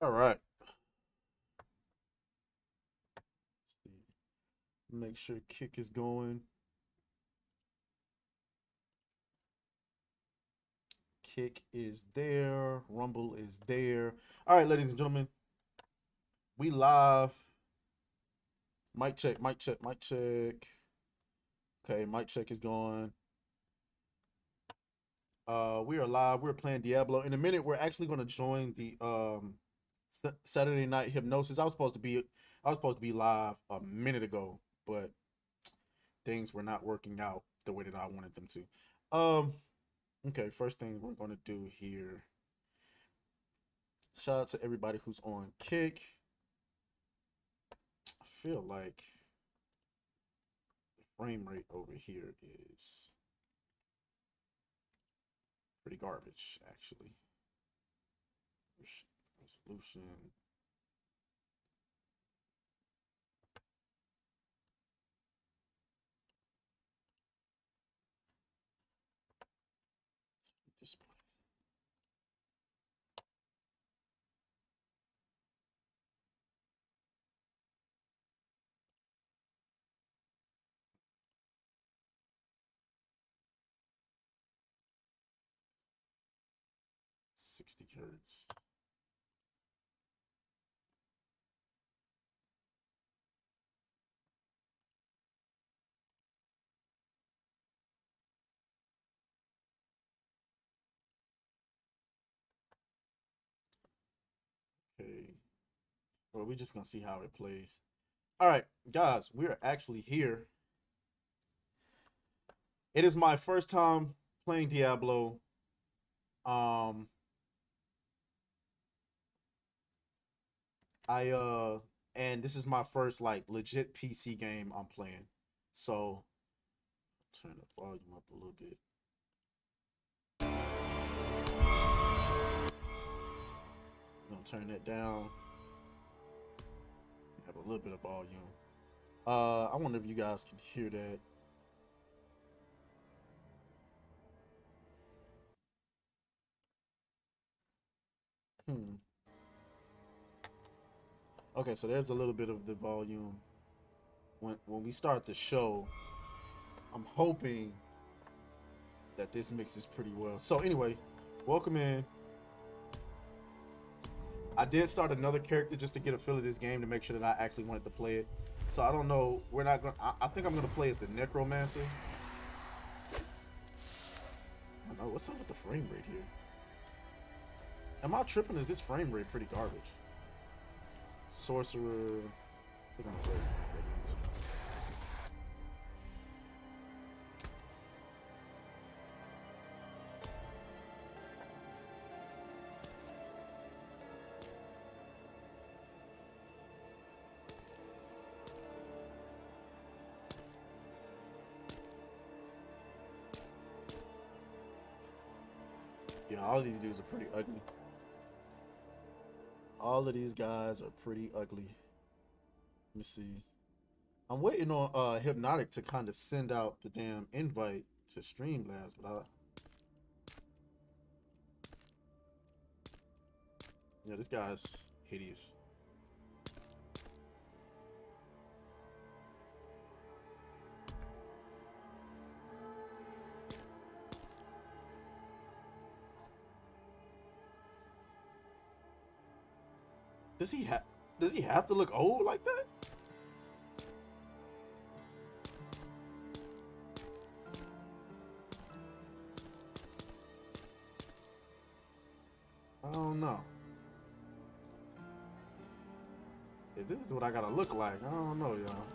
All right. Make sure kick is going. Kick is there. Rumble is there. All right, ladies and gentlemen, we live. Mic check, mic check, mic check. Okay, mic check is going. We are live. We're playing Diablo. In a minute, we're actually going to join the Saturday Night Hypnosis. I was supposed to be live a minute ago, but things were not working out the way that I wanted them to. Okay, first thing we're going to do here. Shout out to everybody who's on Kick. I feel like the frame rate over here is pretty garbage, actually. Resolution. Display. '60 hertz. Okay. Well, we're just gonna see how it plays. All right, guys, we are actually here. It is my first time playing Diablo. Um, I and this is my first like legit PC game I'm playing. So turn the volume up a little bit. I'm gonna turn that down. Have a little bit of volume. I wonder if you guys can hear that. Hmm. Okay, so there's a little bit of the volume. When we start the show, I'm hoping that this mixes pretty well. So anyway, welcome in. I did start another character just to get a feel of this game to make sure that I actually wanted to play it. So I don't know. We're not gonna. I think I'm gonna play as the Necromancer. I don't know what's up with the frame rate here. Am I tripping? Is this frame rate pretty garbage? Sorcerer. I think I'm gonna play as the Necromancer. Yeah, all of these dudes are pretty ugly. All of these guys are pretty ugly. Let me see. I'm waiting on Hypnotic to kind of send out the damn invite to Streamlabs, but yeah, this guy's hideous. Does he have does he have to look old like that? I don't know. If this is what I gotta look like, I don't know, y'all.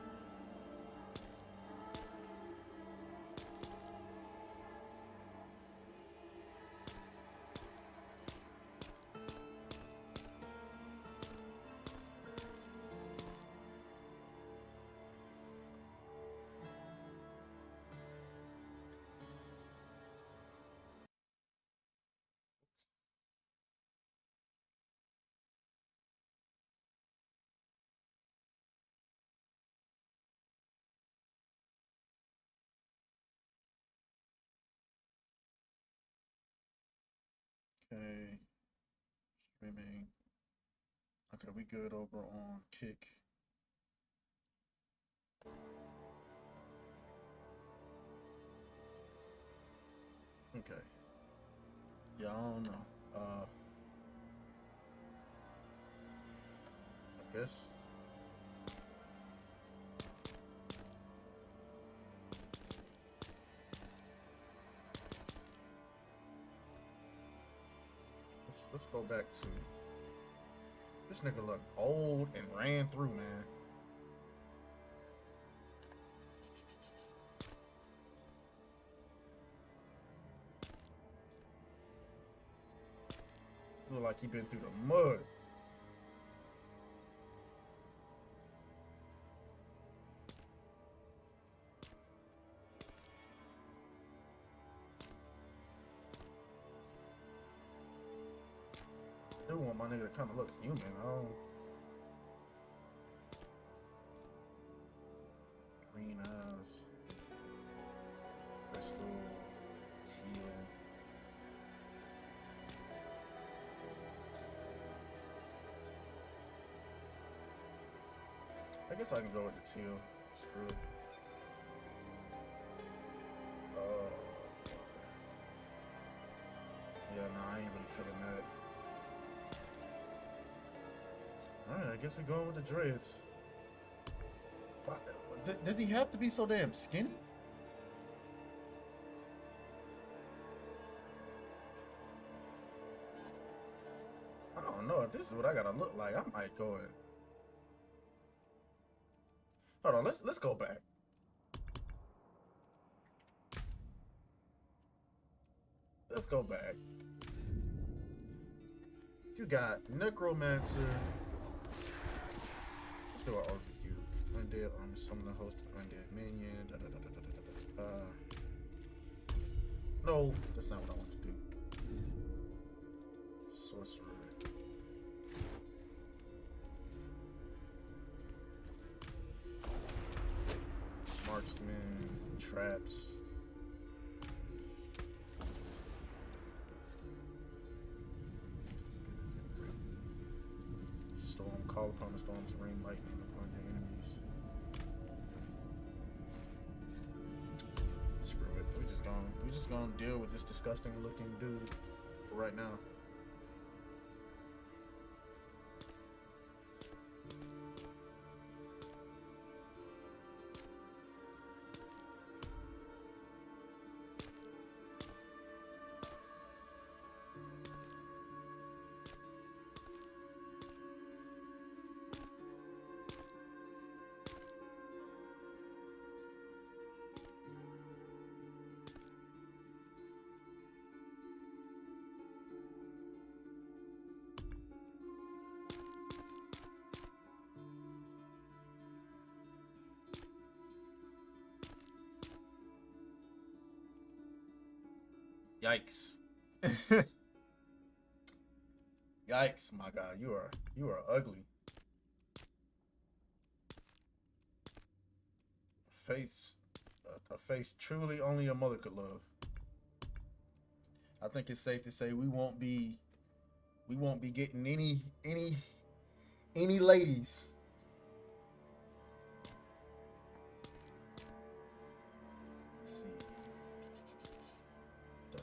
Okay, streaming. Okay, we good over on kick. Okay. Yeah, I don't know. I guess. Let's go back to this nigga look old and ran through, man. Look like he been through the mud. I do want my nigga to kind of look human. I don't. Green eyes. Crystal. Teal. I guess I can go with the teal. Screw it. Yeah, nah, I ain't really feeling that. Alright, I guess we're going with the dreads. Does he have to be so damn skinny? I don't know if this is what I gotta look like. I might go and hold on. Let's go back. Let's go back. You got Necromancer. Let's do our overview. Undead army summon the host of undead minion. No, that's not what I want to do. Sorcerer. Marksman. Traps. Storm. Call upon the storm to rain lightning upon your enemies. Screw it. We just gonna deal with this disgusting looking dude for right now. Yikes. Yikes, my guy. You are ugly. A face truly only a mother could love. I think it's safe to say we won't be getting any ladies. Let's see. Go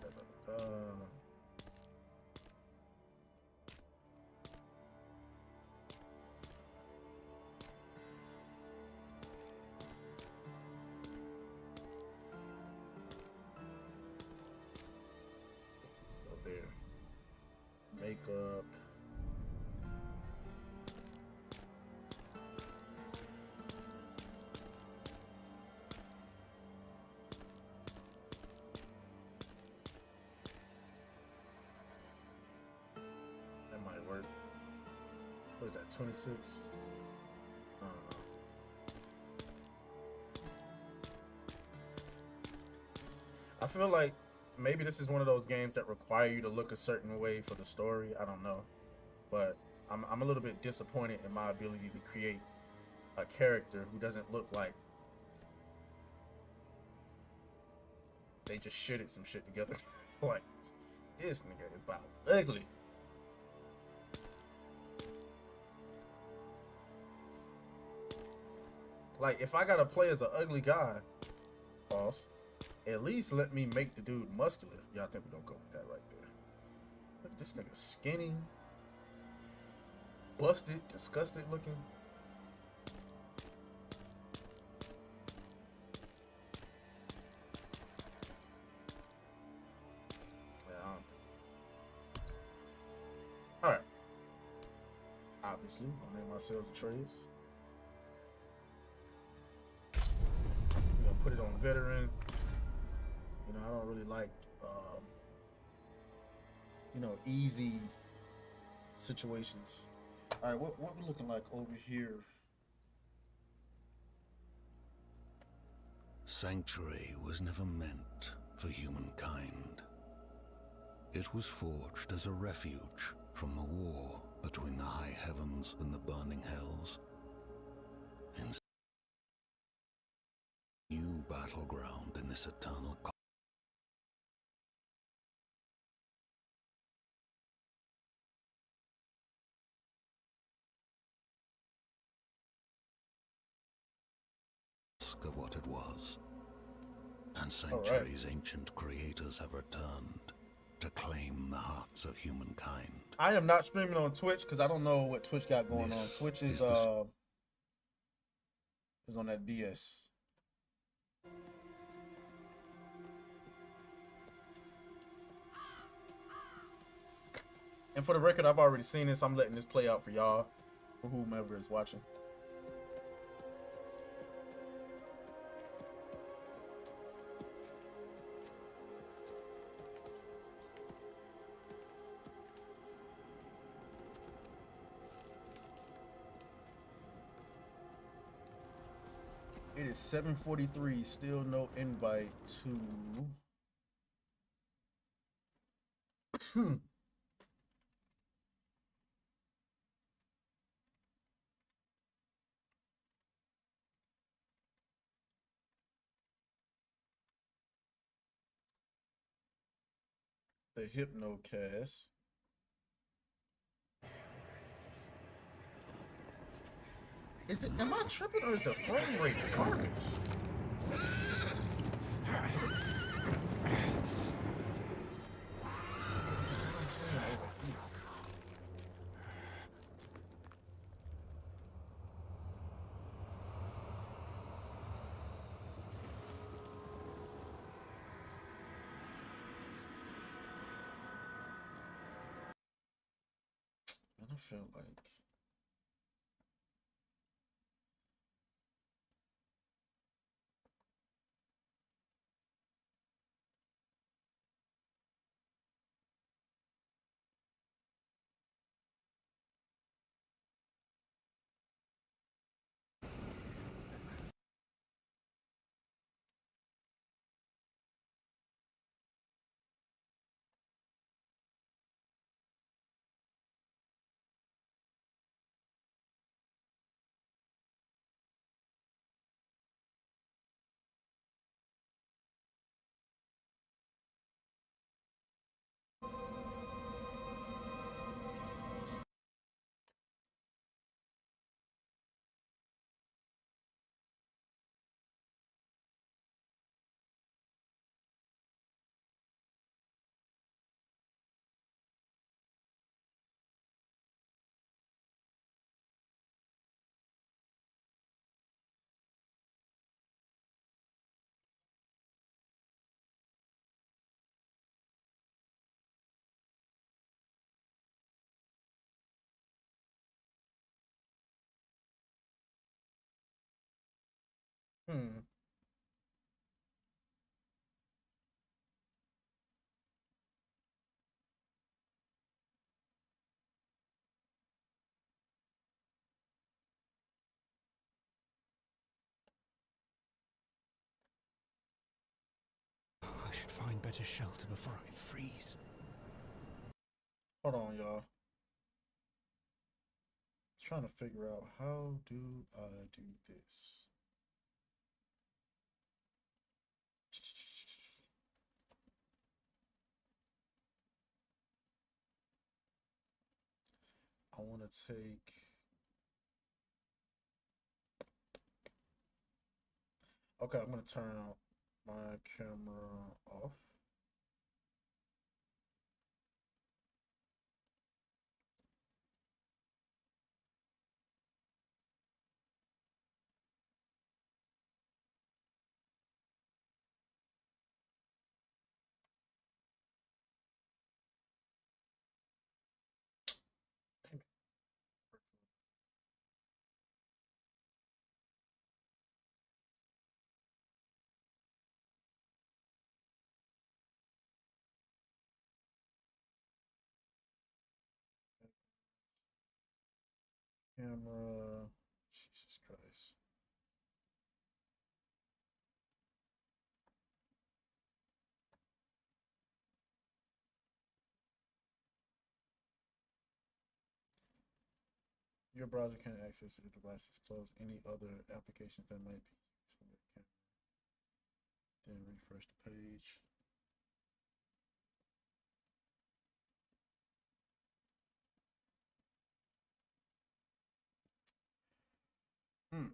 there. Makeup. That might work. What is that, 26? I don't know. I feel like maybe this is one of those games that require you to look a certain way for the story. I don't know. But I'm a little bit disappointed in my ability to create a character who doesn't look like they just shitted some shit together. Like, this nigga is about ugly. Like, if I gotta play as an ugly guy, pause, at least let me make the dude muscular. Yeah, I think we're gonna go with that right there. Look at this nigga skinny, busted, disgusted looking. Yeah, I don't think. Alright. Obviously, I'll name ourselves the trades. We're gonna put it on veteran. You know, I don't really like, you know, easy situations. All right, what we looking like over here? Sanctuary was never meant for humankind. It was forged as a refuge from the war between the high heavens and the burning hells. In new battleground in this eternal of what it was. And Sanctuary's ancient creators have returned to claim the hearts of humankind. I am not streaming on Twitch because I don't know what Twitch got going on. Twitch is on that BS. And for the record, I've already seen this. I'm letting this play out for y'all, for whomever is watching. It is 7:43. Still no invite to. The Hypnocast. Is it? Am I tripping or is the frame rate garbage? And I felt like. Hmm. I should find better shelter before I freeze. Hold on, y'all. Trying to figure out how do I do this. I want to take. Okay, I'm gonna turn my camera off. Camera. Jesus Christ. Your browser can't access your devices. Close any other applications that might be. Then refresh the page. Hmm.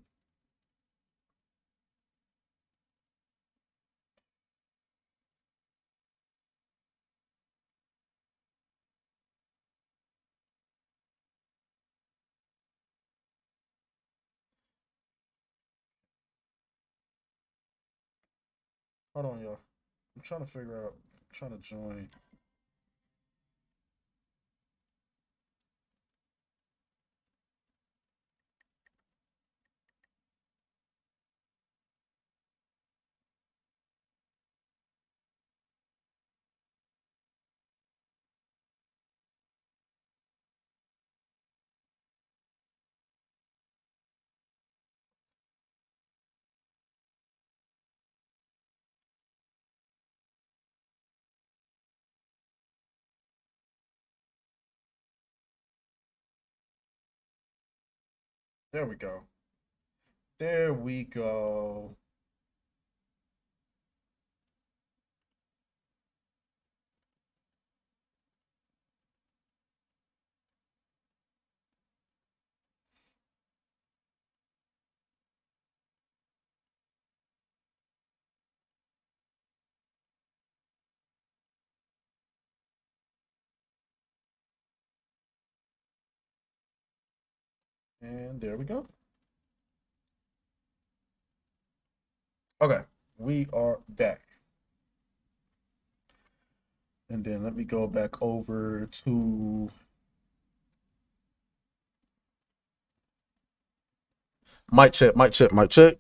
Hold on, y'all. I'm trying to figure out. I'm trying to join. There we go. There we go. And there we go. Okay, we are back. And then let me go back over to mic check, mic check, mic check.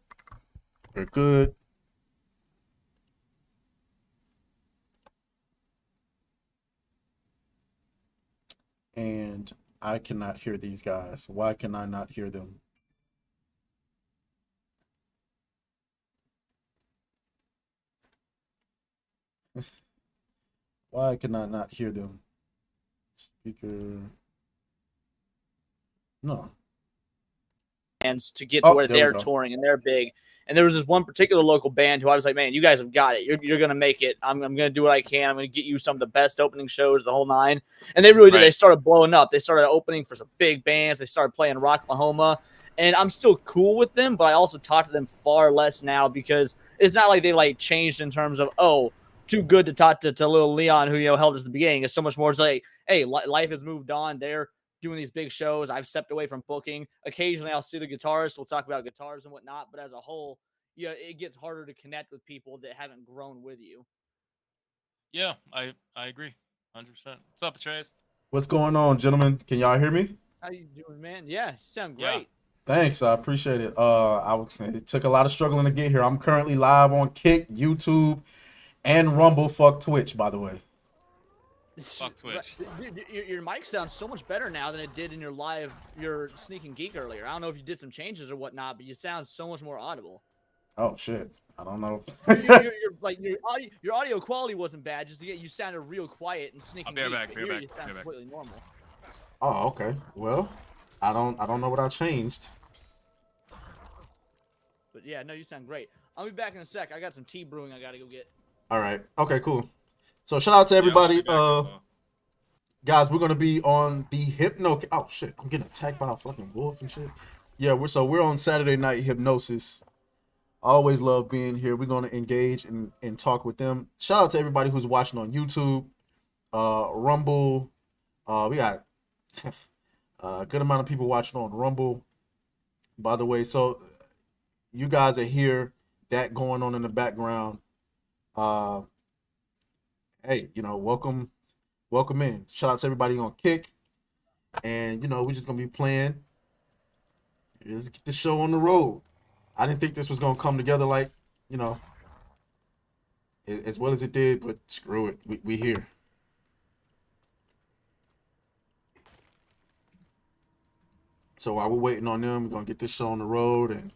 We're good. And I cannot hear these guys. Why can I not hear them? Why can I not hear them? Speaker. No. Bands to get to Oh, where there we they're go. touring and they're big. And there was this one particular local band who I was like, man, you guys have got it. You're going to make it. I'm going to do what I can. I'm going to get you some of the best opening shows, the whole nine. And they really did. Right. They started blowing up. They started opening for some big bands. They started playing Rocklahoma. And I'm still cool with them, but I also talk to them far less now because it's not like they like changed in terms of, oh, too good to talk to little Leon, who, helped us at the beginning. It's so much more. It's like, hey, life has moved on. They're doing these big shows. I've stepped away from booking. Occasionally I'll see the guitarist. We'll talk about guitars and whatnot. But as a whole, it gets harder to connect with people that haven't grown with you. Yeah, I agree. 100%. What's up, Trace? What's going on, gentlemen? Can y'all hear me? How you doing, man? Yeah, you sound Yeah. great. Thanks, I appreciate it. It took a lot of struggling to get here. I'm currently live on Kick, YouTube, and Rumble. Fuck Twitch, by the way. Fuck Twitch. Dude, your mic sounds so much better now than it did in your Sneaking Geek earlier. I don't know if you did some changes or whatnot, but you sound so much more audible. Oh shit, I don't know. Your audio quality wasn't bad. Just to get you sounded real quiet and Sneaking I'll be Geek. right back, But be here right you back, sound be right back. completely normal. Oh, okay. Well, I don't know what I changed. But yeah, no, you sound great. I'll be back in a sec. I got some tea brewing I gotta go get. All right. Okay, cool. So shout out to everybody. Yeah, I'll be back as well. Guys, we're gonna be on the Hypno. Oh shit, I'm getting attacked by a fucking wolf and shit. Yeah, we're on Saturday Night Hypnosis. Always love being here. We're gonna engage and talk with them. Shout out to everybody who's watching on YouTube, Rumble. We got a good amount of people watching on Rumble. By the way, so you guys are here. That going on in the background. Uh, hey, welcome in. Shout out to everybody on Kick, and we're just gonna be playing. Let's get the show on the road. I didn't think this was gonna come together like, you know, as well as it did, but screw it. We here. So while we're waiting on them, we're gonna get this show on the road. And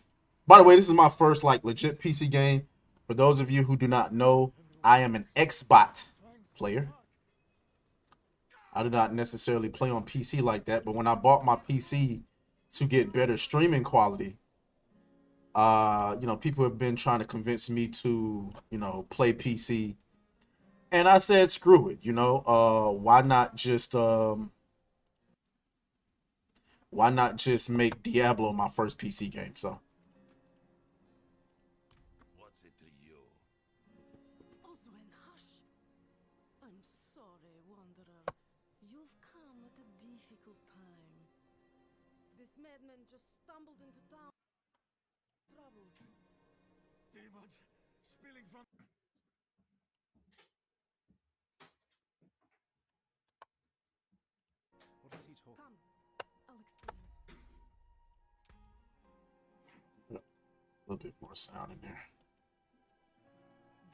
by the way, this is my first like legit PC game. For those of you who do not know, I am an Xbox player. I do not necessarily play on PC like that, but when I bought my PC to get better streaming quality, people have been trying to convince me to, play PC. And I said, screw it, why not just make Diablo my first PC game? So What's it to you? Oswin, hush. I'm sorry, Wanderer. You've come at a difficult time. This madman just stumbled into town. Trouble. Demons spilling from. What is he talking? Come, I'll explain. a little bit more sound in there.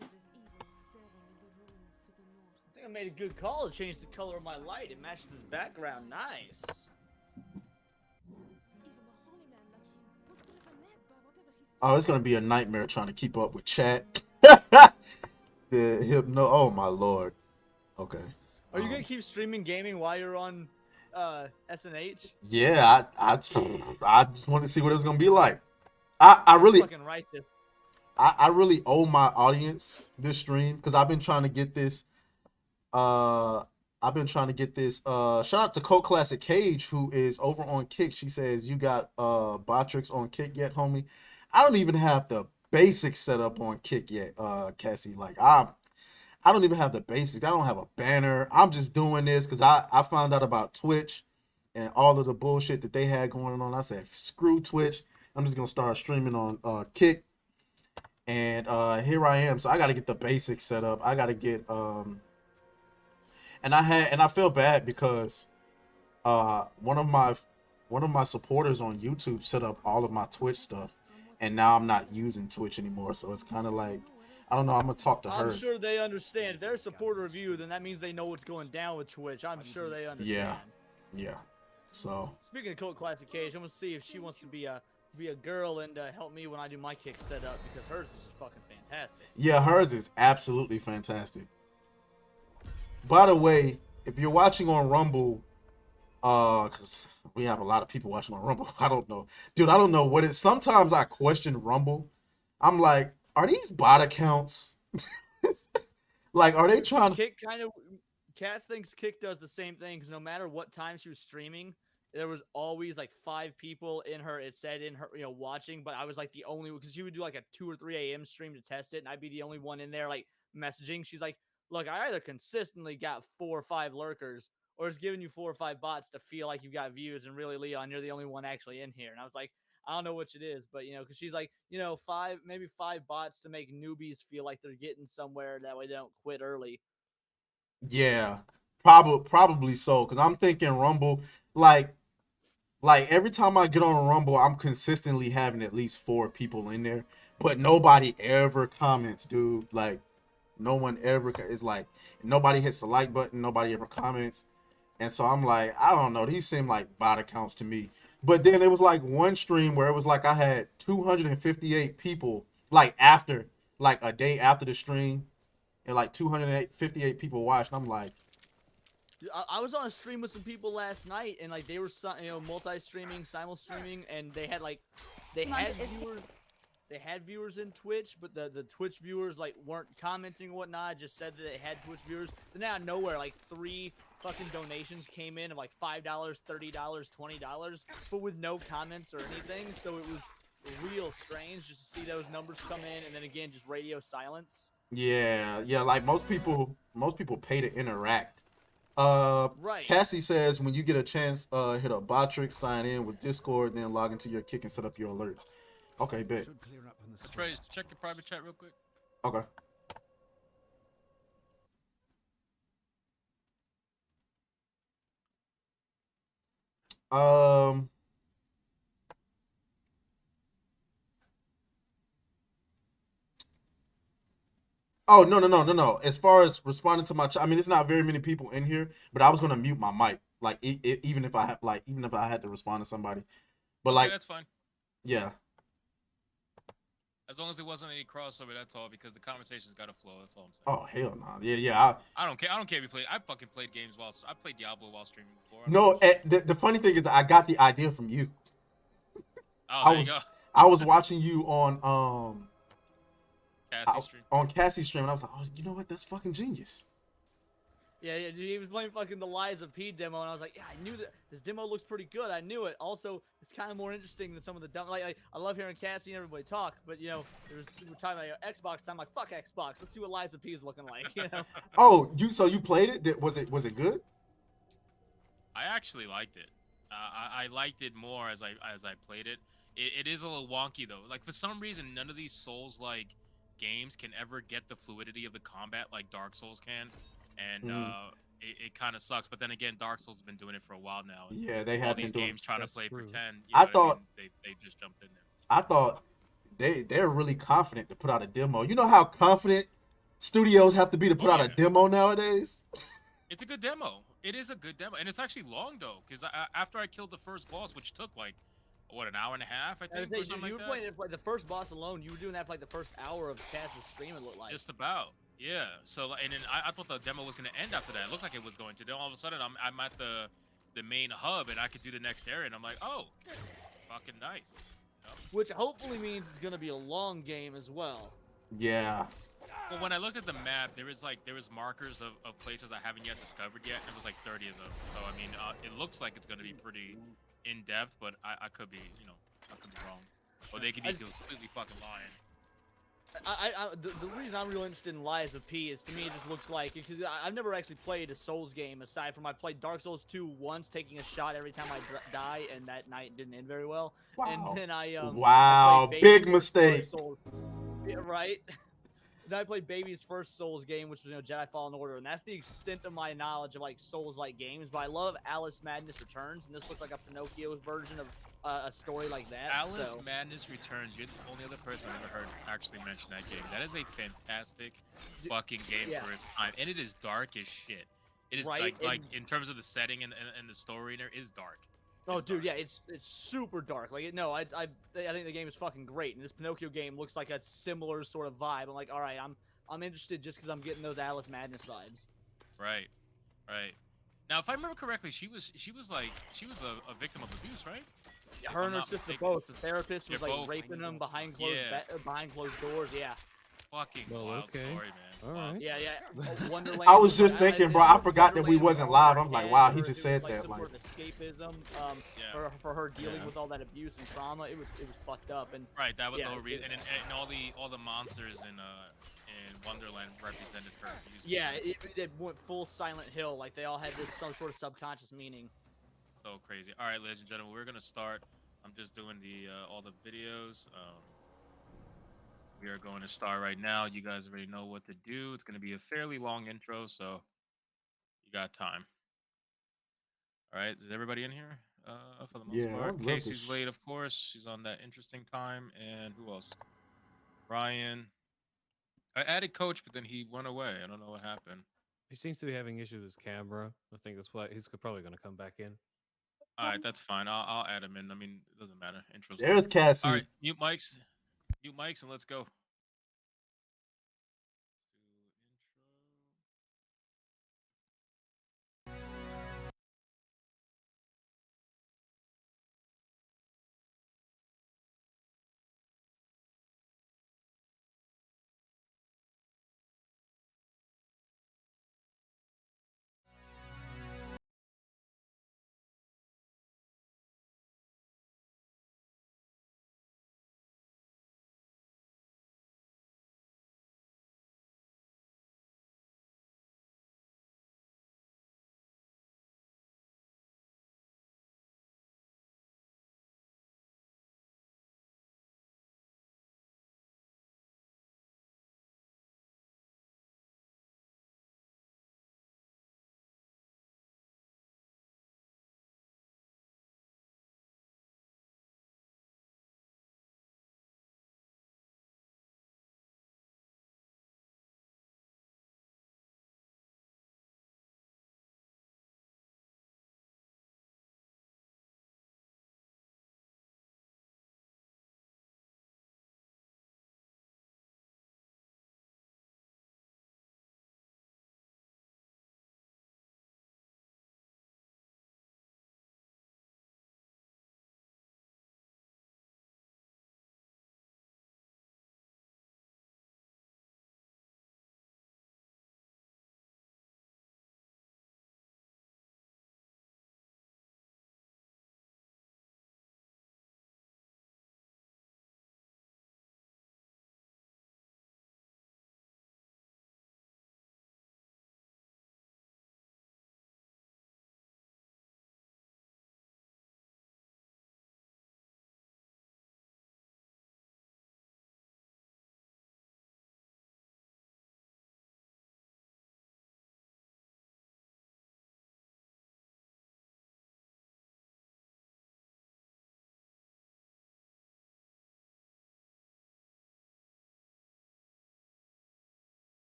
There is evil staring in the ruins to the north. I think I made a good call to change the color of my light. It matches this background nice. Even a holy man like him was driven mad by whatever he saw. Oh, it's gonna be a nightmare trying to keep up with chat. The hypno. Oh my lord. Okay. Are you gonna keep streaming gaming while you're on SNH? Yeah, I just wanted to see what it was gonna be like. I really Fucking righteous. I really owe my audience this stream because I've been trying to get this. Shout out to Cult Classic Cage who is over on Kick. She says, "You got Botrix on Kick yet, homie?" I don't even have the basics set up on Kick yet, Cassie. Like I don't even have the basics. I don't have a banner. I'm just doing this because I found out about Twitch and all of the bullshit that they had going on. I said, screw Twitch. I'm just gonna start streaming on Kick. And here I am. So I gotta get the basics set up. I gotta get and I feel bad because one of my supporters on YouTube set up all of my Twitch stuff, and now I'm not using Twitch anymore. So it's kind of like, I don't know. I'm gonna talk to her. I'm sure they understand. If they're a supporter of you, then that means they know what's going down with Twitch. I'm sure they understand. Yeah. So Speaking of Cult Classic Cage, I'm gonna see if she wants to be a girl and help me when I do my kick setup because hers is just fucking fantastic. yeah, hers is absolutely fantastic. By the way, if you're watching on Rumble, because we have a lot of people watching on Rumble, I don't know, dude. I don't know what it. Sometimes I question Rumble. I'm like, are these bot accounts? Like, are they trying? Kick kind of. Cass thinks Kick does the same thing because no matter what time she was streaming, there was always like 5 people in her. It said in her, watching, but I was like the only because she would do like a 2 or 3 a.m. stream to test it, and I'd be the only one in there like messaging. She's like, "Look, I either consistently got 4 or 5 lurkers, or it's giving you 4 or 5 bots to feel like you got views, and really, Leon, you're the only one actually in here." And I was like, I don't know which it is, but because she's like, 5 bots to make newbies feel like they're getting somewhere. That way they don't quit early. Yeah, probably so. Because I'm thinking Rumble, like every time I get on Rumble, I'm consistently having at least 4 people in there, but nobody ever comments, dude. Like, no one ever. It's like nobody hits the like button, nobody ever comments, and so I'm like, I don't know. These seem like bot accounts to me. But then it was like one stream where it was like I had 258 people, like after, like a day after the stream, and like 258 people watched. And I'm like, I was on a stream with some people last night, and like they were multi-streaming, simul-streaming, and they had viewers. They had viewers in Twitch, but the Twitch viewers like weren't commenting and whatnot. Just said that they had Twitch viewers. Then out of nowhere, like 3 fucking donations came in of like $5, $30, $20, but with no comments or anything. So it was real strange just to see those numbers come in and then again just radio silence. Yeah, yeah. Like most people pay to interact. Right. Cassie says when you get a chance, hit a Botrix, sign in with Discord, then log into your kick and set up your alerts. Okay, bet. Should clear up in the store. Trace, check your private chat real quick. Okay. Um. Oh no. As far as responding to my chat, I mean, it's not very many people in here, but I was gonna mute my mic, like even if I had to respond to somebody, but Okay, like, that's fine. yeah. As long as there wasn't any crossover, that's all. Because the conversation's got to flow. That's all I'm saying. Oh hell no. Yeah. I don't care. I don't care if you play. I fucking played games while I played Diablo while streaming before. No. The funny thing is, I got the idea from you. Oh, I there was you go. I was watching you on Cassie stream. on Cassie's stream, and I was like, oh, you know what? That's fucking genius. Yeah, he was playing fucking the Lies of P demo, and I was like, yeah, I knew that this demo looks pretty good. I knew it. Also, it's kind of more interesting than some of the dumb. Like, I love hearing Cassie and everybody talk, but you know, we were talking about Xbox. I'm like, fuck Xbox. Let's see what Lies of P is looking like. You know? Oh, you played it? Was it good? I actually liked it. I liked it more as I played it. It is a little wonky though. Like for some reason, none of these Souls-like games can ever get the fluidity of the combat like Dark Souls can, and it kind of sucks. But then again, Dark Souls has been doing it for a while now. And Yeah, they all have these been doing. games trying to That's play true. pretend. I What thought- mean? they just jumped in there. I thought they're really confident to put out a demo. You know how confident studios have to be to put out a yeah. demo nowadays? It's a good demo. It is a good demo, and it's actually long though. Because after I killed the first boss, which took like what, an hour and a half, I think, or Dude, something you like were that. playing it for like the first boss alone. You were doing that for like the first hour of Cass's stream. It looked like. Just about, yeah. So, and then I thought the demo was gonna end after that. It looked like it was going to. Then all of a sudden, I'm at the main hub, and I could do the next area, and I'm like, oh, fucking nice. You know? Which hopefully means it's gonna be a long game as well. Yeah. Well, when I looked at the map, there was markers of places I haven't yet discovered yet, and it was like 30 of them. So I mean, it looks like it's gonna be pretty in depth, but I could be, you know, I could be wrong, or they could be completely fucking lying. The reason I'm real interested in Lies of P is to me it just looks like, because I've never actually played a Souls game aside from I played Dark Souls 2 once, taking a shot every time I die, and that night didn't end very well. Wow. And then I Wow, played big Baby's mistake. first Souls. Yeah, right. Then I played Baby's first Souls game, which was Jedi Fallen Order, and that's the extent of my knowledge of like Souls-like games. But I love Alice Madness Returns, and this looks like a Pinocchio version of a story like that. Alice so. Madness Returns. You're the only other person I've ever heard actually mention that game. That is a fantastic fucking game Yeah. for its time, and it is dark as shit. It is Right, like and- in terms of the setting and the story, in there is dark. Oh, It's dude, dark. yeah, it's super dark. Like, I think the game is fucking great, and this Pinocchio game looks like a similar sort of vibe. I'm like, all right, I'm interested just because I'm getting those Alice Madness vibes. Right. Now, if I remember correctly, she was a victim of abuse, right? Her I'm and her not sister mistaken. both. The therapist was They're like both- raping them behind closed Yeah. behind closed doors. Yeah, Fucking Well, wild okay. story, man. All Wild right. story. yeah. Wonderland. I was just I- thinking, I- bro, I it forgot that we Wonderland wasn't was live. her I'm like, again, wow, he where just it said was, that, some like- sort of escapism. Yeah. For her dealing Yeah. with all that abuse and trauma. It was fucked up. And Right, that was Yeah, the whole reason, it- and all the monsters in Wonderland represented her. abuse. yeah, it went full Silent Hill. Like they all had this some sort of subconscious meaning. So crazy. All right, ladies and gentlemen, we're gonna start. I'm just doing all the videos. We are going to start right now. You guys already know what to do. It's gonna be a fairly long intro, so you got time. All right, is everybody in here? For the most Yeah, I'd part. love Casey's this. late, of course. She's on that interesting time, and who else? Ryan. I added Coach, but then he went away. I don't know what happened. He seems to be having issues with his camera. I think that's why he's probably going to come back in. All right, that's fine. I'll add him in. I mean, it doesn't matter. Intros. There's Cassie. All right, mute mics, and let's go.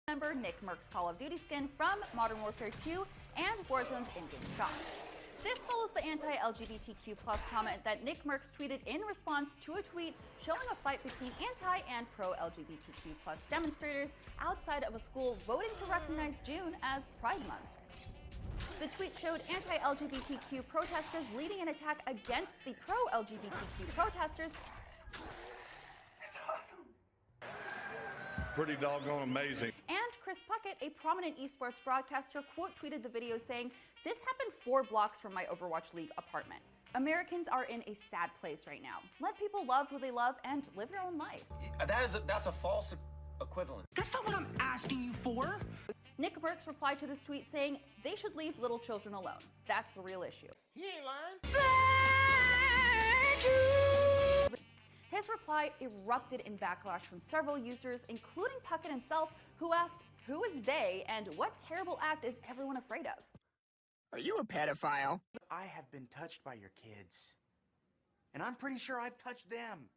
Remember Nick Merck's Call of Duty skin from Modern Warfare 2 and Warzone's in-game shops. This follows the anti-LGBTQ+ comment that Nick Merckx tweeted in response to a tweet showing a fight between anti- and pro-LGBTQ+ demonstrators outside of a school voting to recognize June as Pride Month. The tweet showed anti-LGBTQ protesters leading an attack against the pro-LGBTQ protesters. That's awesome. Pretty doggone amazing. And Chris Puckett, a prominent esports broadcaster, quote tweeted the video saying, "This happened 4 blocks from my Overwatch League apartment. Americans are in a sad place right now. Let people love who they love and live your own life." That's a false equivalent. That's not what I'm asking you for. Nick Merckx replied to this tweet saying, "They should leave little children alone. That's the real issue." He ain't lying. His reply erupted in backlash from several users, including Puckett himself, who asked, "Who is they, and what terrible act is everyone afraid of?" Are you a pedophile? I have been touched by your kids. And I'm pretty sure I've touched them.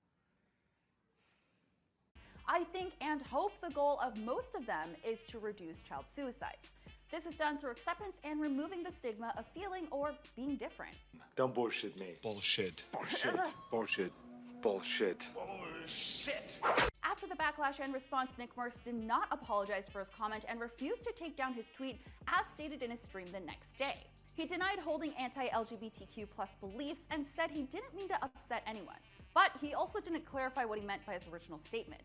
I think and hope the goal of most of them is to reduce child suicides. This is done through acceptance and removing the stigma of feeling or being different. Don't bullshit me. Bullshit. Bullshit. Bullshit. Bullshit. Bullshit. After the backlash and response, Nick Merckx did not apologize for his comment and refused to take down his tweet as stated in his stream the next day. He denied holding anti-LGBTQ+ beliefs and said he didn't mean to upset anyone, but he also didn't clarify what he meant by his original statement.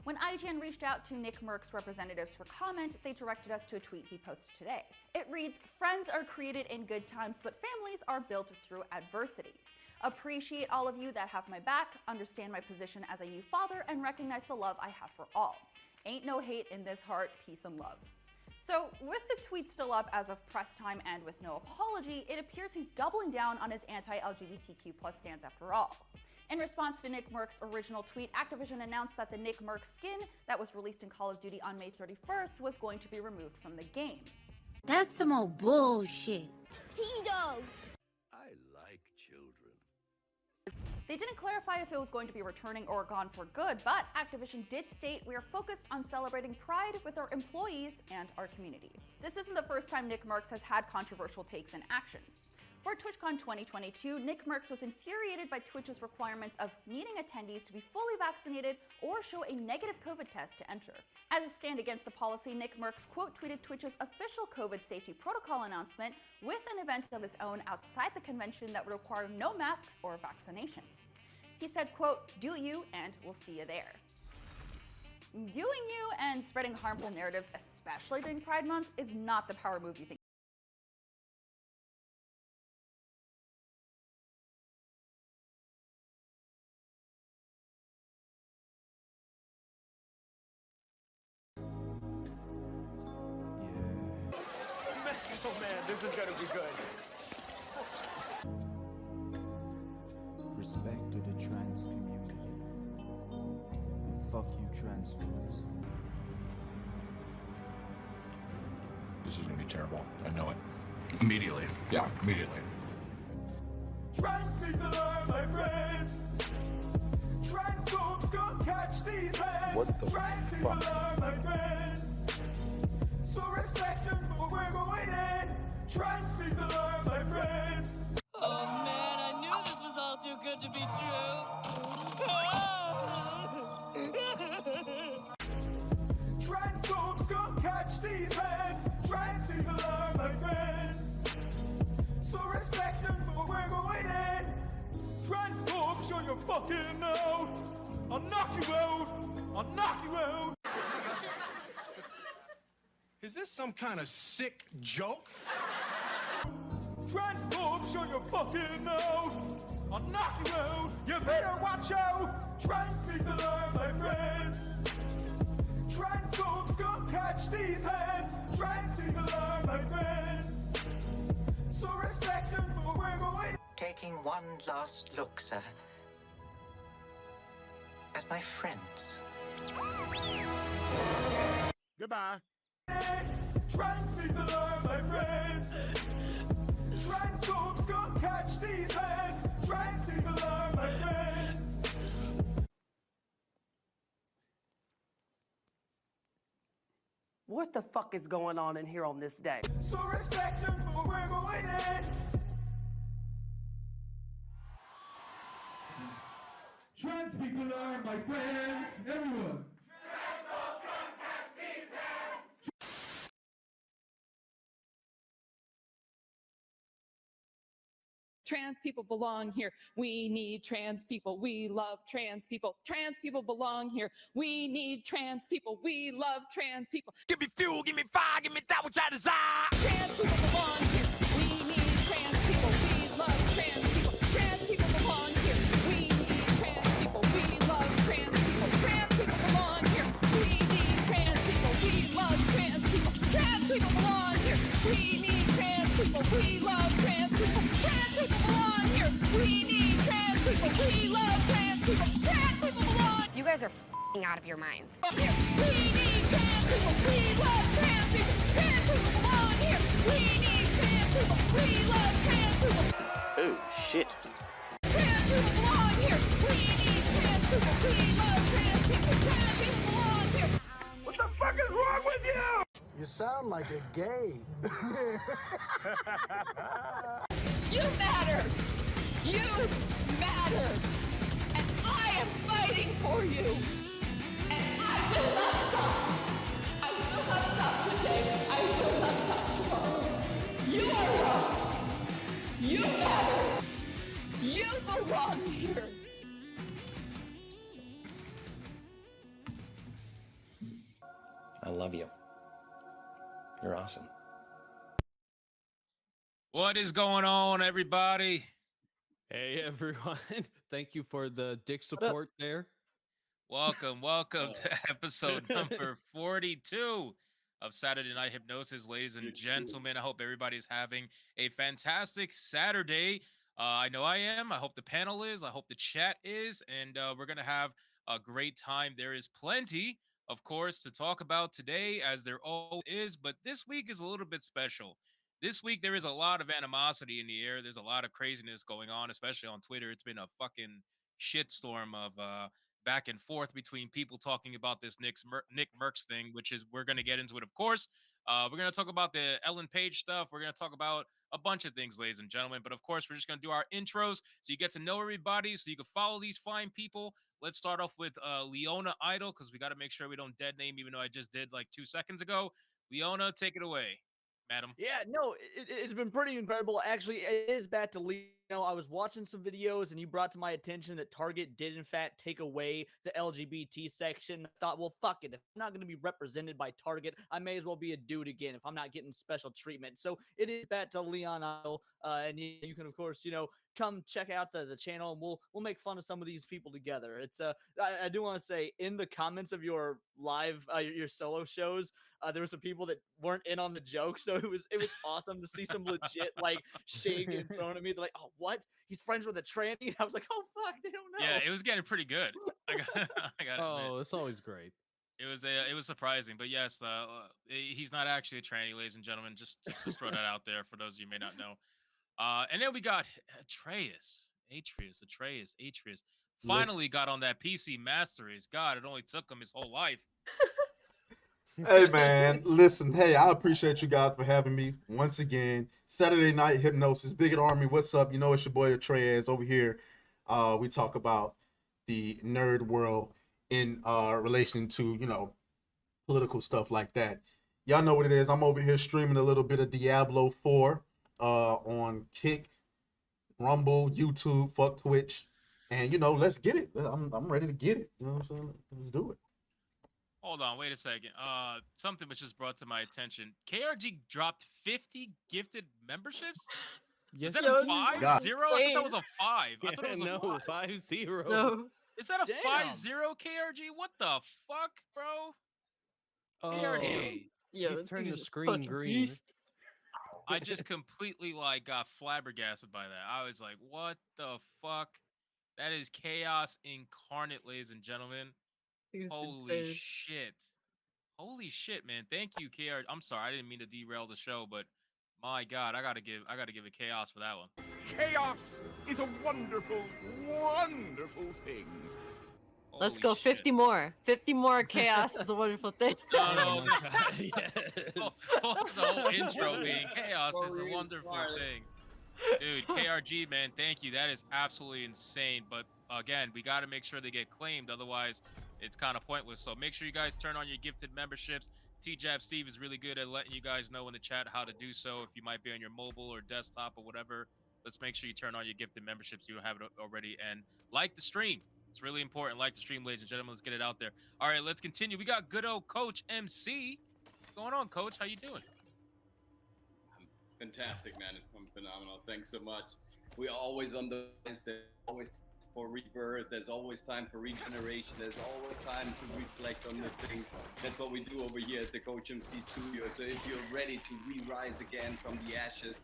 When IGN reached out to Nick Merckx representatives for comment, they directed us to a tweet he posted today. It reads, "Friends are created in good times, but families are built through adversity. Appreciate all of you that have my back, understand my position as a new father, and recognize the love I have for all. Ain't no hate in this heart, peace and love." So, with the tweet still up as of press time and with no apology, it appears he's doubling down on his anti-LGBTQ+ stance after all. In response to Nick Merckx's original tweet, Activision announced that the Nick Merckx skin that was released in Call of Duty on May 31st was going to be removed from the game. That's some old bullshit. Pedo! I like children. They didn't clarify if it was going to be returning or gone for good, but Activision did state, "We are focused on celebrating Pride with our employees and our community." This isn't the first time Nick Merckx has had controversial takes and actions. For TwitchCon 2022, Nick Merckx was infuriated by Twitch's requirements of needing attendees to be fully vaccinated or show a negative COVID test to enter. As a stand against the policy, Nick Merckx quote tweeted Twitch's official COVID safety protocol announcement with an event of his own outside the convention that would require no masks or vaccinations. He said, quote, "Do you, and we'll see you there." Doing you and spreading harmful narratives, especially during Pride Month, is not the power move you think. Oh man, this is gonna be good. Respect to the trans community. And fuck you, transphobes. This is gonna be terrible. I know it. Immediately. Yeah, immediately. Trans people are my friends. Transphobes gon' catch these hands. What the Trans fuck? people are my friends. So respect them for we're going in. Trans people are my friends. Oh man, I knew this was all too good to be true. Transphobes gon' catch these hands. Trans people are my friends. So respect them for we're going in. Transphobes, show your fucking out. I'll knock you out. I'll knock you out. Is this some kind of sick joke? Transphobes, show your fucking out. I'll knock you out. You better watch out. Trans people are my friends. Transphobes gon' catch these hands. Trans people are my friends. So respect them for we're going. Taking one last look, sir, at my friends. Goodbye. Trans people are my friends. Transphobes gon' catch these hands. Trans people are my friends. What the fuck is going on in here on this day? So respect them for we're going in. Trans people are my friends. Everyone. Trans people belong here. We need trans people. We love trans people. Trans people belong here. We need trans people. We love trans people. Give me fuel, give me fire, give me that which I desire. Trans people belong here. We need trans people. We love trans people. Trans people belong here. We need trans people. We love trans people. Trans people belong here. We need trans people. We love trans people. Trans people belong here. We need trans people. We love trans people. Trans people belong here. We need trans people. We love trans people. Trans people belong. You guys are f***ing out of your minds. We need trans people. We love trans people. Trans people belong here. We need trans people. We love trans people. Oh, shit. Trans people belong here. We need trans people. We love trans people. Trans people belong here. What the fuck is wrong with you? You sound like a gay. You matter. You matter. And I am fighting for you. And I will not stop. I will not stop today. I will not stop tomorrow. You are loved. You matter. You belong here. I love you. You're awesome. What is going on, everybody? Hey everyone, thank you for the dick support there. Welcome to episode number 42 of Saturday Night Hypnosis, ladies and gentlemen. I hope everybody's having a fantastic Saturday. I know I am. I hope the panel is. I hope the chat is. And we're going to have a great time. There is plenty, of course, to talk about today, as there always is. But this week is a little bit special. This week, there is a lot of animosity in the air. There's a lot of craziness going on, especially on Twitter. It's been a fucking shitstorm of back and forth between people talking about this Nick Merckx thing, which is, we're going to get into it, of course. We're going to talk about the Ellen Page stuff. We're going to talk about a bunch of things, ladies and gentlemen. But of course, we're just going to do our intros so you get to know everybody, so you can follow these fine people. Let's start off with Leona Idol, because we got to make sure we don't dead name, even though I just did like 2 seconds ago. Leona, take it away, madam. Yeah, no, it's been pretty incredible. Actually, it is back to Leo. I was watching some videos and you brought to my attention that Target did, in fact, take away the LGBT section. I thought, well, fuck it. If I'm not going to be represented by Target, I may as well be a dude again if I'm not getting special treatment. So it is back to Leon Idol. And you can, of course, come check out the channel, and we'll make fun of some of these people together. It's I do want to say, in the comments of your live your solo shows, there were some people that weren't in on the joke, so it was awesome to see some legit like shade in front of me. They're like, oh, what? He's friends with a tranny? And I was like, oh fuck, they don't know. Yeah, it was getting pretty good. I got Oh, it's always great. It was surprising, but yes, he's not actually a tranny, ladies and gentlemen. Just to throw that out there for those of you who may not know. And then we got Atreus. Finally got on that PC Master Race. God, it only took him his whole life. Hey man, listen, hey, I appreciate you guys for having me once again. Saturday Night Hypnosis, Bigot Army, what's up? You know it's your boy Atreus over here. We talk about the nerd world in relation to, political stuff like that. Y'all know what it is. I'm over here streaming a little bit of Diablo 4 on Kick, Rumble, YouTube, fuck Twitch. And let's get it. I'm ready to get it. You know what I'm saying? Let's do it. Hold on, wait a second. Something was just brought to my attention. KRG dropped 50 gifted memberships? Yes, is that a 5-0? I thought that was a 5. I thought it was no, a 5-0. No. Is that a Damn. 5-0 KRG? What the fuck, bro? Oh, KRG. Yeah, he's this turned the dude's a screen fucking green. beast. I just completely got flabbergasted by that. I was like, what the fuck? That is chaos incarnate, ladies and gentlemen. It's Holy insane. shit. Holy shit, man. Thank you, KR. I'm sorry, I didn't mean to derail the show, but my God, I gotta give it chaos for that one. Chaos is a wonderful, wonderful thing. Let's Holy go shit. 50 more. 50 more chaos is a wonderful thing. No, no, Oh my no. god, yes. The whole intro being chaos Well, is a really wonderful smart. thing. Dude, KRG, man, thank you. That is absolutely insane. But again, we got to make sure they get claimed. Otherwise, it's kind of pointless. So make sure you guys turn on your gifted memberships. TJab Steve is really good at letting you guys know in the chat how to do so. If you might be on your mobile or desktop or whatever, let's make sure you turn on your gifted memberships if you don't have it already. And like the stream. It's really important. Like the stream, ladies and gentlemen. Let's get it out there. All right, let's continue. We got good old Coach MC. What's going on, Coach? How you doing? Fantastic, man. I'm phenomenal. Thanks so much. We're always on the rise. There's always for rebirth. There's always time for regeneration. There's always time to reflect on the things. That's what we do over here at the Coach MC studio. So if you're ready to re-rise again from the ashes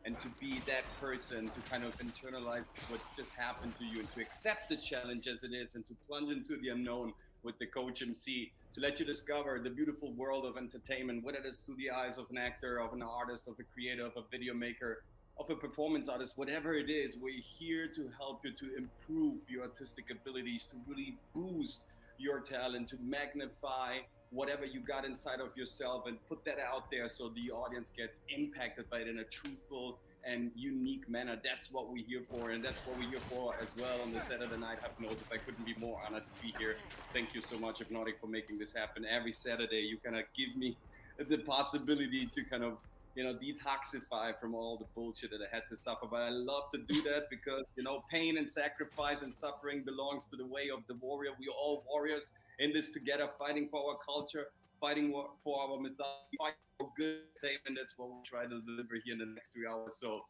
and to be that person, to kind of internalize what just happened to you and to accept the challenge as it is and to plunge into the unknown with the Coach MC, to let you discover the beautiful world of entertainment, whether it's through the eyes of an actor, of an artist, of a creator, of a video maker, of a performance artist, whatever it is, we're here to help you to improve your artistic abilities, to really boost your talent, to magnify whatever you got inside of yourself and put that out there so the audience gets impacted by it in a truthful and unique manner. That's what we're here for, and that's what we're here for as well on the Saturday Night Hypnosis. I couldn't be more honored to be here. Thank you so much, Hypnotic, for making this happen. Every Saturday, you kind of give me the possibility to kind of, detoxify from all the bullshit that I had to suffer. But I love to do that because, pain and sacrifice and suffering belongs to the way of the warrior. We're all warriors in this together, fighting for our culture, fighting for our mythology, fighting for good entertainment. That's what we try to deliver here in the next 3 hours. So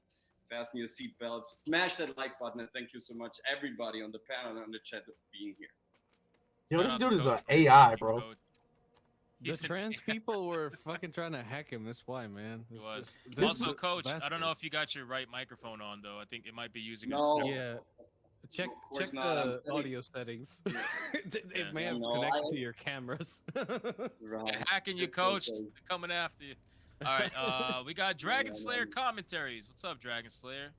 fasten your seatbelts, smash that like button, and thank you so much, everybody on the panel and on the chat, for being here. Yo, this dude is an AI, bro. The trans people were fucking trying to hack him. That's why, man. It It's was. just- this Also, is Coach, I don't bastard. know if you got your right microphone on, though. I think it might be using No. Yeah. Check course check not. I'm the sitting- audio settings. it Yeah. may have No, connected to your cameras. Right. Hacking you, It's so Coach. crazy. They're coming after you. All right, we got Dragon Slayer commentaries. What's up, Dragon Slayer?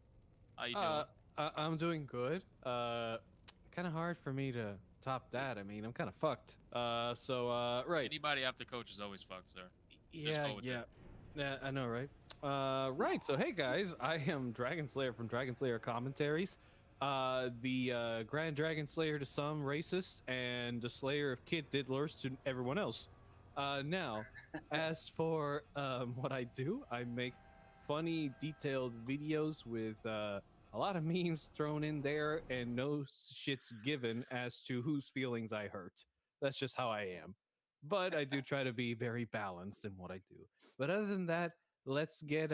How you doing? I'm doing good. Kind of hard for me to top that. I mean, I'm kind of fucked. Right. Anybody after Coach is always fucked, sir. Just Yeah, go with yeah. it. Yeah, I know, right? Right. So, hey guys, I am Dragon Slayer from Dragon Slayer Commentaries. The Grand Dragon Slayer to some racists and the Slayer of Kid Diddlers to everyone else. Now, as for what I do, I make funny, detailed videos with a lot of memes thrown in there and no shits given as to whose feelings I hurt. That's just how I am. But I do try to be very balanced in what I do. But other than that, let's get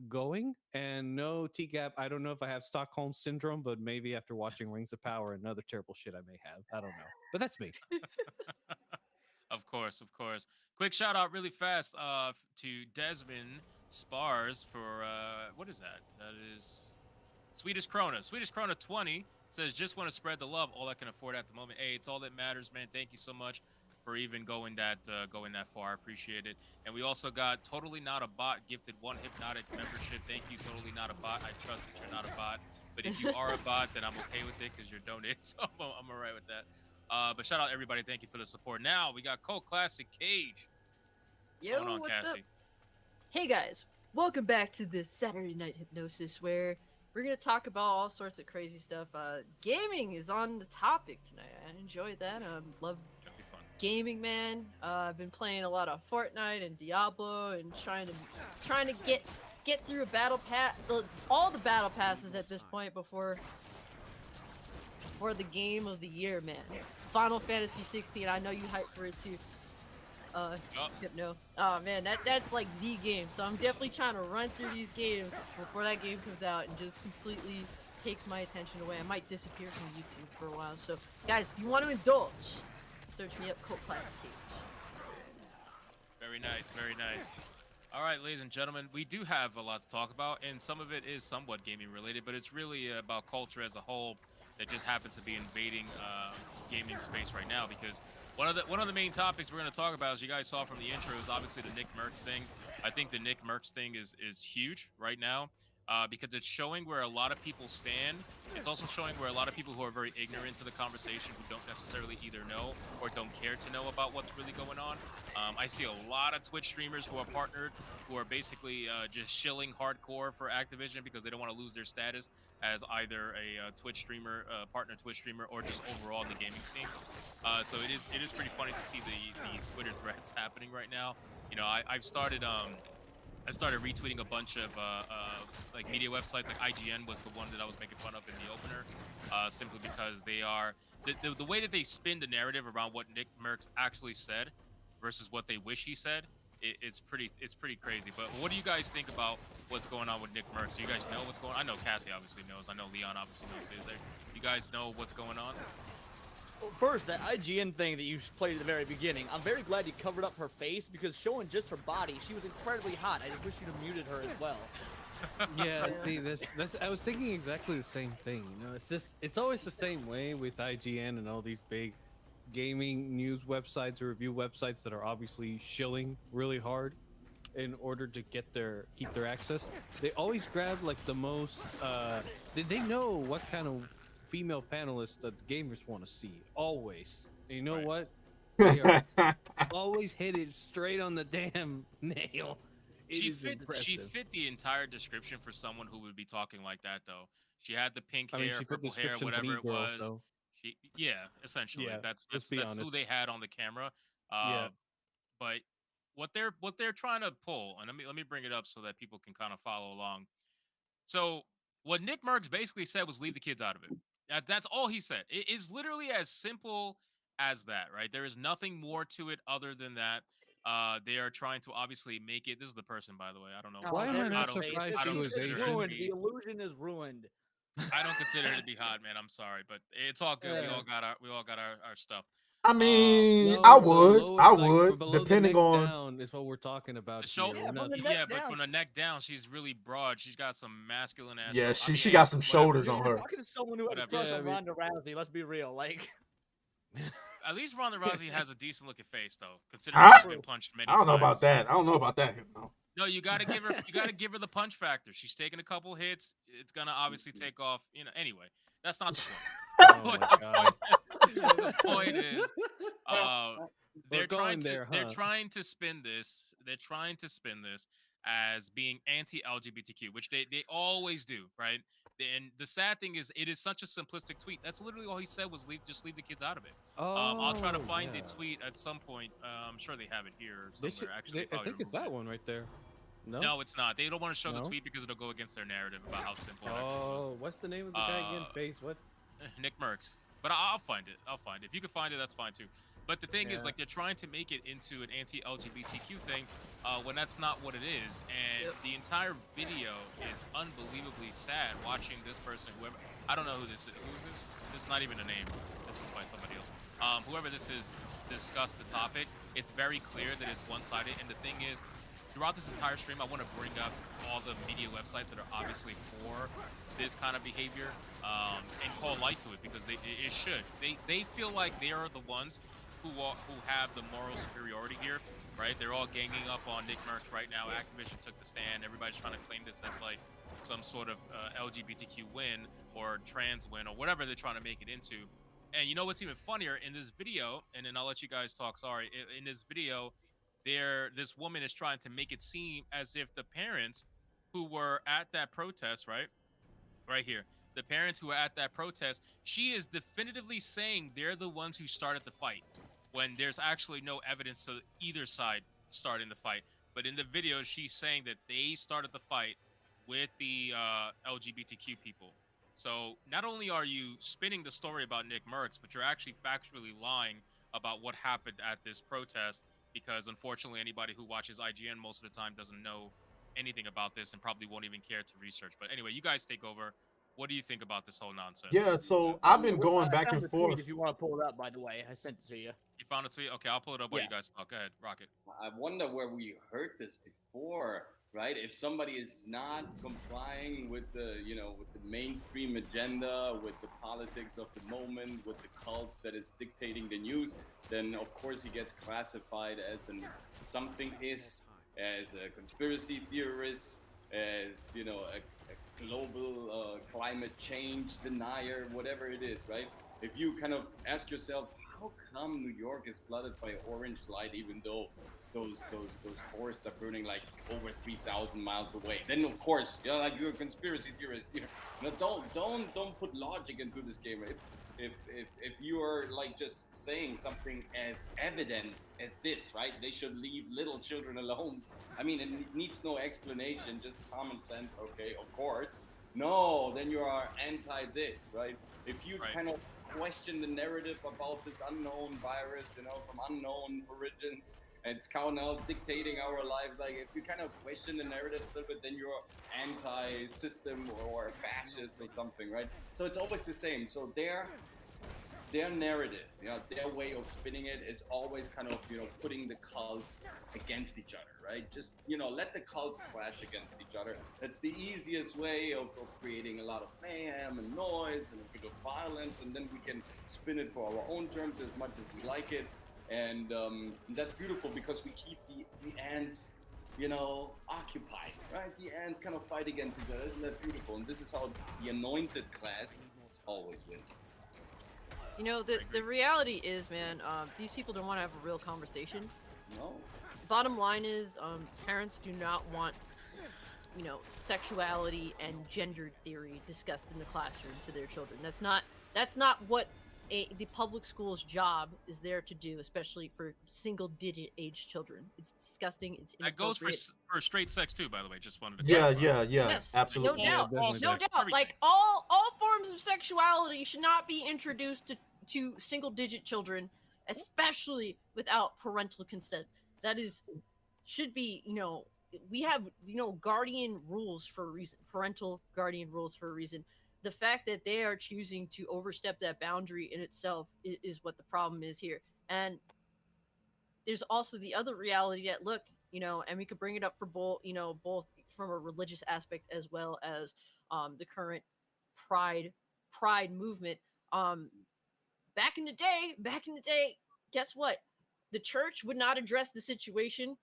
going. And no, TCAP, I don't know if I have Stockholm Syndrome, but maybe after watching Rings of Power and other terrible shit I may have. I don't know. But that's me. Of course, of course. Quick shout out really fast to Desmond Spars for what is that? That is Swedish Krona. Swedish Krona 20 says just want to spread the love, all I can afford at the moment. Hey, it's all that matters, man. Thank you so much for even going that far. I appreciate it. And we also got Totally Not a Bot gifted 1 Hypnotic membership. Thank you, Totally Not a Bot. I trust that you're not a bot. But if you are a bot, then I'm okay with it because you're donating. So I'm all right with that. But shout out everybody. Thank you for the support. Now we got Cult Classic Cage. Yo, Going on, what's up? Cassie? Hey guys, welcome back to this Saturday Night Hypnosis where we're gonna talk about all sorts of crazy stuff. Gaming is on the topic tonight. I enjoyed that. Love That'd be fun. gaming, man. I've been playing a lot of Fortnite and Diablo and trying to get through a battle pass, all the battle passes at this point before the game of the year, man. Final Fantasy 16. I know you hyped for it too. Hypno. Oh man, that's like the game. So I'm definitely trying to run through these games before that game comes out and just completely takes my attention away. I might disappear from YouTube for a while. So guys, if you want to indulge, search me up, Cult Classic Cage. Very nice, very nice. All right, ladies and gentlemen, we do have a lot to talk about, and some of it is somewhat gaming related, but it's really about culture as a whole that just happens to be invading gaming space right now. Because one of the main topics we're going to talk about, as you guys saw from the intro, is obviously the Nick Merckx thing. I think the Nick Merckx thing is huge right now. because it's showing where a lot of people stand. It's also showing where a lot of people who are very ignorant to the conversation, who don't necessarily either know or don't care to know about what's really going on. I see a lot of Twitch streamers who are partnered, who are basically just shilling hardcore for Activision because they don't want to lose their status as either a Twitch streamer, partner Twitch streamer, or just overall in the gaming scene. So it is pretty funny to see the Twitter threads happening right now. You know, I've started retweeting a bunch of like media websites. Like IGN was the one that I was making fun of in the opener, simply because they are the way that they spin the narrative around what Nick Merckx actually said versus what they wish he said. It's pretty crazy. But what do you guys think about what's going on with Nick Merckx? Do you guys know what's going on? I know Cassie obviously knows. I know Leon obviously knows. You guys know what's going on? Well, first, that IGN thing that you played at the very beginning, I'm very glad you covered up her face because showing just her body, she was incredibly hot. I just wish you'd have muted her as well. Yeah, see, that's I was thinking exactly the same thing. You know, it's always the same way with IGN and all these big gaming news websites or review websites that are obviously shilling really hard in order to keep their access. They always grab like the most they know what kind of female panelists that the gamers want to see always. And you know what? They are always hit it straight on the damn nail. She fit the entire description for someone who would be talking like that, though. She had the pink hair, she fit purple hair, description of whatever any it girl, was. so. Essentially, Yeah, that's let's be who honest. they had on the camera. Yeah. But what they're trying to pull, and let me bring it up so that people can kind of follow along. So what Nick Merckx basically said was leave the kids out of it. That's all he said. It is literally as simple as that, right? There is nothing more to it other than that. They are trying to obviously make it. This is the person, by the way. I don't know. Why am I not I don't, surprised I she don't was consider her Asian? to Ruined. be. The illusion is ruined. I don't consider her to be hot, man. I'm sorry, but it's all good. We Yeah. all got our stuff. I mean, No, I the would, lower, I like, would, below the depending neck on. down is what we're talking about So here. We're not- but from the neck down, she's really broad. She's got some masculine ass. Yeah, I mean, she got some whatever. shoulders on her. Talking to someone who has a Whatever. crush Yeah, on Ronda Rousey, let's be real. Like, At least Ronda Rousey has a decent looking face, though, considering Huh? she's been punched many I don't know times. about that. I don't know about that. No. No, you gotta give her the punch factor. She's taking a couple hits. It's gonna obviously take off. You know. Anyway, that's not the point. Oh my God. The point is, they're trying to spin this. They're trying to spin this as being anti-LGBTQ, which they always do, right? And the sad thing is, it is such a simplistic tweet. That's literally all he said was just leave the kids out of it. I'll try to find the tweet at some point. I'm sure they have it here somewhere. I think it's that one right there. No, No, it's not. They don't want to show the No? tweet because it'll go against their narrative about how simple. it actually Oh, was. what's the name of the guy again? Face what? Nick Merckx. But I'll find it. I'll find it. If you can find it, that's fine too. But the thing is, Yeah. like, they're trying to make it into an anti-LGBTQ thing when that's not what it is. And the entire video is unbelievably sad watching this person, whoever, I don't know who this is. Who is this? This is not even a name. This is by somebody else. Whoever this is, discuss the topic. It's very clear that it's one-sided. And the thing is, throughout this entire stream, I want to bring up all the media websites that are obviously for this kind of behavior and call light to it, because it should. They feel like they are the ones who have the moral superiority here, right? They're all ganging up on Nick Merckx right now. Activision took the stand. Everybody's trying to claim this as like some sort of LGBTQ win or trans win or whatever they're trying to make it into. And you know what's even funnier in this video, and then I'll let you guys talk. Sorry, in this video, this woman is trying to make it seem as if the parents who were at that protest, right here, the parents who were at that protest, she is definitively saying they're the ones who started the fight, when there's actually no evidence to either side starting the fight. But in the video, she's saying that they started the fight with the LGBTQ people. So not only are you spinning the story about Nick Merckx, but you're actually factually lying about what happened at this protest, because unfortunately anybody who watches IGN most of the time doesn't know anything about this and probably won't even care to research. But anyway, you guys take over. What do you think about this whole nonsense? Yeah, so I've been going I back found and the tweet forth. If you want to pull it up, by the way, I sent it to you. You found a tweet? Okay, I'll pull it up while you guys talk. Go ahead, Rocket. I wonder where we heard this before, right? If somebody is not complying with the, with the mainstream agenda, with the politics of the moment, with the cult that is dictating the news, then of course he gets classified as something as a conspiracy theorist, as a global climate change denier, whatever it is, right? If you kind of ask yourself, how come New York is flooded by orange light, even though those forests are burning like over 3,000 miles away? Then of course, like you're a conspiracy theorist. Don't put logic into this game. If you are like just saying something as evident as this, right? They should leave little children alone. I mean, it needs no explanation, just common sense. Okay, of course. No, then you are anti this, right? If you kind of question the narrative about this unknown virus, from unknown origins, and it's kind of dictating our lives. Like, if you kind of question the narrative a little bit, then you're anti-system or fascist or something, right? So it's always the same. So their narrative, their way of spinning it is always kind of, putting the cults against each other, right? Just, let the cults clash against each other. That's the easiest way of creating a lot of mayhem and noise and a bit of violence, and then we can spin it for our own terms as much as we like it. And that's beautiful because we keep the ants, occupied, right? The ants kind of fight against each other. Isn't that beautiful? And this is how the anointed class always wins. The reality is, man, these people don't want to have a real conversation. No. Bottom line is, parents do not want, sexuality and gender theory discussed in the classroom to their children. That's not what the public school's job is there to do, especially for single-digit age children. It's disgusting. It's That goes inappropriate. for straight sex too, by the way. Just wanted to Yeah, clarify. Yes, absolutely. no doubt, no doubt. Like all forms of sexuality should not be introduced to single-digit children, especially without parental consent. That should be, we have, guardian rules for a reason, parental guardian rules for a reason. The fact that they are choosing to overstep that boundary in itself is what the problem is here. And there's also the other reality that, look, and we could bring it up for both from a religious aspect as well as the current pride movement. Back in the day, guess what? The church would not address the situation.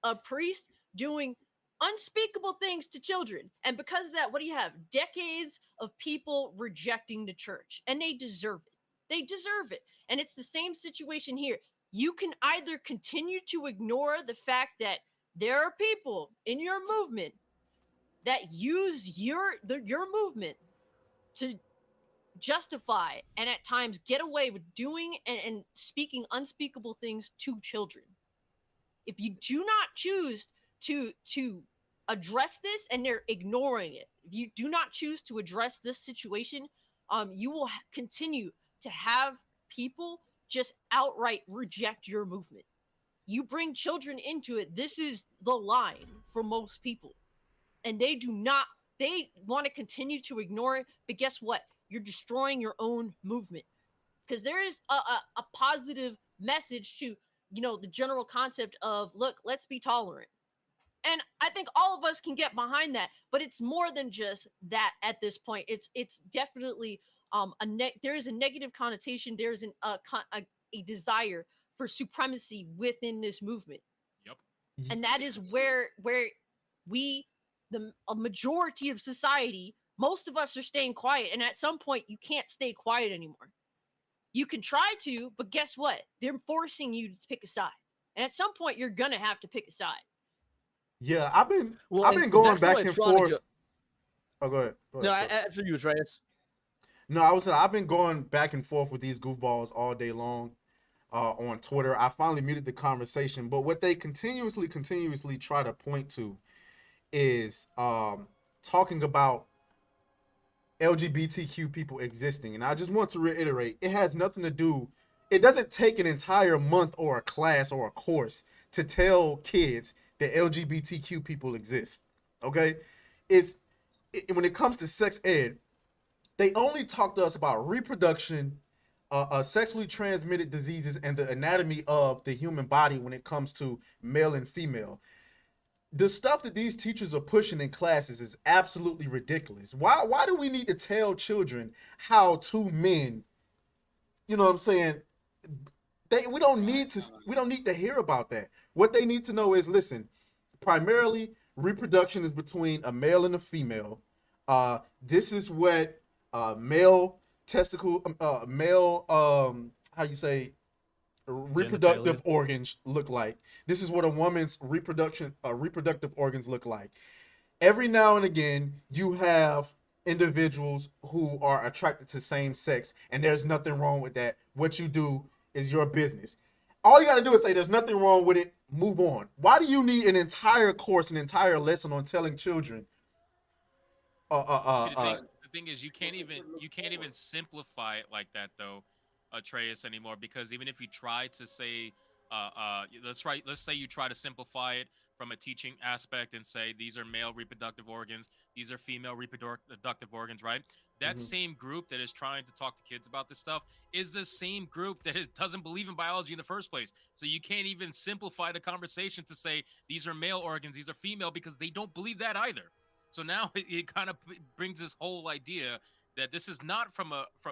A priest doing unspeakable things to children. And because of that, what do you have? Decades of people rejecting the church. And they deserve it. They deserve it. And it's the same situation here. You can either continue to ignore the fact that there are people in your movement that use your movement to justify and at times get away with doing and speaking unspeakable things to children. If you do not choose to address this and they're ignoring it, if you do not choose to address this situation, you will continue to have people just outright reject your movement. You bring children into it, this is the line for most people. And they want to continue to ignore it, but guess what? You're destroying your own movement. Because there is a positive message to, the general concept of, look, let's be tolerant. And I think all of us can get behind that, but it's more than just that at this point. It's definitely there is a negative connotation. There is a desire for supremacy within this movement. Yep. And that is where a majority of society, most of us are staying quiet. And at some point, you can't stay quiet anymore. You can try to, but guess what? They're forcing you to pick a side. And at some point, you're going to have to pick a side. Yeah, I've been going back and forth. Oh, go ahead. No, after you, Atreus. No, I've been going back and forth with these goofballs all day long on Twitter. I finally muted the conversation, but what they continuously try to point to is talking about LGBTQ people existing. And I just want to reiterate, it has nothing to do, it doesn't take an entire month or a class or a course to tell kids that LGBTQ people exist. Okay? When it comes to sex ed, they only talk to us about reproduction, sexually transmitted diseases, and the anatomy of the human body when it comes to male and female. The stuff that these teachers are pushing in classes is absolutely ridiculous. Why do we need to tell children how two men, you know what I'm saying? We don't need to hear about that. What they need to know is, listen, primarily reproduction is between a male and a female. This is what male testicle, male how you say reproductive Genitalia. organs look like. This is what a woman's reproductive organs look like. Every now and again, you have individuals who are attracted to same sex, and there's nothing wrong with that. What you do is your business. All you got to do is say there's nothing wrong with it. Move on. Why do you need an entire course, an entire lesson on telling children? See, the thing is, you can't even simplify it like that though, Atreus, anymore. Because even if you try to say, let's say you try to simplify it from a teaching aspect and say these are male reproductive organs, these are female reproductive organs, right? That same group that is trying to talk to kids about this stuff is the same group that doesn't believe in biology in the first place. So you can't even simplify the conversation to say these are male organs, these are female, because they don't believe that either. So now it kind of brings this whole idea that this is not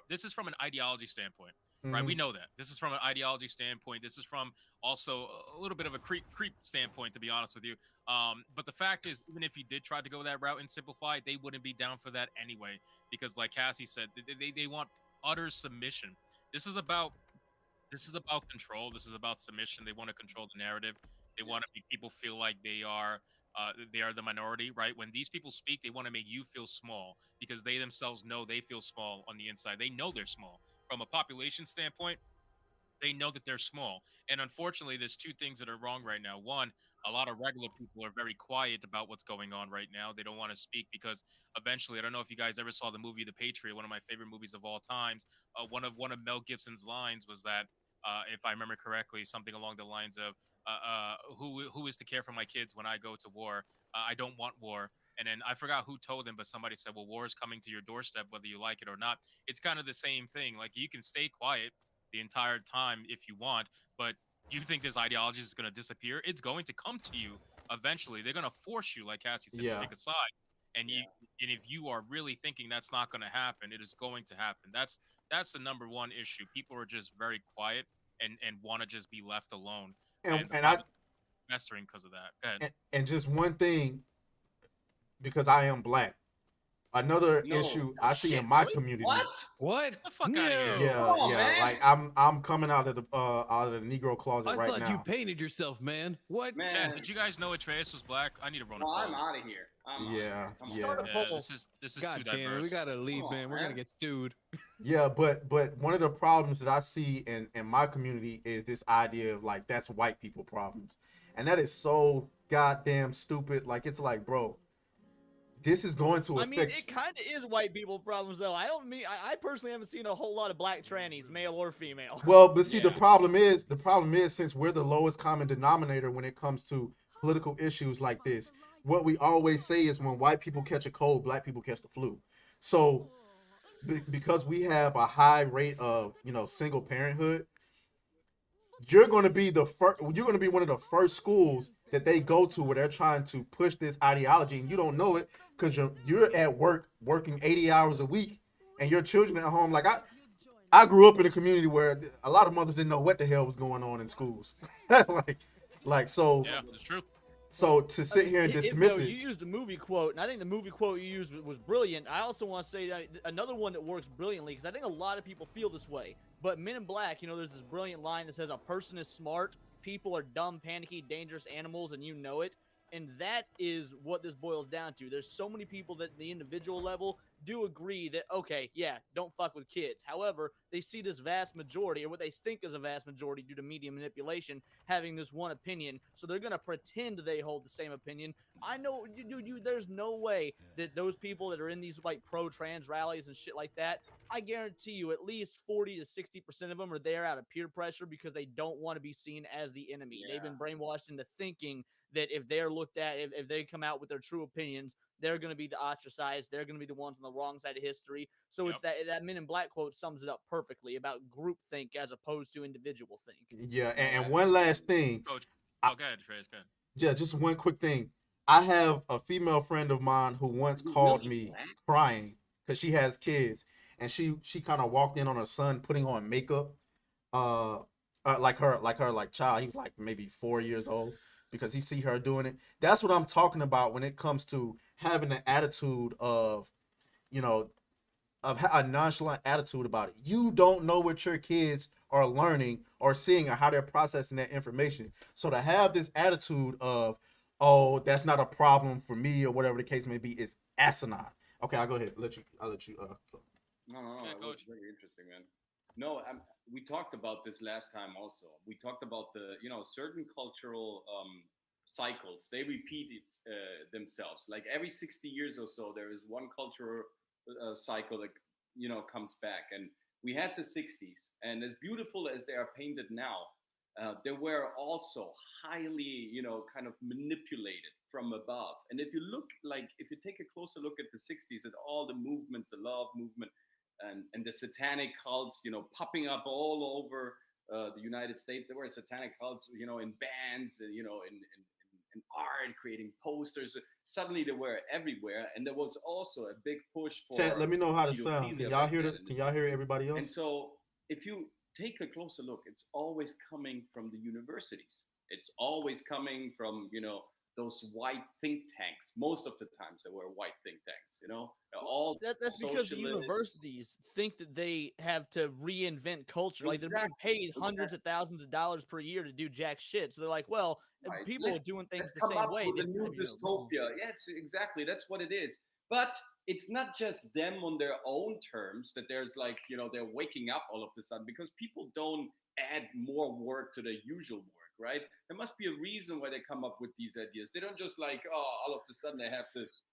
this is from an ideology standpoint, right? We know that this is from an ideology standpoint. This is from also a little bit of a creep standpoint, to be honest with you. But the fact is, even if you did try to go that route and simplify, they wouldn't be down for that anyway, because like Cassie said, they want utter submission. This is about control. This is about submission. They want to control the narrative. They want to make people feel like they are the minority, right? When these people speak, they want to make you feel small because they themselves know they feel small on the inside. They know they're small. From a population standpoint, they know that they're small. And unfortunately, there's two things that are wrong right now. One, a lot of regular people are very quiet about what's going on right now. They don't want to speak because eventually, I don't know if you guys ever saw the movie The Patriot, one of my favorite movies of all times. One of Mel Gibson's lines was that, if I remember correctly, something along the lines of, who is to care for my kids when I go to war? I don't want war. And then I forgot who told him, but somebody said, well, war is coming to your doorstep, whether you like it or not. It's kind of the same thing. Like, you can stay quiet the entire time if you want, but you think this ideology is going to disappear? It's going to come to you eventually. They're going to force you, like Cassie said, to pick a side. And and if you are really thinking that's not going to happen, it is going to happen. That's the number one issue. People are just very quiet and want to just be left alone. And I mastering because of that. Go ahead. and just one thing, because I am black. Another issue I see in my community. What? Get the fuck out of here. Yeah. Like I'm coming out of the Negro closet I right thought now. you painted yourself, man. What? Man. Chad, did you guys know Atreus was black? I need to run. No, I'm out of here. Yeah. This is God too damn diverse. it, we gotta leave, man. We're gonna get stewed. Yeah, but one of the problems that I see in my community is this idea of like that's white people problems, and that is so goddamn stupid. Like it's like, bro, this is going to affect. I mean, it kind of is white people problems, though. I personally haven't seen a whole lot of black trannies, male or female. Well, but see, the problem is since we're the lowest common denominator when it comes to political issues like this, what we always say is when white people catch a cold, black people catch the flu. So because we have a high rate of, single parenthood, you're going to be one of the first schools that they go to where they're trying to push this ideology, and you don't know it because you're at work working 80 hours a week and your children at home. Like I grew up in a community where a lot of mothers didn't know what the hell was going on in schools. So yeah, it's true. So to sit here and dismiss it. You used a movie quote, and I think the movie quote you used was brilliant. I also want to say that another one that works brilliantly, because I think a lot of people feel this way. But Men in Black, there's this brilliant line that says, a person is smart, people are dumb, panicky, dangerous animals, and you know it. And that is what this boils down to. There's so many people that at the individual level do agree that, okay, yeah, don't fuck with kids. However, they see this vast majority, or what they think is a vast majority due to media manipulation, having this one opinion. So they're going to pretend they hold the same opinion. I know, there's no way that those people that are in these like pro-trans rallies and shit like that, I guarantee you at least 40 to 60% of them are there out of peer pressure because they don't want to be seen as the enemy. Yeah. They've been brainwashed into thinking that if they're looked at, if they come out with their true opinions, they're going to be the ostracized. They're going to be the ones on the wrong side of history. So it's that Men in Black quote sums it up perfectly about groupthink as opposed to individual think. Yeah, and one last thing. Coach, go ahead, Trace, go ahead. Yeah, just one quick thing. I have a female friend of mine who once called me crying because she has kids, and she kind of walked in on her son putting on makeup, like her child. He was like maybe 4 years old. because he see her doing it. That's what I'm talking about when it comes to having an attitude of, you know, a nonchalant attitude about it. You don't know what your kids are learning or seeing or how they're processing that information. So to have this attitude of, oh, that's not a problem for me or whatever the case may be is asinine. Okay, I'll go ahead. I'll let you go. No, it was very interesting, man. No, we talked about this last time also. We talked about the, certain cultural cycles. They repeat themselves. Like every 60 years or so, there is one cultural cycle that, comes back. And we had the 60s, and as beautiful as they are painted now, they were also highly, kind of manipulated from above. And if you look, like, if you take a closer look at the 60s, at all the movements, the love movement, and the satanic cults, popping up all over the United States. There were satanic cults, in bands, in art, creating posters. Suddenly they were everywhere, and there was also a big push for Chat, let me know how to sound. Can pedophilia y'all back hear then the, in the can y'all hear 60s. everybody And else? so if you take a closer look, it's always coming from the universities. It's always coming from, those white think tanks. Most of the times they were white think tanks, all That's because the socialist. universities think that they have to reinvent culture. Like they're being paid hundreds of thousands of dollars per year to do jack shit. So they're like, well, if Right. people are Let's doing things the come same up way, with they a gotta new be doing it wrong. dystopia. Yeah, it's exactly that's what it is. But it's not just them on their own terms that there's like, they're waking up all of a sudden, because people don't add more work to their usual work, right? There must be a reason why they come up with these ideas. They don't just like, oh, all of a sudden they have this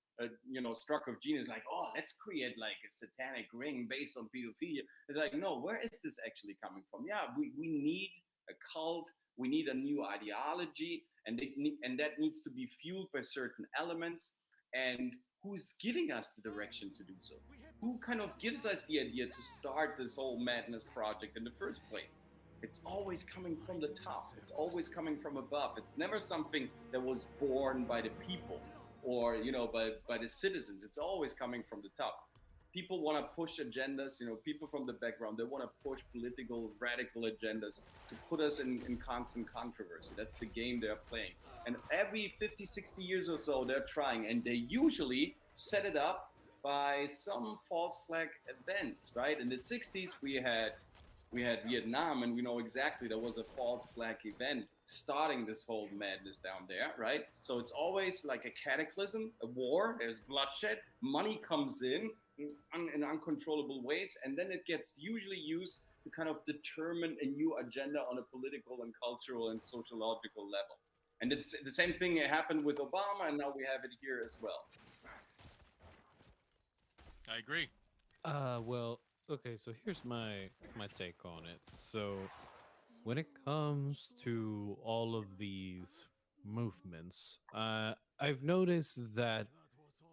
struck of genius, like, oh, let's create like a satanic ring based on pedophilia. It's like, no, where is this actually coming from? Yeah, we need a cult, we need a new ideology, and and that needs to be fueled by certain elements. And who's giving us the direction to do so? Who kind of gives us the idea to start this whole madness project in the first place? It's always coming from the top. It's always coming from above. It's never something that was born by the people or by the citizens. It's always coming from the top. People want to push agendas, people from the background, they want to push political radical agendas to put us in constant controversy. That's the game they're playing. And every 50, 60 years or so, they're trying, and they usually set it up by some false flag events, right? In the 60s, we had Vietnam, and we know exactly there was a false flag event starting this whole madness down there, right? So it's always like a cataclysm, a war, there's bloodshed, money comes in uncontrollable ways, and then it gets usually used to kind of determine a new agenda on a political and cultural and sociological level. And it's the same thing that happened with Obama, and now we have it here as well. I agree. Well, okay, so here's my take on it. So when it comes to all of these movements, I've noticed that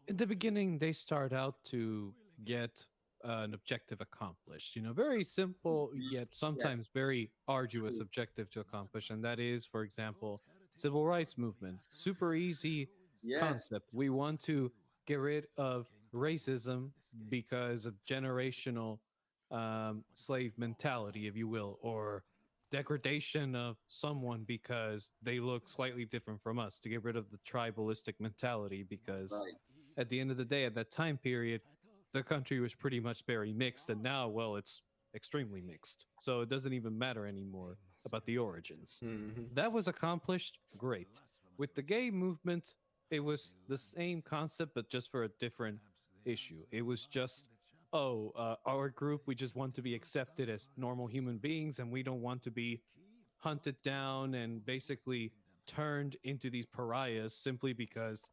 in the beginning they start out to get an objective accomplished. Very simple yet Yes, sometimes very arduous true. objective to accomplish, and that is, for example, civil rights movement. Super easy Yes, concept. We want to get rid of racism because of generational slave mentality, if you will, or degradation of someone because they look slightly different from us, to get rid of the tribalistic mentality, because right. at the end of the day, at that time period, the country was pretty much very mixed, and now, well, it's extremely mixed. So it doesn't even matter anymore about the origins. Mm-hmm. That was accomplished, great. With the gay movement, it was the same concept, but just for a different issue. It was just, oh, our group, we just want to be accepted as normal human beings, and we don't want to be hunted down and basically turned into these pariahs simply because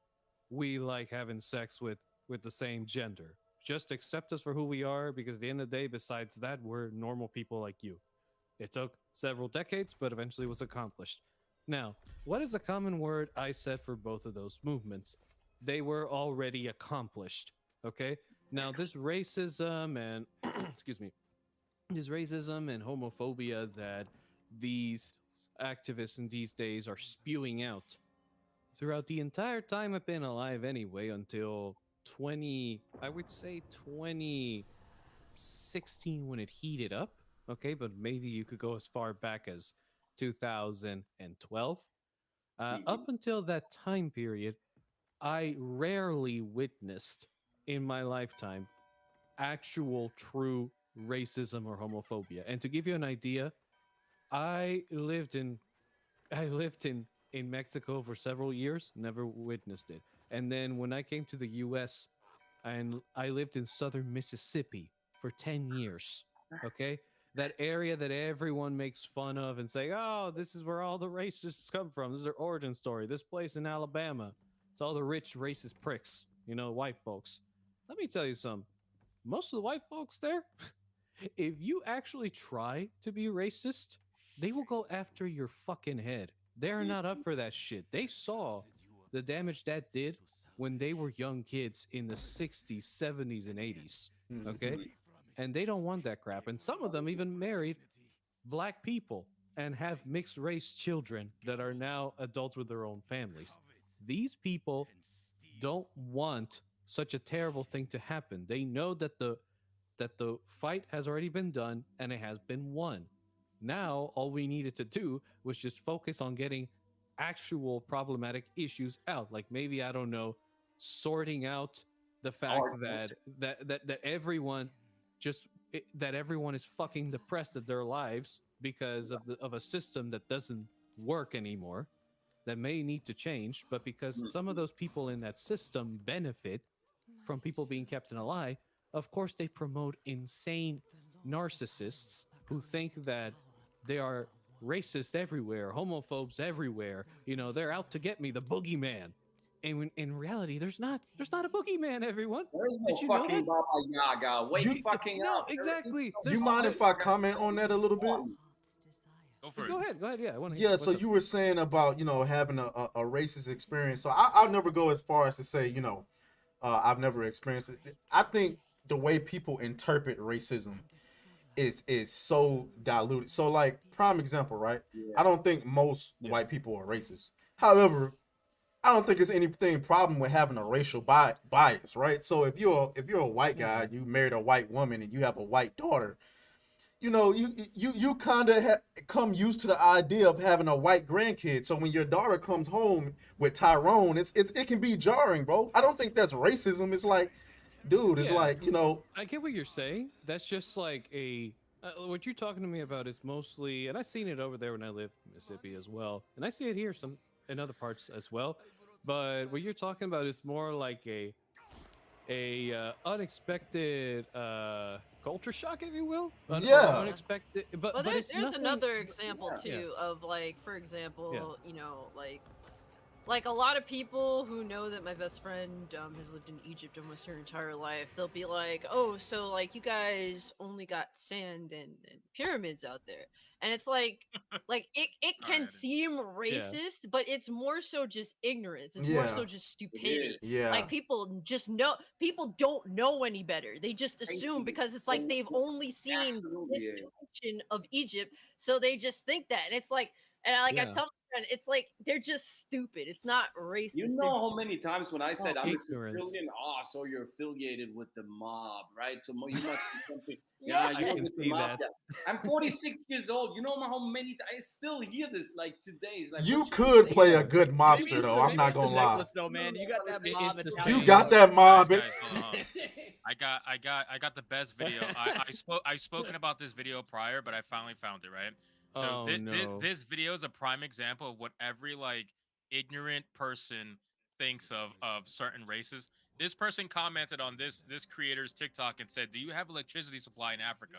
we like having sex with the same gender. Just accept us for who we are, because at the end of the day, besides that, we're normal people like you. It took several decades, but eventually was accomplished. Now, what is a common word I said for both of those movements? They were already accomplished. Okay? Now, this racism and, excuse me, this racism and homophobia that these activists in these days are spewing out throughout the entire time I've been alive anyway, until 20, I would say 2016 when it heated up. Okay, but maybe you could go as far back as 2012. Up until that time period, I rarely witnessed in my lifetime actual true racism or homophobia. And to give you an idea, I lived in I lived in Mexico for several years, never witnessed it. And then when I came to the US and I lived in southern Mississippi for 10 years, okay? That area that everyone makes fun of and say, "Oh, this is where all the racists come from. This is their origin story. This place in Alabama. It's all the rich racist pricks, white folks." Let me tell you something. Most of the white folks there, if you actually try to be racist, they will go after your fucking head. They're not up for that shit. They saw the damage that did when they were young kids in the 60s, 70s, and 80s. Okay? And they don't want that crap. And some of them even married black people and have mixed race children that are now adults with their own families. These people don't want such a terrible thing to happen. They know that the fight has already been done and it has been won. Now, all we needed to do was just focus on getting actual problematic issues out. Like maybe, I don't know, sorting out the fact that everyone that everyone is fucking depressed at their lives because of a system that doesn't work anymore, that may need to change, but because some of those people in that system benefit from people being kept in a lie, of course they promote insane narcissists who think that they are racist everywhere, homophobes everywhere. They're out to get me, the boogeyman. And in reality, there's not a boogeyman, everyone. There's Did no you know fucking that? Baba Yaga. Wake You- fucking No, up. exactly. You mind if I comment on that a little bit? Go for it. Go ahead. Yeah, I want to. Yeah, so you were saying about having a racist experience. So I'll never go as far as to say I've never experienced it. I think the way people interpret racism is so diluted. So like prime example, right? I don't think most white people are racist. However, I don't think there's anything problem with having a racial bias, right? So if you're a white guy, you married a white woman, and you have a white daughter, you kind of come used to the idea of having a white grandkid. So when your daughter comes home with Tyrone, it can be jarring, bro. I don't think that's racism. It's like, dude, it's Yeah. like I get what you're saying. That's just like what you're talking to me about is mostly, and I've seen it over there when I lived in Mississippi as well, and I see it here some in other parts as well. But what you're talking about is more like a unexpected culture shock, if you will. Yeah. Unexpected. But Well, it's there's nothing- another example Yeah. too of like, for example, like a lot of people who know that my best friend has lived in Egypt almost her entire life, they'll be like, "Oh, so like you guys only got sand and pyramids out there," and it's like it can seem racist, but it's more so just ignorance. It's more so just stupidity. Yeah. Like people don't know any better. They just assume because it's like they've only seen this depiction of Egypt, so they just think that. And it's like, and I Yeah. tell my friend, it's like they're just stupid. It's not racist. You They're know how many times when I said I'm a ignorance. Sicilian, so you're affiliated with the mob, right? So you must be something. Yeah. Yeah, I you're can with the see that. mafia. I'm 46 years old. You know how many? I still hear this like today. It's like, You what's your could name? play a good Maybe mobster it's though. the- I'm maybe not it's the gonna lie. necklace, though, man. You got that mob the mentality. You got that mob. Guys, hold on. I got the best video. I've spoken about this video prior, but I finally found it, right? So Oh, no. this video is a prime example of what every like ignorant person thinks of certain races. This person commented on this creator's TikTok and said, "Do you have electricity supply in Africa?"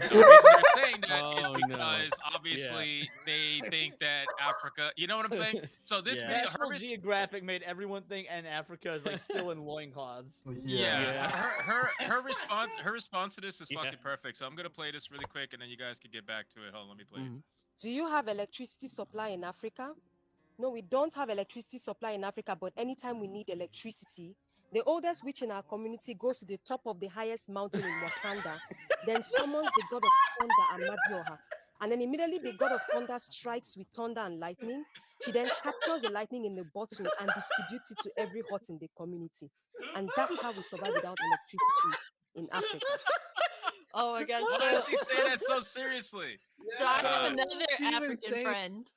So the reason they're saying that is Oh, no. because obviously they think that Africa, you know what I'm saying? So this Yeah. video, National Geographic made everyone think and Africa is like still in loincloths. yeah. Yeah. Her response to this is fucking perfect. So I'm gonna play this really quick, and then you guys can get back to it. Hold on, let me play it. Do you have electricity supply in Africa? No, we don't have electricity supply in Africa, but anytime we need electricity, the oldest witch in our community goes to the top of the highest mountain in Wakanda, then summons the god of thunder, Amadioha. And then immediately the god of thunder strikes with thunder and lightning. She then captures the lightning in the bottle and distributes it to every hut in the community. And that's how we survive without electricity in Africa. Oh my god! Why So does she say that so seriously? So I have Uh, another She even African say- friend.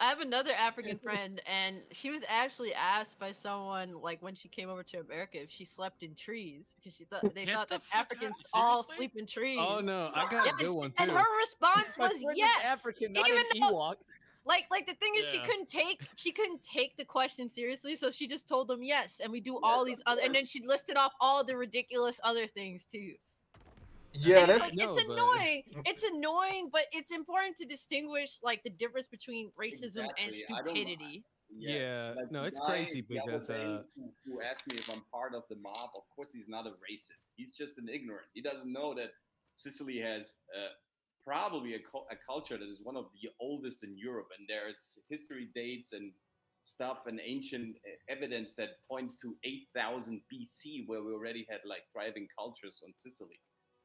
I have another African friend, and she was actually asked by someone, like when she came over to America, if she slept in trees because they Get thought the that fuck out- Africans all seriously? sleep in trees. Oh no, I got Yeah, a good one and too. her response My was friend is yes. African, not even an though, Ewok. like the thing is, Yeah. she couldn't take the question seriously, so she just told them yes, and we do all these other, and then she listed off all the ridiculous other things too. Yeah, And it's that's like it's No, but- annoying. It's annoying, but it's important to distinguish like the difference between racism and Exactly. I don't- stupidity. Yes. Yeah, Like no, the it's guy crazy the other because day who asked me if I'm part of the mob. Of course, he's not a racist. He's just an ignorant. He doesn't know that Sicily has probably a culture that is one of the oldest in Europe, and there's history dates and stuff and ancient evidence that points to 8,000 BC, where we already had like thriving cultures on Sicily.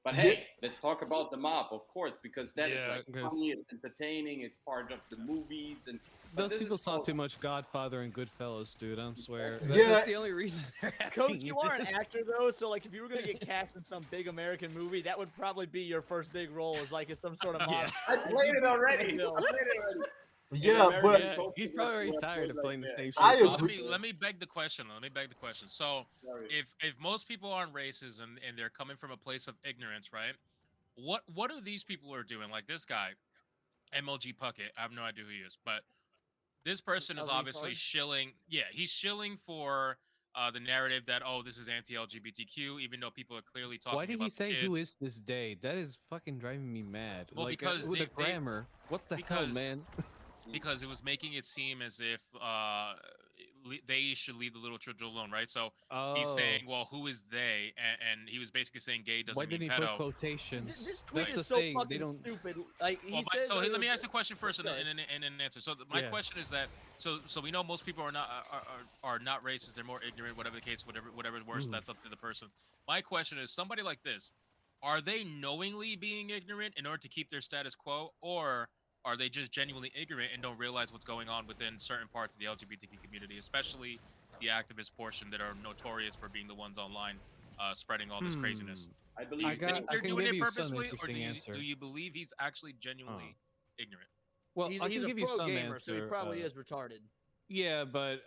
But hey, let's talk about the mob, of course, because that is Yeah, like 'cause- funny, it's entertaining, it's part of the movies, and but Those this people is saw called- too much Godfather and Goodfellas, dude. I swear. Yeah. That's the only reason they're asking Coach, you are an actor though, so like if you were gonna get cast in some big American movie, that would probably be your first big role, is like as some sort of Yeah. monster. I played it already. I played it already. Yeah, but Yeah, he's probably already tired of playing the same shit. I So agree. let me beg the question. Let me beg the question. So Sorry. if most people aren't racist and they're coming from a place of ignorance, right? What are these people are doing? Like this guy, MLG Puckett. I have no idea who he is, but this person is LG obviously card? shilling. Yeah, he's shilling for the narrative that this is anti-LGBTQ, even though people are clearly talking Why did about he say kids. who is this day? That is fucking driving me mad. Well, like, because with the they- grammar. What the hell, because- man? because it was making it seem as if they should leave the little children alone, right? So he's saying, well, who is they? And he was basically saying gay doesn't Why mean didn't he pedo. put quotations? This tweet That's the is so thing. They fucking don't. stupid. Like he Well, says. so that let me it- ask the question first and Sorry. an answer. So my Yeah. question is that so we know most people are not are not racist. They're more ignorant. Whatever the case, whatever worse, Mhm. that's up to the person. My question is, somebody like this, are they knowingly being ignorant in order to keep their status quo, or are they just genuinely ignorant and don't realize what's going on within certain parts of the LGBTQ community, especially the activist portion that are notorious for being the ones online spreading all this craziness? I Do believe you I got- think I they're can doing give it you some purposely, or interesting answer. do you believe he's actually genuinely ignorant? Well, He's, I he's can a give you pro some gamer, answer. so he probably is retarded. Yeah, but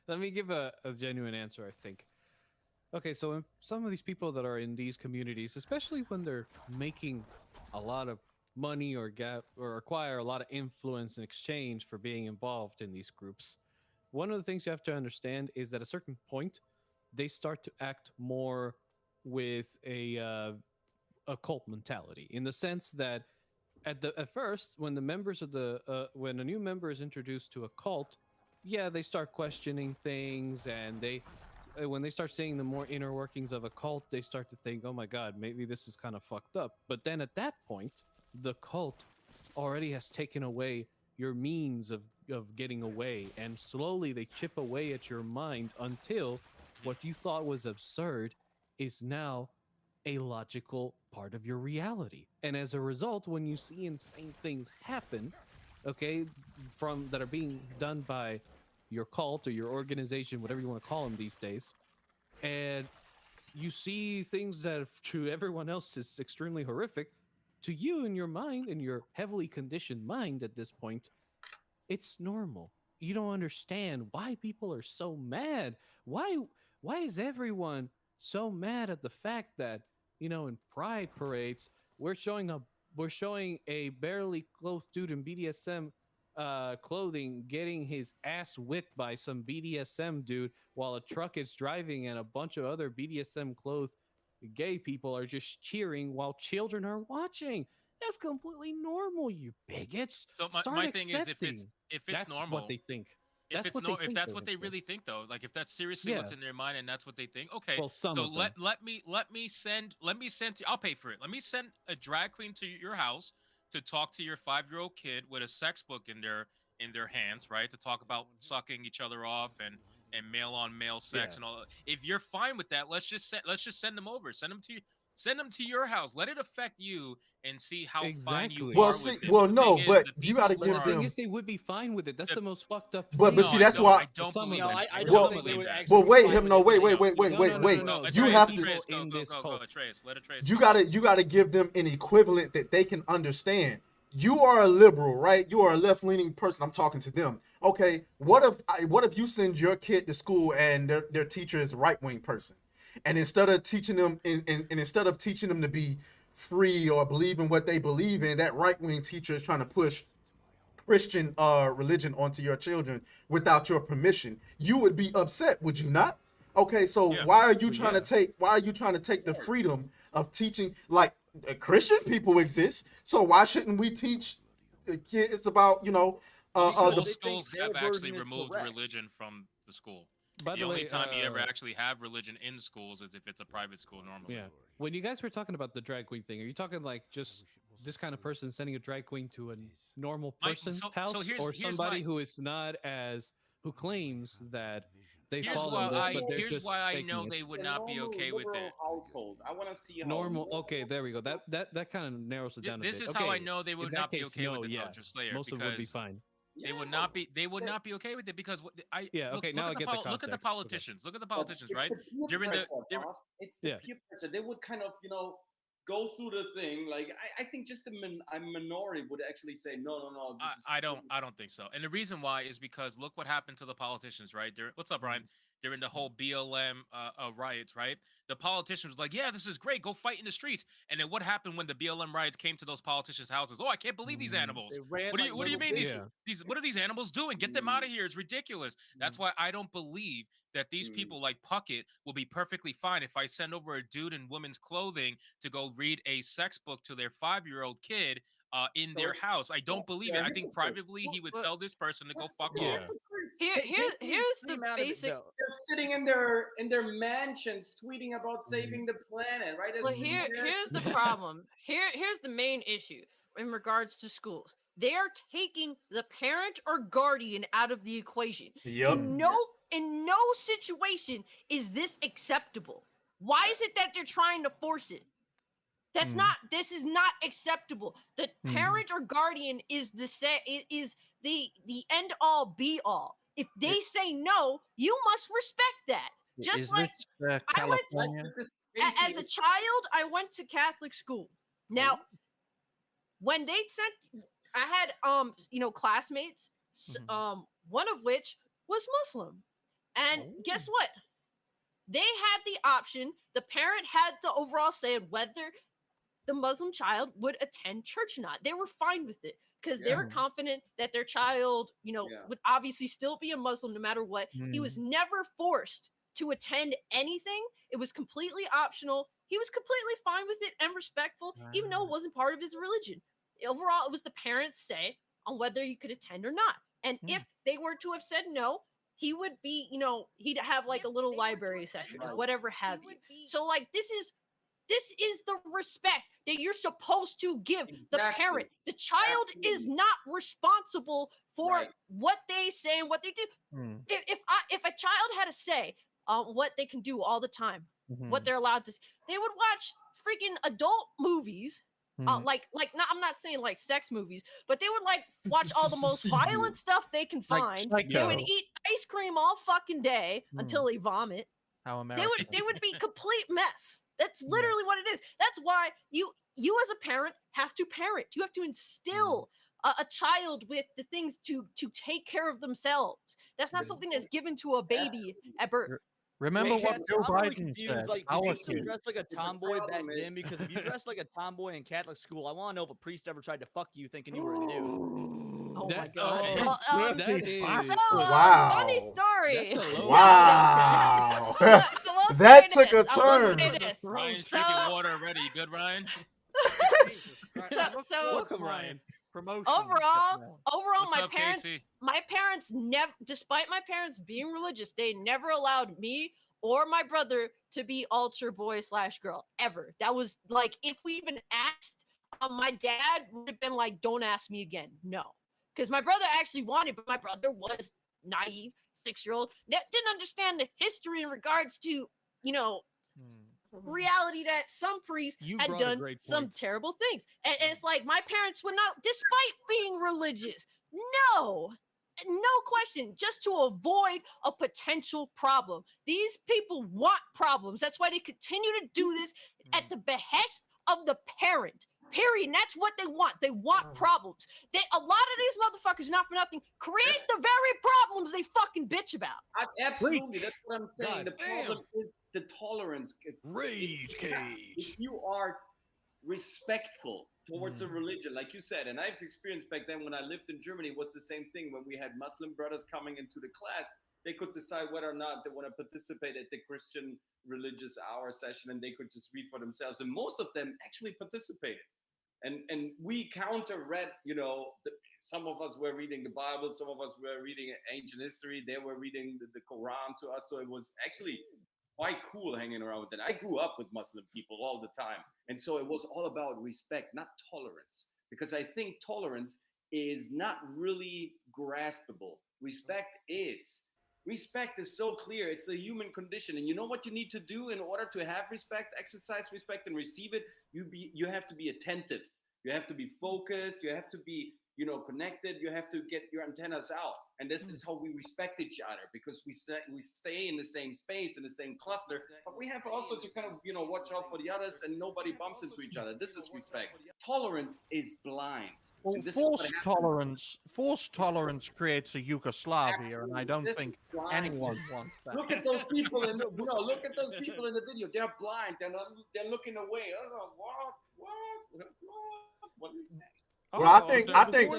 let me give a genuine answer, I think. Okay, so in some of these people that are in these communities, especially when they're making a lot of money or acquire a lot of influence in exchange for being involved in these groups, one of the things you have to understand is that at a certain point, they start to act more with a cult mentality, in the sense that at first, when the members of the when a new member is introduced to a cult, yeah, they start questioning things, and they when they start seeing the more inner workings of a cult, they start to think, oh my god, maybe this is kind of fucked up. But then at that point, the cult already has taken away your means of getting away, and slowly they chip away at your mind until what you thought was absurd is now a logical part of your reality. And as a result, when you see insane things happen, okay, from that are being done by your cult or your organization, whatever you want to call them these days, and you see things that to everyone else is extremely horrific, to you in your mind, in your heavily conditioned mind at this point, it's normal. You don't understand why people are so mad. Why is everyone so mad at the fact that, you know, in pride parades we're showing a barely clothed dude in BDSM clothing getting his ass whipped by some BDSM dude while a truck is driving and a bunch of other BDSM clothed gay people are just cheering while children are watching? That's completely normal, you bigots. So my Start thing is, accepting. if it's That's normal, what they think. if That's it's what no, they if think that's they're what they gonna do. really think though, like if that's seriously what's Yeah. in their mind and that's what they think, okay. Well, some so of them. let me send I'll pay for it. Let me send a drag queen to your house to talk to your 5-year-old kid with a sex book in their hands, right? To talk about sucking each other off and male on male sex Yeah. and all. If you're fine with that, let's just send them over. Send them to your house. Let it affect you and see how fine you Exactly. Well, are see, with it. well, The no, thing is, but the you gotta people But give who the are- thing them. is, they would be fine with it. That's the most fucked up But thing. see, that's why. I don't Some of believe them. that. I I don't Well- think they would believe that. actually. Well, wait, be fine him. with No, it wait, if wait, they- wait, wait, No, wait, no, wait. no, no. You Atreus, have People to. Atreus, in go, this go, cult. Atreus, let Atreus You talk. gotta give them an equivalent that they can understand. you are a liberal, right? You are a left-leaning person. I'm talking to them. Okay, what if you send your kid to school and their teacher is a right-wing person, and instead of teaching them and instead of teaching them to be free or believe in what they believe in, that right-wing teacher is trying to push Christian religion onto your children without your permission, you would be upset, would you not? Okay, so Yeah. why are you trying to take the freedom of teaching, like, Christian people exist, so why shouldn't we teach kids about, the Schools their have actually version is removed correct. religion from the school. By The the only way, time you ever actually have religion in schools is if it's a private school normally. yeah. When you guys were talking about the drag queen thing, are you talking like just this kind of person sending a drag queen to a normal person's house, or somebody who is not as who claims that they follow this, but they're Here's just why I faking know it? they would not be okay with it. Household. I want to see how Normal. Okay, there we go. That kind of narrows it down a bit. This is okay, how I know they would in that not be case, okay no, with it, yeah. though, Slayer, Most of it would be because fine. They would not be. They would not be okay with it because Yeah. Okay. Now I get the context. look at the politicians. Look at the politicians, right? It's the During peer the pressure, boss. It's the peer pressure. They would kind of, go through the thing. Like I think just a minority would actually say no. I don't think so. And the reason why is because look what happened to the politicians, right? What's up, Brian? During the whole BLM riots, right? The politicians was like, yeah, this is great. Go fight in the streets. And then what happened when the BLM riots came to those politicians' houses? Oh, I can't believe these animals. They ran What do like you what do you little mean bitches. these what are these animals doing? Get them out of here. It's ridiculous. That's why I don't believe that these people like Puckett will be perfectly fine if I send over a dude in women's clothing to go read a sex book to their 5-year-old kid in their house. I don't believe it. I think privately he would tell this person to go fuck off. Here's the basic. They're sitting in their mansions tweeting about saving the planet, right? Well, here's the problem. Here's the main issue in regards to schools. They are taking the parent or guardian out of the equation. Yep. In no situation is this acceptable. Why is it that they're trying to force it? This is not acceptable. The parent or guardian is the end all be all. If they say no, you must respect that. Just Is like this I went California? as a child, I went to Catholic school. Now, when they sent, I had classmates, one of which was Muslim, and guess what? They had the option. The parent had the overall say on whether the Muslim child would attend church or not. They were fine with it because they were confident that their child, would obviously still be a Muslim no matter what. He was never forced to attend anything. It was completely optional. He was completely fine with it and respectful, even though it wasn't part of his religion. Overall, it was the parents' say on whether he could attend or not. And if they were to have said no, he would be, he'd have like a little library session or whatever have you. So like this is the respect that you're supposed to give the parent. The child is not responsible for what they say and what they do. If a child had a say on what they can do all the time, what they're allowed to, they would watch freaking adult movies. Like not, I'm not saying like sex movies, but they would like watch all the most violent stuff they can find. They would eat ice cream all fucking day until they vomit. How American. They would be complete mess. That's literally what it is. That's why you as a parent have to parent. You have to instill a child with the things to take care of themselves. That's not something that's given to a baby at birth. Remember Wait, what Cass, Joe I'm really Biden confused. said. Like, Our did you kids. dress like a tomboy back problem then? is- Because if you dressed like a tomboy in Catholic school, I want to know if a priest ever tried to fuck you thinking you were a dude. Oh my That- god. oh, Well, that is- Wow. funny story. That's a low- Wow. So we'll That say took a this. I will say turn. this. Ryan's So- drinking water already. You good, Ryan? So Welcome, Ryan. Promotion. overall, What's my up, parents, Casey? never, despite my parents being religious, they never allowed me or my brother to be altar boy / girl ever. That was like, if we even asked, my dad would have been like, "Don't ask me again." No, because my brother actually wanted, but my brother was naive, 6-year-old, didn't understand the history in regards to reality that some priests You had brought a done great some point. terrible things. And it's like my parents would not, despite being religious, no question, just to avoid a potential problem. These people want problems. That's why they continue to do this at the behest of the parent. Period. And that's what they want. They want problems. A lot of these motherfuckers, not for nothing, create the very problems they fucking bitch about. Absolutely, that's what I'm saying. God The problem is the tolerance. Rage cage. If you are respectful towards a religion, like you said, and I've experienced back then when I lived in Germany, was the same thing. When we had Muslim brothers coming into the class, they could decide whether or not they want to participate at the Christian religious hour session, and they could just read for themselves. And most of them actually participated. And we counter-read, some of us were reading the Bible, some of us were reading ancient history, they were reading the Quran to us, so it was actually quite cool hanging around with them. I grew up with Muslim people all the time, and so it was all about respect, not tolerance, because I think tolerance is not really graspable. Respect is. Respect is so clear. It's a human condition. And you know what you need to do in order to have respect, exercise respect, and receive it? You have to be attentive. You have to be focused. You have to be, connected. You have to get your antennas out. And this is how we respect each other, because we stay in the same space, in the same cluster. But we have also to kind of, watch out for the others and nobody bumps into each other. This is respect. Tolerance is blind. Well, And this is what happens. forced tolerance creates a Yugoslavia, and I don't This think is blind. anyone wants that. Look at those people in look at those people in the video. They're blind. They're looking away. I don't know what are you saying? Well, I think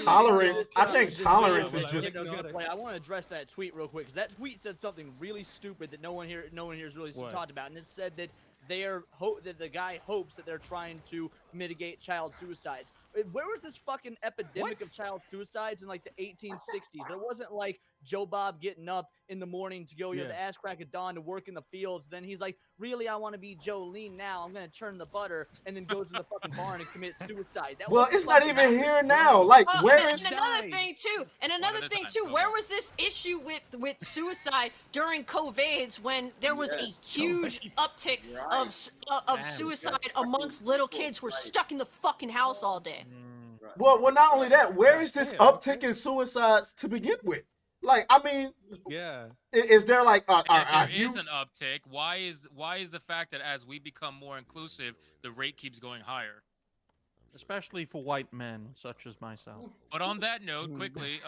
tolerance is just. I want to address that tweet real quick, because that tweet said something really stupid that no one here has really talked about, and it said that that the guy hopes that they're trying to mitigate child suicides. Where was this fucking epidemic of child suicides in like the 1860s? There wasn't like Joe Bob getting up in the morning to go, the ass crack of dawn to work in the fields. Then he's like, really, I want to be Jolene now. I'm going to churn the butter, and then goes to the fucking barn and commits suicide. Well, it's not even here now. Like, where is... And another thing too, where was this issue with suicide during COVID when there was a huge uptick of suicide amongst little kids who were stuck in the fucking house all day? Well, not only that, where is this uptick in suicides to begin with? Like, I mean, is there like there is an uptick? Why is the fact that as we become more inclusive, the rate keeps going higher? Especially for white men such as myself. But on that note, quickly,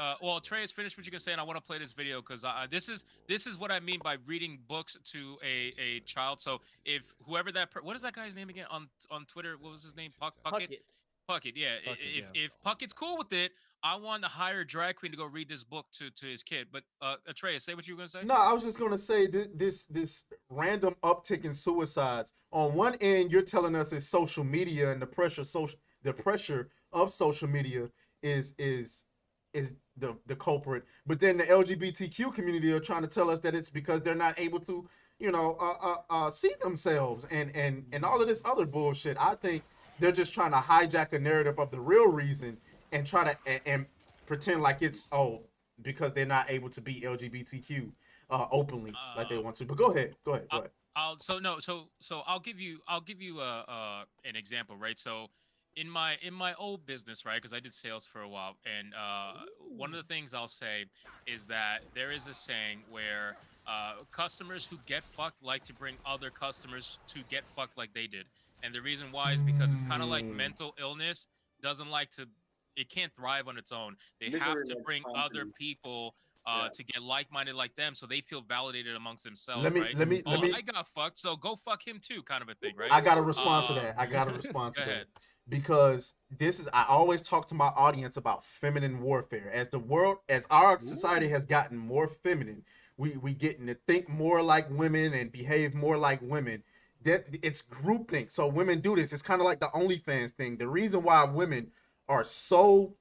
Trey's finished what you can say, and I want to play this video because this is what I mean by reading books to a child. So if whoever what is that guy's name again on Twitter? What was his name? Puckett, yeah. If Puckett's cool with it, I want to hire a drag queen to go read this book to his kid. But Atreus, say what you were gonna say. No, I was just gonna say this random uptick in suicides. On one end, you're telling us it's social media and the pressure of social media is the culprit. But then the LGBTQ community are trying to tell us that it's because they're not able to, see themselves and all of this other bullshit. I think they're just trying to hijack a narrative of the real reason and try to and pretend like it's because they're not able to be LGBTQ openly like they want to. But go ahead. So I'll give you an example, right? So in my old business, right? Because I did sales for a while, and one of the things I'll say is that there is a saying where customers who get fucked like to bring other customers to get fucked like they did. And the reason why is because it's kind of like mental illness it can't thrive on its own. They have to bring other people to get like-minded like them, so they feel validated amongst themselves. Let me. I got fucked, so go fuck him too, kind of a thing, right? I gotta respond to that. That because I always talk to my audience about feminine warfare. As our society has gotten more feminine, we getting to think more like women and behave more like women. That it's groupthink. So women do this. It's kind of like the OnlyFans thing. The reason why women are so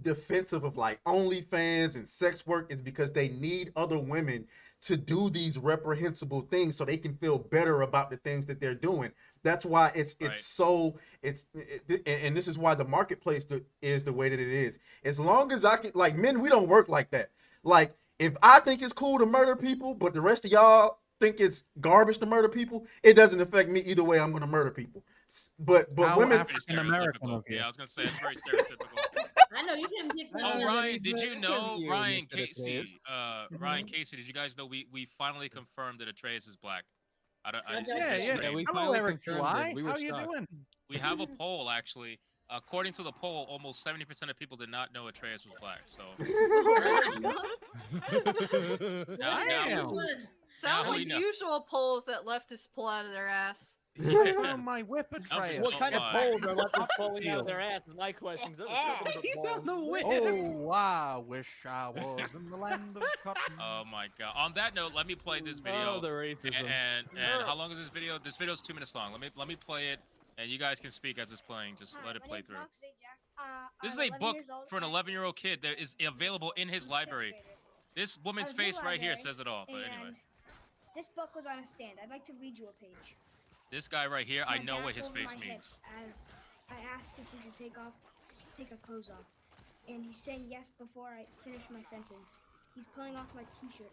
defensive of like OnlyFans and sex work is because they need other women to do these reprehensible things so they can feel better about the things that they're doing. That's why and this is why the marketplace is the way that it is. As long as I can, like, men, we don't work like that. Like, if I think it's cool to murder people, but the rest of y'all think it's garbage to murder people, it doesn't affect me either way. I'm going to murder people. But women, African American. Yeah, I was going to say it's very stereotypical. I know you can pick some. Ryan, did you know Ryan Casey? Ryan Casey, did you guys know we finally confirmed that Atreus is black? Yeah. We finally confirmed it. We were How you shocked. doing? We have a poll actually. According to the poll, almost 70% of people did not know Atreus was black. So now Sounds we like know. usual polls that leftists pull out of their ass. I found my whip Atreus. What kind of polls are left Up pulling out of their field. ass? Is my question. 'Cause those are the balls. Oh, I wish I was in the land of cotton. Oh my god. On that note, let me play this video. Oh, the racism. And how long is this video? This video is 2 minutes long. Let me play it, and you guys can speak as it's playing. Just let it play through. This is a book for an 11-year-old kid that is available in his library. This woman's face right here says it all. But anyway, this book was on a stand. I'd like to read you a page. this guy right here, I My know back what his over face my means. hips As I asked if we should take our clothes off, and he's saying yes before I finish my sentence. He's pulling off my t-shirt,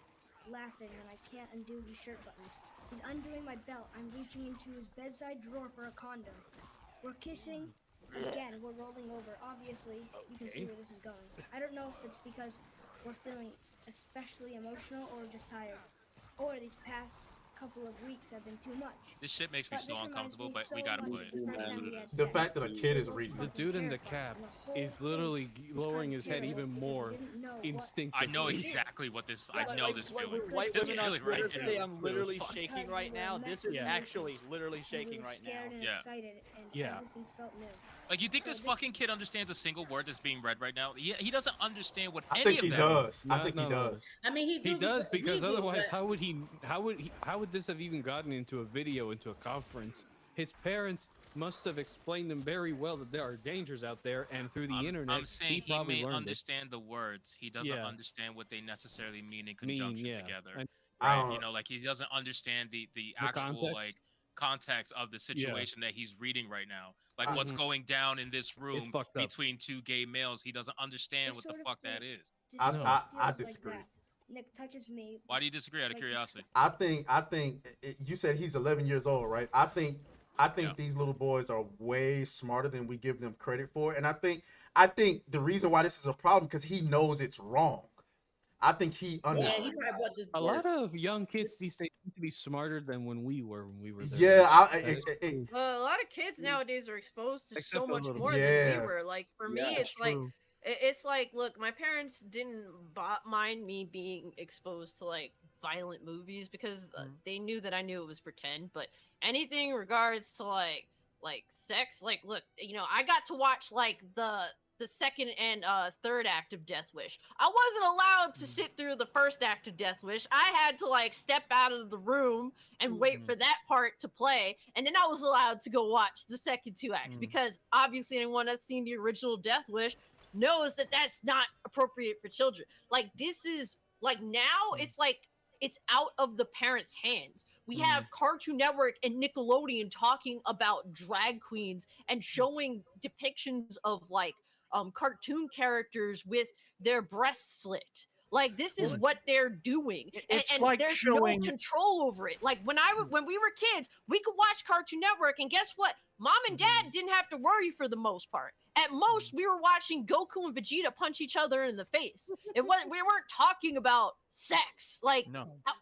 laughing, and I can't undo his shirt buttons. He's undoing my belt. I'm reaching into his bedside drawer for a condom. We're kissing. Again, we're rolling over. Obviously, you can see where this is going. I don't know if it's because we're feeling especially emotional or just tired, or these past couple of weeks have been too much. This shit makes me But so this reminds uncomfortable, me but so we gotta much play of the first time we it. had The sex. fact that a kid is reading The it. dude in the cap is literally lowering his head even more instinctively. I know exactly what this. I know this feeling. White This women on feeling right Twitter here. say I'm literally shaking right now. This is actually literally shaking right now. Scared and Yeah. excited, and Yeah. everything felt new. Like, you think this fucking kid understands a single word that's being read right now? He doesn't understand what I any think of he that does. I No, think no, he no. does. I mean, He does because do, otherwise, but- how would this have even gotten into a video, into a conference? His parents must have explained him very well that there are dangers out there, and through the internet, I'm saying he he probably may learned understand the words. He doesn't Yeah. understand what they necessarily mean in conjunction yeah. together. And- Right? You know, like he doesn't understand the actual context? like context of the situation that he's reading right now. Like what's going down in this room fucked up. between two gay males. He doesn't understand It what the sort of fuck that feels- is. just I feels like disagree. that. Nick touches me. Why do you disagree? Out of like he's- curiosity. I think you said he's 11 years old, right? I think these little boys are way smarter than we give them credit for, and I think the reason why this is a problem because he knows it's wrong. I think he understands. A lot of young kids these days seem to be smarter than when we were there. Yeah, Well, a lot of kids nowadays are exposed to Except so a much little more bit. than Yeah. we were. Like for me, Yeah, it's like true. it's like, look, my parents didn't mind me being exposed to like violent movies because they knew that I knew it was pretend. But anything in regards to like sex, like look, you know, I got to watch like the second and third act of Death Wish. I wasn't allowed to sit through the first act of Death Wish. I had to like step out of the room and wait for that part to play, and then I was allowed to go watch the second two acts because obviously anyone that's seen the original Death Wish knows that that's not appropriate for children. Like this is like now it's out of the parents' hands. We have Cartoon Network and Nickelodeon talking about drag queens and showing depictions of like cartoon characters with their breasts slit. Like this is what they're doing, It's and like there's showing- no control over it. Like when we were kids, we could watch Cartoon Network, and guess what? Mom and Dad didn't have to worry for the most part. At most, we were watching Goku and Vegeta punch each other in the face. We weren't talking about sex like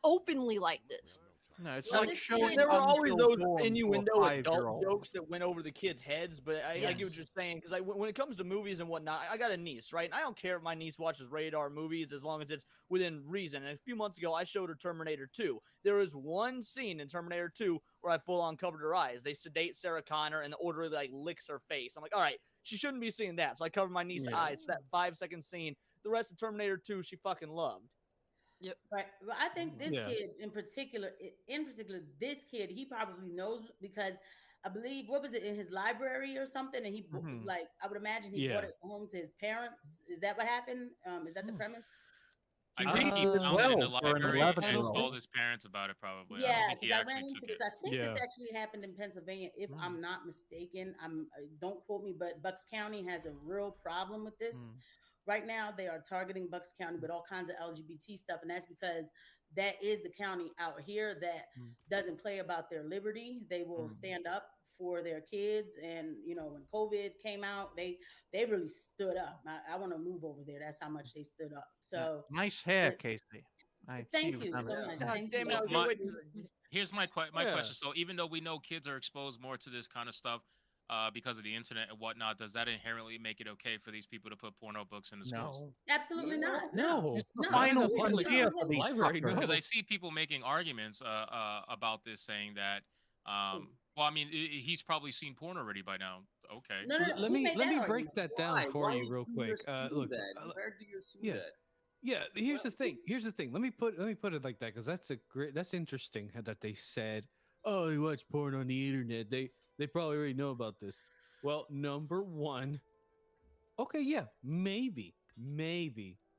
openly like this. No, it's Well, like showing. there were always Until those Dawn to a innuendo adult 5-year-old. jokes that went over the kids' heads, but I get what you're saying because when it comes to movies and whatnot, I got a niece, right? And I don't care if my niece watches rated R movies as long as it's within reason. And a few months ago, I showed her Terminator 2. There is one scene in Terminator 2 where I full on covered her eyes. They sedate Sarah Connor and the order like licks her face. I'm like, all right, she shouldn't be seeing that. So I covered my niece's eyes. That 5-second scene. The rest of Terminator 2, she fucking loved. Yep. Right. Well, I think this Yeah. kid in particular, this kid, he probably knows because I believe what was it in his library or something, and he like I would imagine he brought Yeah. it home to his parents. Is that what happened? Is that the premise? I think he did found it in the well for an library and 11-year-old. told his parents about it. Probably. I Yeah, don't think he because I actually ran into took this. it. I think this Yeah. actually happened in Pennsylvania, if I'm not mistaken. Don't quote me, but Bucks County has a real problem with this. Right now, they are targeting Bucks County with all kinds of LGBT stuff, and that's because that is the county out here that doesn't play about their liberty. They will stand up for their kids, and you know when COVID came out, they really stood up. I want to move over there. That's how much they stood up. So Nice hair, but- Casey. I see thank you've you done so it. much. God Thank damn it, you. I was My- waiting to- Here's my Yeah. question. So even though we know kids are exposed more to this kind of stuff, because of the internet and whatnot, does that inherently make it okay for these people to put porno books in the schools? No. Absolutely not. No, It's the No, final absolutely frontier not. for these library. fuckers. Because No. I see people making arguments about this, saying that, well, I mean, he's probably seen porn already by now. Okay. No, no, no. Let He me made let that me break argument. that down Why? for Why you real do you quick. assume Look, that? Where do you assume yeah, that? yeah. Here's the Well, thing. Here's the thing. Let me put it like that because that's interesting that they said, oh, you watch porn on the internet. They probably already know about this. Well, number one, okay, yeah, maybe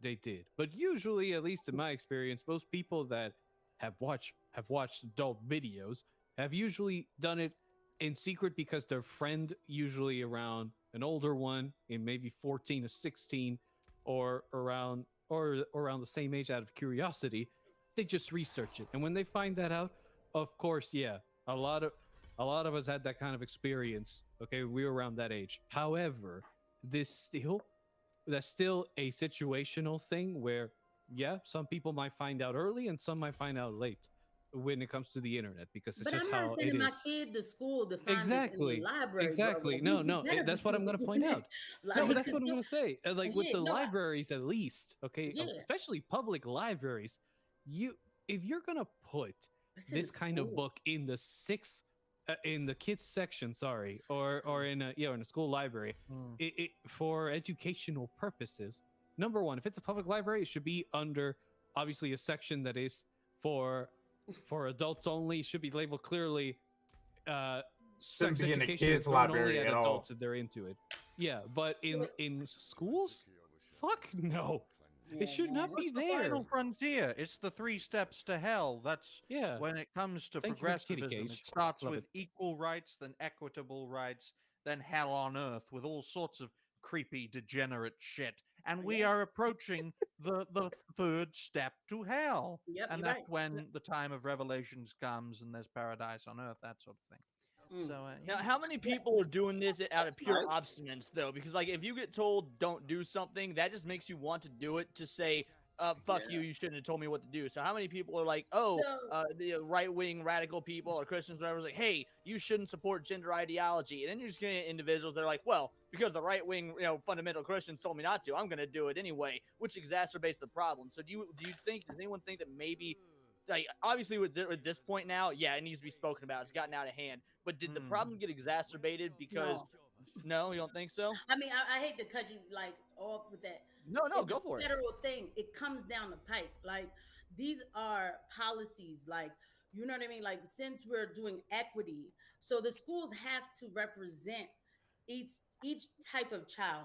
they did, but usually, at least in my experience, most people that have watched adult videos have usually done it in secret because their friend, usually around an older one, in maybe 14 or 16, or around the same age, out of curiosity, they just research it, and when they find that out, of course, yeah, a lot of us had that kind of experience. Okay, we were around that age. However, that's still a situational thing where, yeah, some people might find out early and some might find out late when it comes to the internet, because it's But just I'm how not it sending my is. kid to school to find this in the Exactly. library, Exactly. bro. No, We no, better be that's what I'm going to doing point that. out. Like, No, but that's what I'm so- going to say. Like with yeah, the no, libraries, at least, okay, yeah. especially public libraries, if you're going to put It's in this the kind of school. book in the in the kids section, sorry, or in a school library, for educational purposes. Number one, if it's a public library, it should be under obviously a section that is for adults only. It should be labeled clearly. Shouldn't Sex be in the education kids' is thrown only library at at all. adults if they're into it. Yeah, but in schools, fuck no. It should not be What's the there. final frontier? It's the 3 steps to hell. That's Yeah. when it comes to Thank you for the kitty progressivism. cage. It starts Love with it. equal rights, then equitable rights, then hell on earth with all sorts of creepy, degenerate shit. And we are approaching the third step to hell. Yep, And you're that's right. when the time of revelations comes and there's paradise on earth, that sort of thing. So, Now, how many people are doing this out of pure obstinance, though? Because, like, if you get told don't do something, that just makes you want to do it to say, fuck you, you shouldn't have told me what to do. So how many people are like, oh, the right-wing radical people or Christians or whatever, like, hey, you shouldn't support gender ideology. And then you're just going to get individuals that are like, well, because the right-wing, fundamental Christians told me not to, I'm going to do it anyway, which exacerbates the problem. So does anyone think that maybe, like, obviously with this point now, yeah, it needs to be spoken about. It's gotten out of hand. But did the problem get exacerbated because? No, you don't think so? I mean, I hate to cut you like off with that. No, It's go a for it. federal thing. It comes down the pipe. Like these are policies. Like you know what I mean. Like since we're doing equity, so the schools have to represent each type of child.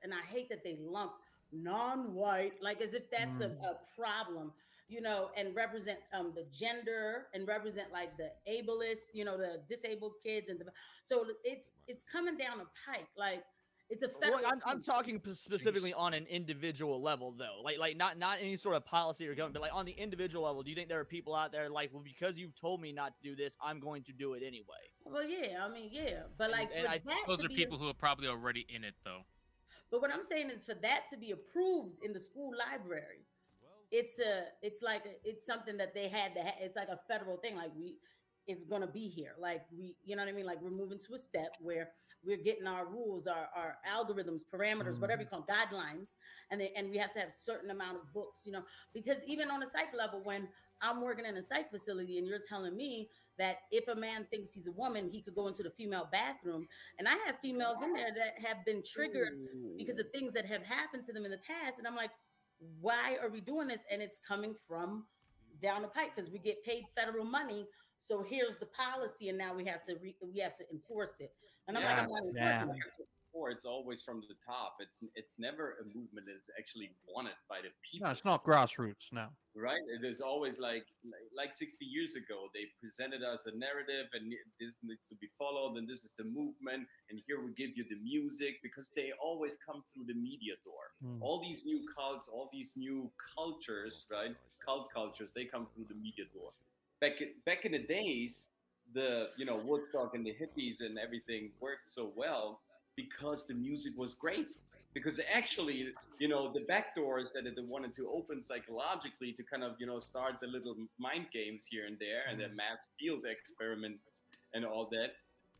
And I hate that they lump non-white like as if that's a problem. And represent the gender and represent like the ableist, the disabled kids so it's coming down a pike. Like it's a federal. Well, I'm talking specifically on an individual level, though. Like not any sort of policy or government, but like on the individual level. Do you think there are people out there like, well, because you've told me not to do this, I'm going to do it anyway? Well, yeah, I mean, yeah, but like Those are people who are probably already in it, though. But what I'm saying is for that to be approved in the school library, it's something that they had to it's like a federal thing. Like it's gonna be here. Like you know what I mean? Like we're moving to a step where we're getting our rules, our algorithms, parameters, whatever you call guidelines, and we have to have a certain amount of books, because even on a psych level, when I'm working in a psych facility and you're telling me that if a man thinks he's a woman, he could go into the female bathroom. And I have females in there that have been triggered because of things that have happened to them in the past. And I'm like, why are we doing this? And it's coming from down the pipe because we get paid federal money. So here's the policy, and now we have to enforce it. And I'm like, I'm not enforcing it. Or it's always from the top. It's never a movement that's actually wanted by the people. No, it's not grassroots, no. Right? It is always like 60 years ago, they presented us a narrative, and this needs to be followed, and this is the movement, and here we give you the music, because they always come through the media door. All these new cults, all these new cultures, right? Cult cultures, they come through the media door. Back in the days, the Woodstock and the hippies and everything worked so well because the music was great. Because actually, the back doors that they wanted to open psychologically to kind of, start the little mind games here and there and the mass field experiments and all that,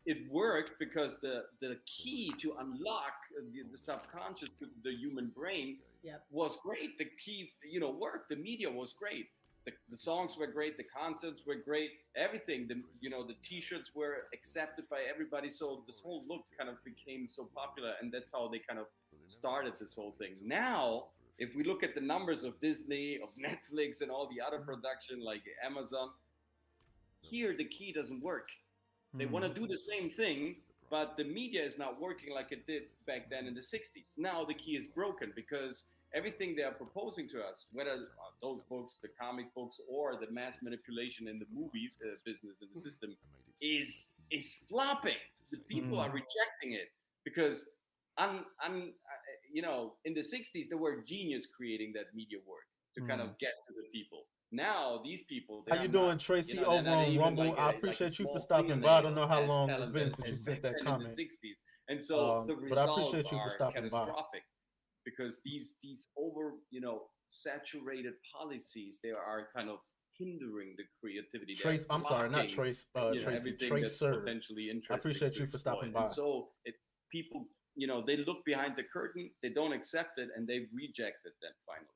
it worked because the key to unlock the subconscious to the human brain Yep. was great. The key, worked. The media was great. The songs were great. The concerts were great. Everything. The T-shirts were accepted by everybody. So this whole look kind of became so popular, and that's how they kind of started this whole thing. Now, if we look at the numbers of Disney, of Netflix, and all the other production like Amazon, here the key doesn't work. They want to do the same thing, but the media is not working like it did back then in the 60s. Now the key is broken because everything they are proposing to us, whether those books, the comic books, or the mass manipulation in the movie business and the system, is flopping. The people are rejecting it because in the 60s they were genius creating that media work to kind of get to the people. Now these people, How you doing, Tracy? Over on Rumble. I appreciate you for stopping by. I don't know how long it's been since you sent that comment. In the 60s, and so the but I results appreciate you for are stopping by. catastrophic because these over saturated policies, they are kind of hindering the creativity. Trace, I'm sorry, not Trace. Tracy, Trace, sir. Potentially interesting. I appreciate you for stopping by. And so people, they look behind the curtain, they don't accept it, and they reject it. Then finally.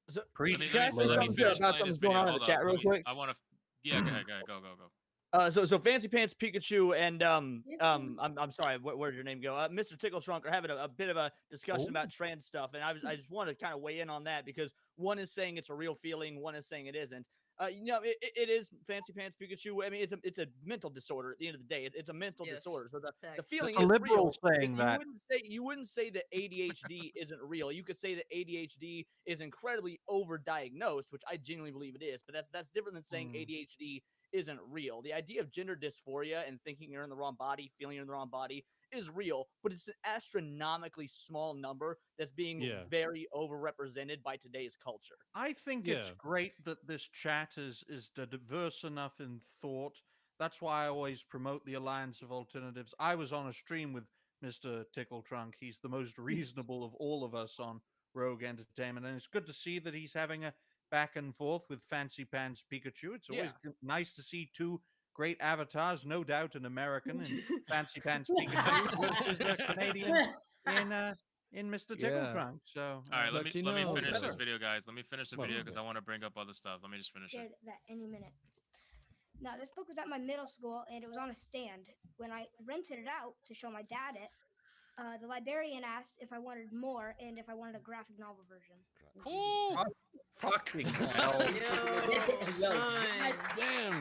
So, Let me can I say finish something playing about this something going video. on in the Hold chat on, real quick? I want to. Yeah, go ahead. Go. So Fancy Pants Pikachu and I'm sorry, where'd your name go? Mr. Tickle Trunk are having a bit of a discussion about trans stuff, and I just want to kind of weigh in on that because one is saying it's a real feeling, one is saying it isn't. It is Fancy Pants Pikachu. I mean, it's a mental disorder. At the end of the day, it's a mental disorder. So the feeling It's a is liberal real. saying that. You wouldn't say that ADHD isn't real. You could say that ADHD is incredibly overdiagnosed, which I genuinely believe it is. But that's different than saying ADHD isn't real. The idea of gender dysphoria and thinking you're in the wrong body, feeling you're in the wrong body is real, but it's an astronomically small number that's being very overrepresented by today's culture. I think it's great that this chat is diverse enough in thought. That's why I always promote the Alliance of Alternatives. I was on a stream with Mr. Tickle Trunk. He's the most reasonable of all of us on Rogue Entertainment, and it's good to see that he's having a back and forth with Fancy Pants Pikachu. It's always nice to see two great avatars, no doubt an American in Fancy Pants Pikachu is a Canadian in Mr. Tickle Trunk. So all right, let me finish this video, guys. Let me finish the video because I want to bring up other stuff. Let me just finish it. That any minute. Now, this book was at my middle school, and it was on a stand. When I rented it out to show my dad it, the librarian asked if I wanted more and if I wanted a graphic novel version. Oh, fucking hell! Damn.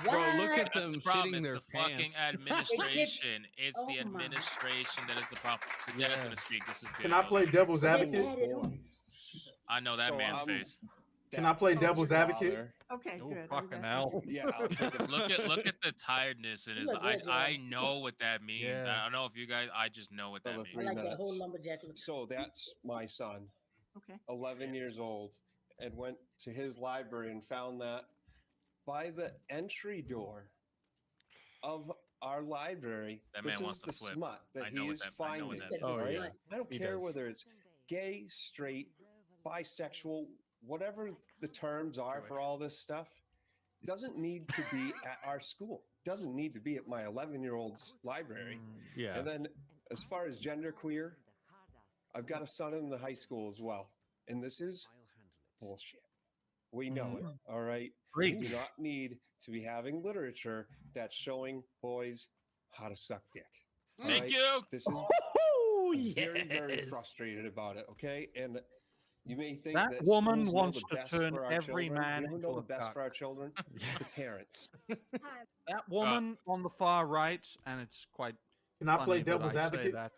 Bro, look at them the problem. shitting It's their the pants. fucking administration. It's the administration that is the problem. The dad's gonna speak. This is good. Can I play devil's advocate? I know that man's face. Can I play devil's advocate? Okay, Oh, good. fucking hell. Yeah. Look at the tiredness in his. I know what that means. I don't know if you guys. I just know what that means. I like that whole lumberjack look. So that's my son, Okay. 11 years old, and went to his library and found that by the entry door of our library, That this man is wants to the flip. smut that I know he what is that- I know finding. what that all means. right? I don't He care does. whether it's gay, straight, bisexual, whatever the terms are for all this stuff. Doesn't need to be at our school. Doesn't need to be at my 11-year-old's library. Yeah. And then as far as genderqueer, I've got a son in the high school as well. And this is bullshit. We know it. All right. We do not need to be having literature that's showing boys how to suck dick. All Thank right? you. This is very, very frustrated about it. Okay. And you may think That that woman schools know wants the to best turn for our every children. man You know who into know a the best cuck. for our children? The parents. That woman on the far right, and it's quite. Can I play funny that devil's I say advocate? That.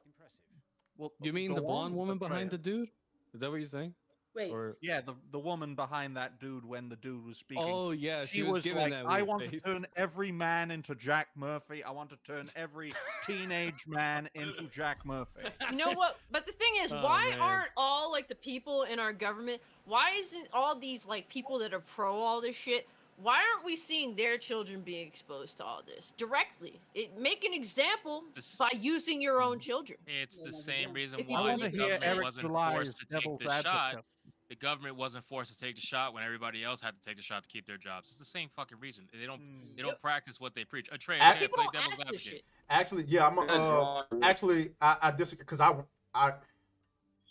Well, You mean go the blonde on, woman but behind try the dude? Is that what you're saying? Wait. Or Yeah, the woman behind that dude when the dude was speaking. oh yeah, she was giving like, that I weird want face. to turn every man into Jack Murphy. I want to turn every teenage man into Jack Murphy. You know what? But the thing is, Oh, why man. aren't all like the people in our government? Why isn't all these like people that are pro all this shit? Why aren't we seeing their children being exposed to all this directly? Make an example by using your own children. It's the same reason If you why want the to hear government Eric wasn't July's forced to take devil's the shot. advocate. the government wasn't forced to take the shot when everybody else had to take the shot to keep their jobs. It's the same fucking reason. They don't practice what they preach. Trey, Ac- okay, play devil's advocate. Actually, yeah, I'm actually I disagree because I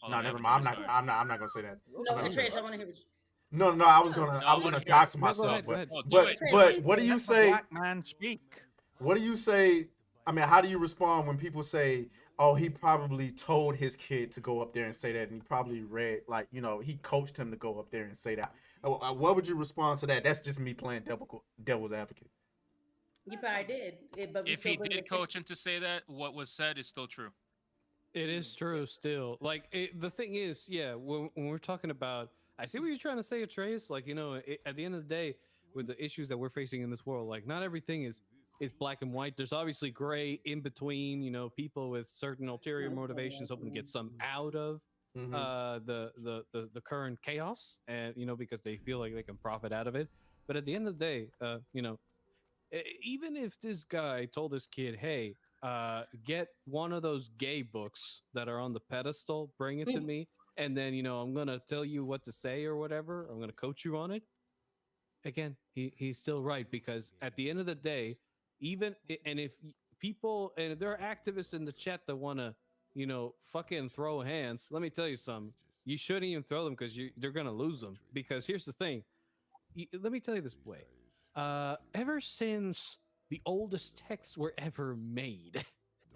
Oh, no, they have never a mind. jury, sorry. I'm not gonna say that. No, I'm not gonna say Atreus, that. I want to hear what you. No, I was No, gonna let her- dox No, myself, go ahead, go ahead. Oh, do but it. but what do you Let the say? black man speak. What do you say? I mean, how do you respond when people say, "Oh, he probably told his kid to go up there and say that, and he probably read like he coached him to go up there and say that." What would you respond to that? That's just me playing devil's advocate. You probably did, but we If still he bring the did coach fiction. him to say that, what was said is still true. It is true still. Like the thing is, yeah, when we're talking about, I see what you're trying to say, Atreus. Like at the end of the day, with the issues that we're facing in this world, like not everything is black and white. There's obviously gray in between. People with certain ulterior motivations hoping to get some out of the current chaos, and because they feel like they can profit out of it. But at the end of the day, even if this guy told this kid, hey, get one of those gay books that are on the pedestal, bring it to me, and then I'm gonna tell you what to say or whatever, I'm gonna coach you on it. Again, he's still right, because at the end of the day, and if people, and if there are activists in the chat that want to fucking throw hands, let me tell you something. You shouldn't even throw them, because they're gonna lose them. Because here's the thing, let me tell you this way. Ever since the oldest texts were ever made,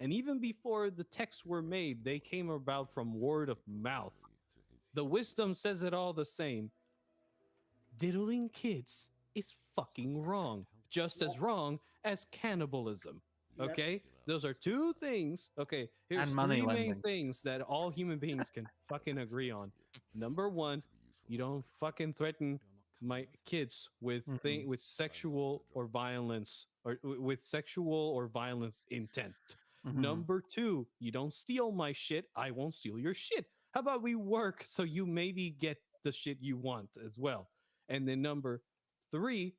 and even before the texts were made, they came about from word of mouth. The wisdom says it all the same. Diddling kids is fucking wrong. Just as wrong as cannibalism. Okay? Those are two things. Okay, here's And money three main lending. things that all human beings can fucking agree on. Number one, you don't fucking threaten my kids with with sexual or violence, or with sexual or violent intent. Number two, you don't steal my shit, I won't steal your shit. How about we work so you maybe get the shit you want as well? And then number three,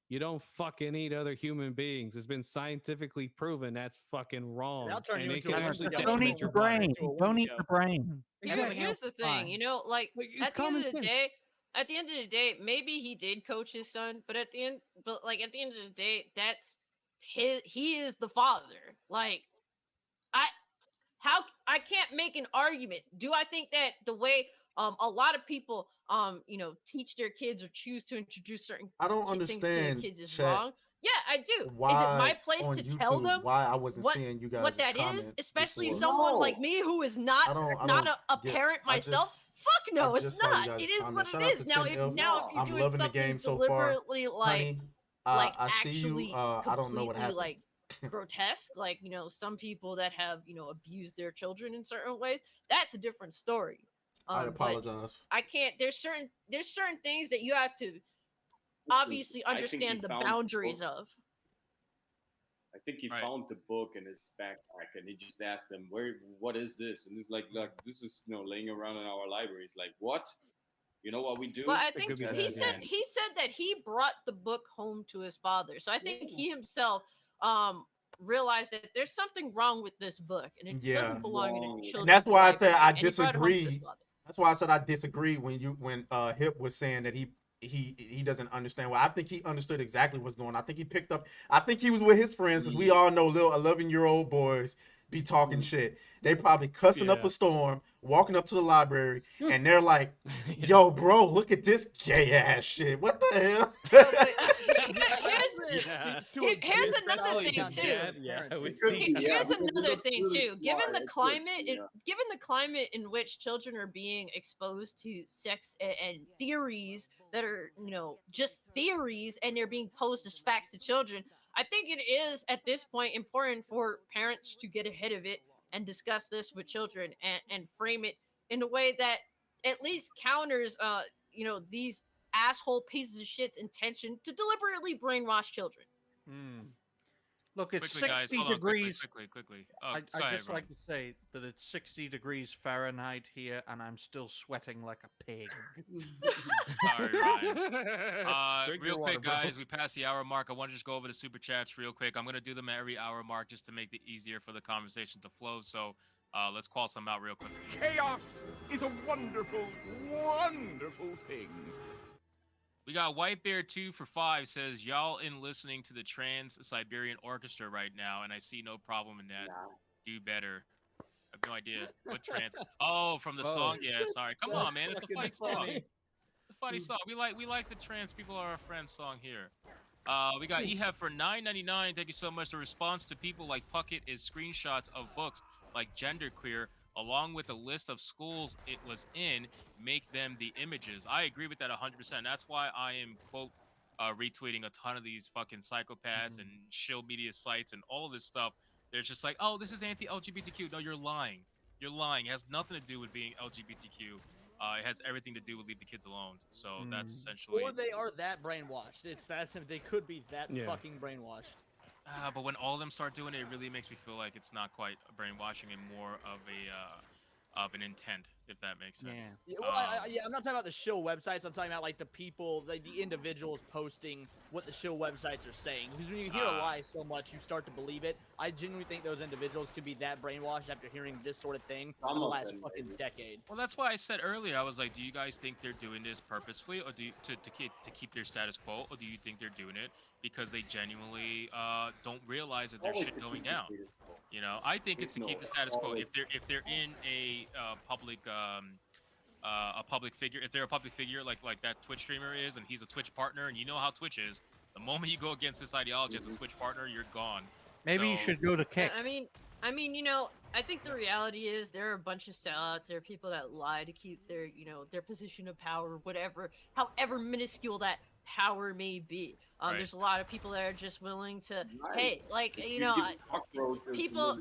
you don't fucking eat other human beings. It's been scientifically proven that's fucking wrong. That'll turn you And it into can a actually woman. Don't decimate eat the your body. brain. Don't eat the brain. Here's the thing, Like, it's at the end common of the sense. day, at the end of the day, maybe he did coach his son, but at the end of the day, that's he is the father. Like, I can't make an argument. Do I think that the way a lot of people teach their kids or choose to introduce certain I don't things to their understand, kids is chat, wrong? Yeah, I do. Is it my why place on to tell YouTube them why I wasn't what seeing you what guys' that is? comments Especially before. someone like me who is not I don't a get. parent I myself. just Fuck no, I it's just saw you not. It guys' is what comments. it Shout out is. to Now 10 if F. you're I'm doing loving the something game so far, deliberately honey. I see you. actually I don't know what completely happened. grotesque, like some people that have abused their children in certain ways, that's a different story. I But apologize. I can't. There's certain things that you have to obviously I think he understand the found the boundaries book. of. I think he found the book in his backpack, and he just asked them, what is this?" And he's like, "Look, this is laying around in our library." He's like, "What? You know what we do?" Well, I think Test he it said and- he said that he brought the book home to his father. So I think he himself realized that there's something wrong with this book, and it Yeah, doesn't belong in a children's and that's why I said library, I and he brought it home to his disagree. father. That's why I said I disagree when Hip was saying that he doesn't understand. Well, I think he understood exactly what's going on. I think he picked up. I think he was with his friends, because we all know little 11-year-old boys be talking shit. They probably cussing up a storm, walking up to the library, and they're like, "Yo, bro, look at this gay ass shit. What the hell?" Here's another thing too. Here's another thing too. Given the climate in which children are being exposed to sex and theories that are just theories, and they're being posed as facts to children, I think it is at this point important for parents to get ahead of it and discuss this with children, and frame it in a way that at least counters these asshole pieces of shit's intention to deliberately brainwash children. Look, it's Quickly, guys, 60 hold on, degrees. quickly. Oh, I'd go ahead, just like Ron. to say that it's 60 degrees Fahrenheit here, and I'm still sweating like a pig. Sorry, Ryan. Drink Real your quick, water, bro. guys, we passed the hour mark. I want to just go over the super chats real quick. I'm gonna do them at every hour mark just to make it easier for the conversation to flow. So Let's call some out real quick. Chaos is a wonderful, wonderful thing. We got White Bear 2 for 5 says, y'all in listening to the Trans-Siberian Orchestra right now, and I see no problem in that. Do better. I have no idea. What trans? Oh, from the song? Yeah, sorry. Come on, man. It's a funny song. It's a funny song. We like the trans people are our friends song here. We got Ehab for $9.99. Thank you so much. The response to people like Puckett is screenshots of books like Genderqueer, along with a list of schools it was in, make them the images. I agree with that 100%. That's why I am, quote, retweeting a ton of these fucking psychopaths and shill media sites and all of this stuff. They're just like, oh, this is anti-LGBTQ. No, you're lying. You're lying. It has nothing to do with being LGBTQ. It has everything to do with leave the kids alone. So that's essentially. Or they are that brainwashed. It's that simple. They could be that Yeah. fucking brainwashed. But when all of them start doing it, it really makes me feel like it's not quite brainwashing and more of an intent, if that makes sense. Yeah, well, I'm not talking about the shill websites. I'm talking about like the people, like the individuals posting what the shill websites are saying. Because when you hear a lie so much, you start to believe it. I genuinely think those individuals could be that brainwashed after hearing this sort of thing for the last fucking decade. Well, that's why I said earlier. I was like, do you guys think they're doing this purposefully, or do you, to keep their status quo, or do you think they're doing it because they genuinely don't realize that there's Always shit to going keep the down? status quo. You know, I think it's to keep the status quo. If they're in a public figure, if they're a public figure like that Twitch streamer is, and he's a Twitch partner, and you know how Twitch is, the moment you go against this ideology as a Twitch partner, you're gone. Maybe you should go to Kick. I mean, you know, I think the reality is there are a bunch of sellouts. There are people that lie to keep their, you know, their position of power, whatever, however minuscule that power may be. There's a lot of people that are just willing to, hey, like, you know, people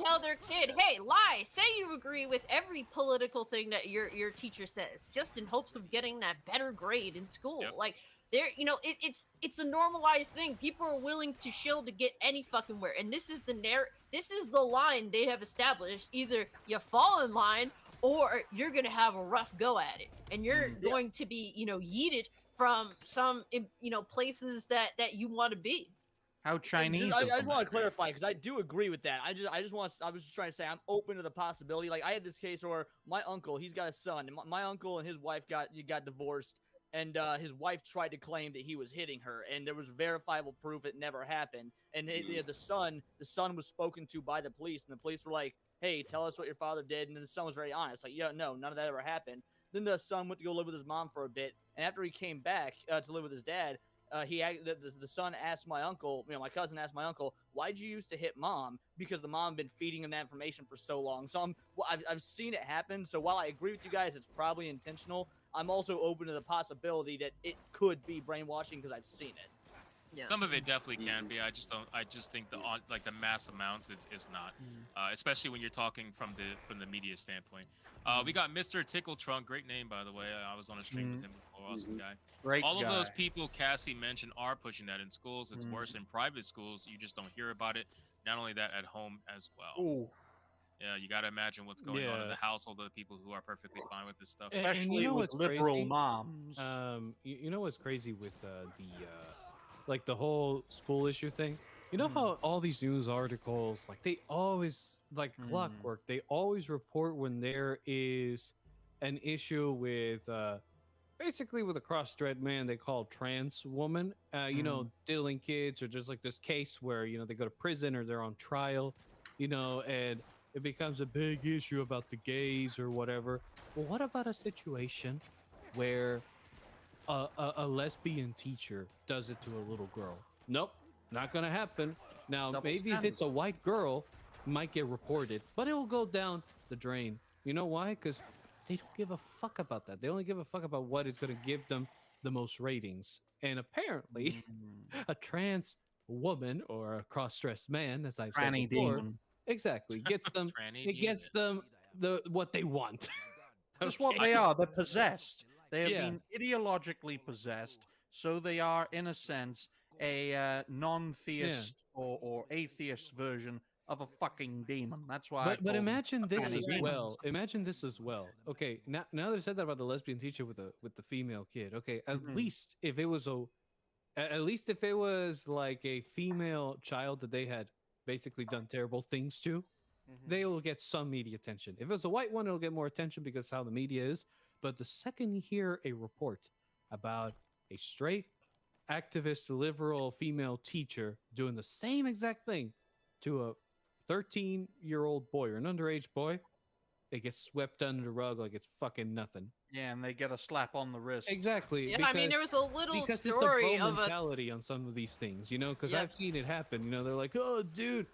tell their kid, hey, lie, say you agree with every political thing that your teacher says, just in hopes of getting that better grade in school. Like, there, you know, it's a normalized thing. People are willing to shill to get any fucking where, and this is the line they have established. Either you fall in line, or you're gonna have a rough go at it, and you're going to be, you know, yeeted from some, you know, places that you want to be. How Chinese? I just want to clarify because I do agree with that. I was just trying to say I'm open to the possibility. Like I had this case where my uncle, he's got a son, and my uncle and his wife got divorced. And his wife tried to claim that he was hitting her, and there was verifiable proof it never happened. And the son was spoken to by the police, and the police were like, "Hey, tell us what your father did." And then the son was very honest, like, "Yeah, no, none of that ever happened." Then the son went to go live with his mom for a bit, and after he came back to live with his dad, the son asked my uncle, you know, my cousin asked my uncle, "Why'd you used to hit mom?" Because the mom had been feeding him that information for so long. So I've seen it happen. So while I agree with you guys, it's probably intentional. I'm also open to the possibility that it could be brainwashing because I've seen it. Yeah. Some of it definitely can be. I just think the mass amounts is not, especially when you're talking from the media standpoint. We got Mr. Tickle Trunk, great name by the way. I was on a stream with him before, awesome guy. Great All guy. of those people Cassie mentioned are pushing that in schools. It's worse in private schools. You just don't hear about it. Not only that, at home as well. Ooh. Yeah, you got to imagine what's going on in the household of the people who are perfectly fine with this stuff. And you know with what's liberal crazy? moms. You know what's crazy with like the whole school issue thing? You know how all these news articles, like they always, like clockwork, they always report when there is an issue with basically with a cross-dressed man they call trans woman, you know, diddling kids, or just like this case where, you know, they go to prison or they're on trial, you know, and it becomes a big issue about the gays or whatever. Well, what about a situation where a lesbian teacher does it to a little girl? Nope, not gonna happen. Now, Double maybe if standard. it's a white girl, it might get reported, but it will go down the drain. You know why? Because they don't give a fuck about that. They only give a fuck about what is going to give them the most ratings. And apparently, a trans woman or a cross-dressed man, as I've said Tranny before, demon. exactly, gets them. Tranny It gets them what they want. That's what Okay? they are. They're possessed. They have Yeah. been ideologically possessed, so they are, in a sense, a non-theist or atheist version of a fucking demon. That's why. But imagine this tranny as demons. well. Imagine this as well. Okay, now that I said that about the lesbian teacher with the female kid. Okay, at least if it was like a female child that they had basically done terrible things to, they will get some media attention. If it's a white one, it'll get more attention because how the media is. But the second you hear a report about a straight activist liberal female teacher doing the same exact thing to a 13-year-old boy or an underage boy, it gets swept under the rug like it's fucking nothing. Yeah, and they get a slap on the wrist. Exactly. Yeah, I mean, there was a little because story it's the bro of a mentality on some of these things, you know, because Yep. I've seen it happen. You know, they're like, "Oh, dude,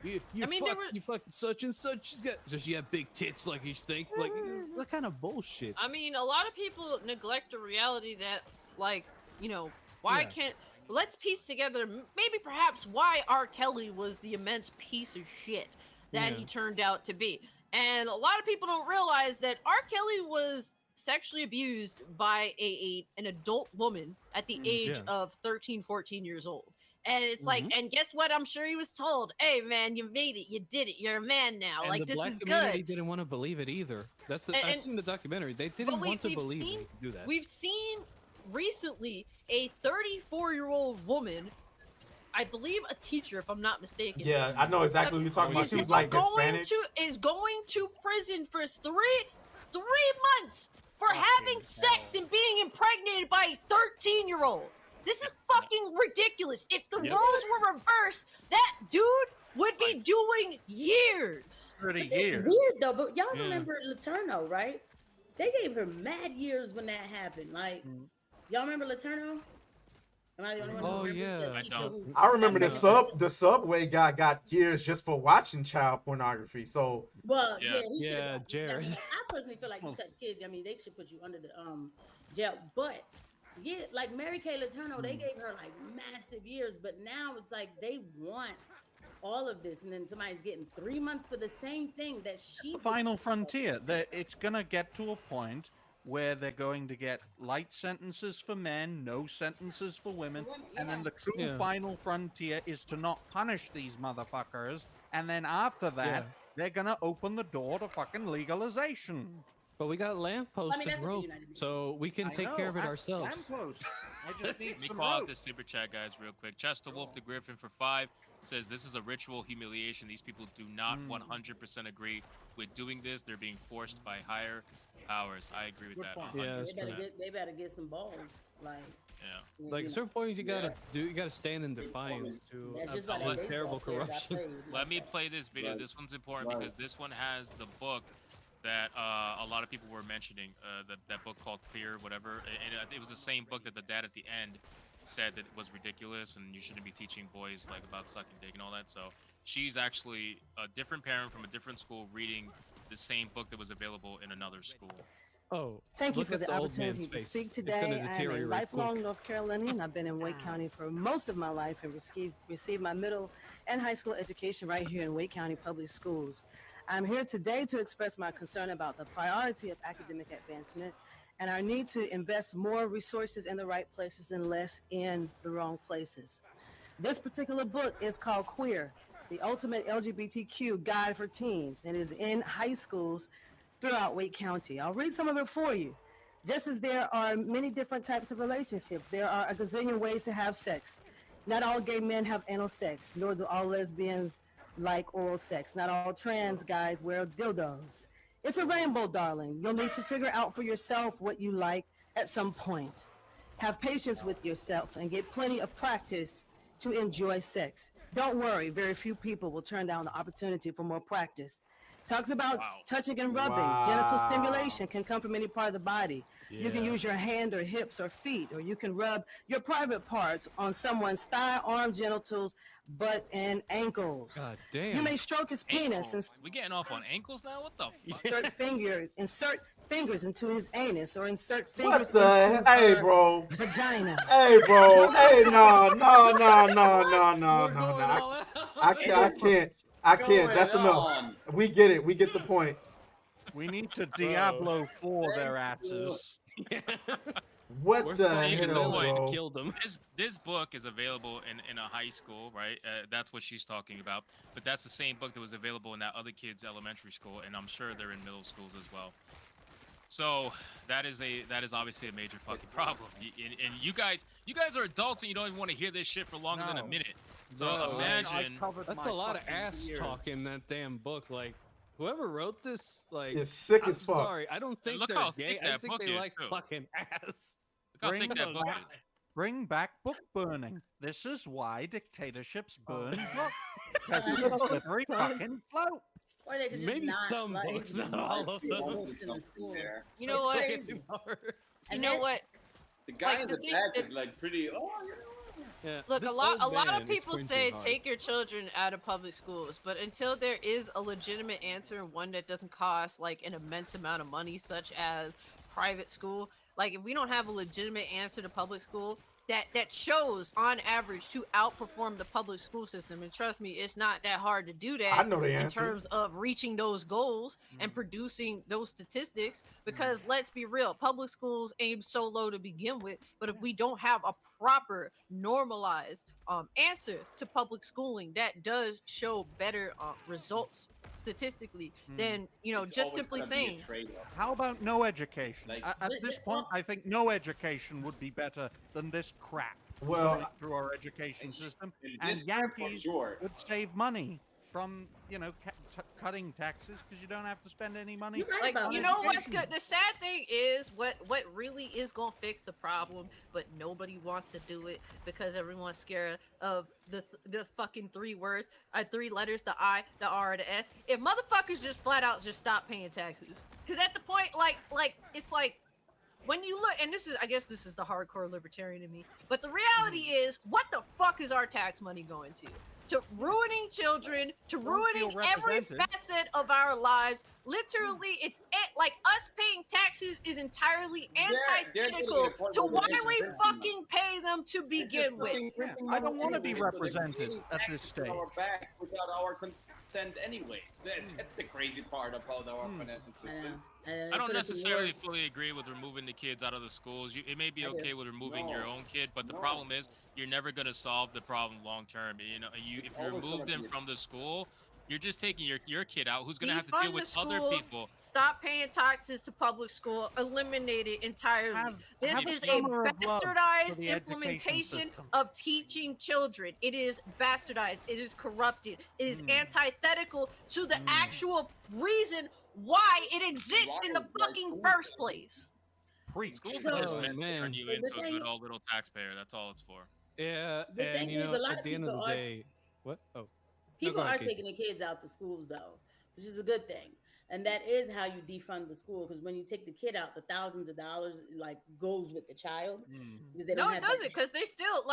you I mean, there were- you fucking such and such. Does she have big tits like you think? Like, what kind of bullshit?" I mean, a lot of people neglect the reality that, like, you know, why Yeah. can't. Let's piece together maybe perhaps why R. Kelly was the immense piece of shit that Yeah. he turned out to be. And a lot of people don't realize that R. Kelly was sexually abused by an adult woman at the age yeah. of 13, 14 years old. And it's like, Mhm. and guess what? I'm sure he was told, hey, man, you made it. You did it. You're a man now. And Like, the this black is community good. didn't want to believe it either. That's the, And- I've and- seen the documentary. They But didn't want to we've believe seen, he could do that. We've seen recently a 34-year-old woman, I believe a teacher, if I'm not mistaken. Yeah, I know exactly what you're talking about. She was like Hispanic. Is going to prison for three months for having sex and being impregnated by a 13-year-old. This is fucking ridiculous. If the Yep. roles were reversed, that dude would be doing years. 30 It's years. weird though, but y'all Yeah. remember Laterno, right? They gave her mad years when that happened. Like, y'all remember Laterno? Am I the only one Oh, who remembers yeah. the I teacher don't. who- I remember the subway guy got years just for watching child pornography. So Well, Yeah. yeah, he should Yeah, have. Jared. I personally feel like you touch kids. I mean, they should put you under the jail. But yeah, like Mary Kay Letourneau, they gave her like massive years. But now it's like they want all of this, and then somebody's getting 3 months for the same thing that she. The final frontier. It's gonna get to a point where they're going to get light sentences for men, no sentences for women, and then the true Yeah. final frontier is to not punish these motherfuckers, and then after that, Yeah. they're gonna open the door to fucking legalization. But we got lampposts that's and what the rope, United Nations- so we can I take know, care of it I- ourselves. lampposts. I just need Let me some call out rope. the super chat, guys, real quick. Chester Wolf the Griffin for 5 says this is a ritual humiliation. These people do not 100% agree with doing this. They're being forced by higher powers. I agree with Good that. point. Yeah, that's They better true. get. They better get some balls. Like, Yeah. Like you at know. certain points, you gotta Yeah. You gotta stand in defiance to That's just a why that baseball terrible player got corruption. played. Let me play this video. Right. This one's important Right. because this one has the book that a lot of people were mentioning. That book called Clear, whatever. And it was the same book that the dad at the end said that it was ridiculous and you shouldn't be teaching boys like about sucking dick and all that. So she's actually a different parent from a different school reading the same book that was available in another school. Oh, Thank you look for at the old man's opportunity to face. speak It's today. gonna I am a deteriorate lifelong quick. North Carolinian. I've been in Wake County for most of my life and received my middle and high school education right here in Wake County Public Schools. I'm here today to express my concern about the priority of academic advancement and our need to invest more resources in the right places and less in the wrong places. This particular book is called Queer, the Ultimate LGBTQ Guide for Teens. It is in high schools throughout Wake County. I'll read some of it for you. Just as there are many different types of relationships, there are a gazillion ways to have sex. Not all gay men have anal sex, nor do all lesbians like oral sex. Not all trans guys wear dildos. It's a rainbow, darling. You'll need to figure out for yourself what you like at some point. Have patience with yourself and get plenty of practice to enjoy sex. Don't worry, very few people will turn down the opportunity for more practice. Talks about touching and rubbing. Genital stimulation can come from any part of the body. You can Yeah. use your hand or hips or feet, or you can rub your private parts on someone's thigh, arm, genitals, butt, and ankles. God damn. You may stroke his penis and We getting off on ankles now? What the fuck? insert fingers into his anus, or insert What fingers the into hell? Hey, her bro. vagina. Hey, bro. Hey, no. I can't. That's Going enough. on. We get it. We get the point. We need to Diablo 4 their asses. What We're the supposed to hell, know it bro? killed them. This book is available in a high school, right? That's what she's talking about. But that's the same book that was available in that other kid's elementary school, and I'm sure they're in middle schools as well. So that is obviously a major fucking problem. And you guys are adults and you don't even want to hear this shit for longer than a No. minute. So Bro, imagine that's a lot of ass talk in that damn book. Like, whoever wrote this, like, It's sick I'm as fuck. sorry, I don't And think look they're how gay. thick I that think book they is, like too. fucking ass. Look how thick that book is. Bring back book burning. This is why dictatorships burn books. Because it's a slippery fucking slope. Or they could just Maybe not some like books, not all of them. books in the schools. You know what? Crazy. You And know then- what? The guy Like, in the the thing back that- is like pretty. Oh, Yeah, Look, this a lot old man of is people squinting say hard. take your children out of public schools, but until there is a legitimate answer and one that doesn't cost like an immense amount of money, such as private school, like if we don't have a legitimate answer to public school that shows on average to outperform the public school system, and trust me, it's not that hard to do that I know the in answer. terms of reaching those goals and producing those statistics, because let's be real, public schools aim so low to begin with, but if we don't have a proper normalized answer to public schooling that does show better results statistically, then It's just always simply gonna be a saying trade-off. How about no education? Like- At this point, I think no education would be better than this crap Well, going through our education system. This And crap for Yankees sure. would save money from, cutting taxes because you don't have to spend any money. like on you know what's education. good, the sad thing is what really is gonna fix the problem, but nobody wants to do it because everyone's scared of the fucking three letters, the I, the R, the S. If motherfuckers just flat out just stop paying taxes, because at the point like it's like when you look, and I guess this is the hardcore libertarian in me, but the reality is, what the fuck is our tax money going to? To ruining children, to ruining feel every represented. facet of our lives. Literally, it's like us paying taxes is entirely they're getting antithetical a point to where why they're we printing fucking pay them to begin with. I don't want to be Anyway, so they're represented paying at this taxes stage. on our back without our consent, anyways. That's the crazy part about our financial system. I don't necessarily fully agree with removing the kids out of the schools. It may be I do. okay with removing your No. own kid, but the No. problem is you're never going to solve the problem long term. If you always remove gonna them be a- from the school, you're just taking your kid out, who's going to have to Defund deal the with other schools, people. stop paying taxes to public school, eliminate it entirely. This have a is a summer of love for bastardized the education implementation system. of teaching children. It is bastardized. It is corrupted. It is antithetical to the actual reason why it exists in the fucking first place. Schools are just Oh, meant to man. turn you The into a thing- good old little taxpayer. That's all it's for. Yeah, The and thing you is, know, a lot at of the end of the people are- day, what? Oh, no, People go ahead, are Casey. taking their kids out to schools though, which is a good thing, and that is how you defund the school. Because when you take the kid out, the thousands of dollars like goes with the child. Because they No, don't it have doesn't, that- because they still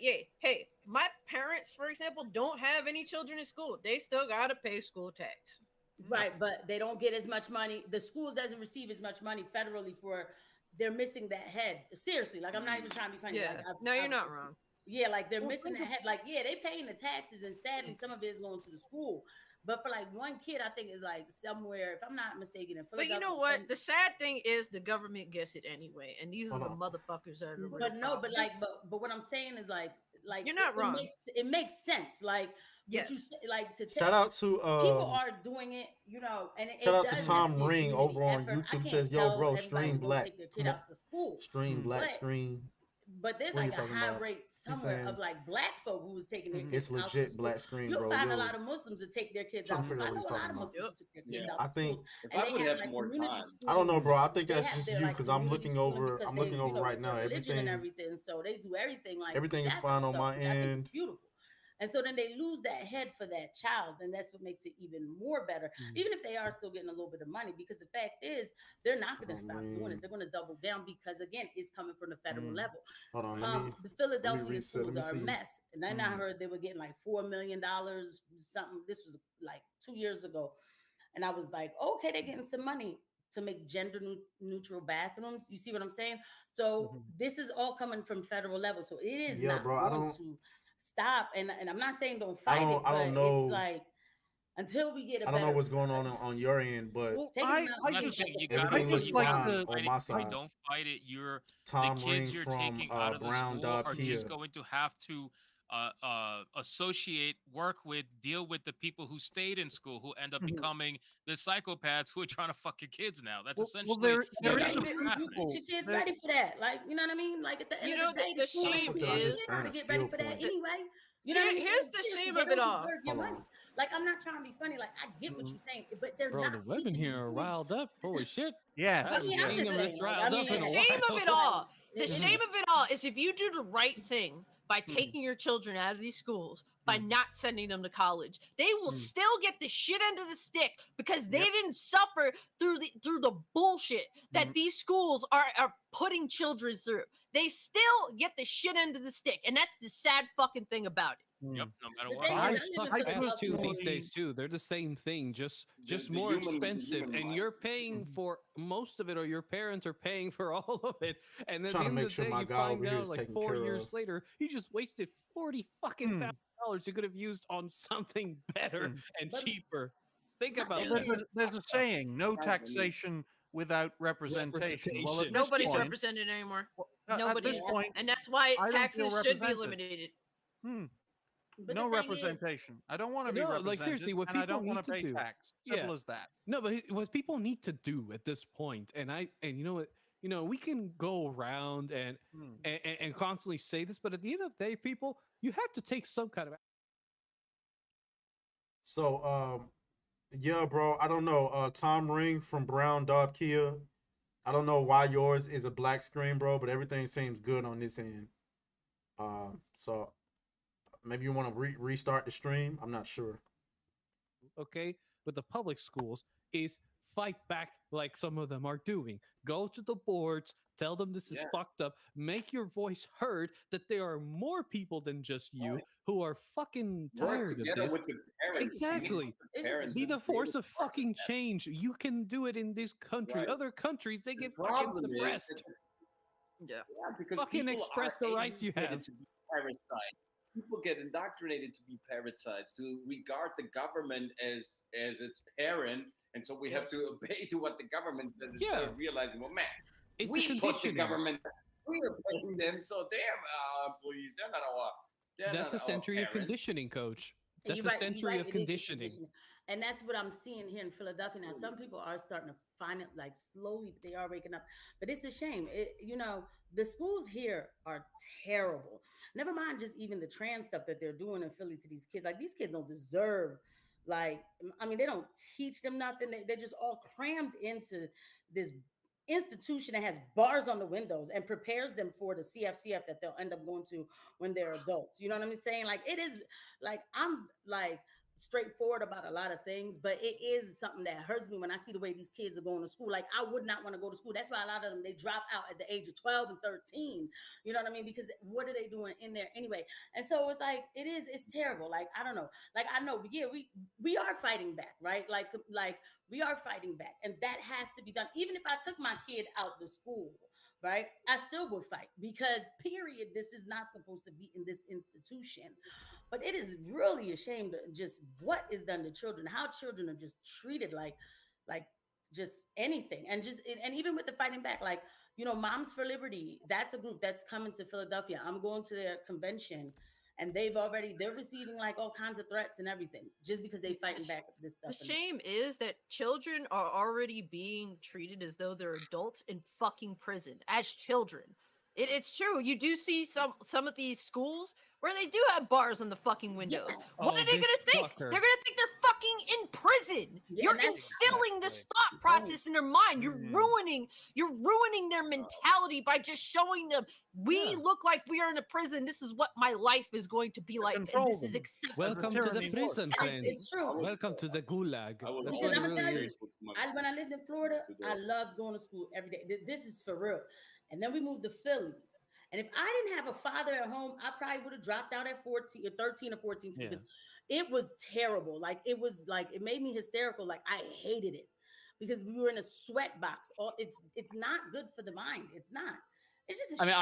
yeah. Hey, my parents, for example, don't have any children in school. They still gotta pay school tax. Right, but they don't get as much money. The school doesn't receive as much money federally for. They're missing that head. Seriously, like I'm not even trying to be funny. Yeah, Like, no, you're not wrong. Yeah, like they're Well, missing think that head. Like, yeah, they paying the taxes, and sadly, some of it is going to the school. But for like one kid, I think is like somewhere, if I'm not mistaken, in But you Philadelphia. know what? The sad thing is the government gets it anyway, and these are the motherfuckers that are the real But no, but problem. like, but what I'm saying is like You're not wrong. It makes sense. Like, Yes. what you say, like to Shout out to people are doing it, you know, and it shout out does to have Tom be a Ring community over on effort. I YouTube. can't Says, "Yo, tell bro, everybody stream to go black, take their kid out to school. stream black, But- stream." But there's What are like you a talking high about? rate He's somewhere saying- of like black folk who was taking their It's kids out to legit school. black screen, You'll bro. find a Yo, lot of Muslims that take their kids trying out. to To figure school. I out know what a he's lot of talking Muslims who took their kids out I to think schools, If and I they would have have like more community time. schools. I don't know, bro. I think They that's have just their, you like, because I'm community looking schooling over. because I'm looking they, over you know, right now. their religion and Everything, everything. So they do everything like everything is that fine on stuff, my which I think is end. beautiful. And so then they lose that head for that child, and that's what makes it even more better. Even if they are still getting a little bit of money, because the fact is they're not going to stop doing this. They're going to double down because again, it's coming from the federal level. Hold on, let me. The Philadelphia reset. Let schools me are a see. mess, and then I heard they were getting like $4 million, something. This was like 2 years ago, and I was like, okay, they're getting some money to make gender neutral bathrooms. You see what I'm saying? So this is all coming from federal level. So it is Yeah, not bro, I going don't- to stop. And I'm not saying don't fight don't- it, I but don't know. it's like until we get a I don't know better what's going on your end, but Well, Take I, them out. I That's just, the thing, you I gotta just you like gotta to. fight on it. my If you side. don't fight it, Tom the kids Ring you're from taking out of the Brown school Dog are Kia. just going to have to associate, work with, deal with the people who stayed in school, who end up becoming the psychopaths who are trying to fuck your kids now. That's essentially there that's is a what's you happening. get your kids ready for that. Like, you know what I mean? Like at the end You of know, the day, the school shame is is- trying to get ready for that anyway. You know what I mean? Here's the Seriously, shame they of it don't all. deserve your money. Like, I'm not trying to be funny. Like, I get what you're saying, but they're Bro, not the women teaching these here are kids. riled up. Holy shit. Yeah. I I haven't mean, I'm seen just them saying. this Like, riled I up mean, in The a shame while. of it all. The It- shame of it all is if you do the right thing by taking your children out of these schools, by not sending them to college, they will still get the shit end of the stick because they didn't suffer through the bullshit that these schools are putting children through. They still get the shit end of the stick, and that's the sad fucking thing about it. Yep, no matter The what. thing is, I I live in suck ass Philadelphia. too these days too. They're the same thing, just The more human- the expensive, human and mind. you're paying for most of it, or your parents are paying for all of it. And at Trying the to end make of the sure day, my you guy find over here out is like taken 4 care years of. later, he just wasted $40,000 you could have used on something better and But- cheaper. Think about thing that. There's a saying: no taxation without representation. Well, at this Nobody's point, represented anymore. at Nobody this is, point, and that's why I don't feel taxes should be represented. eliminated. But No the thing is- representation. I don't want to be No, represented, like seriously, what and I people don't need want to to pay do. tax. Simple as that. No, but what people need to do at this point, and you know what, we can go around and constantly say this, but at the end of the day, people, you have to take some kind of. So, yeah, bro, I don't know. Tom Ring from Brown Dog Kia. I don't know why yours is a black screen, bro, but everything seems good on this end. So maybe you want to restart the stream. I'm not sure. Okay, with the public schools is fight back like some of them are doing. Go to the boards, tell them this is fucked up, make your voice heard, that there are more people than just you who are fucking Work tired of together this. with the parents. Exactly. Parents Be should the be force able of to work fucking with that. change. You can do it in this country. Right. Other countries, they The get fucking problem is depressed. that- Yeah. because Fucking people express are the rights you educated have. to be parasites. People get indoctrinated to be parasites, to regard the government as its parent, and so we have to obey to what the government says instead of realizing, well, man, It's the we put the conditioning. government, we are paying them, so they're employees. They're not our. That's a century of conditioning, coach. And That's you're a right, you're century right, of it is just conditioning. conditioning. And that's what I'm seeing here in Philadelphia now. Some people are starting to find it like slowly, but they are waking up. But it's a shame. The schools here are terrible. Never mind just even the trans stuff that they're doing in Philly to these kids. Like, these kids don't deserve, like, I mean, they don't teach them nothing. They're just all crammed into this institution that has bars on the windows and prepares them for the CFCF that they'll end up going to when they're adults. You know what I'm saying? Like, it is like, I'm like straightforward about a lot of things, but it is something that hurts me when I see the way these kids are going to school. Like, I would not want to go to school. That's why a lot of them, they drop out at the age of 12 and 13. You know what I mean? Because what are they doing in there anyway? And so it's like, it's terrible. Like, I don't know. Like, I know, yeah, we are fighting back, right? Like we are fighting back, and that has to be done. Even if I took my kid out to school, right, I still would fight, because period, this is not supposed to be in this institution. But it is really a shame to just what is done to children, how children are just treated like just anything. And even with the fighting back, like, Moms for Liberty, that's a group that's coming to Philadelphia. I'm going to their convention, and they're receiving like all kinds of threats and everything just because they fighting back this stuff. The shame is that children are already being treated as though they're adults in fucking prison as children. It's true. You do see some of these schools where they do have bars on the fucking windows. What are they gonna think? fucker. They're gonna think they're fucking in prison. You're instilling this thought process in their mind. You're ruining their mentality by just showing them we look like we are in a prison. This is what my life is going to be like. And this is acceptable. Welcome to the prison, Yes, friend. it's true. Welcome to the gulag. That's Because what it I'm gonna tell really you, is. when I lived in Florida, I loved going to school every day. This is for real. And then we moved to Philly. And if I didn't have a father at home, I probably would have dropped out at 14 or 13 or 14 because it was terrible. Like, it was like, it made me hysterical. Like, I hated it because we were in a sweat box. It's not good for the mind. It's not. It's just. I mean,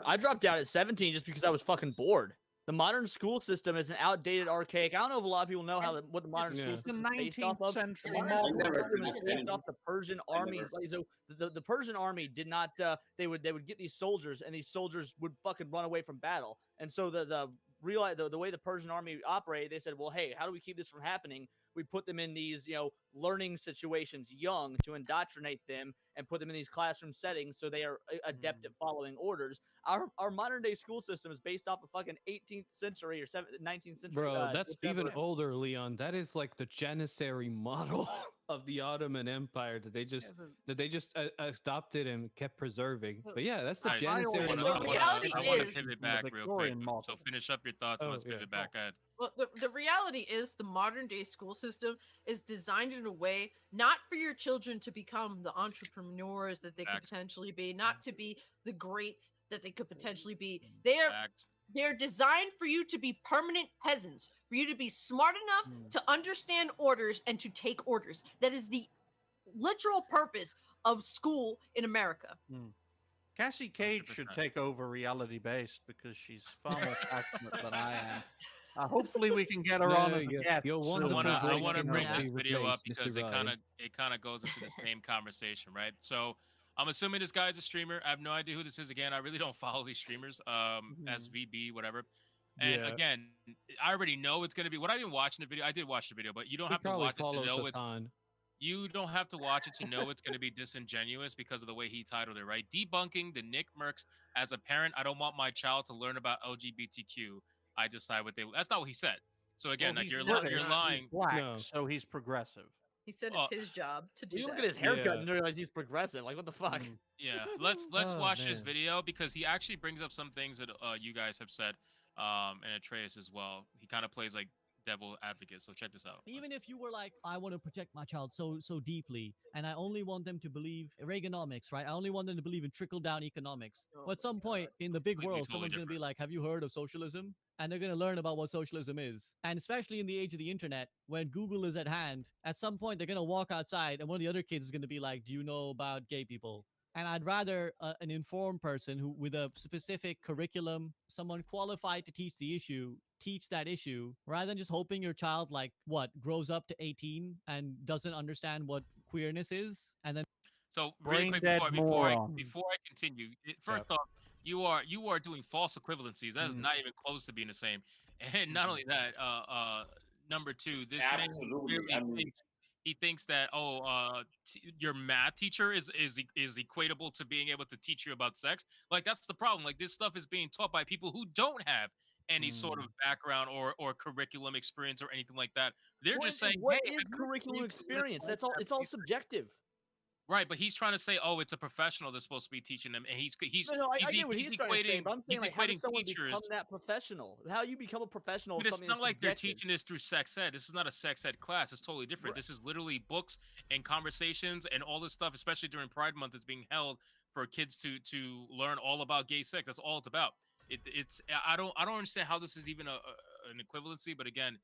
I dropped out at 17 just because I was fucking bored. The modern school system is an outdated, archaic. I don't know if a lot of people know what the modern school system is based off of. century The modern model. school system is based off the Persian armies. Like, so the Persian army did not. They would get these soldiers, and these soldiers would fucking run away from battle. And so the way the Persian army operated, they said, well, hey, how do we keep this from happening? we put them in these, learning situations young to indoctrinate them and put them in these classroom settings so they are adept at following orders. Our modern day school system is based off of fucking 18th century or 19th century. Bro, that's whichever. even older, Leon. That is like the Janissary model of the Ottoman Empire that they just adopted and kept preserving. But yeah, that's the Guys, Janissary I model. want to pivot back real quick. So finish up your thoughts and let's yeah. pivot back. Go ahead. Well, the reality is the modern day school system is designed in a way not for your children to become the entrepreneurs that they could potentially be, not to be the greats that they could potentially be. They're designed for you to be permanent peasants, for you to be smart enough to understand orders and to take orders. That is the literal purpose of school in America. Cassie Cage should take over reality based because she's far more passionate than I am. Hopefully, we can get her on as a guest. I want to bring this video up Mr. because Raleigh. it kind of goes into the same conversation, right? So I'm assuming this guy's a streamer. I have no idea who this is. Again, I really don't follow these streamers. SVB, whatever. And Yeah. again, I already know it's gonna be. What I've been watching the video, I did watch the video, but you don't have to watch it to know it's. You don't have to watch it to know it's going to be disingenuous because of the way he titled it, right? Debunking the Nick Mercs as a parent. I don't want my child to learn about LGBTQ. I decide what they. That's not what he said. So again, like you're lying. He's black, so he's progressive. He said it's his job to do You that. look at his haircut and realize he's progressive. Like, what the fuck? Yeah, let's watch this video because he actually brings up some things that you guys have said, and Atreus as well. He kind of plays like devil advocate. So check this out. Even if you were like, I want to protect my child so deeply, and I only want them to believe Reaganomics, right? I only want them to believe in trickle down economics. But at some point in the big world, someone's going to be like, have you heard of socialism? And they're going to learn about what socialism is. And especially in the age of the internet, when Google is at hand, at some point they're going to walk outside and one of the other kids is going to be like, do you know about gay people? And I'd rather an informed person who, with a specific curriculum, someone qualified to teach the issue, teach that issue, rather than just hoping your child, grows up to 18 and doesn't understand what queerness is, and then. So really quick before I continue, first off, you are doing false equivalencies. That is not even close to being the same. And not only that, number two, this man really he thinks that your math teacher is equatable to being able to teach you about sex. Like that's the problem. Like this stuff is being taught by people who don't have any sort of background or curriculum experience or anything like that. They're just saying, what is curriculum experience? That's all. It's all subjective. Right, but he's trying to say, oh, it's a professional that's supposed to be teaching them, and he's I get what he's trying to say, but I'm saying, like, how does someone become that professional? How you become a professional? But it's not like they're teaching this through sex ed. This is not a sex ed class. It's totally different. This is literally books and conversations and all this stuff, especially during Pride Month, that's being held for kids to learn all about gay sex. That's all it's about. It's I don't understand how this is even an equivalency, but again,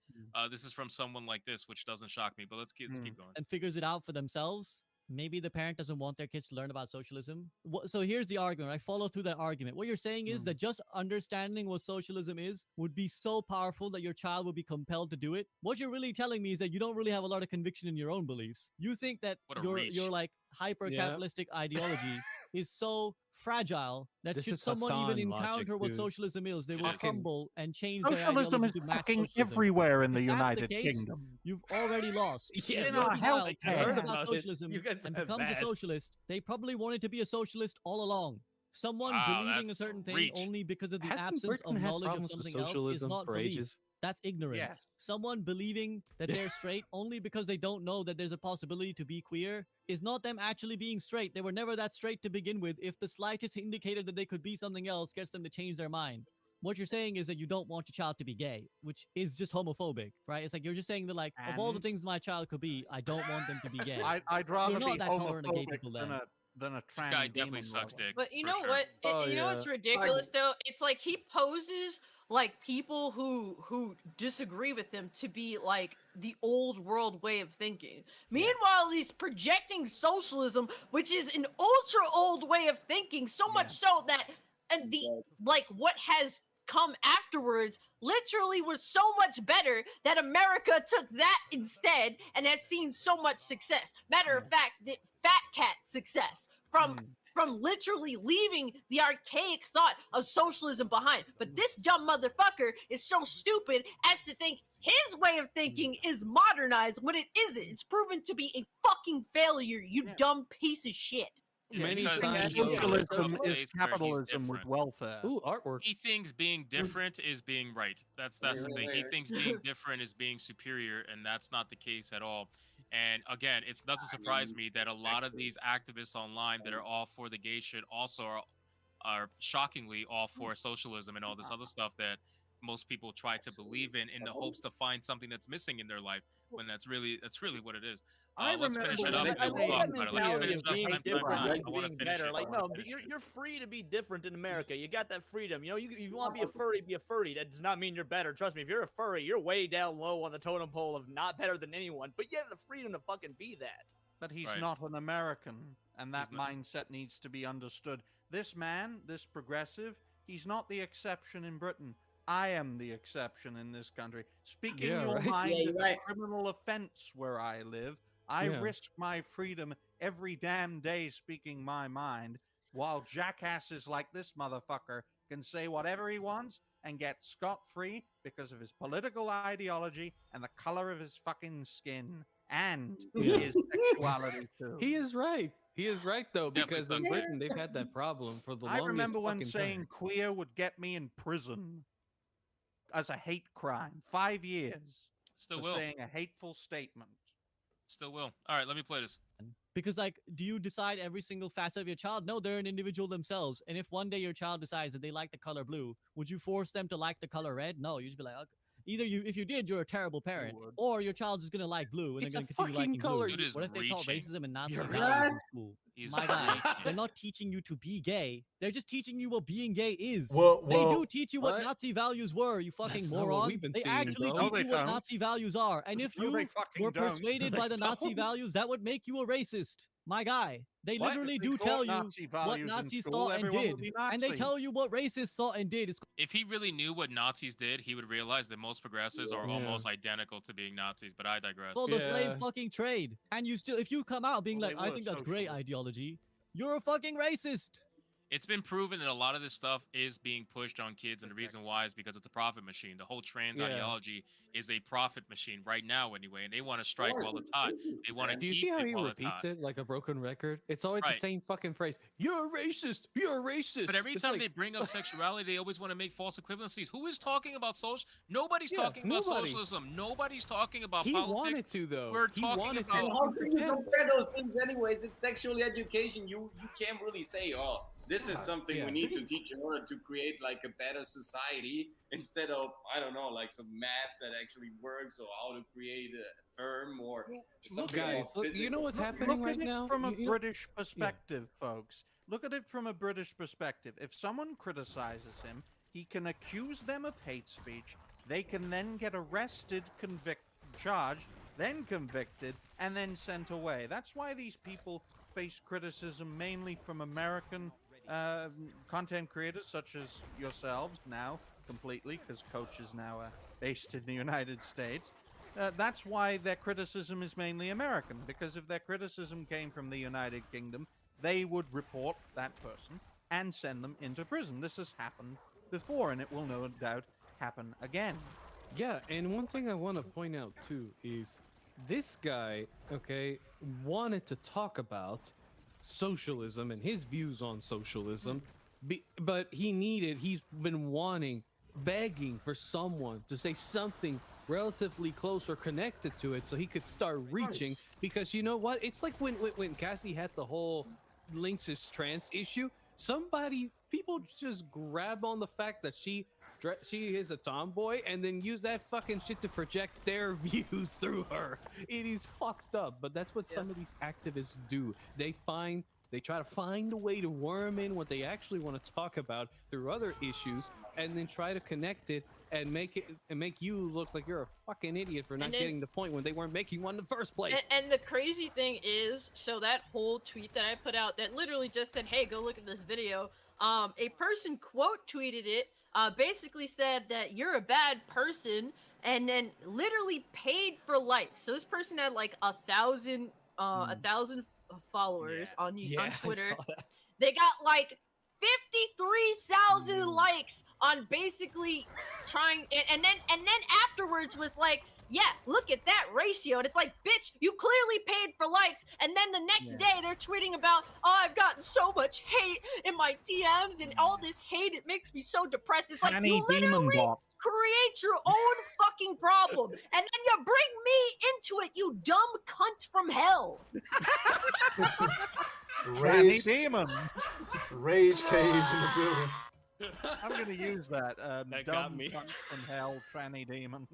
this is from someone like this, which doesn't shock me. But let's keep going. And figures it out for themselves. Maybe the parent doesn't want their kids to learn about socialism. So here's the argument. I follow through that argument. What you're saying is that just understanding what socialism is would be so powerful that your child would be compelled to do it. What you're really telling me is that you don't really have a lot of conviction in your own beliefs. You think that your like hyper-capitalistic ideology is so fragile that should someone even encounter what socialism is, they will crumble and change their Socialism is ideology to match fucking socialism. everywhere in the If that's United case, Kingdom. You've already lost. Yeah, If in your our child healthcare. learns About about it. socialism You guys and are becomes a bad. socialist, they probably wanted to be a socialist all along. Someone Wow, believing a that's certain thing reach. only because of the Hasn't absence Britain of had knowledge of problems with something else is socialism not for belief. ages? That's ignorance. Yes. Someone believing that they're straight only because they don't know that there's a possibility to be queer is not them actually being straight. They were never that straight to begin with. If the slightest indicator that they could be something else gets them to change their mind. What you're saying is that you don't want your child to be gay, which is just homophobic, right? It's like you're just saying that, like, of all the And? things my child could be, I don't want them to be gay. I'd rather You're not be that tolerant of gay homophobic people than then. a This trans guy definitely demon sucks lover. dick. But you for know sure. what? Oh, You know what's yeah. ridiculous though? It's like he poses like people who disagree with him to be like the old world way of thinking. Meanwhile, he's projecting socialism, which is an ultra old way of thinking, so much so that and the like what has come afterwards literally was so much better that America took that instead and has seen so much success. Matter of fact, the Fat Cat success from from literally leaving the archaic thought of socialism behind. But this dumb motherfucker is so stupid as to think his way of thinking is modernized when it isn't. It's proven to be a fucking failure, you dumb piece of shit. Many Because times he lives socialism in a is place where he's capitalism with different. welfare. Ooh, artwork. He thinks being different is being right. That's the thing. He thinks being different is being superior, and that's not the case at all. And again, it doesn't surprise me that a lot of these activists online that are all for the gay shit also are shockingly all for socialism and all this other stuff that most people try to believe in the hopes to find something that's missing in their life when that's really what it is. Let's finish it up. I And we'll love talk that about it. Let's mentality finish of it up. being Time, different time. and I want to being finish better. it. Like, I wanna no, finish it. you're free to be different in America. You got that freedom. You know, you want to be a furry, be a furry. That does not mean you're better. Trust me, if you're a furry, you're way down low on the totem pole of not better than anyone. But you have the freedom to fucking be that. But he's Right. not an American, and that He's not. mindset needs to be understood. This man, this progressive, he's not the exception in Britain. I am the exception in this country. Speaking Yeah, your right. mind Yeah, is you're a right. criminal offense where I live. I Yeah. risk my freedom every damn day speaking my mind, while jackasses like this motherfucker can say whatever he wants and get scot-free because of his political ideology and the color of his fucking skin and Yeah. his sexuality too. He is right. He is right though, Definitely because in sucks. Britain they've had that problem for the I longest remember when fucking saying time. queer would get me in prison as a hate crime. 5 years Still for will. saying a hateful statement. Still will. All right, let me play this. Because, like, do you decide every single facet of your child? No, they're an individual themselves. And if one day your child decides that they like the color blue, would you force them to like the color red? No, you'd just be like, okay. Either if you did, you're a terrible parent, would. or your child's just gonna like blue and It's they're a gonna continue fucking liking color. blue. Dude is What if they taught reaching. racism and Nazi You're values right. in school? He's My guy, reaching. they're not teaching you to be gay. They're just teaching you what being gay is. Well, They do well, teach you what What? Nazi values were, you fucking That's not what moron. we've been They seeing, actually bro. No, teach they you what don't. Nazi values are. And if No, you they fucking were don't. persuaded They by the Nazi don't. values, that would make you a racist. My guy. They What? literally If we do taught tell you Nazi what values in Nazis school, thought and everyone did. would be And they Nazi. tell you what racists thought and did. It's If he really knew what Nazis did, he would realize that most progressives are Yeah. almost identical to being Nazis. But I digress. called the Yeah. slave fucking trade. And you still, if you come out being Well, like, they I were think that's great socialist. ideology, you're a fucking racist. It's been proven that a lot of this stuff is being pushed on kids, and the reason why is because it's a profit machine. The whole trans Yeah. ideology is a profit machine right now, anyway, and they want to strike course, while it's it's hot. business, They want to man. Do you keep see how it he while it's repeats hot. it like a broken record? It's always Right. the same fucking phrase. You're a racist. You're a racist. But every It's time like, they bring up sexuality, they always want to make false equivalencies. Who is talking about social? Nobody's Yeah, talking about nobody. socialism. Nobody's talking about he politics. wanted to though. We're he talking wanted about- to. How can you Yeah. compare those things anyways? It's sexual education. You can't really say, oh, this is something Yeah. we need to teach in order to create like a better society instead of, I don't know, like some math that actually works or how to create a firm or something guys, about look, you physics. know what's Look happening at right it now? from a You- British perspective, folks. Look at it from a British perspective. If someone criticizes him, he can accuse them of hate speech. They can then get arrested, charged, then convicted, and then sent away. That's why these people face criticism mainly from American content creators such as yourselves now, completely, because Coach is now based in the United States. That's why their criticism is mainly American, because if their criticism came from the United Kingdom, they would report that person and send them into prison. This has happened before, and it will no doubt happen again. Yeah, and one thing I want to point out too is this guy, okay, wanted to talk about socialism and his views on socialism, but he's been begging for someone to say something relatively close or connected to it so he could start reaching. Because you know what? It's like when Cassie had the whole Lynx's trans issue, people just grab on the fact that she is a tomboy and then use that fucking shit to project their views through her. It is fucked up, but that's what some of these activists do. They try to find a way to worm in what they actually want to talk about through other issues and then try to connect it and make you look like you're a fucking idiot for not getting the point when they weren't making one in the first place. And the crazy thing is, so that whole tweet that I put out that literally just said, hey, go look at this video, a person quote tweeted it, basically said that you're a bad person, and then literally paid for likes. So this person had like 1,000 followers on Yeah, I Twitter. saw that. They got like 53,000 likes on basically trying, and then afterwards was like, yeah, look at that ratio. And it's like, bitch, you clearly paid for likes. And then the next day they're tweeting about, oh, I've gotten so much hate in my DMs and all this hate. It makes me so depressed. It's like, you Tanny demon literally bot. create your own fucking problem. And then you bring me into it, you dumb cunt from hell. Tanny Rage, demon. rage cage in the building. I'm going to use that. That dumb got me. cunt from hell, tranny demon.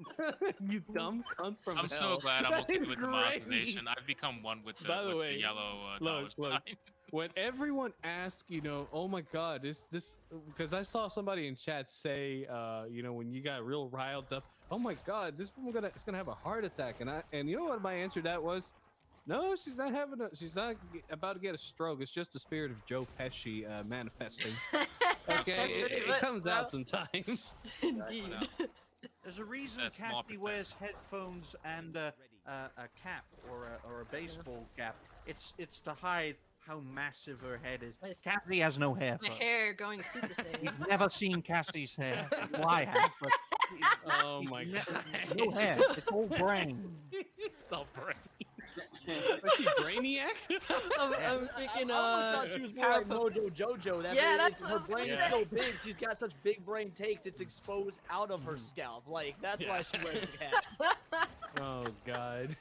You dumb cunt from I'm hell. so glad I'm That okay is with the great. monetization. I've become one with the, By the with way, the yellow look, dollar sign. when everyone asks, oh my God, this, because I saw somebody in chat say, when you got real riled up, oh my God, this woman is gonna have a heart attack, and you know what my answer to that was? No, she's not about to get a stroke. It's just the spirit of Joe Pesci manifesting. Okay, it comes out sometimes. Indeed. There's a reason That's more Cassidy wears headphones and a cap or a baseball cap. It's to hide how massive her head is. Cassidy has no hair. My folks. hair going Super Saiyan. You've never seen Cassidy's hair. Well, I have, but Oh my God. no hair. It's all brain. The brain. Was she Brainiac? I'm thinking, I almost thought she was more like Mojo Jojo. Yeah, that's her what I was brain gonna is so say. big. She's got such big brain takes. It's exposed out of her scalp. Like that's why she wears the hat. Oh God.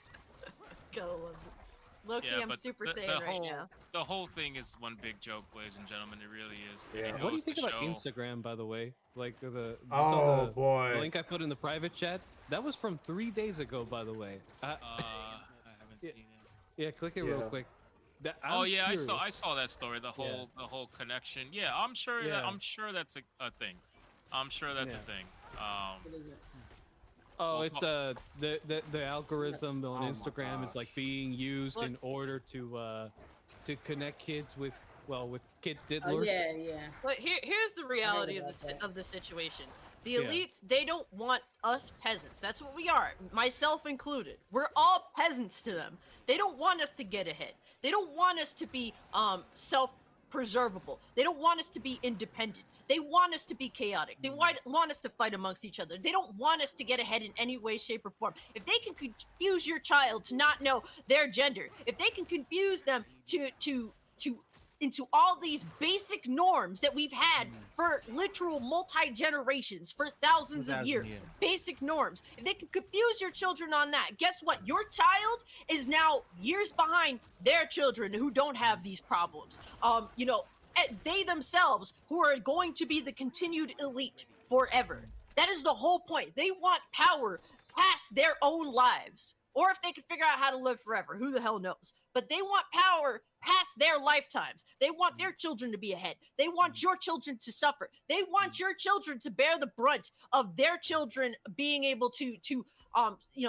Gotta love it. Loki, I'm but Super the Saiyan right whole, now. The whole thing is one big joke, ladies and gentlemen. It really is. And it What do you goes think to about show- Instagram, by the way? Like the Oh, the boy. link I put in the private chat. That was from 3 days ago, by the way. I haven't seen it. Yeah, click it real Yeah. quick. Oh I'm yeah, curious. I saw that story. The whole connection. Yeah, I'm sure. Yeah. I'm sure that's a thing. I'm sure that's a thing. Oh, Well, it's the algorithm on Instagram is like being used in order to connect kids with kid diddlers. But here's the reality of the situation. The elites, they don't want us peasants. That's what we are, myself included. We're all peasants to them. They don't want us to get ahead. They don't want us to be self-preservable. They don't want us to be independent. They want us to be chaotic. They want us to fight amongst each other. They don't want us to get ahead in any way, shape, or form. If they can confuse your child to not know their gender, if they can confuse them into all these basic norms that we've had for literal multi-generations, for thousands of 2,000 years. years. Basic norms. If they can confuse your children on that, guess what? Your child is now years behind their children who don't have these problems. They themselves who are going to be the continued elite forever. That is the whole point. They want power past their own lives. Or if they can figure out how to live forever, who the hell knows? But they want power past their lifetimes. They want their children to be ahead. They want your children to suffer. They want your children to bear the brunt of their children being able to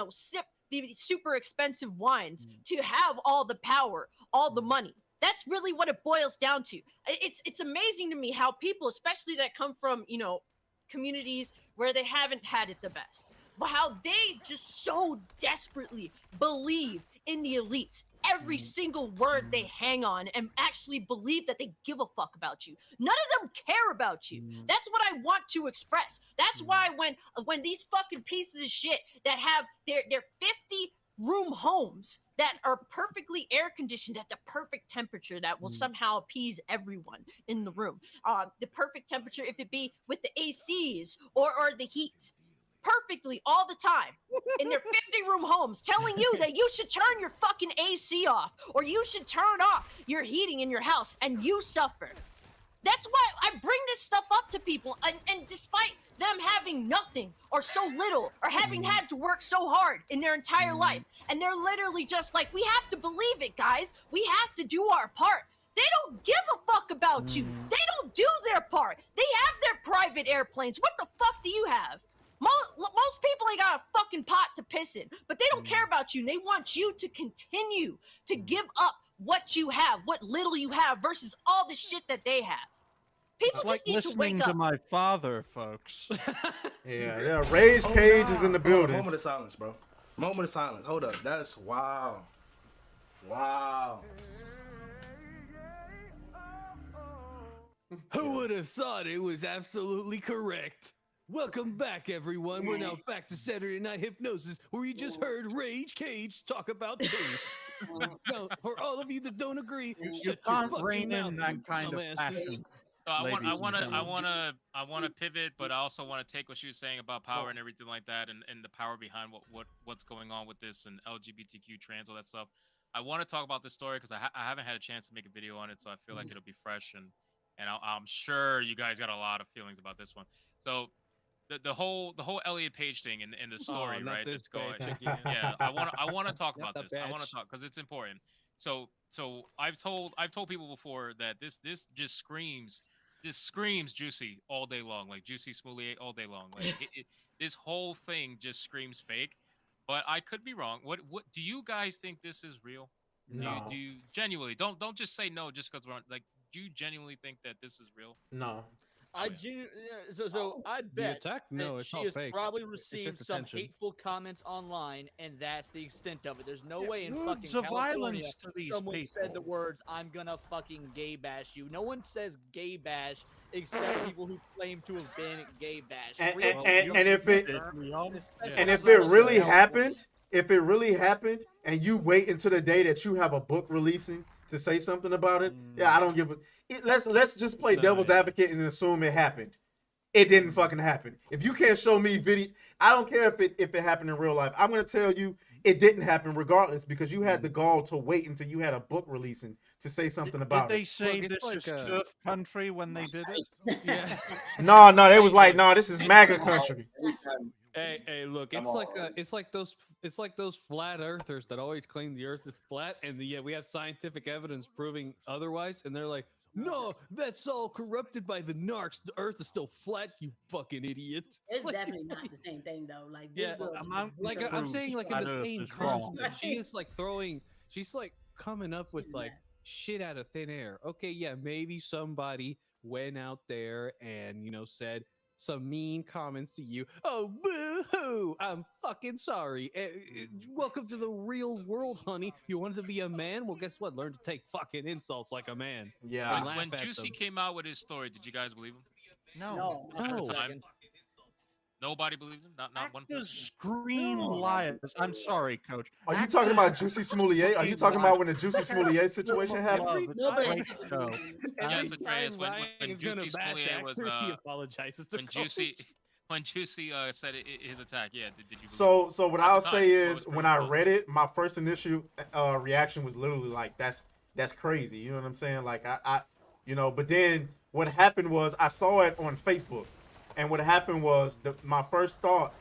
sip the super expensive wines, to have all the power, all the money. That's really what it boils down to. It's amazing to me how people, especially that come from, communities where they haven't had it the best, but how they just so desperately believe in the elites. Every single word they hang on and actually believe that they give a fuck about you. None of them care about you. That's what I want to express. That's why when these fucking pieces of shit that have their 50-room homes that are perfectly air conditioned at the perfect temperature that will somehow appease everyone in the room. The perfect temperature, if it be with the ACs or the heat. Perfectly all the time in their 50-room homes, telling you that you should turn your fucking AC off or you should turn off your heating in your house, and you suffer. That's why I bring this stuff up to people, and despite them having nothing or so little or having had to work so hard in their entire life, and they're literally just like, we have to believe it, guys. We have to do our part. They don't give a fuck about you. They don't do their part. They have their private airplanes. What the fuck do you have? Most people ain't got a fucking pot to piss in, but they don't care about you. They want you to continue to give up what you have, what little you have, versus all the shit that they have. People It's like just need to listening wake to up. my father, folks. Yeah. Rage Cage is in the building. Moment of silence, bro. Moment of silence. Hold up. That's wow. Wow. Who would have thought it was absolutely correct? Welcome back, everyone. We're now back to Saturday Night Hypnosis, where you just heard Rage Cage talk about taste. Now, for all of you that don't agree, You shut your can't fucking rein mouth, in you that kind of dumbasses. passion. So I ladies and want gentlemen. to pivot, but I also want to take what she was saying about power and everything like that, and the power behind what's going on with this and LGBTQ trans, all that stuff. I want to talk about this story because I haven't had a chance to make a video on it, so I feel like it'll be fresh and I'm sure you guys got a lot of feelings about this one. So the whole Elliot Page thing in the story, not right? this That's going. bitch again. Yeah, I want to talk Not about the this. I want to bitch. talk because it's important. So I've told people before that this just screams Juicy all day long, like Juicy Smoulier all day long. Like this whole thing just screams fake. But I could be wrong. What do you guys think this is real? No. Do you genuinely don't just say no just because we're on, like? Do you genuinely think that this is real? No. So I bet attack? that No, it's she all has fake. probably It's received just some attention. hateful comments online, and that's the extent of it. There's no way in words fucking of California violence to these someone said the people. words, "I'm gonna fucking gay bash you." No one says gay bash except people who claim to have been gay bashed. And, Real and if it especially and if outside it of really California. happened, if it really happened, and you wait until the day that you have a book releasing to say something about it, yeah, I don't give a. Let's just play devil's advocate and assume it happened. It didn't fucking happen. If you can't show me video, I don't care if it happened in real life. I'm gonna tell you it didn't happen regardless because you had the gall to wait until you had a book releasing to say something about Did they it. say Look, it's this like is turf country when they did it? Yeah. No, they was like, no, this is MAGA country. Hey, look, it's like those flat earthers that always claim the earth is flat, and yet we have scientific evidence proving otherwise, and they're like, no, that's all corrupted by the narcs. The earth is still flat, you fucking idiot. It's Like, definitely not the same thing though. Like this yeah, girl is like really I'm saying, like in flat the earth same is wrong. concept, she is like she's like coming up with like shit out of thin air. Okay, yeah, maybe somebody went out there and said some mean comments to you. Oh, boo-hoo! I'm fucking sorry. Welcome to the real world, honey. You wanted to be a man? Well, guess what? Learn to take fucking insults like a man. Yeah. And laugh When at Juicy them. came out with his story, did you guys believe him? No. At the time? Nobody believed him. Not one person. Scream liars. I'm sorry, Coach. Are you talking about Juicy Smoulier? Are you talking about when the Juicy Smoulier situation happened? Nobody. Yes, Atreus. When is gonna Juicy bash Smoulier was actors, he apologizes to when soldiers. Juicy said his attack. Yeah, did you? Believe So it? what At I'll the say time, is when I read it, my first initial reaction was literally like, that's crazy. You know what I'm saying? Like I but then what happened was I saw it on Facebook, and what happened was my first thought,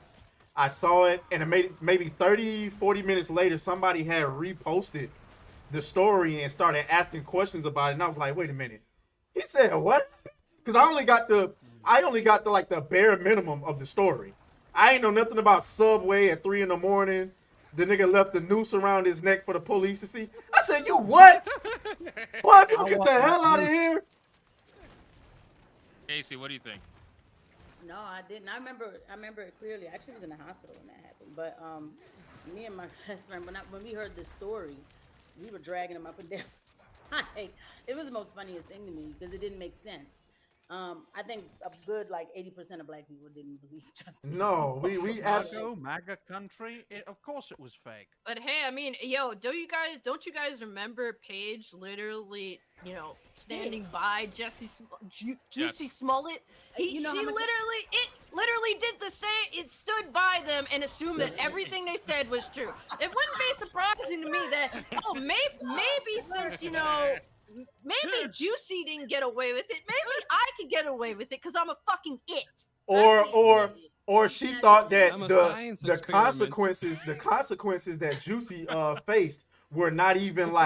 I saw it, and maybe 30, 40 minutes later, somebody had reposted the story and started asking questions about it, and I was like, wait a minute, he said what? Because I only got the like the bare minimum of the story. I ain't know nothing about Subway at 3 a.m. The nigga left the noose around his neck for the police to see. I said, you what? Boy, if you get the hell out of here. Casey, what do you think? No, I didn't. I remember it clearly. I actually was in the hospital when that happened. But me and my best friend, when we heard the story, we were dragging him up and down. It was the most funniest thing to me because it didn't make sense. I think a good 80% of black people didn't believe justice. No, we absolutely MAGA country. Of course, it was fake. But hey, I mean, yo, don't you guys remember Paige literally, standing by Juicy Smollett? She literally did the same. It stood by them and assumed that everything they said was true. It wouldn't be surprising to me that maybe since maybe Juicy didn't get away with it, maybe I could get away with it because I'm a fucking it. Or she thought that I'm a the science consequences that Juicy faced were not even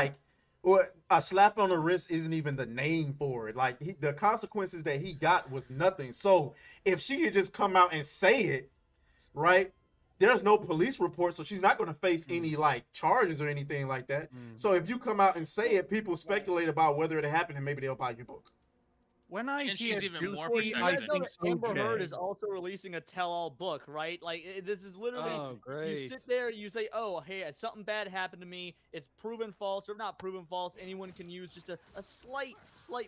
or a slap on the wrist isn't even the name for it. Like the consequences that he got was nothing. So if she could just come out and say it, right? There's no police report, so she's not going to face any charges or anything like that. So if you come out and say it, people speculate about whether it happened, and maybe they'll buy your book. When I And hear she's even more Juicy, You protected. guys know that Amber OJ. Heard is also releasing a tell-all book, right? This is literally Oh, great. you sit there, you say, "Oh, hey, something bad happened to me. It's proven false or not proven false. Anyone can use just a slight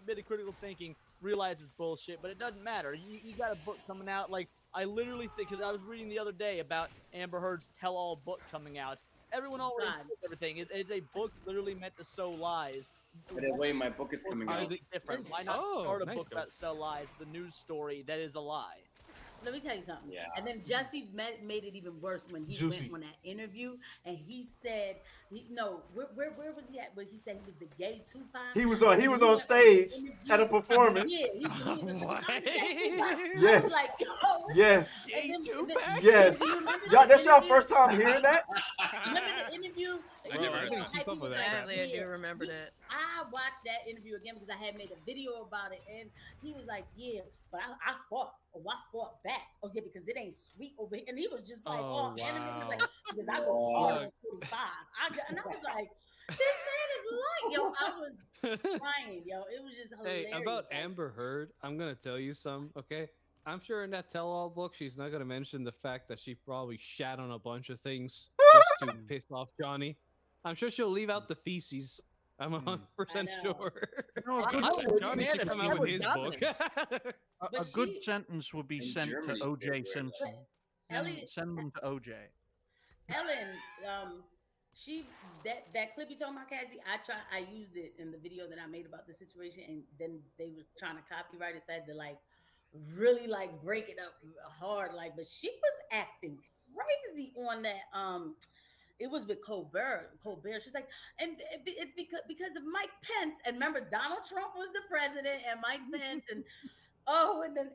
bit of critical thinking. realize it's bullshit, but it doesn't matter. You got a book coming out. Like, I literally think, because I was reading the other day about Amber Heard's tell-all book coming out. Everyone already God. knows everything. It's a book literally meant to sow lies. By the way, my book is coming Why out. different? Why not Oh, start a nice, book go. about sell lies, the news story that is a lie? Let me tell you something. Yeah. And then Jesse made it even worse when he Juicy. went on that interview and he said, where was he at? Where he said he was the gay Tupac. He was And on went stage the at a interview. performance. Yeah, he was What? I'm the gay Tupac. I Yes. was like, yo. Yes. And then, Yes. do you remember Y'all, the that's y'all interview? first time hearing that? Remember the interview? I never heard that. keep up with that. Sadly, I do remember that. I watched that interview again because I had made a video about it, and he was like, "Yeah, but I fought. Oh, I fought back. Oh yeah, because it ain't sweet over here." And he was just like, Oh, "Oh, enemy." He was like, wow. "Because I go hard on 45." And I was like, "This man is lying, yo." I was crying, yo. It was just hilarious. Hey, about Like, Amber Heard, I'm gonna tell you some, okay? I'm sure in that tell-all book, she's not gonna mention the fact that she probably shat on a bunch of things just to piss off Johnny. I'm sure she'll leave out the feces. I'm 100% sure. No, a good, Johnny should come out with his book. a good sentence would be In sent Germany, to they O.J. wear Simpson. Elliot- Send them to O.J. Ellen, that clip you talking about, Cassie, I used it in the video that I made about the situation, and then they were trying to copyright it, so I had to like really like break it up hard, like, but she was acting crazy on that. It was with Colbert. She's like, and it's because of Mike Pence. And remember, Donald Trump was the president, and Mike Pence, and and then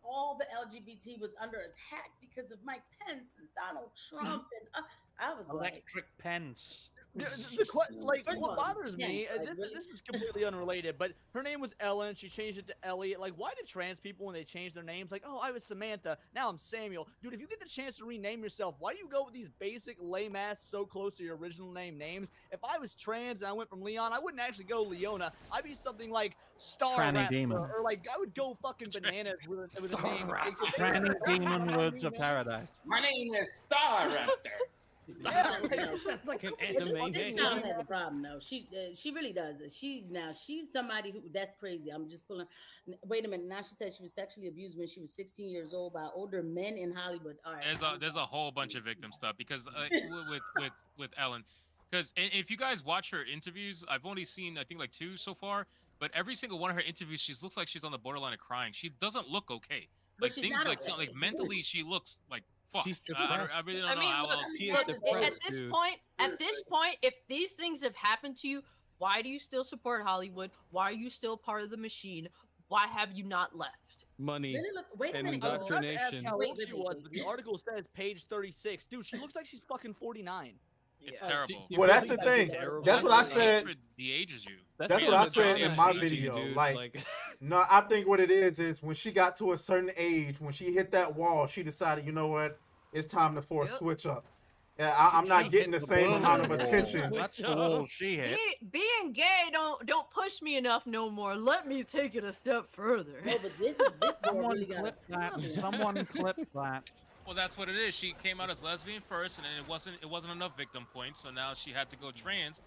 all the LGBT was under attack because of Mike Pence and Donald Trump, and I was like, Electric Pence. Like, First of what all, bothers me, yes, like, really? this is completely unrelated, but her name was Ellen. She changed it to Elliot. Like, why did trans people, when they change their names, like, oh, I was Samantha, now I'm Samuel? Dude, if you get the chance to rename yourself, why do you go with these basic, lame-ass, so close to your original names? If I was trans and I went from Leon, I wouldn't actually go Leona. I'd be something like Star Franny Raptor, Demon. or like, I would go fucking bananas with a name. Franny Demon, Words of Paradise. My name is Star Raptor. Yeah, That's like an This anime this name. child has a problem though. She really does. She's somebody who, that's crazy. I'm just pulling. Wait a minute. Now she said she was sexually abused when she was 16 years old by older men in Hollywood. All right. There's a whole bunch of victim stuff because with Ellen, because if you guys watch her interviews, I've only seen I think like 2 so far, but every single one of her interviews, she looks like she's on the borderline of crying. She doesn't look okay. But Like she's things not like okay. like mentally, she looks like fuck. She's I depressed. really don't I know mean, how look, else. She is look, depressed, at this point, if these things have happened to you, why do you still support Hollywood? Why are you still part of the machine? Why have you not left? Money Really look. Wait a and minute. I was about to ask indoctrination. how Wait, old wait, she wait, was, wait. but the article says page 36. Dude, she looks like she's fucking 49. It's Yeah. terrible. She Well, that's really the does thing. terrible. That's what I That's said. hatred de-ages you. That's what I the said Madonna in my hates you, video. dude. Like, no, I think what it is when she got to a certain age, when she hit that wall, she decided, you know what, it's time to force switch up. Yeah, I'm not getting the same amount of attention. That's the wall she hit. Being gay don't push me enough no more. Let me take it a step further. No, but this girl Someone really got clip a that. problem. Someone clip that. Well, that's what it is. She came out as lesbian first, and then it wasn't enough victim points, so now she had to go trans.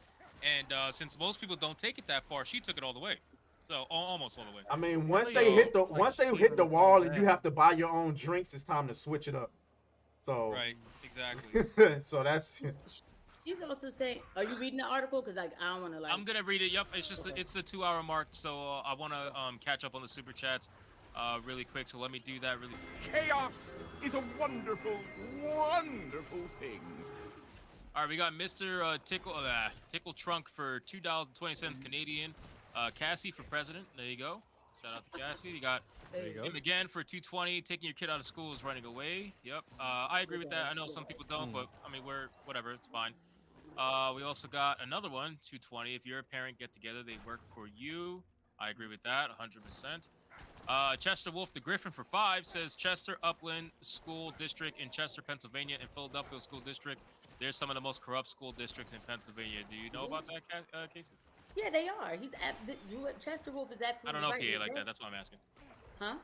And since most people don't take it that far, she took it all the way. So almost all the way. I mean, once they hit the wall and you have to buy your own drinks, it's time to switch it up. So Right, exactly. so that's. She's also saying, are you reading the article? Because like I don't want to like. I'm gonna read it. Yep, it's just it's the 2-hour mark, so I want to catch up on the super chats really quick. So let me do that really. Chaos is a wonderful, wonderful thing. All right, we got Mr. Tickle Trunk for $2.20 Canadian. Cassie for president. There you go. Shout out to Cassie. You got him again for $2.20. Taking your kid out of school is running away. Yep. I agree with that. I know some people don't, but I mean we're whatever. It's fine. We also got another one, $2.20. If you're a parent, get together. They work for you. I agree with that, 100%. Chester Wolf the Griffin for $5 says Chester Upland School District in Chester, Pennsylvania, and Philadelphia School District. They're some of the most corrupt school districts in Pennsylvania. Do you know about that, Casey? Yeah, they are. Chester Wolf is absolutely. I don't know right. PA like that. That's why I'm asking. Huh?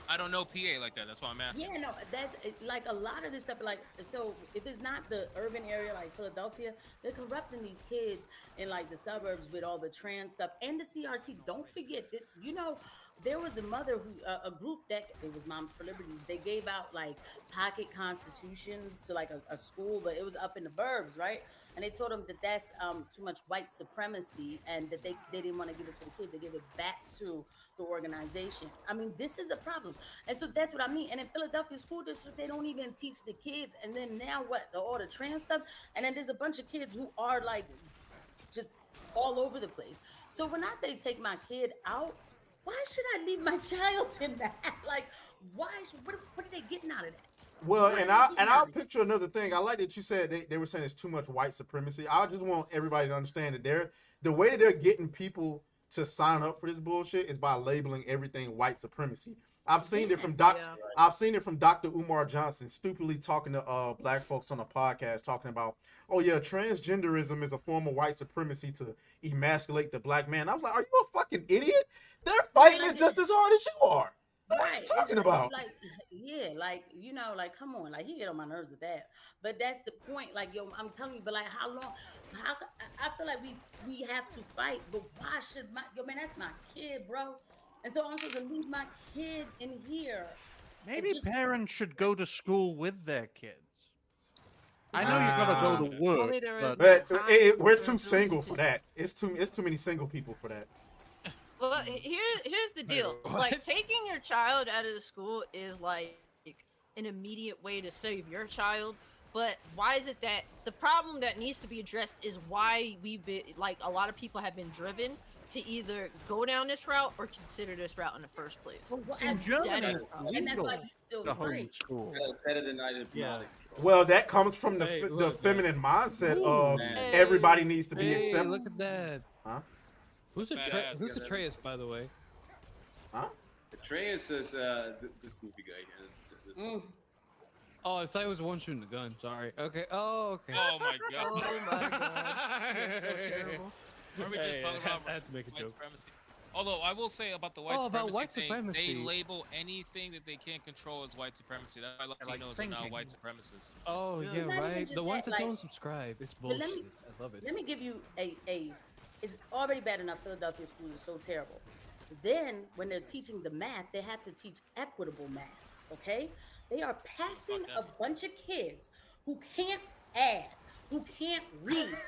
I don't know PA like that. That's why I'm asking. Yeah, no, that's like a lot of this stuff. Like, so if it's not the urban area like Philadelphia, they're corrupting these kids in like the suburbs with all the trans stuff and the CRT. Don't forget that, you know, there was a mother who a group that it was Moms for Liberty. They gave out like pocket constitutions to like a school, but it was up in the burbs, right? And they told them that that's too much white supremacy, and that they didn't want to give it to the kids. They gave it back to the organization. I mean, this is a problem, and so that's what I mean. And in Philadelphia school district, they don't even teach the kids. And then now what? All the trans stuff, and then there's a bunch of kids who are like just all over the place. So when I say take my kid out, why should I leave my child in that? Like, why? What are they getting out of that? Well, What are and they I getting and out I'll of it? picture another thing. I like that you said they were saying it's too much white supremacy. I just want everybody to understand that the way that they're getting people to sign up for this bullshit is by labeling everything white supremacy. I've seen it from I've seen it from Dr. Umar Johnson stupidly talking to black folks on a podcast talking about, oh yeah, transgenderism is a form of white supremacy to emasculate the black man. I was like, are you a fucking idiot? They're fighting it just as hard as you are. What are you talking about? Like, yeah, like, you know, like, come on, like, he get on my nerves with that. But that's the point. Like, yo, I'm telling you, but like, how long? I feel like we have to fight. But why should man? That's my kid, bro. And so I'm supposed to leave my kid in here. Maybe parents should go to school with their kids. I know you gotta go to work, but we're too single for that. It's too many single people for that. Well, here's the deal. Like, taking your child out of the school is like an immediate way to save your child. But why is it that the problem that needs to be addressed is why we've been, like, a lot of people have been driven to either go down this route or consider this route in the first place. in Germany, That is- it's And that's legal why you still to fight. homeschool. Saturday night at Yeah. Well, that comes from the Hey, the look, feminine mindset of man. everybody needs to be Hey, accepted. look at that. Huh? Who's Badass. Atreus, by the way? Huh? Atreus is this movie guy here. Mm. Oh, I thought it was the one shooting the gun. Sorry. Okay. Oh, okay. Oh my god. Oh my god. You're so terrible. Are we just talking about I had to make a white joke. supremacy? Although I will say about the white Oh, supremacy about white thing, supremacy. they label anything that they can't control as white supremacy. That's why like Latinos are now thinking. white supremacists. Oh, Yeah. yeah, Not even right. just The ones that, that like- don't subscribe. It's But let bullshit. me- I love it. Let me give you a it's already bad enough Philadelphia schools are so terrible. Then when they're teaching the math, they have to teach equitable math. Okay? They are passing a bunch of kids who can't add, who can't read.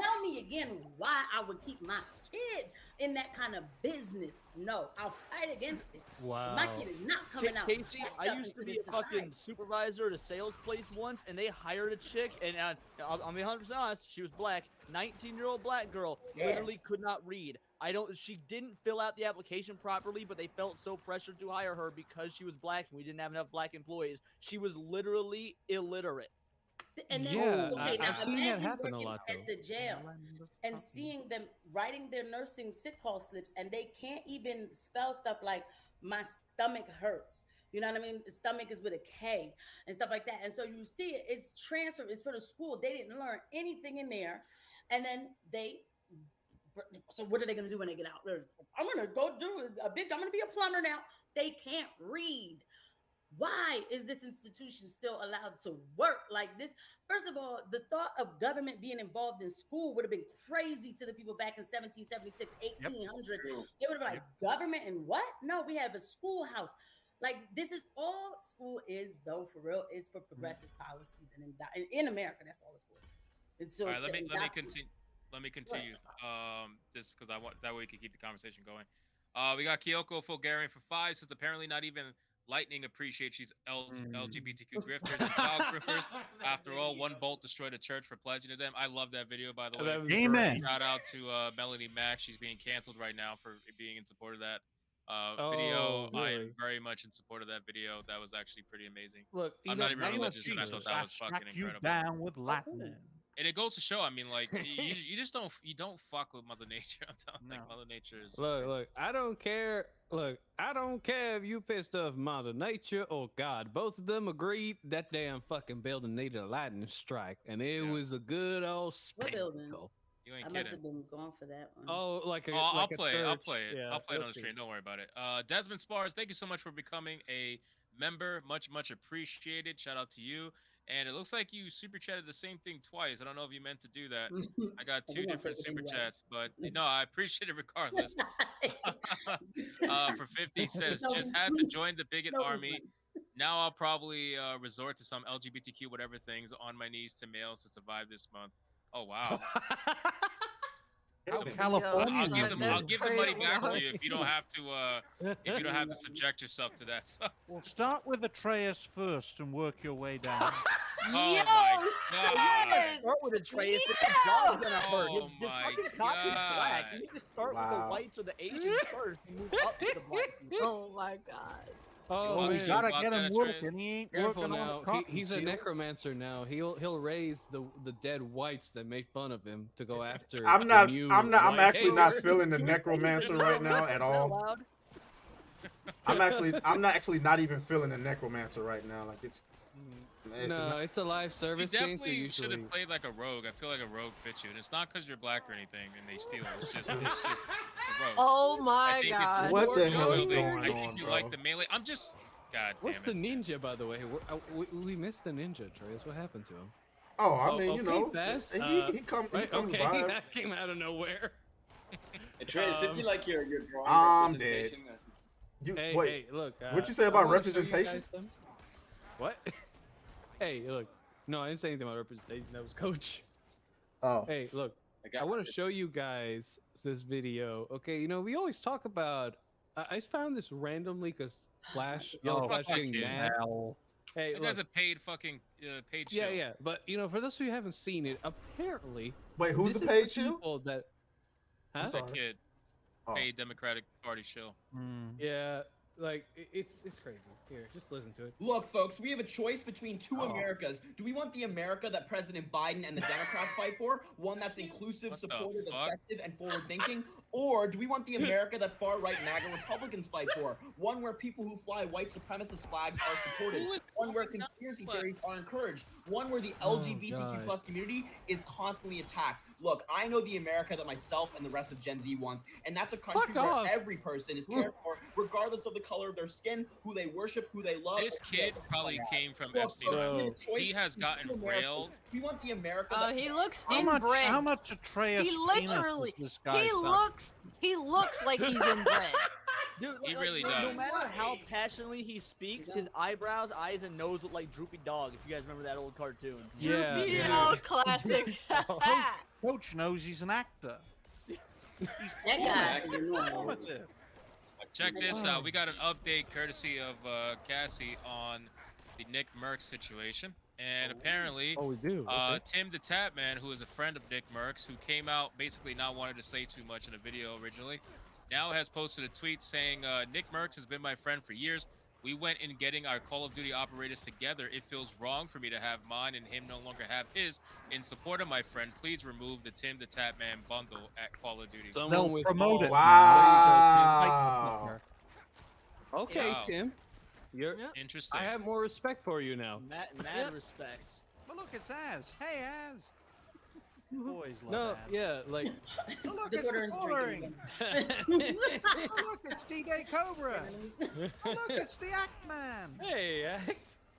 Tell me again why I would keep my kid in that kind of business. No, I'll fight against it. Wow. My kid is not coming out. Casey, jacked I up used to into be this a fucking society. supervisor at a sales place once, and they hired a chick, and I'll be 100% honest, she was black, 19-year-old black girl, Yeah. literally could not read. She didn't fill out the application properly, but they felt so pressured to hire her because she was black and we didn't have enough black employees. She was literally illiterate. And then, Yeah, okay, now I've seen that imagine happen a working lot, at though. the jail and seeing them writing their nursing sick call slips, and they can't even spell stuff like "my stomach hurts." You know what I mean? The stomach is with a K and stuff like that. And so you see it, it's transferred. It's for the school. They didn't learn anything in there, and then So what are they going to do when they get out? I'm going to go do I'm going to be a plumber now. They can't read. Why is this institution still allowed to work like this? First of all, the thought of government being involved in school would have been crazy to the people back in 1776, 1800. They would have been like, government and what? No, we have a schoolhouse. Like, this is all school is, though, for real, is for progressive policies. And in America, that's all it's for. And so All right, let me continue. Let me continue. Just because I want that way we can keep the conversation going. We got Kyoko Fulgarian for 5. Says apparently not even Lightning appreciates these LGBTQ grifters and child grifters. After all, one bolt destroyed a church for pledging to them. I love that video, by the way. Amen. Shout out to Melanie Mack. She's being canceled right now for being in support of that video. I am really? very much in support of that video. That was actually pretty amazing. Look, I'm not even religious, and I thought that was Struck fucking you incredible. down with lightning. And it goes to show, I mean, like you just don't fuck with Mother Nature. I'm telling you, like, Mother Nature is. Look, I don't care. Look, I don't care if you pissed off Mother Nature or God. Both of them agreed that damn fucking building needed a lightning strike, and it was a good old What building? spectacle. You ain't I must kidding. have been going for that one. Oh, like a, I'll like a play it. I'll church. play it. Yeah, I'll play it we'll on the see. stream. Don't worry about it. Desmond Spars, thank you so much for becoming a member. Much appreciated. Shout out to you. And it looks like you super chatted the same thing twice. I don't know if you meant to do that. I got I two think I'm different taking super it right. chats, but no, I appreciate it regardless. For 50 says, No just had to refunds. join the bigot No army. refunds. Now I'll probably resort to some LGBTQ whatever things on my knees to males to survive this month. Oh wow. How The- Californian I'll you That's give the money crazy, back to dog. you if you don't have to if you don't have to subject yourself to that stuff. Well, start with Atreus first and work your way down. Oh Yo, my son! god. Start with a Trace. His jaw's gonna hurt. Oh His my fucking cop is black. God. You need to start with the Wow. whites or the Asians first and move up to the black people. Oh my god. Oh, we man. gotta About get him that, working. He ain't Careful working now. on cotton He's a field. necromancer now. He'll raise the dead whites that made fun of him to go after. I'm the not. new I'm not. I'm white actually not hater. feeling the necromancer right now at all. I'm actually. I'm not actually not even feeling the necromancer right now. Like it's No, not- it's a live You service game, so definitely should usually. have played like a rogue. I feel like a rogue fits you, and it's not because you're black or anything and they steal it. It's just it's a rogue. Oh I my think it's god. What the more hell is building. going I think on, you bro? like the melee. I'm just. God What's damn the it. ninja, by the way? We missed the ninja, Trace. What happened to him? Oh, I mean, you okay, know, Baz, he come right, come okay, vibe. that came out of nowhere. Hey, Trace, did you like your drawing I'm dead. representation? You, Hey, wait, hey, look. what you say I about wanna show you representation? guys some- What? Hey, look. No, I didn't say anything about representation. That was Coach. Oh, Hey, look. I want to show you guys this video. Okay, you know, we always talk about. I found this randomly because Flash, Yellow Oh, Flash getting fucking mad. hell. Hey, That look. guy's a paid fucking paid Yeah, shill. yeah, but you know, for those of you who haven't seen it, apparently. wait, who's this the is paid the shill? people that. Huh? That kid. Oh. Paid Democratic Party shill. Yeah, like it's crazy. Here, just listen to it. Look, folks, we have a choice between two Americas. Do we want the America that President Biden and the Democrats fight for? One that's inclusive, What the supportive, fuck? effective, and forward-thinking? Or do we want the America that far-right MAGA Republicans fight for? One where people who fly white supremacist flags are supported. One where conspiracy theories are encouraged. One where the LGBTQ plus community is constantly attacked. Look, I know the America that myself and the rest of Gen Z wants, and that's a country Fuck where off. every person is cared for, regardless of the color of their skin, who they worship, who they love. This or who they kid probably identify as. came from Look, Epstein folks, we have a Island. choice He has between gotten two Americas. railed. We want the America Oh, that he looks How inbred. much Atreus He penis literally. does this guy He suck? looks like he's inbred. Dude, He like, really no, does. No matter how passionately he speaks, his eyebrows, eyes, and nose look like Droopy Dog. If you guys remember that old cartoon. Yeah, Droopy yeah. Dog classic. Coach knows he's an actor. He's That guy. performative. Check this out. We got an update courtesy of Cassie on the Nick Merckx situation. And apparently, Oh, we do. Okay. Tim the Tap Man, who is a friend of Nick Merckx, who came out basically not wanting to say too much in a video originally, now has posted a tweet saying, Nick Merckx has been my friend for years. We went in getting our Call of Duty operators together. It feels wrong for me to have mine and him no longer have his. In support of my friend, please remove the Tim the Tap Man bundle at Call of Duty. Someone They'll with promote balls. it. Wow. Okay, Wow. Tim. You're. Interesting. I have more respect for you now. Mad respect. But look, it's Az. Hey, Az. Boys love No, Az. yeah, like. Oh, look, The it's order is boring. Oh, look, it's D-Day Cobra. Oh, look, it's the Act Man. Hey, act.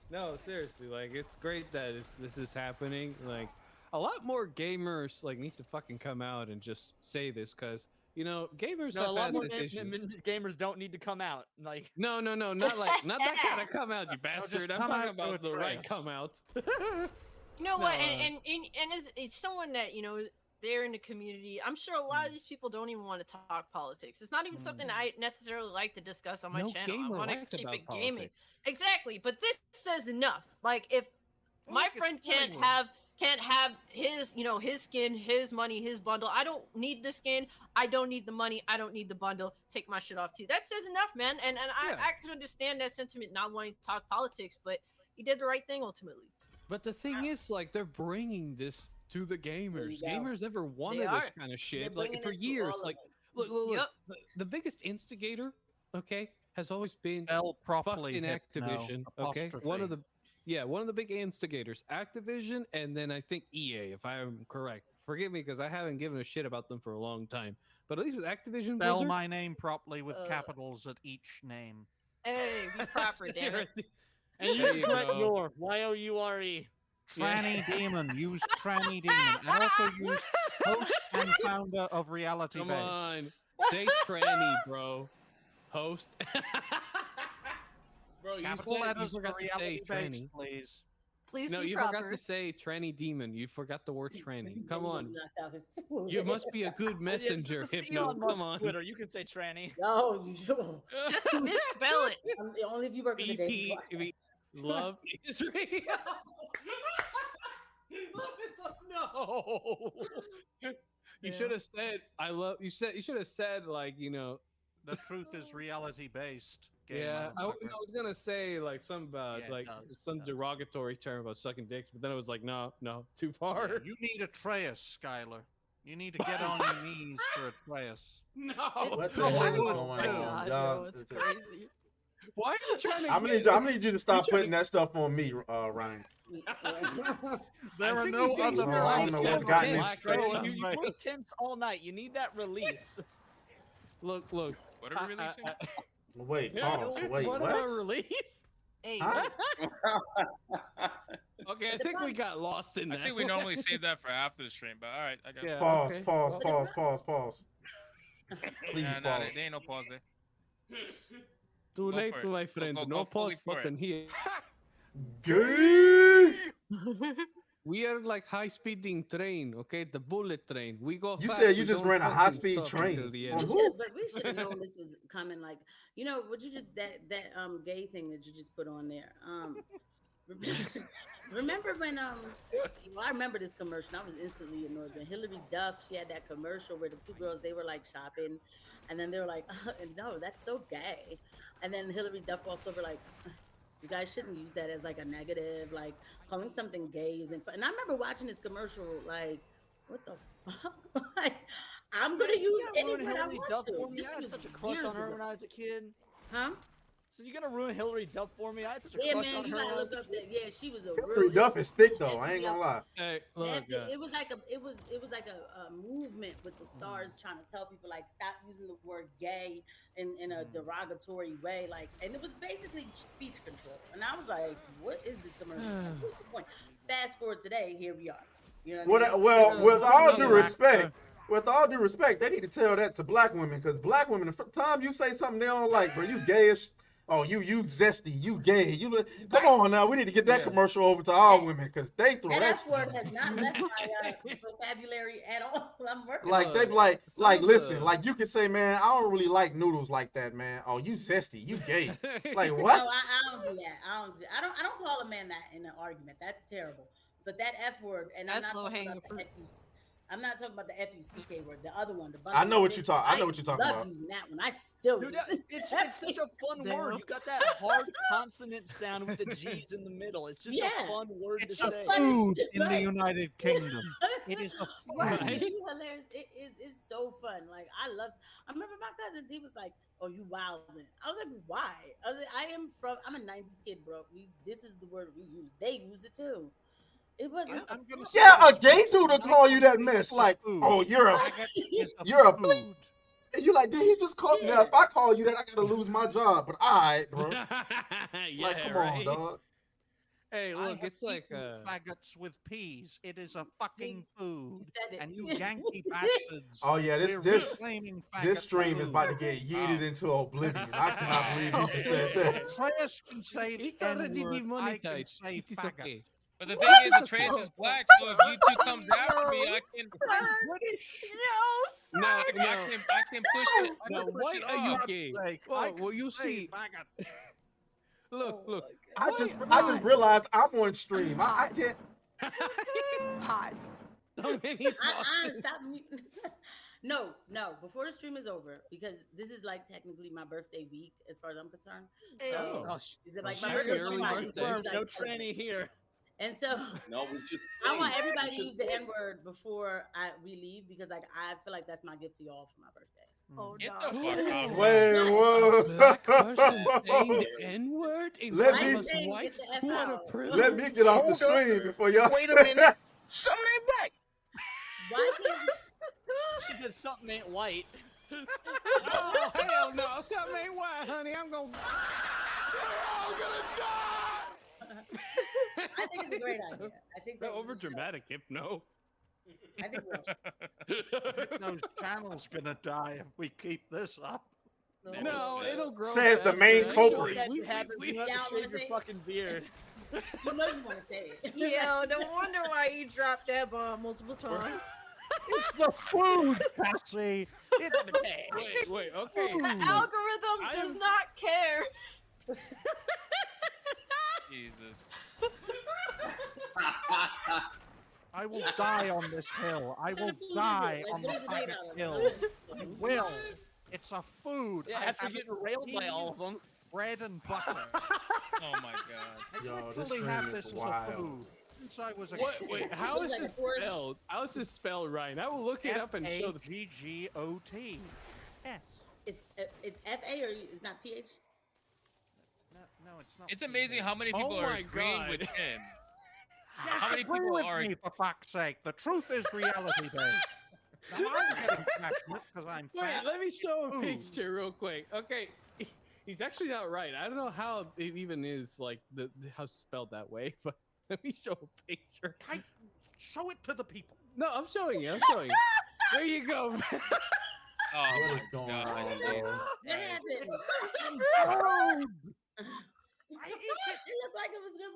No, seriously, like it's great that this is happening. Like, a lot more gamers like need to fucking come out and just say this, cause you know gamers No, a have lot had more this issue. gamers don't need to come out. Like, No, not that kind of come out, you bastard. I'm come talking out to about the right Atreus. come out. You know what? No. And it's someone that they're in the community. I'm sure a lot of these people don't even want to talk politics. It's not even something that I necessarily like to discuss on my No channel. I gamer want likes to keep about it gaming. politics. Exactly, but this says enough. Like if my Look, it's friend can't Hollywood. have his his skin, his money, his bundle. I don't need the skin. I don't need the money. I don't need the bundle. Take my shit off too. That says enough, man. And Yeah. I can understand that sentiment, not wanting to talk politics, but he did the right thing ultimately. But the thing is, like, they're bringing this to the gamers. you go. Gamers never wanted They this are. kind of They're shit, like bringing for it to years. all of Like, us. look, Yep. the biggest instigator, okay, has always been Spell properly. fucking Hypno, Activision. Okay, one of apostrophe. one of the big instigators, Activision, and then I think EA, if I'm correct. Forgive me because I haven't given a shit about them for a long time. But at least with Activision, Spell Blizzard, my name properly with capitals at each name. Hey, be proper, damn it. and There you you correct go. your Youre. Tranny Demon. Use Tranny Demon. And also use host and founder of Reality Come Base. on. Say tranny, bro. Host. Bro, you Capital said you letters forgot for to say Reality Base, tranny. please. Please No, be you proper. forgot to say tranny demon. You forgot the word tranny. Come on. Knocked out his You must be a good messenger, This is Hypno. Elon Musk's Come on. Twitter. You can say tranny. No, you should. Just misspell it. Only if you work with the day. BP, love is real. Love is no. You should have said I love. You should have said like The truth is reality based. Yeah, I was gonna say like something about Yeah, it does, some derogatory term about sucking dicks, but then I was like, no, too far. Yeah, you need Atreus, Skylar. You need to get on your knees for Atreus. No. What the hell is going Oh my on? God, Y'all, bro, it's crazy. Why are you trying to? I'm gonna need you to stop putting that stuff on me, Ryan. There are no other. I don't know what's gotten tense, this. bro. You play tense all night. You need that release. Look. What are we releasing? Wait, pause. Wait, what? what? About release? Hey. Huh? Okay, I think we got lost in that. I think we normally save that for after the stream, but all right, I got Pause, okay. pause, pause, pause, pause. Please Nah, pause. there ain't no pause there. Too Go late, for to it. my friend. Go No fully pause for it. button here. Gay! We are like high-speeding train, okay? The bullet train. We go. You fast, said you we just don't ran a fucking high-speed stop train. until the On end. who? But we should have known this was coming. Like, would you just that gay thing that you just put on there? Remember when well, I remember this commercial. I was instantly annoyed. When Hillary Duff, she had that commercial where the two girls they were like shopping, and then they were like, "No, that's so gay," and then Hillary Duff walks over like. You guys shouldn't use that as like a negative, like calling something gay isn't fun. And I remember watching this commercial, like, what the fuck? Like, I'm gonna use any word I want Duff to. for me? This I had was such a crush years on her ago. when I was a kid. Huh? So you're gonna ruin Hillary Duff for me? I had such a Yeah, crush man, on you her. gotta when I was look a up kid. that. Yeah, she was a Hillary real. Duff is thick though. I ain't gonna lie. Hey, look. It was like a movement with the stars trying to tell people like stop using the word gay in a derogatory way, like, and it was basically speech control. And I was like, what is this commercial? Like, what's the point? Fast forward today, here we are. You know what I mean? Well, with all due respect, they need to tell that to black women because black women, the time you say something they don't like, bro, you gayish. Oh, you zesty, you gay. Come on now, we need to get that commercial over to our women because they throw That that. F word has not left my vocabulary at all. I'm working. Like they like listen, like you can say, man, I don't really like noodles like that, man. Oh, you zesty, you gay. Like what? No, I don't do that. I don't call a man that in an argument. That's terrible. But that F word, and That's I'm not talking low-hanging about fruit. I'm not talking about the F-U-C-K word, the other one. The I know what stick. you talk. I know what you're talking love about. using that one. I still Dude, use it. it's such a fun word. You got that hard consonant sound with the G's in the middle. It's just a fun word It's to a say. food in the United Kingdom. It is a Right. food. It's hilarious. It's so fun. Like I remember my cousin, he was like, "Oh, you wildin'." I was like, "Why?" I was like, I'm a 90s kid, bro. This is the word we use. They used it too. It wasn't. Yeah, a gay dude will call you that mess. Like, oh, you're a bleep. And you're like, did he just call me? Now, if I call you that, I gotta lose my job. But all right, bro. Like, come on, dog. Hey, look, it's like faggots with peas. It is a fucking food. said it. And you Yankee bastards. Oh yeah, we're reclaiming this faggot stream is food. about to get yeeted into oblivion. I cannot believe he just said that. Atreus can say the It's already N-word, I can demonetized. say It is faggot. okay. But the thing is, Atreus is black, so if YouTube comes after me, I can. No, I can push it. I No, can push why it are you off. gay? Like, Well, I well, can you say see. faggot. Look. I just realized I'm on stream. I can't. Pause. So many Stop me. No. Before the stream is over, because this is like technically my birthday week, as far as I'm concerned. So Oh, is it like well, my shit, birthday? early Friday, birthday. so you no guys tranny here. And so No, we should. I want sing. everybody We to should use the sing. N word before we leave because like I feel like that's my gift to y'all for my birthday. Oh Get no. the fuck out. Wait, whoa. Black person saying the N-word in Let front me- of us whites? What a privilege. Let me get off the stream before y'all. Wait a minute. Something ain't right. Why can't you? She said something ain't white. Oh, hell no. Something ain't white, honey. I'm going to... I think it's a great idea. I think The that over dramatic hypno. I think we'll. Those channel's gonna die if we keep this up. No, it'll grow. Says the faster. main Actually, culprit. That happens. You have Yeah, to I shave wanna your say- fucking beard. You know you want to say it. Yo, no wonder why you dropped that bomb multiple times. It's the food, Cassie. Wait, okay. The algorithm does not care. Jesus. I will die on this hill. I will What food is it? die Like, on the what is it made faggot out of? hill. I will. It's a food. Yeah, I after haven't getting railed by all of them. bread and butter. Oh my god. Yo, this Literally stream have is this as a wild. food since I was a Wait, kid. wait, how is Looks like this a forge. spelled? How is this spelled, Ryan? I will look it up and show the. F-A-G-G-O-T. Yes. It's F-A or it's not P-H? No, it's not. It's amazing how many people Oh are my agreeing with God. him. Yes, How many agree people with are? me, for fuck's sake? The truth is reality, Dave. Now I'm getting passionate because I'm Wait, fat. let me show a Ooh. picture real quick. Okay, he's actually not right. I don't know how it even is like how spelled that way, but let me show a picture. Show it to the people. No, I'm showing you. I'm showing you. There you go. Oh What my is going God. on, Dave. bro? What happened? I ate it. It looked like it was good,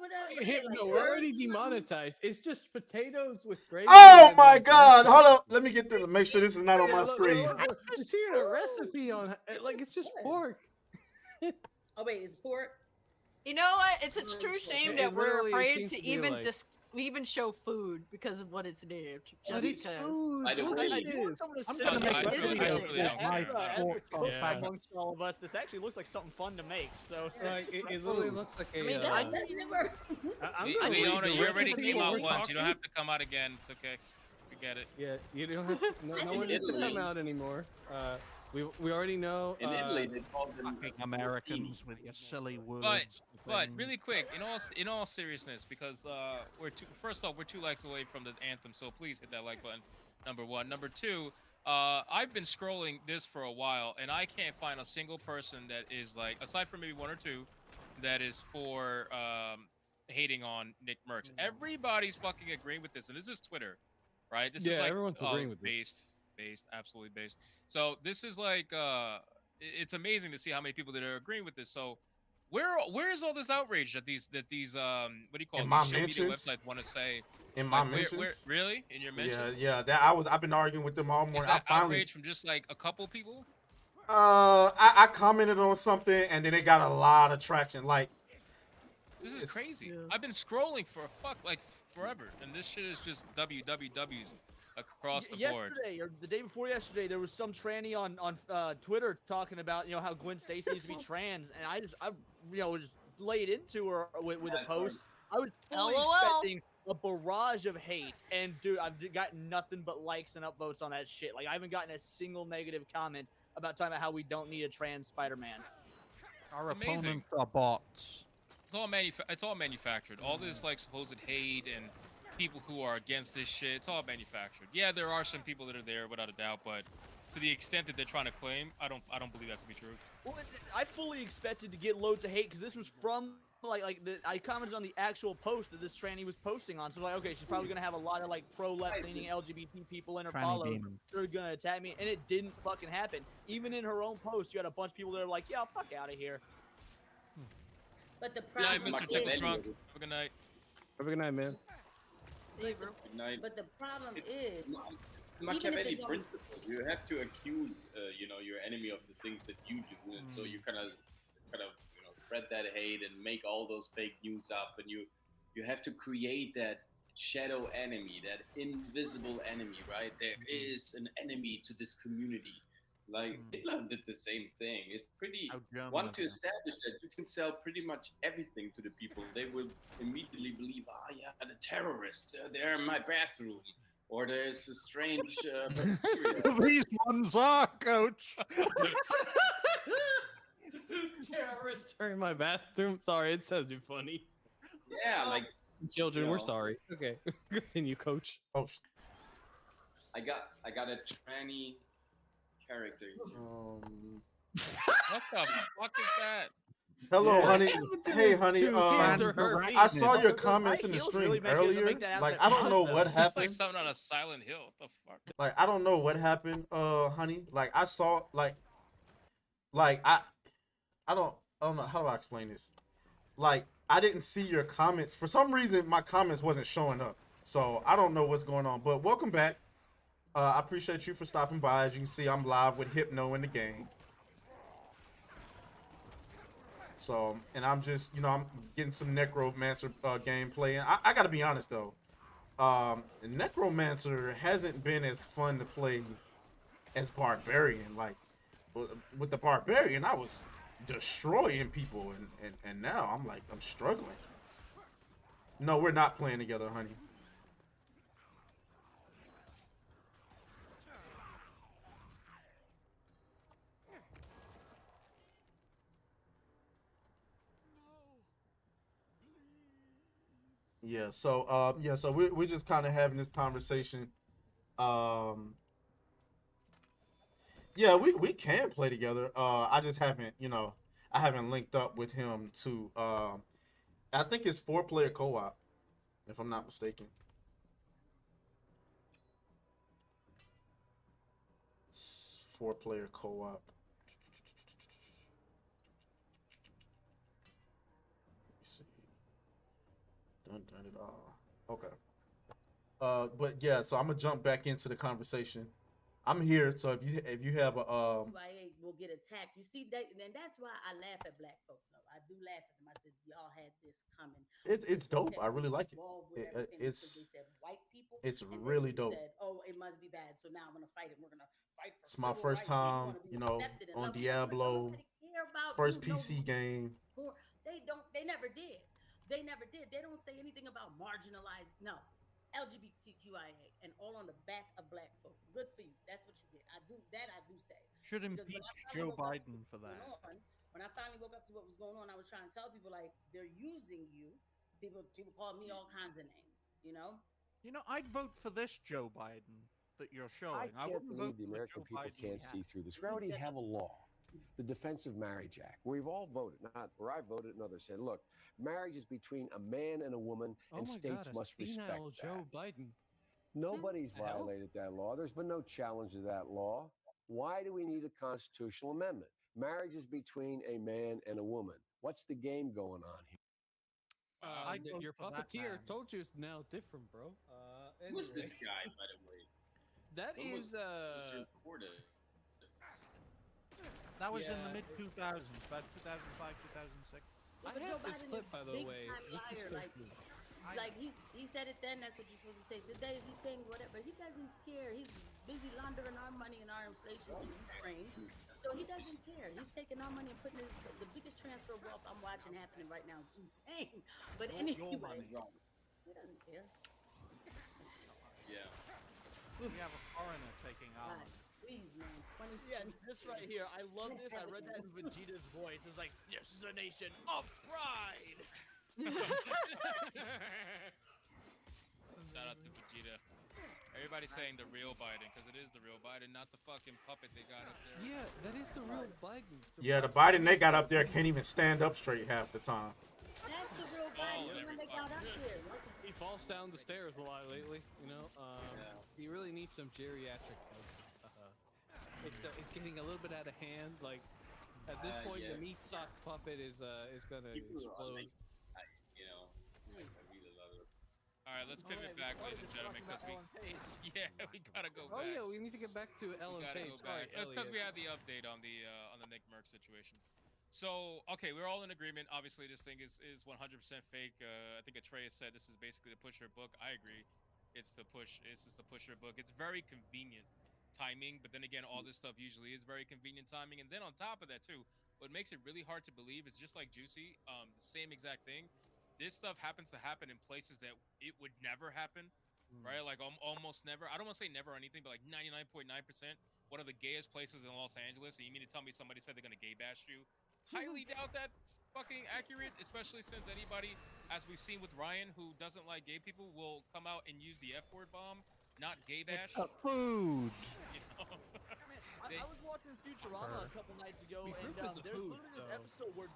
but No, we're already demonetized. It's just potatoes with gravy. Oh and, my like, God! lettuce. Hold up. Let me get to make sure this is not on Yeah, my look, screen. look. It's here a recipe on like it's just pork. Oh wait, it's pork. You know what? It's a true shame It that we're literally afraid seems to to be even like- even show food because of what it's named. But Just it's because. food. By the Look way, at I this. do want someone to I'm sit gonna on make this it a is video a with shame. my as fork we're on talking faggot. amongst all of us, this actually looks like something fun to make. So, Like it literally looks like a. I mean, I that- never. I'm Le- gonna read Leona, the you already recipe came while out we're once. You don't talking. have to come out again. It's okay. Forget it. Yeah, you don't have to, no one needs to come out anymore. We already know. In Italy, they call them Fucking Americans with your silly words. But thing. really quick, in all seriousness, because first off, we're 2 likes away from the anthem, so please hit that like button. Number 1. Number 2, I've been scrolling this for a while, and I can't find a single person that is like, aside from maybe 1 or 2, that is for hating on Nick Merckx. Everybody's fucking agreeing with this, and this is Twitter, right? This is Yeah, like everyone's agreeing with this. based, absolutely based. So this is like, it's amazing to see how many people that are agreeing with this. So where is all this outrage that these what do you call In it? my These show media mentions? websites want to say? In my Like, where mentions? really in your mentions? Yeah. That I've been arguing with them all Is morning. that I finally outrage from just like a couple people? I commented on something and then it got a lot of traction. Like This is It's- crazy. I've been scrolling for forever, and this shit is just WWWs across the board. yesterday or the day before yesterday, there was some tranny on Twitter talking about how Gwen Stacy needs to be trans, and I just laid into her with a post. I was fully LOL. expecting a barrage of hate, and dude, I've gotten nothing but likes and upvotes on that shit. Like I haven't gotten a single negative comment about talking about how we don't need a trans Spider-Man. Our It's amazing. opponents are bots. It's all manufactured. All this like supposed hate and people who are against this shit, it's all manufactured. Yeah, there are some people that are there without a doubt, but to the extent that they're trying to claim, I don't believe that to be true. Well, I fully expected to get loads of hate because this was from I commented on the actual post that this tranny was posting on. So like, okay, she's probably gonna have a lot of like pro left leaning LGBT people in her Tranny follows demon. that are gonna attack me, and it didn't fucking happen. Even in her own post, you had a bunch of people that are like, "Yeah, fuck out of here." But the Good night, problem Mr. Tickle is, Trunks. Have a good night. Have a good night, man. Good night. but the problem It's is, Machiavelli it's on- principle. You have to accuse, your enemy of the things that you do, and so you kind of, spread that hate and make all those fake news up, and you have to create that shadow enemy, that invisible enemy, right? There is an enemy to this community. Like Hitler did the same thing. It's pretty. Want to establish that you can sell pretty much everything to the people. They will immediately believe, the terrorists, they're in my bathroom. Or there's a strange bacteria. These ones are, Coach. Terrorists are in my bathroom. Sorry, it sounded funny. Yeah, like Children, you we're know. sorry. Okay, continue, Coach. Oh, I got a tranny character. What the fuck is that? Hello, Yeah. honey. What happened to Hey, his honey. two hands are hurt? I saw your Those comments high in the heels stream really make it- earlier. make that Like, outfit I don't hot, know though. what It's like happened. something on a Silent Hill. What the fuck? Like, I don't know what happened, honey. Like, I saw, like I don't know how do I explain this. Like, I didn't see your comments for some reason. My comments wasn't showing up, so I don't know what's going on. But welcome back. I appreciate you for stopping by. As you can see, I'm live with Hypno in the game. So, and I'm just, I'm getting some Necromancer gameplay. And I gotta be honest though, Necromancer hasn't been as fun to play as Barbarian. Like, with the Barbarian, I was destroying people, and now I'm struggling. No, we're not playing together, honey. Yeah, so we're just kind of having this conversation. Yeah, we can play together. I just haven't, I haven't linked up with him to I think it's 4-player co-op, if I'm not mistaken. It's 4-player co-op. Let me see. Done it all. Okay. But yeah, so I'm gonna jump back into the conversation. I'm here, so if you have a I will get attacked. You see that, and that's why I laugh at black folk. Though I do laugh at them. I said y'all had this coming. it's dope. I really like it. Involved with It- everything because it's they said white people. it's And then really you dope. said, "Oh, it must be bad." So now I'm gonna fight it. We're gonna fight for It's my civil first rights. And we time, want to be accepted and on loved. Guess what? Don't Diablo. nobody care about First you. No, PC game. they don't. They never did. They never did. They don't say anything about marginalized. No. LGBTQIA and all on the back of black folk. Good for you. That's what you get. I do that. I do say. Should Because impeach when I Joe finally woke up to Biden for what was that. going on, when I finally woke up to what was going on, I was trying to tell people like they're using you. People call me all kinds of names. I'd vote for this Joe Biden that you're showing. I can't wouldn't vote believe the for American Joe people Biden can't we see have. through this. We already have a law, the Defense of Marriage Act. We've all voted, not where I voted and others said, look, marriage is between a man and a woman, Oh and my states God, a must respect senile that. Joe Biden. Nobody's The hell? violated that law. There's been no challenge to that law. Why do we need a constitutional amendment? Marriage is between a man and a woman. What's the game going on here? I'd vote Your for that puppeteer man. told you it's now different, bro. Who's Anyway. this guy, by the way? That When was is this recorded? That was in Yeah. the mid 2000s, about 2005, 2006. I But have Joe this Biden clip, is by the big way. time This is liar. so Like, cool. like he said it then. That's what you're supposed to say today. He's saying whatever. He doesn't care. He's busy laundering our money and our inflation to Ukraine. So he doesn't care. He's taking our money and putting it. The biggest transfer of wealth I'm watching happening right now is insane. But anyway, Your money. he doesn't care. Yeah. We have a foreigner taking our God, money. please, man. 20. Yeah, this right here. I love this. I read that in Vegeta's voice. It's like, this is a nation of pride. Shout out to Vegeta. Everybody's saying the real Biden because it is the real Biden, not the fucking puppet they got up there. Yeah, that is the real Biden. Yeah, the Biden they got up there can't even stand up straight half the time. That's the real Biden. The one they got up there. He falls down the stairs a lot lately, you know. He really needs some geriatric help. It's getting a little bit out of hand. Like at this point, yeah. the meat sock puppet is gonna People are explode. like, I really love it. All right, let's pivot back, ladies and gentlemen, because yeah, we gotta go Oh back. yeah, we need to get back to Ellen We gotta Page. go Sorry, back because we Elliot. had the update on the Nick Merck situation. So okay, we're all in agreement. Obviously, this thing is 100% fake. I think Atreus said this is basically to push her book. I agree. It's to push. It's just to push her book. It's very convenient timing, but then again, all this stuff usually is very convenient timing. And then on top of that too, what makes it really hard to believe is just like Juicy, the same exact thing. This stuff happens to happen in places that it would never happen, right? Like almost never. I don't want to say never or anything, but like 99.9%. One of the gayest places in Los Angeles. And you mean to tell me somebody said they're gonna gay bash you? Highly doubt that's fucking accurate, especially since anybody, as we've seen with Ryan, who doesn't like gay people, will come out and use the F-word bomb not gay bash. Food. You know? I was watching Futurama a couple nights ago, and there's literally this episode where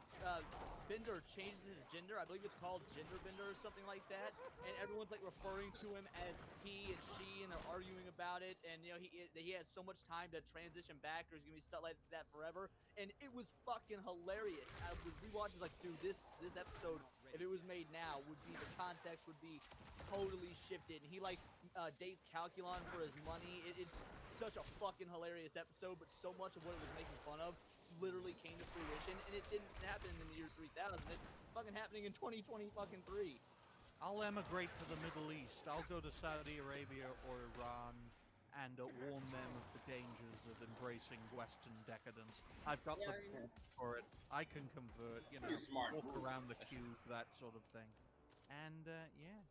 Bender changes his gender. I believe it's called Gender Bender or something like that. And everyone's like referring to him as he and she, and they're arguing about it. And you know he has so much time to transition back, or he's gonna be stuck like that forever. And it was fucking hilarious. I was rewatching like, dude, this episode, if it was made now, the context would be totally shifted. And he like dates Calculon for his money. It's such a fucking hilarious episode, but so much of what it was making fun of literally came to fruition, and it didn't happen in the year 3000. It's fucking happening in 2020 fucking 3. I'll emigrate to the Middle East. I'll go to Saudi Arabia or Iran and warn them of the dangers of embracing Western decadence. I've got the force for it. I can convert, walk around the cube, that sort of thing. And, yeah.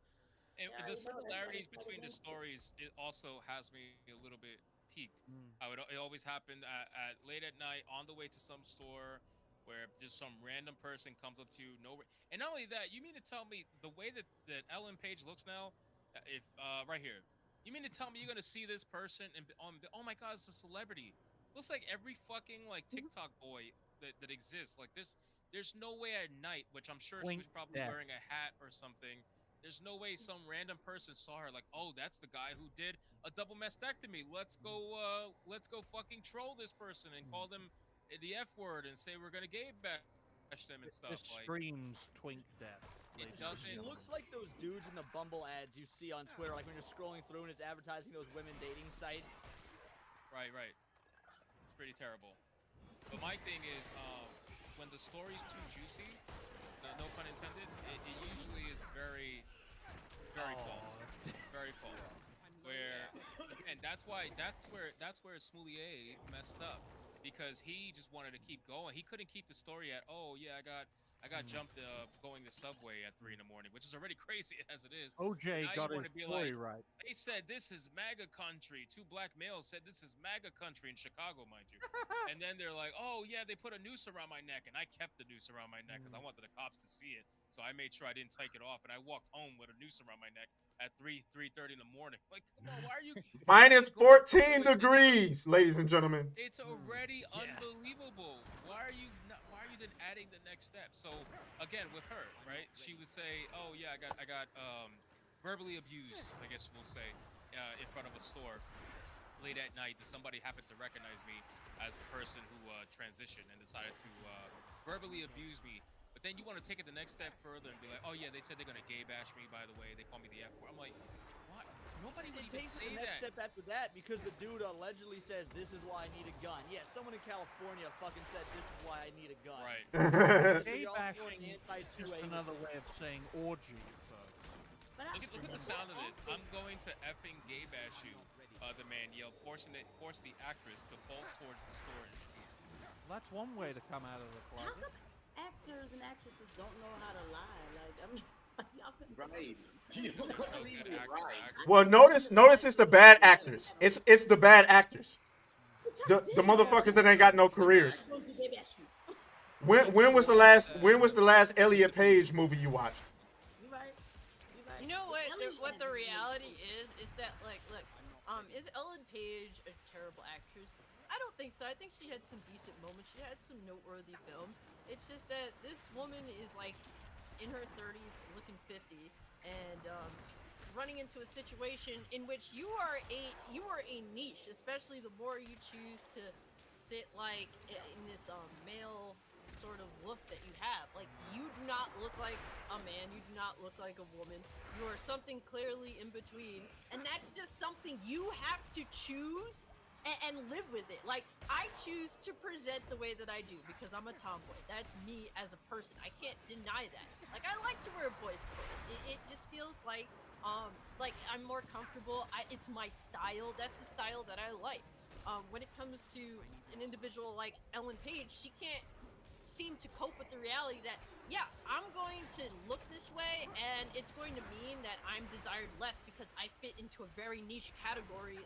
And the similarities between the stories, it also has me a little bit peaked. It always happened at late at night on the way to some store where just some random person comes up to you. And not only that, you mean to tell me the way that Ellen Page looks now, if right here, you mean to tell me you're gonna see this person and oh my god, it's a celebrity. Looks like every fucking like TikTok boy that exists. Like there's no way at night, which I'm sure she was probably wearing a hat or something. There's no way some random person saw her like, oh, that's the guy who did a double mastectomy. Let's go fucking troll this person and call them the F word and say we're gonna gay bash them and stuff. This screams twink death. It doesn't. She looks like those dudes in the Bumble ads you see on Twitter, like when you're scrolling through and it's advertising those women dating sites. Right. It's pretty terrible. But my thing is, when the story's too juicy, no pun intended, it usually is very false. Very false. Where, and that's where Smoulier messed up, because he just wanted to keep going. He couldn't keep the story at, oh yeah, I got jumped going to Subway at 3 a.m, which is already crazy as it is. OJ got his story right. They said this is MAGA country. 2 black males said this is MAGA country in Chicago, mind you. And then they're like, oh yeah, they put a noose around my neck, and I kept the noose around my neck because I wanted the cops to see it. So I made sure I didn't take it off, and I walked home with a noose around my neck at 3:30 in the morning. Like, come on, why are you? Minus 14 degrees, ladies and gentlemen. It's already unbelievable. Why are you then adding the next step? So again, with her, right? She would say, "Oh yeah, I got verbally abused." I guess we'll say in front of a store late at night. Somebody happened to recognize me as the person who transitioned and decided to verbally abuse me. But then you want to take it the next step further and be like, "Oh yeah, they said they're gonna gay bash me. By the way, they call me the F word." I'm like, what? Nobody would even say the next step after that, because the dude allegedly says, "This is why I need a gun." Yeah, someone in California fucking said, "This is why I need a gun." Right. Gay bashing is just another way of saying orgy. Look at the sound of this. I'm going to effing gay bash you. The man yelled, force the actress to bolt towards the storage. Well, that's one way to come out of the How closet. come actors and actresses don't know how to lie? Like, I mean, y'all can Well, notice it's the bad actors. It's the bad actors. The motherfuckers that ain't got no careers. When was the last Elliot Page movie you watched? You know what the reality is that like look, is Ellen Page a terrible actress? I don't think so. I think she had some decent moments. She had some noteworthy films. It's just that this woman is like in her 30s, looking 50, and running into a situation in which you are a niche, especially the more you choose to sit like in this male sort of look that you have. Like, you do not look like a man, you do not look like a woman, you are something clearly in between, and that's just something you have to choose and live with it. Like, I choose to present the way that I do because I'm a tomboy. That's me as a person. I can't deny that. Like, I like to wear boys' clothes. It just feels like I'm more comfortable. It's my style. That's the style that I like. When it comes to an individual like Ellen Page, she can't seem to cope with the reality that, yeah, I'm going to look this way, and it's going to mean that I'm desired less because I fit into a very niche category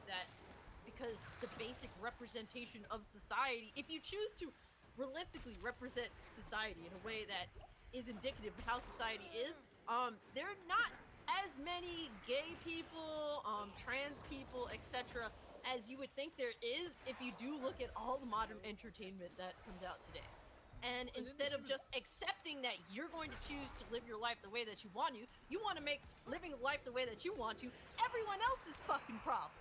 because the basic representation of society, if you choose to realistically represent society in a way that is indicative of how society is, there are not as many gay people, trans people, etc., as you would think there is if you do look at all the modern entertainment that comes out today. And instead of just accepting that you're going to choose to live your life the way that you want to make living life the way that you want to everyone else's fucking problem.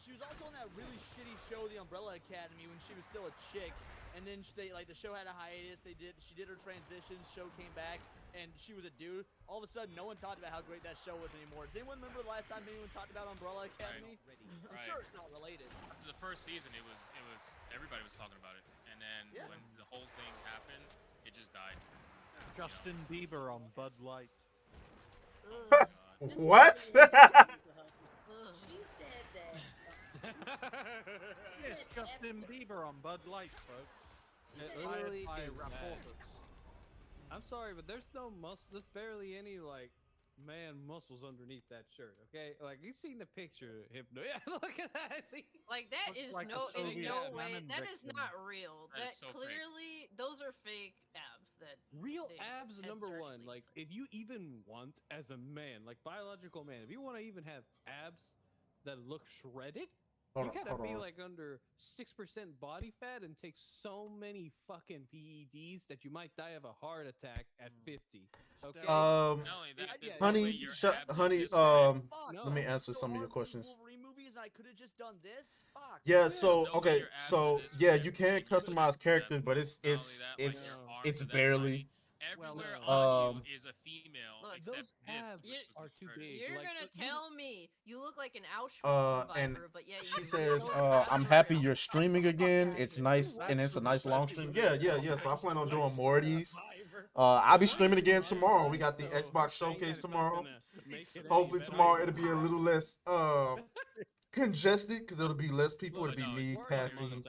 She was also on that really shitty show, The Umbrella Academy, when she was still a chick. And then the show had a hiatus. She did her transition. Show came back, and she was a dude. All of a sudden, no one talked about how great that show was anymore. Does anyone remember the last time anyone talked about Umbrella Academy? I'm sure it's not related. After the first season, it was everybody was talking about it, and then when the whole thing happened, it just died. Justin Bieber on Bud Light. What? She said that. Yes, Justin Bieber on Bud Light, folks. It Inspired literally by is Reporters. I'm sorry, but there's no muscle. There's barely any like man muscles underneath that shirt. Okay, like you seen the picture of Hypno? Yeah, look at that. See, Like that Looks is like a in Soviet no way. famine That is victim. not real. That That is so fake. clearly those are fake abs. That real they abs, had number one. surgically Like if you even want, as a man, like biological man, if you want to even have abs that look shredded. You gotta be like under 6% body fat and take so many fucking PEDs that you might die of a heart attack at 50. Okay. Not only that, there's no way honey, your abs honey, exist, right? let me answer some of your questions. Wolverine movies, and I could have just done this. Fuck. Yeah, so no way okay, your abs so are this yeah, ripped. you can customize characters, but it's Not only that, like, your arms it's are that barely. tiny. Everywhere on you is a female, Look, except those this, abs which was are too shredded. big. You're Like, gonna tell me you look like an Auschwitz And survivor, but yeah, she you says, those abs "I'm are happy real. you're streaming again. It's nice, and it's a nice long stream. Yeah. So I plan on doing more of these. I'll be streaming again tomorrow. We got the Xbox showcase tomorrow. Hopefully tomorrow it'll be a little less congested because it'll be less people. It'll be me, Cassie,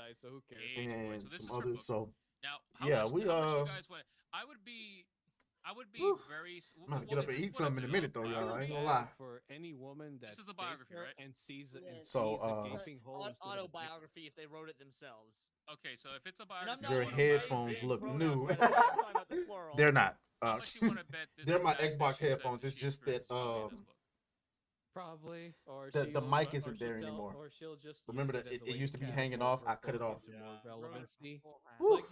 and some others. So Now, yeah, how much you guys want? I would be very. I'm gonna get up and eat something in a minute though, y'all. I ain't gonna lie. For any woman that This is a dates biography, her right? and sees it and So, sees a gaping hole. instead of a dick. Autobiography if they wrote it themselves. Okay, so if it's a And I'm biography, not Your one of my headphones big look pronouns, new. by the way, I'm talking about the plural. They're not. How much you want to bet this They're my exact thing Xbox she said headphones. that It's she just that experienced in this book? Probably, or the she'll- mic or isn't there she'll tell- anymore. Or she'll just Remember use that as a it used to be late hanging catalog off. I for cut it off. to more relevancy. Whew. Like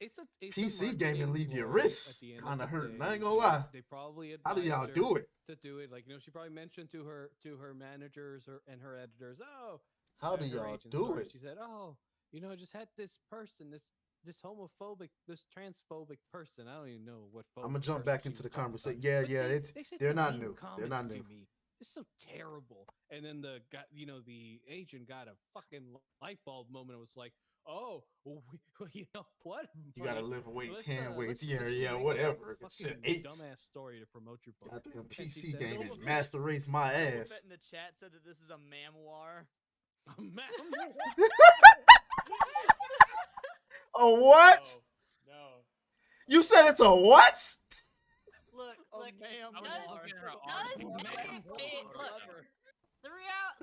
it's a PC gaming leave your ploy wrists at the end of kind of the hurting. day. I ain't gonna lie. They probably How do y'all advised do her it? to do it. Like she probably mentioned to her managers and her editors. Oh, How do her y'all agents, do sorry. it? She said, oh, I just had this person, this homophobic, this transphobic person. I don't even know what. I'm gonna jump back into the conversation. Yeah, said they're some not mean new. They're not comments to new. me. It's so terrible. And then the agent got a fucking light bulb moment. It was like, oh, well, you know what? You gotta buddy? lift weights, Let's, hand weights, let's yeah, make a whatever. Shit, fucking eights. dumbass story to promote your book. Goddamn And she PC said, gaming, "Oh, master race my Boba ass. Fett in the chat said that this is a memoir. A memoir? A what? No. You said it's a what? Look, look. memoir.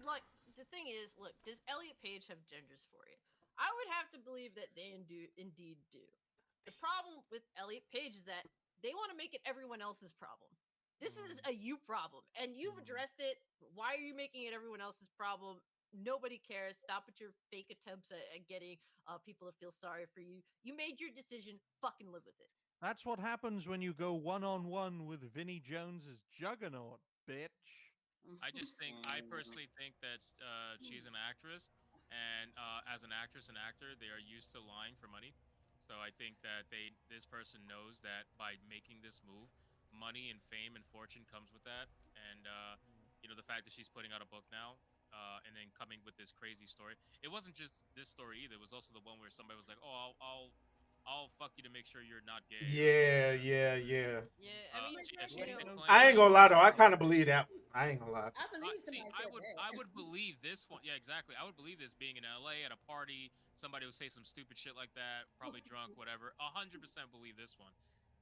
Look, the thing is, look, does Elliot Page have genders for you? I would have to believe that they indeed do. The problem with Elliot Page is that they want to make it everyone else's problem. This is a you problem, and you've addressed it. Why are you making it everyone else's problem? Nobody cares. Stop with your fake attempts at getting people to feel sorry for you. You made your decision. Fucking live with it. That's what happens when you go one-on-one with Vinnie Jones's Juggernaut, bitch. I just think, I personally think that she's an actress, and as an actress and actor, they are used to lying for money. So I think that this person knows that by making this move, money and fame and fortune comes with that, and the fact that she's putting out a book now, and then coming with this crazy story. It wasn't just this story either. It was also the one where somebody was like, "Oh, I'll fuck you to make sure you're not gay." Yeah. Yeah, I mean, I ain't gonna lie though. I kind of believe that. I ain't gonna lie. I believe See, somebody said I would believe this one. Yeah, exactly. I would believe this being in LA at a party. Somebody would say some stupid shit like that, probably drunk, whatever. 100% believe this one,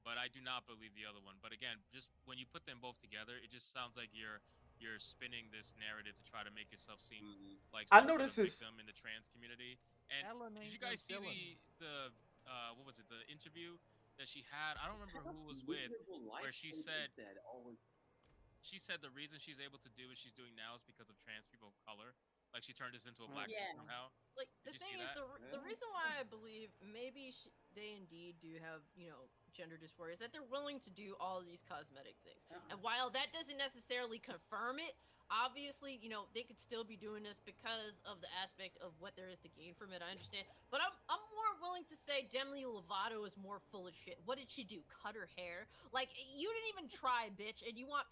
but I do not believe the other one. But again, just when you put them both together, it just sounds like you're spinning this narrative to try to make yourself seem like I some know sort this of is- victim in the trans community. And Ellen did you ain't no guys see villain. the what was it, the interview that she had? I don't remember who was with, where she said she said the reason she's able to do what she's doing now is because of trans people of color. Like she turned this into a black Yeah. thing somehow. Like Did the you thing see is, that? the reason why I believe maybe they indeed do have gender dysphoria is that they're willing to do all these cosmetic things. And while that doesn't necessarily confirm it, obviously they could still be doing this because of the aspect of what there is to gain from it. I understand, but I'm more willing to say Demi Lovato is more full of shit. What did she do? Cut her hair? Like you didn't even try, bitch, and you want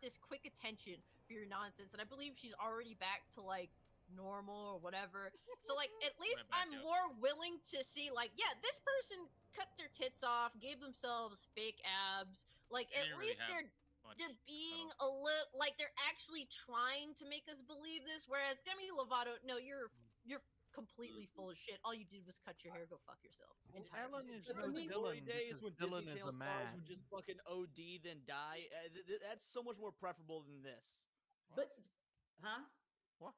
this quick attention for your nonsense. And I believe she's already back to like normal or whatever. So like at least I'm more willing to see like, yeah, this person cut their tits off, gave themselves fake abs. Like They at didn't really least have they're being a little like they're actually trying to make us believe this. Whereas Demi Lovato, no, you're completely full of shit. All you did was cut your hair, go fuck yourself. Entirely. Ellen is But no to me, glory Dylan days because when Disney Dylan is Channel a stars man. would just fucking OD then die. That's so much more preferable than this. But, huh? What?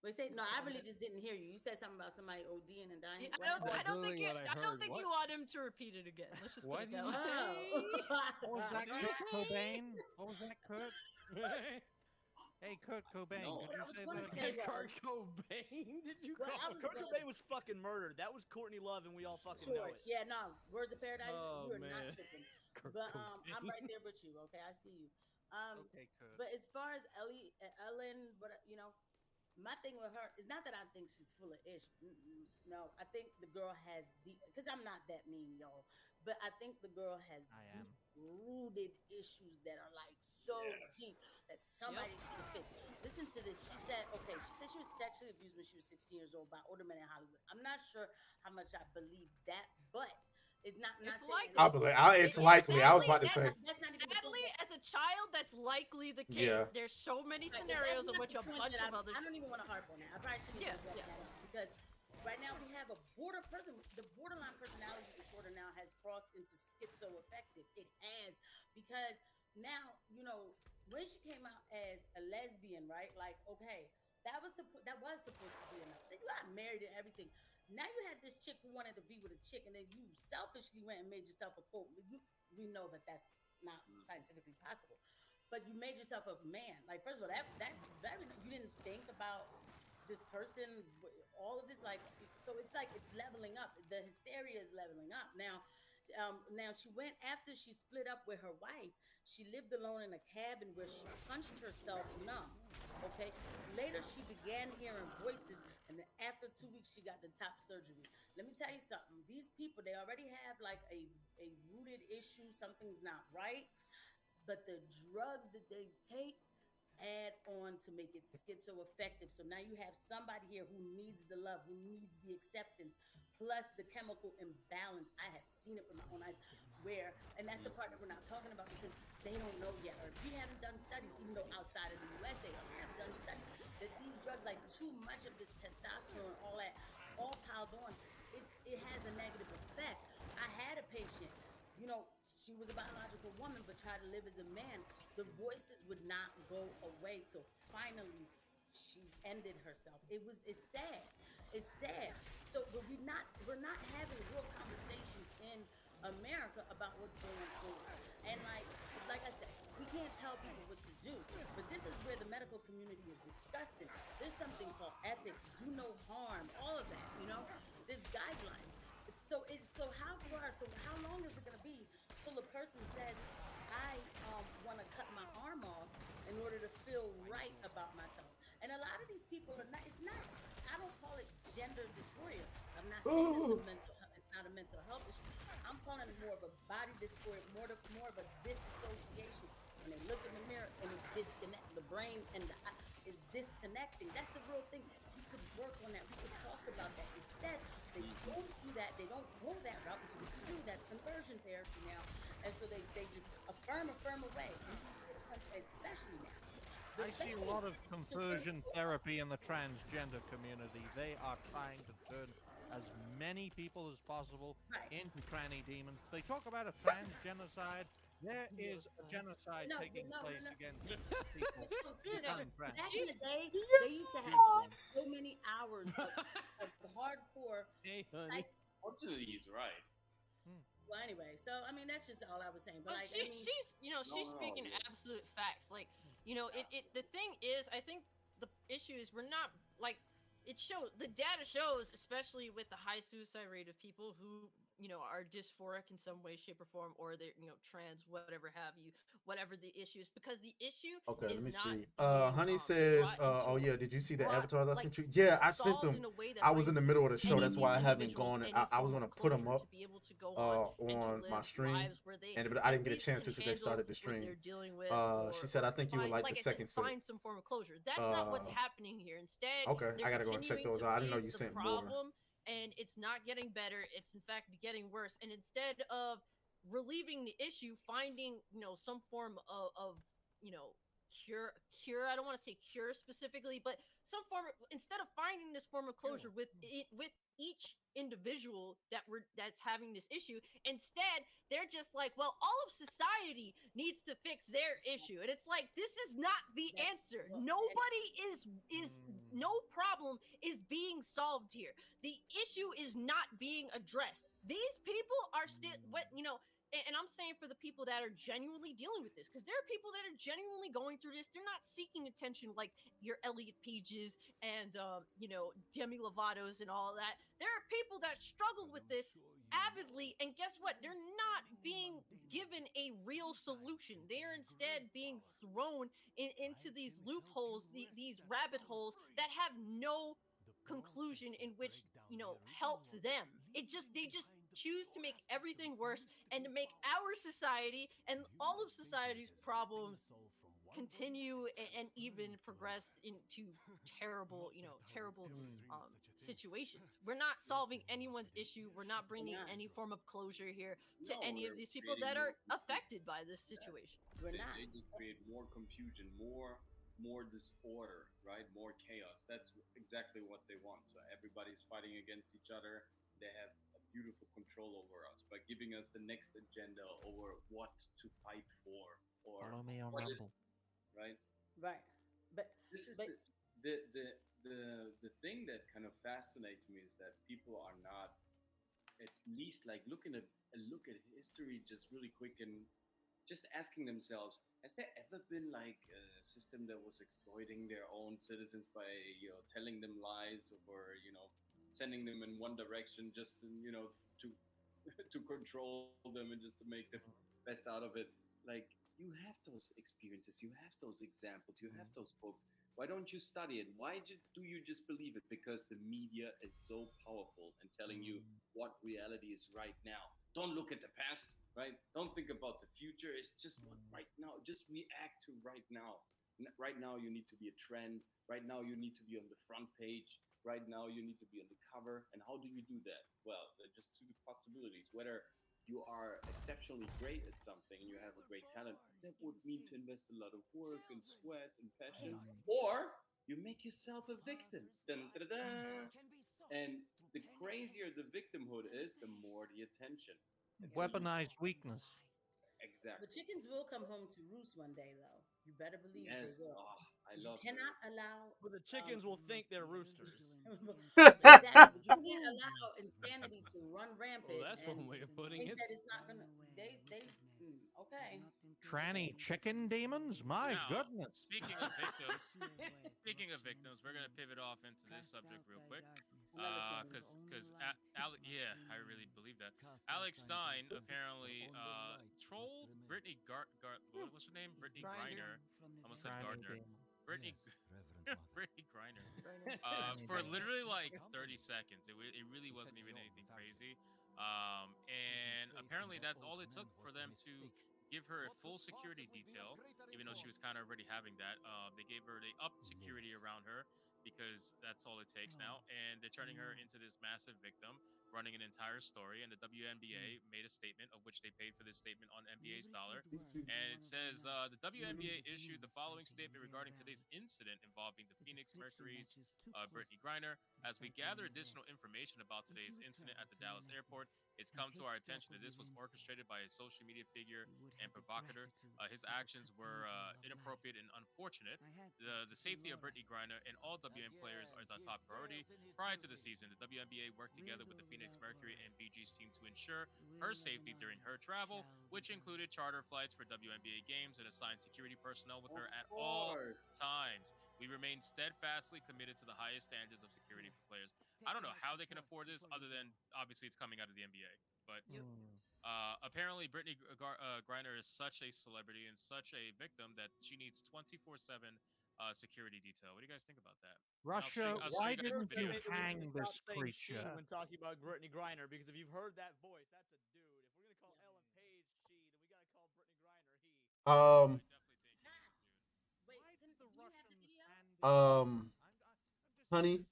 Wait, say no. I really just didn't hear you. You said something about somebody ODing and dying. I don't think you. I don't think you want him to repeat it again. Let's just put it that way. What was that, Kurt Cobain? What was that, Kurt? Hey, Kurt Cobain, No. could What I you was say gonna that say again? Kurt Cobain? Did you Well, call I was Kurt gonna- Cobain was fucking murdered. That was Courtney Love, and we all fucking know Sure. it. Yeah, no. Words of Paradise. Oh, you are man. not tripping. Kurt But Cobain. I'm right there with you. Okay, I see you. Okay, Kurt. But as far as Ellen, but my thing with her is not that I think she's full of ish. No, I think the girl has deep. Because I'm not that mean, y'all. But I think the girl has deep rooted issues that are like so deep that somebody should have fixed. Listen to this. She said she was sexually abused when she was 16 years old by older men in Hollywood. I'm not sure how much I believe that, but it's not. It's saying likely. It's likely. I was about to say. that's not even the point. Sadly, as a child, that's likely the case. Yeah. There's so many Right, scenarios that's in not which the a point bunch that of others. I don't even want to harp on that. I probably shouldn't even bring that up because right now we have a the borderline personality disorder now has crossed into schizoaffective. It has, because now when she came out as a lesbian, right? Like, okay, that was supposed to be enough. Then you got married and everything. Now you had this chick who wanted to be with a chick, and then you selfishly went and made yourself a quote. We know that that's not scientifically possible, but you made yourself a man. Like, first of all, that's very. You didn't think about this person, all of this, like, so it's like it's leveling up. The hysteria is leveling up now. Now she went after she split up with her wife. She lived alone in a cabin where she punched herself numb. Okay. Later, she began hearing voices, and then after 2 weeks, she got the top surgery. Let me tell you something. These people, they already have like a rooted issue. Something's not right, but the drugs that they take add on to make it schizoaffective. So now you have somebody here who needs the love, who needs the acceptance, plus the chemical imbalance. I have seen it with my own eyes and that's the part that we're not talking about because they don't know yet, or we haven't done studies, even though outside of the US they have done studies that these drugs, like too much of this testosterone, all that, all piled on, it has a negative effect. I had a patient, she was a biological woman, but tried to live as a man. The voices would not go away till finally she ended herself. It's sad. It's sad. So, but we're not having real conversations in America about what's going on. And like I said, we can't tell people what to do. But this is where the medical community is disgusting. There's something called ethics, do no harm, all of that. There's guidelines. So how long is it gonna be till a person says, I want to cut my arm off in order to feel right about myself? And a lot of these people are not. I don't call it gender dysphoria. I'm not saying it's not a mental health issue. I'm calling it more of a body dysphoria, more of a disassociation. When they look in the mirror and it disconnects, the brain and the eye is disconnecting. That's a real thing. We could work on that. We could talk about that. Instead, they don't do that. They don't go that route because if you do, that's conversion therapy now. And so they just affirm away, especially now. I see a lot of conversion therapy in the transgender community. They are trying to turn as many people as possible into tranny demons. They talk about a trans genocide. There is a genocide taking place against people becoming trans. Back in the day, they used to have so many hours of hardcore. Hey, honey. Unfortunately, he's right. Well, anyway, so I mean that's just all I was saying. But But like, I mean, she's No, she's no, speaking yeah. absolute facts. Like it the thing is, I think the issue is we're not like it shows the data shows, especially with the high suicide rate of people who are dysphoric in some way, shape, or form, or they're trans, whatever have you, whatever the issue is, because the issue Okay, let is me not see. being Honey says, brought oh into yeah, did you see the brought avatars I like sent you? Yeah, I sent solved them. in a way that I was in brings the middle of the show. any of That's these why I haven't individuals gone. any I was form gonna of put them closure up to be able to go on and to on my live stream, lives where they but I at didn't get a least chance can to because they handle started the what stream. they're dealing with, She or said, I think you would find, like the like I said, second set. find some form of closure. That's not what's Uh, happening here. Instead, okay, they're I gotta go and check continuing those to out. I didn't know feed you the sent more. problem, and it's not getting better. It's in fact getting worse. And instead of relieving the issue, finding some form of you know cure, I don't want to say cure specifically, but some form of, instead of finding this form of closure with it with each individual that's having this issue, instead they're just like, well, all of society needs to fix their issue. And it's like, this is not the answer. Nobody is no problem is being solved here. The issue is not being addressed. These people are still what and I'm saying for the people that are genuinely dealing with this, because there are people that are genuinely going through this. They're not seeking attention like your Elliot Pages and Demi Lovato's and all that. There are people that struggle with this avidly, and guess what? They're not being given a real solution. They are instead being thrown into these loopholes, these rabbit holes that have no conclusion in which helps them. They just choose to make everything worse and to make our society and all of society's problems continue and even progress into terrible situations. We're not solving anyone's issue. We're not bringing any form of closure here to No, any of we're these people creating that more are confusion. affected by this situation. we're They, not. they just create more confusion, more disorder, right? More chaos. That's exactly what they want. So everybody's fighting against each other. They have a beautiful control over us by giving us the next agenda over what to fight for or Follow me on what is Rumble. right. Right. But This is but the thing that kind of fascinates me is that people are not at least like looking at a look at history just really quick and just asking themselves, has there ever been like a system that was exploiting their own citizens by telling them lies or sending them in one direction just to to control them and just to make the best out of it? Like, you have those experiences, you have those examples, you have those books. Why don't you study it? Why do you just believe it? Because the media is so powerful and telling you what reality is right now. Don't look at the past, right? Don't think about the future. It's just what right now. Just react to right now. Right now, you need to be a trend. Right now, you need to be on the front page. Right now, you need to be on the cover. And how do you do that? Well, there are just two possibilities. Whether you are exceptionally great at something and you have a great talent, that would mean to invest a lot of work and sweat and passion, or you make yourself a victim. Dun, dun, dun, dun. And the crazier the victimhood is, the more the attention. And so you Weaponized weakness. the exactly. chickens will come home to roost one day, though. You better believe they Yes. will. Oh, I 'Cause you love cannot allow. But the chickens will think they're roosters. Exactly, but you can't allow insanity to run rampant Well, that's and one way of putting think it. that it's not gonna. Okay. Tranny chicken demons? My Now, goodness. speaking of victims, speaking of victims, we're gonna pivot off into this subject real quick. Yeah, I really believe that. Alex Stein apparently trolled Brittany what's her name? Brittany Griner. Almost said Gardner. Brittany Brittany Griner. For literally like 30 seconds. It really wasn't even anything crazy. And apparently that's all it took for them to give her a full security detail, even though she was kind of already having that. They gave her the up security around her because that's all it takes now, and they're turning her into this massive victim, running an entire story. And the WNBA made a statement, of which they paid for this statement on NBA's dollar, and it says the WNBA issued the following statement regarding today's incident involving the Phoenix Mercury's Brittany Griner. As we gather additional information about today's incident at the Dallas airport, it's come to our attention that this was orchestrated by a social media figure and provocateur. His actions were inappropriate and unfortunate. The safety of Brittany Griner and all WNBA players is our top priority. Prior to the season, the WNBA worked together with the Phoenix Mercury and BG's team to ensure her safety during her travel, which included charter flights for WNBA games and assigned security personnel with her at all times. We remain steadfastly committed to the highest standards of security for players. I don't know how they can afford this, other than obviously it's coming out of the NBA. But apparently, Brittany Griner is such a celebrity and such a victim that she needs 24/7 security detail. What do you guys think about that? Russia, I'll show why you guys the didn't video. you hang Stop this saying she creature? when talking about Brittany Griner, because if you've heard that voice, that's a dude. If we're gonna call Ellen Page she, then we gotta call Brittany Griner he. Honey.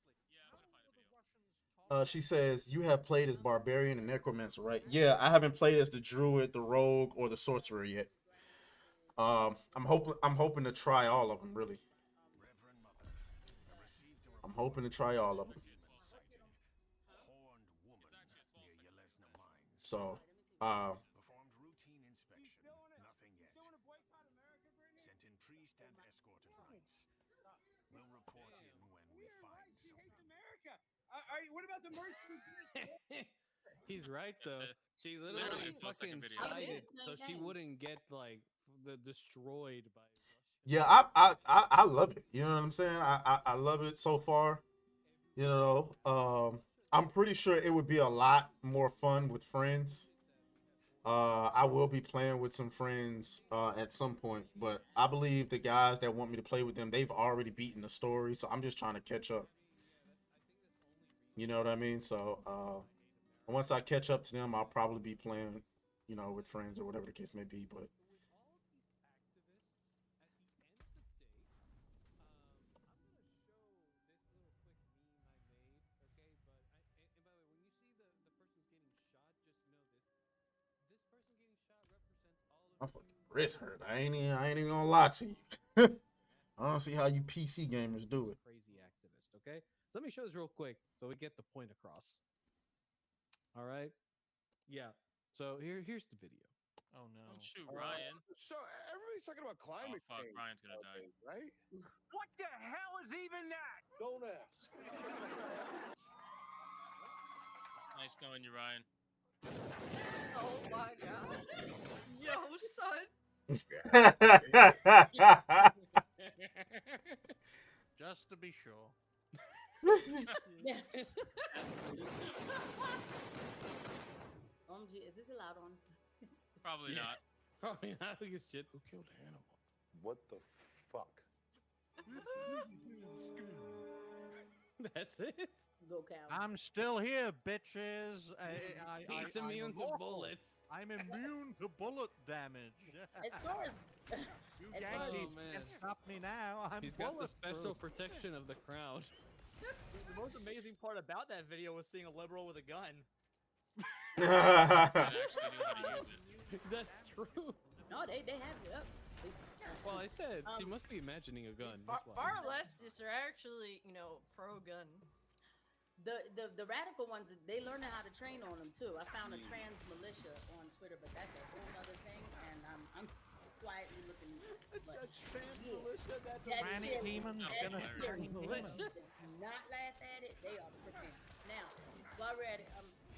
She says you have played as barbarian and necromancer, right? Yeah, I haven't played as the druid, the rogue, or the sorcerer yet. I'm hoping to try all of them. Really, I'm hoping to try all of them. So, Performed routine inspection. Nothing yet. Sent in priest and escort of knights. We'll report in when we find something. What about the mercy? He's right though. She Literally, literally it's my second fucking video. sided so she wouldn't get like destroyed by. yeah, I love it. You know what I'm saying? I love it so far. You know, I'm pretty sure it would be a lot more fun with friends. I will be playing with some friends at some point, but I believe the guys that want me to play with them, they've already beaten the story, so I'm just trying to catch up. You know what I mean? So once I catch up to them, I'll probably be playing, you know, with friends or whatever the case may be. But my fucking wrist hurt. I ain't even gonna lie to you. I don't see how you PC gamers do it. Crazy activist. Okay, so let me show this real quick so we get the point across. All right. Yeah. So here's the video. Oh no. Don't shoot Ryan. So everybody's talking about climate fuck, change. Ryan's gonna die. Right? What the hell is even that? Don't ask. Nice knowing you, Ryan. Oh my god. Yo, son. Just to be sure. OMG, is this allowed on? Probably not. Probably not. Who gives shit? Who killed Hannibal? What the fuck? That's it. Go cow. I'm still here, bitches. He's immune to bullets. I'm immune to bullet damage. As far as You as far as- Yankees can't stop me now. I'm He's got the bulletproof. special protection of the crowd. The most amazing part about that video was seeing a liberal with a gun. That's true. No, they have it up. Well, I said she must be imagining a gun. Far, That's why. far leftists are actually, you know, pro-gun. The radical ones, they learn how to train on them too. I found a trans militia on Twitter, but that's a whole other thing, and I'm quietly looking at this. But trans militia? That's That Tranny is demons serious. gonna That is turn serious. demons. Do not laugh at it. They are pretending. Now, while we're at it,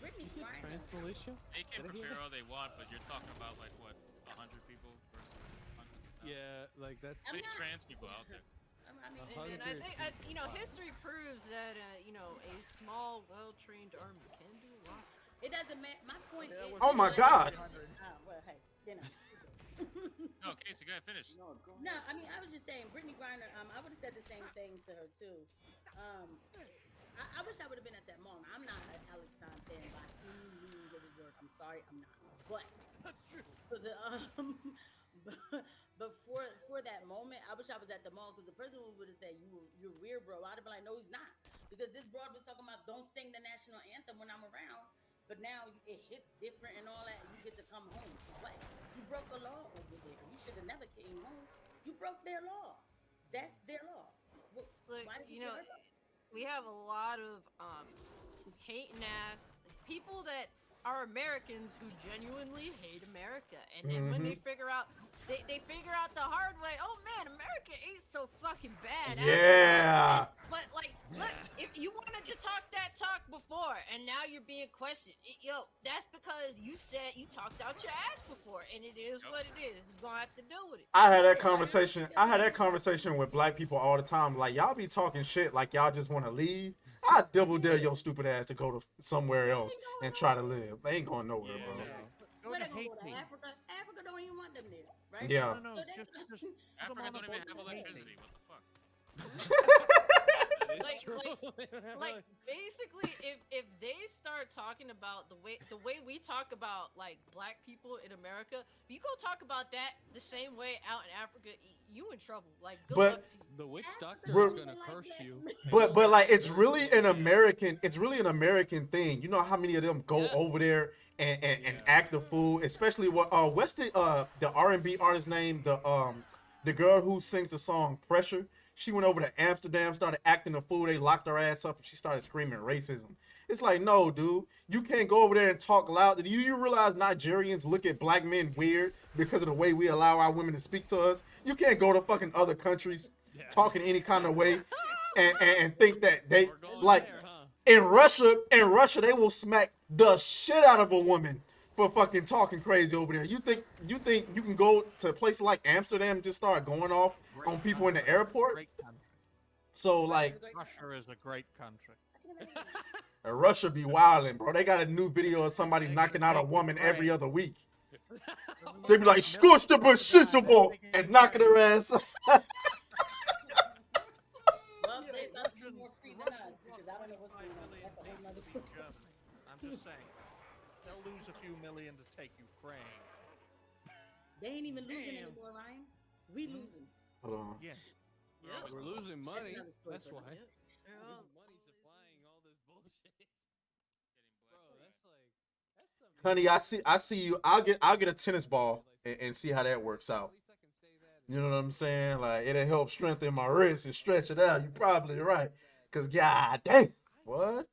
Brittany Griner. Trans militia? They can prepare all they want, but you're talking about like what, 100 people versus 100,000? Yeah, like that's. Big trans people out there. I mean, And I think, you know, history proves that, you know, a small, well-trained army can do a lot. It doesn't matter. My point is. Oh my God. Well, hey, you know. No, Casey, go ahead, finish. No, I mean, I was just saying, Brittany Griner. I would have said the same thing to her too. I wish I would have been at that moment. I'm not an Alex Stein fan by any means of the word. I'm sorry, I'm not. But for the but for that moment, I wish I was at the mall, because the person who would have said you're weird, bro, I'd have been like, no, he's not, because this broad was talking about don't sing the national anthem when I'm around. But now it hits different and all that. And you get to come home. What? You broke a law over there. You should have never came home. You broke their law. That's their law. Look, why did you know, we have a lot of hating ass people that are Americans who genuinely hate America, and then when they figure out, they figure out the hard way. Oh man, America ain't so fucking bad. Yeah. But and now you're being questioned. Yo, that's because you said you talked out your ass before, and it is what it is. You're gonna have to deal with it. I had that conversation. I had that conversation with black people all the time. Like, y'all be talking shit like y'all just want to leave. I double dare your stupid ass to go to somewhere else and try to live. They ain't going nowhere, bro. Where they gonna go to Africa? Africa don't even want them there, right? Yeah. No, So they- just Africa don't even have electricity. What the fuck? Like basically, if they start talking about the way we talk about like black people in America, if you go talk about that the same way out in Africa, you in trouble. Like, good But- luck to you. The witch doctor Bro- is gonna curse you. But like it's really an American thing. You know how many of them go over there and act the fool, especially what's the R&B artist name, the girl who sings the song Pressure. She went over to Amsterdam, started acting the fool. They locked her ass up and she started screaming racism. It's like, no, dude, you can't go over there and talk loud. Do you realize Nigerians look at black men weird because of the way we allow our women to speak to us? You can't go to fucking other countries talking any kind of way and think that they like in Russia they will smack the shit out of a woman for fucking talking crazy over there. You think you can go to a place like Amsterdam and just start going off on people in the airport? Great country. So like Russia is a great country. Russia be wilding, bro. They got a new video of somebody knocking out a woman every other week. They be like, squish the bashishable and knocking her ass. Well, they must be more free than us because I don't know what's going on. That's a whole nother story. I'm just saying, they'll lose a few million to take Ukraine. They ain't even losing anymore, Ryan. We losing. Hold on. Yeah. We're losing money. another story That's for why. another There's money supplying all this bullshit. Bro, that's like that's some Honey, I see you. I'll get a tennis ball and see how that works out. You know what I'm saying? Like, it'll help strengthen my wrist and stretch it out. You're probably right. Cause god dang, what?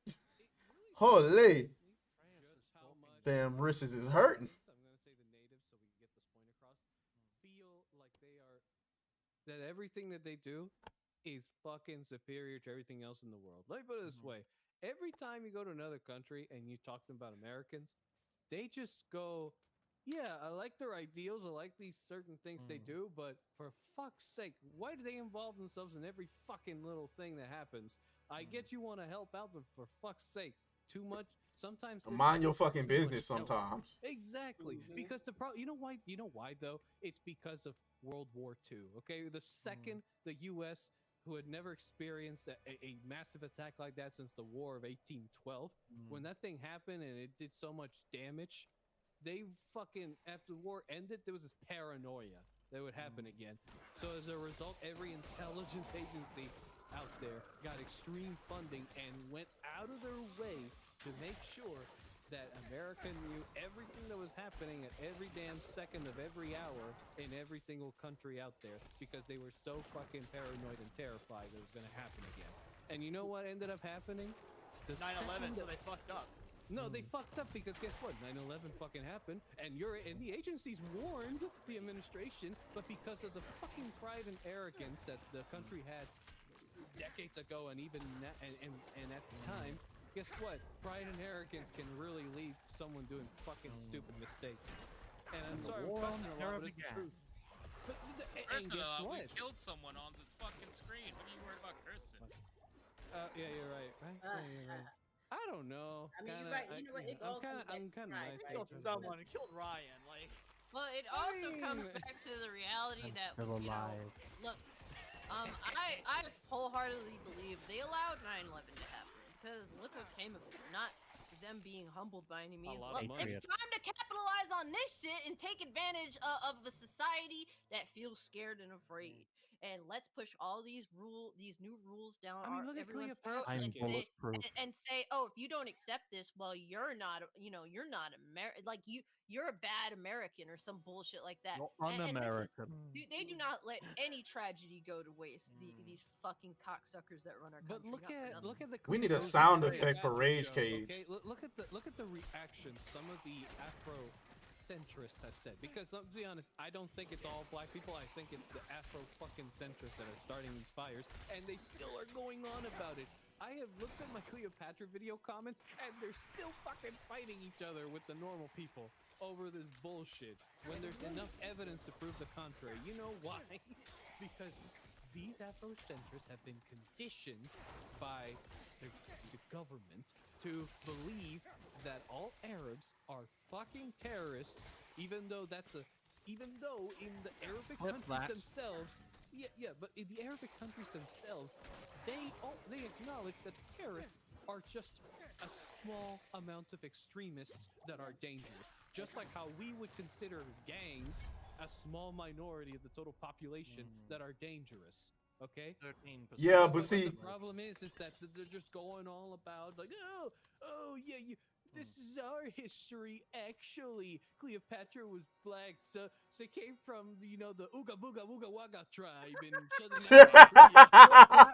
Holy, damn wrists is hurting. I'm gonna say the natives so we can get this point across. Feel like they are that everything that they do is fucking superior to everything else in the world. Let me put it this way: every time you go to another country and you talk to them about Americans, they just go, "Yeah, I like their ideals. I like these certain things they do, but for fuck's sake, why do they involve themselves in every fucking little thing that happens? I get you want to help out, but for fuck's sake, too much." Sometimes there's Mind your too fucking much business help. sometimes. Exactly, because the problem. You know why? You know why though? It's because of World War II. Okay, the second the U.S., who had never experienced a massive attack like that since the War of 1812, when that thing happened and it did so much damage, they fucking, after the war ended, there was this paranoia that would happen again. So as a result, every intelligence agency out there got extreme funding and went out of their way to make sure that America knew everything that was happening at every damn second of every hour in every single country out there, because they were so fucking paranoid and terrified that it was going to happen again. And you know what ended up happening? 9/11, so they fucked up. No, they fucked up because guess what? 9/11 fucking happened, and the agencies warned the administration, but because of the fucking pride and arrogance that the country had decades ago, and even and at the time, guess what? Pride and arrogance can really lead to someone doing fucking stupid mistakes. And I'm sorry, I'm cussing a lot, but it's the truth. But and guess We what? killed someone on the fucking screen. What are you worried about cursing? Yeah, you're right. You're right. I don't know. I mean, Kinda, you're right. You know what? It I'm goes kind of, back I'm to kind of pride, nice. right? Killed someone. Killed Ryan. Like. Well, it also comes back to the reality that Still you know, alive. look, I wholeheartedly believe they allowed 9/11 to happen because look what came of it. Not them being humbled by any means. lot of Look, money. it's time to capitalize on this shit and take advantage of a society that feels scared and afraid. And let's push all these new rules down I mean, look at everyone's throat Cleopatra. and I'm bulletproof. say, oh, if you don't accept this, well, you're not American. Like you're a bad American or some bullshit like that. You're And this is- un-American. they do not let any tragedy go to waste. These fucking cocksuckers that run our But country. look at the. We need a clips sound of the effect for Cleopatra Rage show, Cage. Okay, look at the reaction some of the Afro Afrocentrists have said. Because let's be honest, I don't think it's all black people. I think it's the Afro fucking centrists that are starting these fires, and they still are going on about it. I have looked at my Cleopatra video comments, and they're still fucking fighting each other with the normal people over this bullshit when there's enough evidence to prove the contrary. You know why? Because these Afrocentrists have been conditioned by the government to believe that all Arabs are fucking terrorists, even though in the Arabic countries themselves, but in the Arabic countries themselves, they acknowledge that terrorists are just a small amount of extremists that are dangerous. Just like how we would consider gangs a small minority of the total population that are dangerous. Okay. 13%. Yeah, but see, the problem is that they're just going all about like, oh yeah, this is our history. Actually, Cleopatra was black, so she came from the Ooga Booga Wooga Waga tribe in southern Nigeria.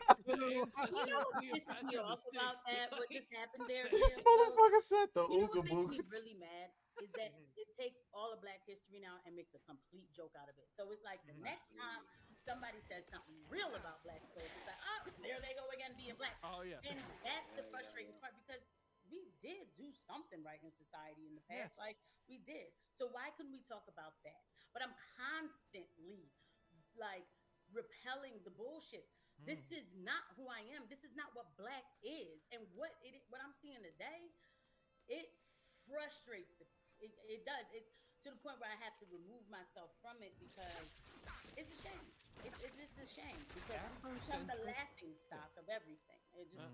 Pisses me off about that. What just happened there? this is, motherfucker said the you know ooga what makes me booga. really mad is that it takes all of Black history now and makes a complete joke out of it. So it's like the next time somebody says something real about Black folks, it's like, oh, there they go again being Black. Oh yeah. And that's the frustrating part because we did do something right in society in the past. Like we did. So why couldn't we talk about that? But I'm constantly like repelling the bullshit. This is not who I am. This is not what Black is. And what I'm seeing today, it frustrates it does. It's to the point where I have to remove myself from it because it's a shame. It's just a shame because we become the laughing stock of everything. It just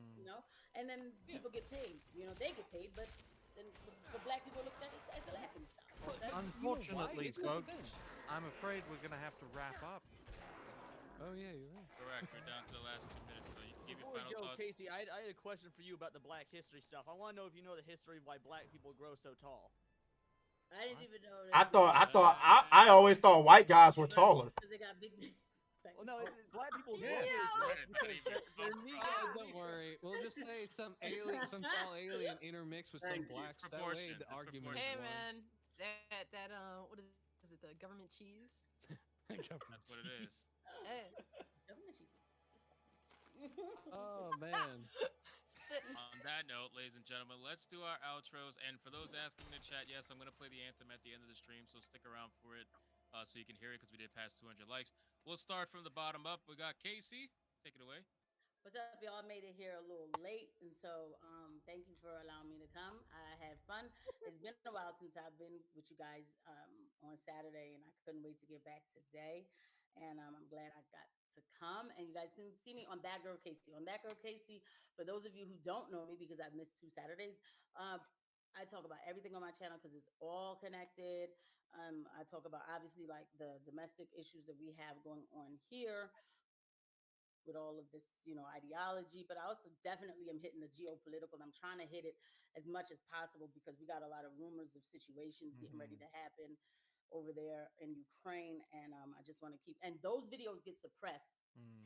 and then people get paid. They get paid, but then the Black people look at it as a laughing stock. Unfortunately, folks, I'm afraid we're gonna have to wrap up. Oh yeah, you're right. Correct. We're down to the last 2 minutes, so you can give your Before we final go, thoughts. Casey, I had a question for you about the Black history stuff. I want to know if you know the history of why Black people grow so tall. I didn't even know that. I always thought white guys were taller. Because they got big necks. Well, no, Black people grow. Don't worry. We'll just say some tall alien intermixed with some blacks. That way, the argument Hey is won. man, that what is it? The government cheese? That's what it is. Hey. Government cheese. Oh man. On that note, ladies and gentlemen, let's do our outros. And for those asking in the chat, yes, I'm going to play the anthem at the end of the stream, so stick around for it so you can hear it because we did pass 200 likes. We'll start from the bottom up. We got Casey. Take it away. What's up, y'all? Made it here a little late, and so thank you for allowing me to come. I had fun. It's been a while since I've been with you guys on Saturday, and I couldn't wait to get back today. And I'm glad I got to come, and you guys can see me on That Girl Casey. On That Girl Casey, for those of you who don't know me because I've missed 2 Saturdays, I talk about everything on my channel because it's all connected. I talk about obviously like the domestic issues that we have going on here with all of this, ideology, but I also definitely am hitting the geopolitical. I'm trying to hit it as much as possible because we got a lot of rumors of situations getting ready to happen over there in Ukraine, and I just want to keep. And those videos get suppressed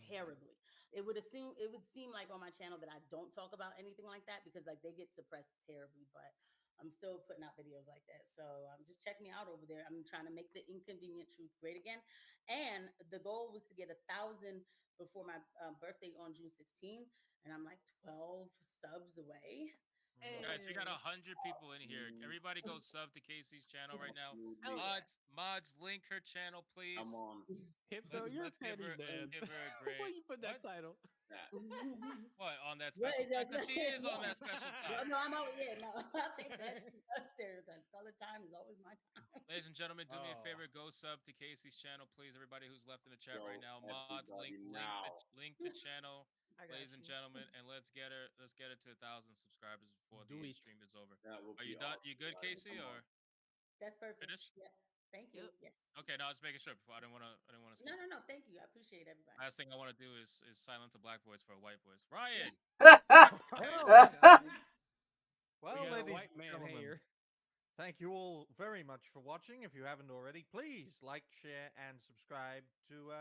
terribly. It would seem like on my channel that I don't talk about anything like that because like they get suppressed terribly, but I'm still putting out videos like that. So I'm just checking me out over there. I'm trying to make the inconvenient truth great again. And the goal was to get 1,000 before my birthday on June 16th. And I'm like 12 subs away. Guys, we got 100 people in here. Everybody go sub to Casey's channel right now. Mods, link her channel, please. I'm on. Hypno, you're Let's give her a great. Why you put that title? What on that special time? She is on that special time. No, I'm out. Yeah, no, I'll take that stereotype. Color time is always my time. Ladies and gentlemen, do me a favor. Go sub to Casey's channel, please. Everybody who's left in the chat right now. Mods, link the channel, ladies and gentlemen, and let's get her to 1,000 subscribers before the stream is over. Are you done? You good, Casey? Or that's perfect. Finish? Yeah. Thank you. Yes. Okay, no, I was making sure before. I didn't want to. No. Thank you. I appreciate everybody. Last thing I want to do is silence a black voice for a white voice. Ryan. Well, ladies and gentlemen, thank you all very much for watching. If you haven't already, please like, share, and subscribe to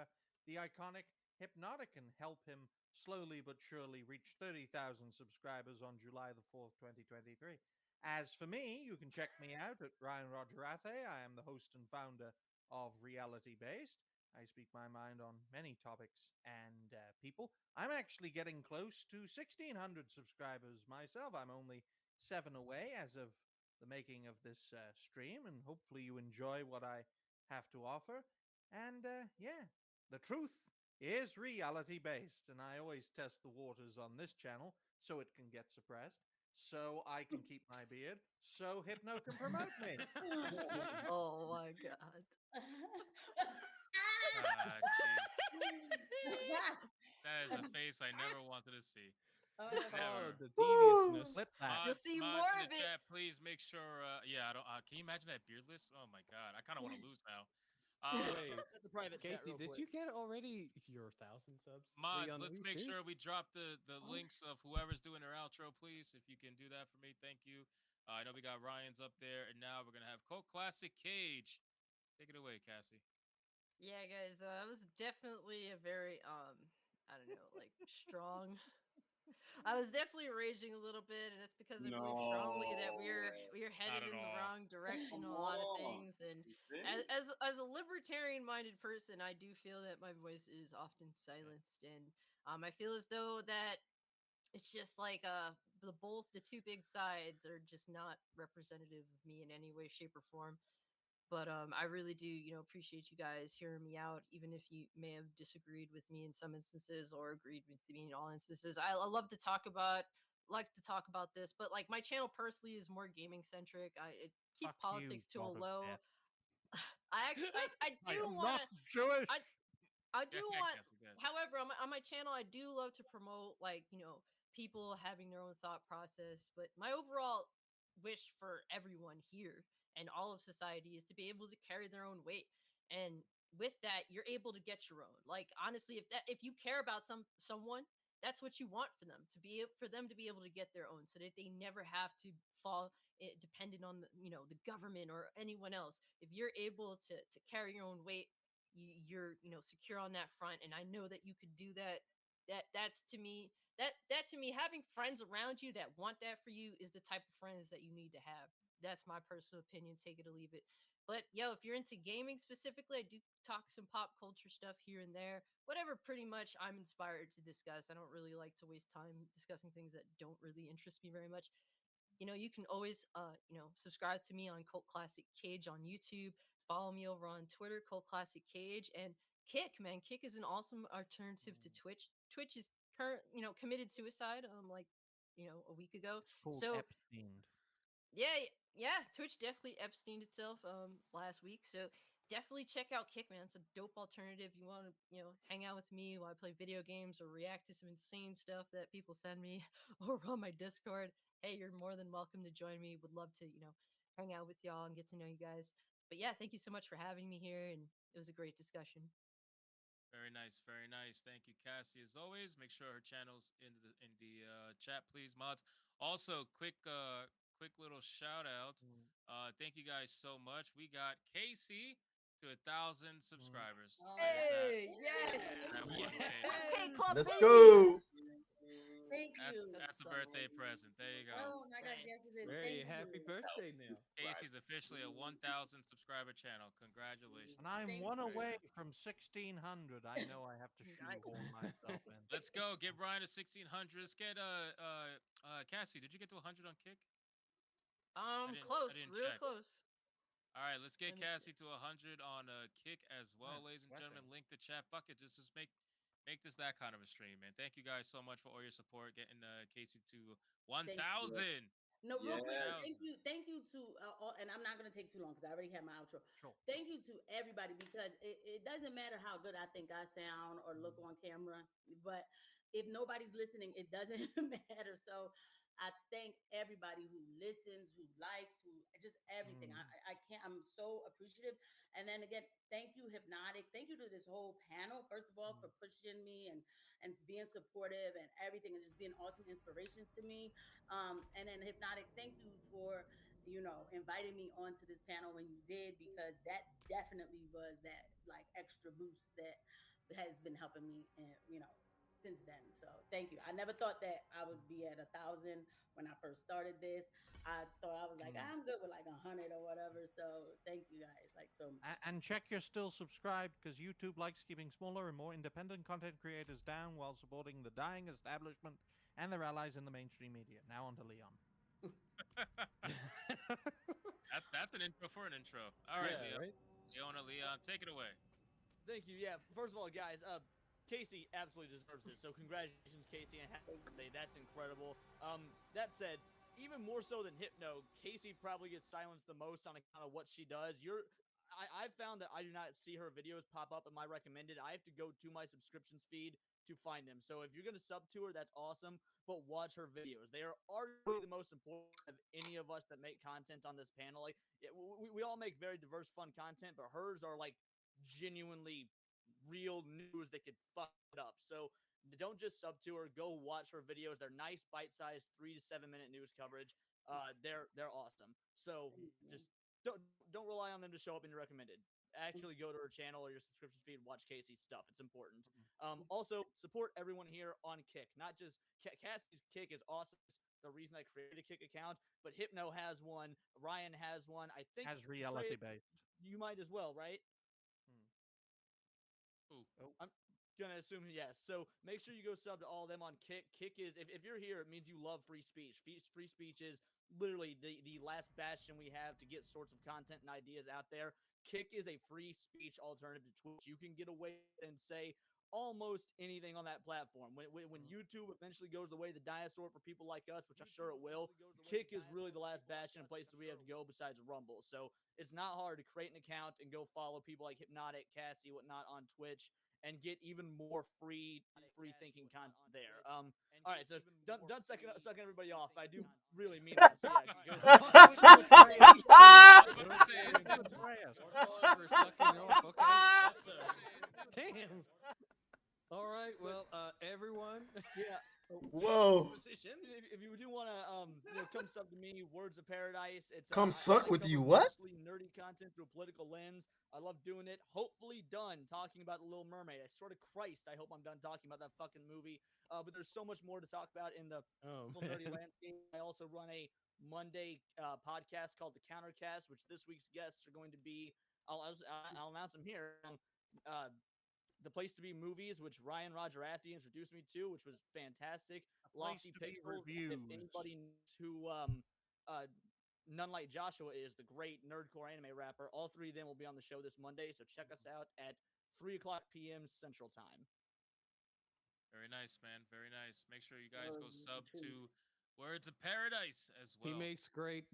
the iconic Hypnotic and help him slowly but surely reach 30,000 subscribers on July the 4th, 2023. As for me, you can check me out at Ryan Rogerathe. I am the host and founder of Reality Based. I speak my mind on many topics and people. I'm actually getting close to 1,600 subscribers myself. I'm only 7 away as of the making of this stream, and hopefully you enjoy what I have to offer. And yeah, the truth is reality based, and I always test the waters on this channel so it can get suppressed, so I can keep my beard, so Hypno can promote me. Oh my god. Jeez. That is a face I never wanted to see. Oh, Never. the deviousness. Flip that. You'll see Mods more in of the it. chat, please make sure. Yeah, I don't. Can you imagine that beardless? Oh my god, I kind of want to lose now. Wait, That's a private chat Casey, real did quick. you get already your 1,000 subs? Mods, Leon, are let's you make serious? sure we drop the links of whoever's doing their outro, please. If you can do that for me, thank you. I know we got Ryan's up there, and now we're gonna have Cult Classic Cage. Take it away, Cassie. Yeah, guys, it was definitely a very I don't know, like strong. I was definitely raging a little bit, and it's because I believe strongly that we're Not headed at in the all. wrong direction Come on a lot of on. things. And You see? as a libertarian minded person, I do feel that my voice is often silenced, and I feel as though that it's just like the two big sides are just not representative of me in any way, shape, or form. But I really do, appreciate you guys hearing me out, even if you may have disagreed with me in some instances or agreed with me in all instances. I love to talk about this, but like my channel personally is more gaming centric. I keep Fuck you, politics to a God of low. Death. I actually I I do am want not to Jewish. I do Yeah, want, Cassie, go ahead. however, on my channel, I do love to promote, like, people having their own thought process. But my overall wish for everyone here and all of society is to be able to carry their own weight. And with that, you're able to get your own. Like, honestly, if you care about someone, that's what you want for them for them to be able to get their own, so that they never have to fall dependent on the government or anyone else. If you're able to carry your own weight, you're secure on that front, and I know that you could do that. That's to me, that to me, having friends around you that want that for you is the type of friends that you need to have. That's my personal opinion, take it or leave it. But yo, if you're into gaming specifically, I do talk some pop culture stuff here and there, whatever pretty much I'm inspired to discuss. I don't really like to waste time discussing things that don't really interest me very much. You can always subscribe to me on Cult Classic Cage on YouTube. Follow me over on Twitter, Cult Classic Cage, and Kick, man. Kick is an awesome alternative to Twitch. Twitch is committed suicide like a week ago. It's called So Epstein. yeah, yeah, Twitch definitely Epsteined itself last week. So definitely check out Kick, man. It's a dope alternative. You want to, hang out with me while I play video games or react to some insane stuff that people send me over on my Discord. Hey, you're more than welcome to join me. Would love to, hang out with y'all and get to know you guys. But yeah, thank you so much for having me here, and it was a great discussion. Very nice, very nice. Thank you, Cassie. As always, make sure her channel's in the chat, please, mods. Also, quick little shout out. Thank you guys so much. We got Casey to 1,000 subscribers. Hey, yes, That one yes. thing. Okay, Club Let's baby. go. Thank you. That's a birthday present. There you go. Oh my gosh, yes it is. Very Thank happy you. birthday now. Casey's officially a 1,000 subscriber channel. Congratulations. And I'm Thank one you. away from 1,600. I know I have to shoehorn myself in. Let's go. Get Brian to 1,600. Let's get Cassie. Did you get to 100 on Kick? I Close, didn't real check. close. All right, let's get Let me Cassie to 100 on Kick as well, Yeah, ladies and sweating. gentlemen. Link the chat. Fuck it, just make this that kind of a stream, man. Thank you guys so much for all your support, getting Casey to 1,000. No, real quick, Yes. thank you to all, and I'm not gonna take too long because I already have my outro. Sure. Thank you to everybody, because it doesn't matter how good I think I sound or look on camera, but if nobody's listening, it doesn't matter. So I thank everybody who listens, who likes, who just everything. I can't. I'm so appreciative. And then again, thank you, Hypnotic. Thank you to this whole panel. First of all, for pushing me and being supportive and everything, and just being awesome inspirations to me. And then Hypnotic, thank you for inviting me onto this panel when you did, because that definitely was that like extra boost that has been helping me, and since then. So thank you. I never thought that I would be at 1,000 when I first started this. I thought I was like, Mm. I'm good with like 100 or whatever. So thank you guys like so much. And check you're still subscribed because YouTube likes keeping smaller and more independent content creators down while supporting the dying establishment and their allies in the mainstream media. Now on to Leon. That's an intro for an intro. All right, Yeah, Leon. right? Leon, take it away. Thank you. Yeah. First of all, guys, Casey absolutely deserves this. So congratulations, Casey, and happy birthday. That's incredible. That said, even more so than Hypno, Casey probably gets silenced the most on account of what she does. I've found that I do not see her videos pop up in my recommended. I have to go to my subscriptions feed to find them. So if you're gonna sub to her, that's awesome. But watch her videos. They are arguably the most important of any of us that make content on this panel. Like we all make very diverse, fun content, but hers are like genuinely real news that could fuck it up. So don't just sub to her. Go watch her videos. They're nice, bite-sized, 3 to 7 minute news coverage. They're awesome. So just don't rely on them to show up in your recommended. Actually, go to her channel or your subscription feed. Watch Casey's stuff. It's important. Also, support everyone here on Kick. Not just Cassie's Kick is awesome. It's the reason I created a Kick account. But Hypno has one. Ryan has one. I think Has reality based. you might as well, right? Ooh. I'm gonna assume yes. So make sure you go sub to all of them on Kick. Kick is if you're here, it means you love free speech. Free speech is literally the last bastion we have to get sorts of content and ideas out there. Kick is a free speech alternative to Twitch. You can get away and say almost anything on that platform. When YouTube eventually goes the way of the dinosaur for people like us, which I'm sure it will, Kick is really the last bastion and place that we have to go besides Rumble. So it's not hard to create an account and go follow people like Hypnotic, Cassie, whatnot on Twitch and get even more free thinking content there. All right, so done sucking everybody off. I do really mean that. So yeah, Damn. All right, well, everyone. Yeah. Whoa. If you do want to come sub to me, Words of Paradise. It's Come I suck like with you, covering what? mostly nerdy content through a political lens. I love doing it. Hopefully done talking about The Little Mermaid. I swear to Christ, I hope I'm done talking about that fucking movie. But there's so much more to talk about in the nerdy landscape. I also run a Monday podcast called The Countercast, which this week's guests are going to be. I'll announce them here. The Place to Be Movies, which Ryan Rogerathy introduced me to, which was fantastic. Lofty Pixels. If anybody knows who None Like Joshua is, the great nerdcore anime rapper, all three of them will be on the show this Monday. So check us out at 3:00 p.m. Central Time. Very nice, man. Very nice. Make sure you guys go sub to Words of Paradise as well. He makes great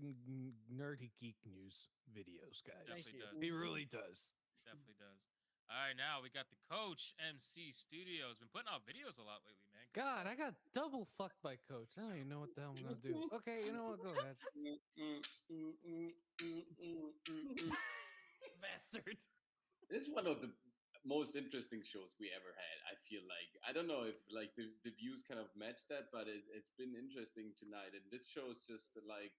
nerdy geek news videos, guys. Definitely does. He really does. Definitely does. All right, now we got the Coach MC Studios. Been putting out videos a lot lately, man. Good God, stuff. I got double fucked by Coach. I don't even know what the hell I'm gonna do. Okay, you know what? Go ahead. Bastard. This is one of the most interesting shows we ever had. I feel like I don't know if like the views kind of match that, but it's been interesting tonight. And this shows just like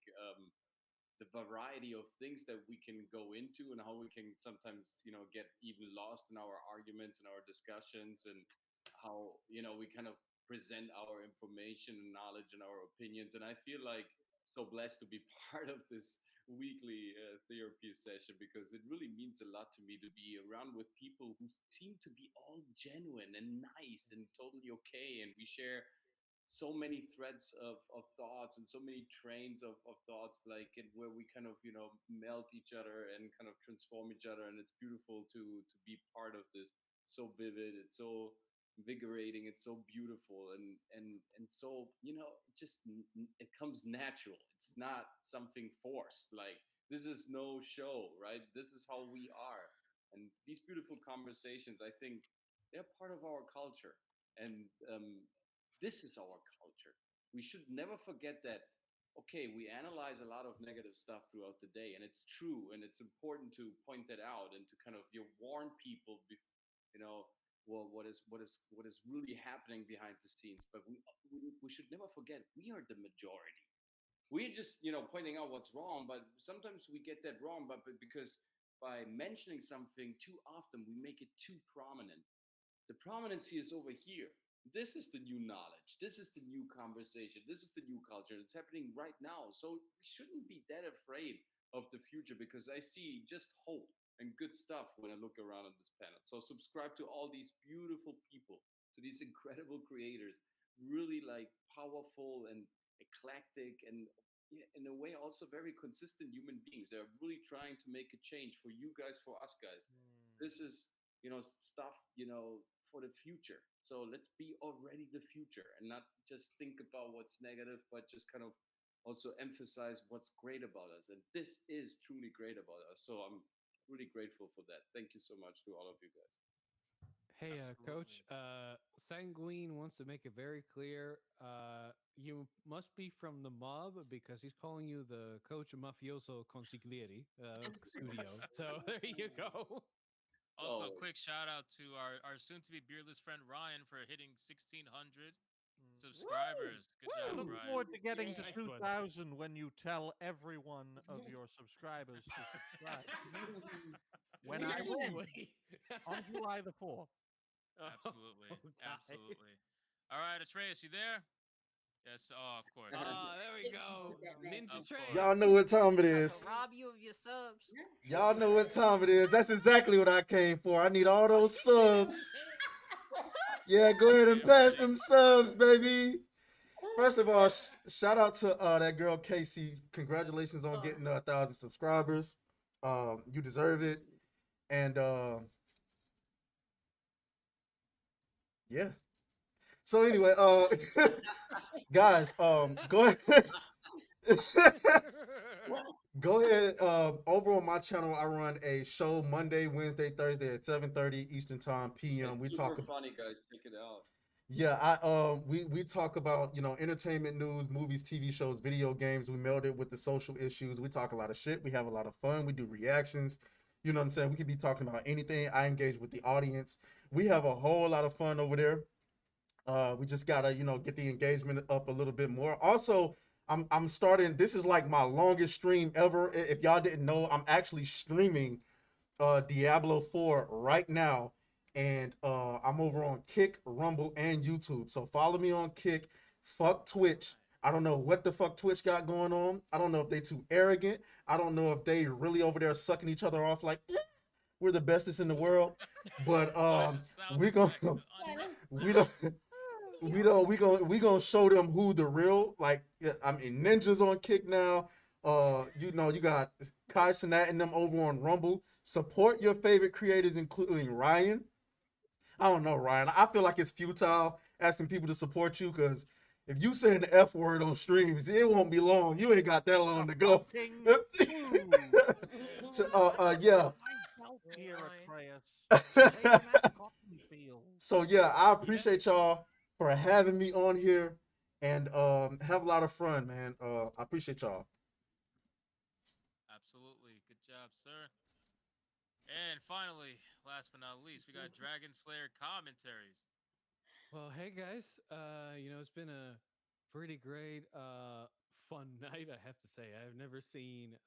the variety of things that we can go into and how we can sometimes get even lost in our arguments and our discussions and how we kind of present our information and knowledge and our opinions. And I feel like so blessed to be part of this weekly therapy session because it really means a lot to me to be around with people who seem to be all genuine and nice and totally okay, and we share so many threads of thoughts and so many trains of thoughts, like and where we kind of melt each other and kind of transform each other, and it's beautiful to be part of this. So vivid, it's so invigorating, it's so beautiful, and so it just it comes natural. It's not something forced. Like this is no show, right? This is how we are, and these beautiful conversations, I think they're part of our culture. And this is our culture. We should never forget that. Okay, we analyze a lot of negative stuff throughout the day, and it's true, and it's important to point that out and to kind of warn people, well, what is really happening behind the scenes. But we should never forget we are the majority. We're just pointing out what's wrong, but sometimes we get that wrong, but because by mentioning something too often, we make it too prominent. The prominency is over here. This is the new knowledge. This is the new conversation. This is the new culture. It's happening right now. So we shouldn't be that afraid of the future because I see just hope and good stuff when I look around on this panel. So subscribe to all these beautiful people, to these incredible creators, really like powerful and eclectic and yeah, in a way also very consistent human beings. They're really trying to make a change for you guys, for us guys. This is stuff for the future. So let's be already the future and not just think about what's negative, but just kind of also emphasize what's great about us. And this is truly great about us. So I'm really grateful for that. Thank you so much to all of you guys. Hey, Coach. Sanguine wants to make it very clear. You must be from the mob because he's calling you the coach mafioso consigliere studio. So there you go. Also, Oh. quick shout out to our soon to be beardless friend Ryan for hitting 1,600 subscribers. Good I job, look Ryan. forward to getting to Nice one. 2,000 when you tell everyone of your subscribers to subscribe. When I win on July the 4th. Absolutely. Oh, God. Absolutely. All right, Atreus, you there? Yes. Oh, of course. Ah, there we go. Ninja Of Trace. Y'all know what time it is. To rob you of your subs. Y'all know what time it is. That's exactly what I came for. I need all those subs. Yeah, go ahead and pass them subs, baby. First of all, shout out to that girl Casey. Congratulations on getting 1,000 subscribers. You deserve it. And yeah. So anyway, guys, go ahead. Go ahead. Over on my channel, I run a show Monday, Wednesday, Thursday at 7:30 Eastern Time PM. It's We super talk about funny, guys. Check it out. yeah, we talk about entertainment news, movies, TV shows, video games. We meld it with the social issues. We talk a lot of shit. We have a lot of fun. We do reactions. You know what I'm saying? We could be talking about anything. I engage with the audience. We have a whole lot of fun over there. We just gotta get the engagement up a little bit more. Also, I'm starting. This is like my longest stream ever. If y'all didn't know, I'm actually streaming Diablo 4 right now. And I'm over on Kick, Rumble, and YouTube. So follow me on Kick. Fuck Twitch. I don't know what the fuck Twitch got going on. I don't know if they too arrogant. I don't know if they really over there sucking each other off like we're the bestest in the world. But we gonna we don't we gonna show them who the real I mean ninjas on Kick now. You got Kai Sinat and them over on Rumble. Support your favorite creators, including Ryan. I don't know, Ryan. I feel like it's futile asking people to support you because if you saying the F word on streams, it won't be long. You ain't got that long to go. So, yeah. So yeah, I appreciate y'all for having me on here and have a lot of fun, man. I appreciate y'all. Absolutely. Good job, sir. And finally, last but not least, we got Dragon Slayer commentaries. Well, hey guys. It's been a pretty great fun night, I have to say. I've never seen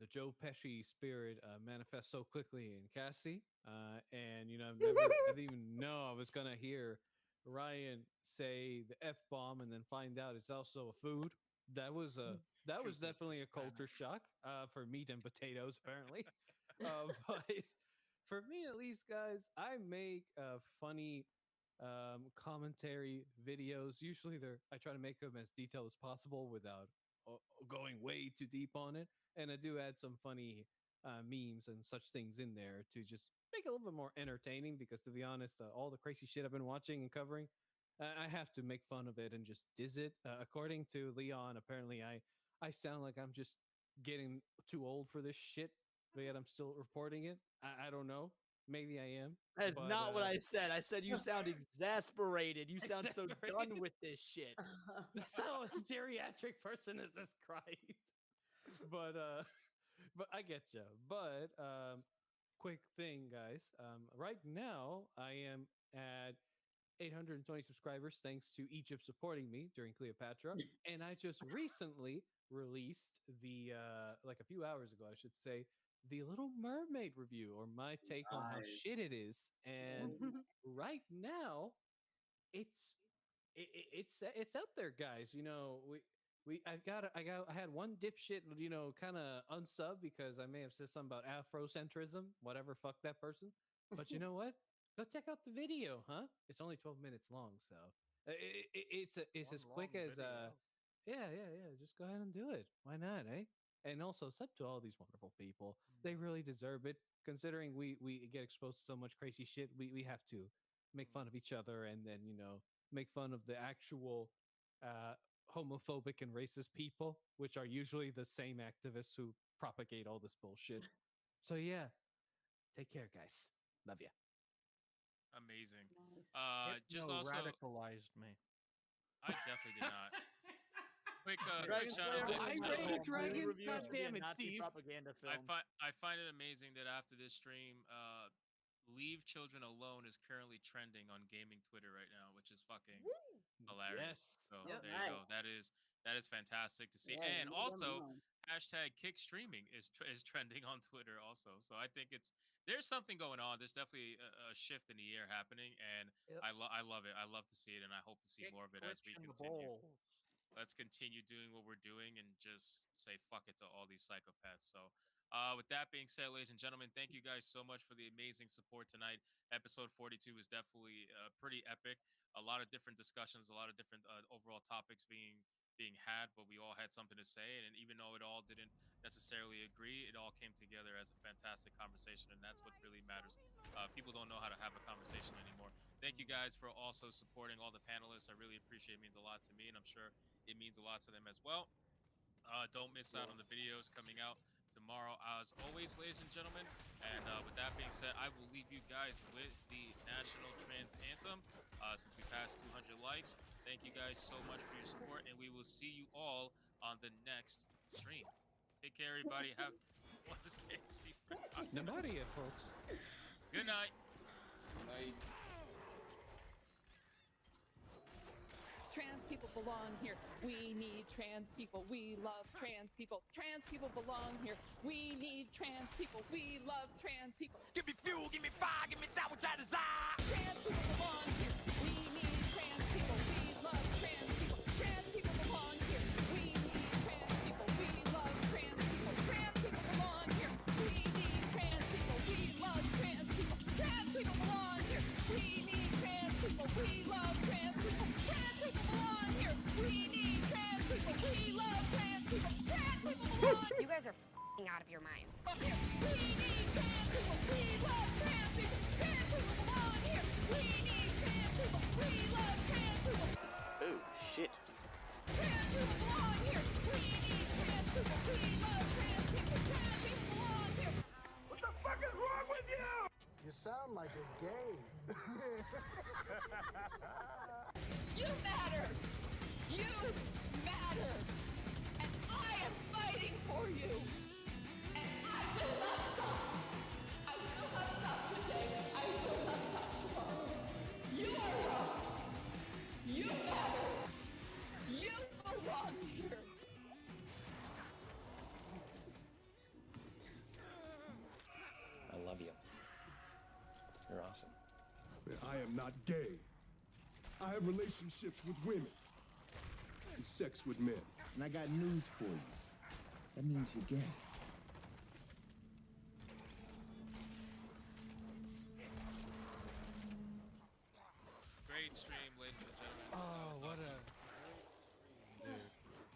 the Joe Pesci spirit manifest so quickly in Cassie. And I didn't even know I was gonna hear Ryan say the F bomb and then find out it's also a food. That was definitely a culture shock for meat and potatoes, apparently. But for me, at least, guys, I make funny commentary videos. Usually, I try to make them as detailed as possible without going way too deep on it, and I do add some funny memes and such things in there to just make it a little bit more entertaining. Because to be honest, all the crazy shit I've been watching and covering, I have to make fun of it and just diz it. According to Leon, apparently I sound like I'm just getting too old for this shit, but yet I'm still reporting it. I don't know. Maybe I am. That is but, not what I said. I said you sound exasperated. You sound so done with this shit. That's not what a geriatric person is described. But I get you. But quick thing, guys. Right now I am at 820 subscribers thanks to Egypt supporting me during Cleopatra, and I just recently released the like a few hours ago, I should say, the Little Mermaid review or my take on how Nice. shit it is. And right now it's out there, guys. You know, I had one dipshit, you know, kind of unsub because I may have said something about Afrocentrism, whatever, fuck that person. But you know what? Go check out the video, huh? It's only 12 minutes long, so it's as quick as yeah. Just go ahead and do it. Why not, eh? And also, sub to all these wonderful people. They really deserve it. Considering we get exposed to so much crazy shit, we have to make fun of each other and then, you know, make fun of the actual homophobic and racist people, which are usually the same activists who propagate all this bullshit. So yeah, take care, guys. Love you. Amazing. Hypno Just also, radicalized me. I definitely did not. Quick Dragon shout out. Slayer, ladies and why gentlemen. Rage Dragon? Reviews God to be a damn it, Nazi Steve. propaganda film. I find it amazing that after this stream, "Leave Children Alone" is currently trending on gaming Twitter right now, which is fucking hilarious. Yes. So Yep. there you go. That is fantastic to see. Yeah, And leave them also, alone. hashtag kick streaming is trending on Twitter also. So I think there's something going on. There's definitely a shift in the air happening, and Yep. I love it. I love to see it, and I hope to see Kick more of it as we Twitch in the continue. balls. Let's continue doing what we're doing and just say fuck it to all these psychopaths. So with that being said, ladies and gentlemen, thank you guys so much for the amazing support tonight. Episode 42 was definitely pretty epic. A lot of different discussions, a lot of different overall topics being had, but we all had something to say. And even though it all didn't necessarily agree, it all came together as a fantastic conversation, and that's what really matters. People don't know how to have a conversation anymore. Thank you guys for also supporting all the panelists. I really appreciate it. It means a lot to me, and I'm sure it means a lot to them as well. Don't miss out on the videos coming out tomorrow, as always, ladies and gentlemen. And with that being said, I will leave you guys with the National Trans Anthem. Since we passed 200 likes, thank you guys so much for your support, and we will see you all on the next stream. Take care, everybody. Have what is KC for Namaria, folks. Good night. Night. Trans people belong here. We need trans people. We love trans people. Trans people belong here. We need trans people. We love trans people. Give me fuel, give me fire, give me that which I desire. Trans people belong here. We need trans people. We love trans people. Trans people belong here. We need trans people. We love trans people. Trans people belong here. We need trans people. We love trans people. Trans people belong here. We need trans people. We love trans people. Trans people belong here. We need trans people. We love trans people. Trans people belong here. You guys are f***ing out of your minds. We need trans people. We love trans people. Trans people belong here. We need trans people. We love trans people. Oh, shit. Trans people belong here. We need trans people. We love trans people. Trans people belong here. What the fuck is wrong with you? You sound like a gay. You matter. You matter. And I am fighting for you. And I will not stop. I will not stop today. I will not stop tomorrow. You are wrong. You matter. You belong here. I love you. You're awesome. I am not gay. I have relationships with women and sex with men. And I got news for you. That means you're gay. Great stream, ladies and gentlemen. Oh, what a dude.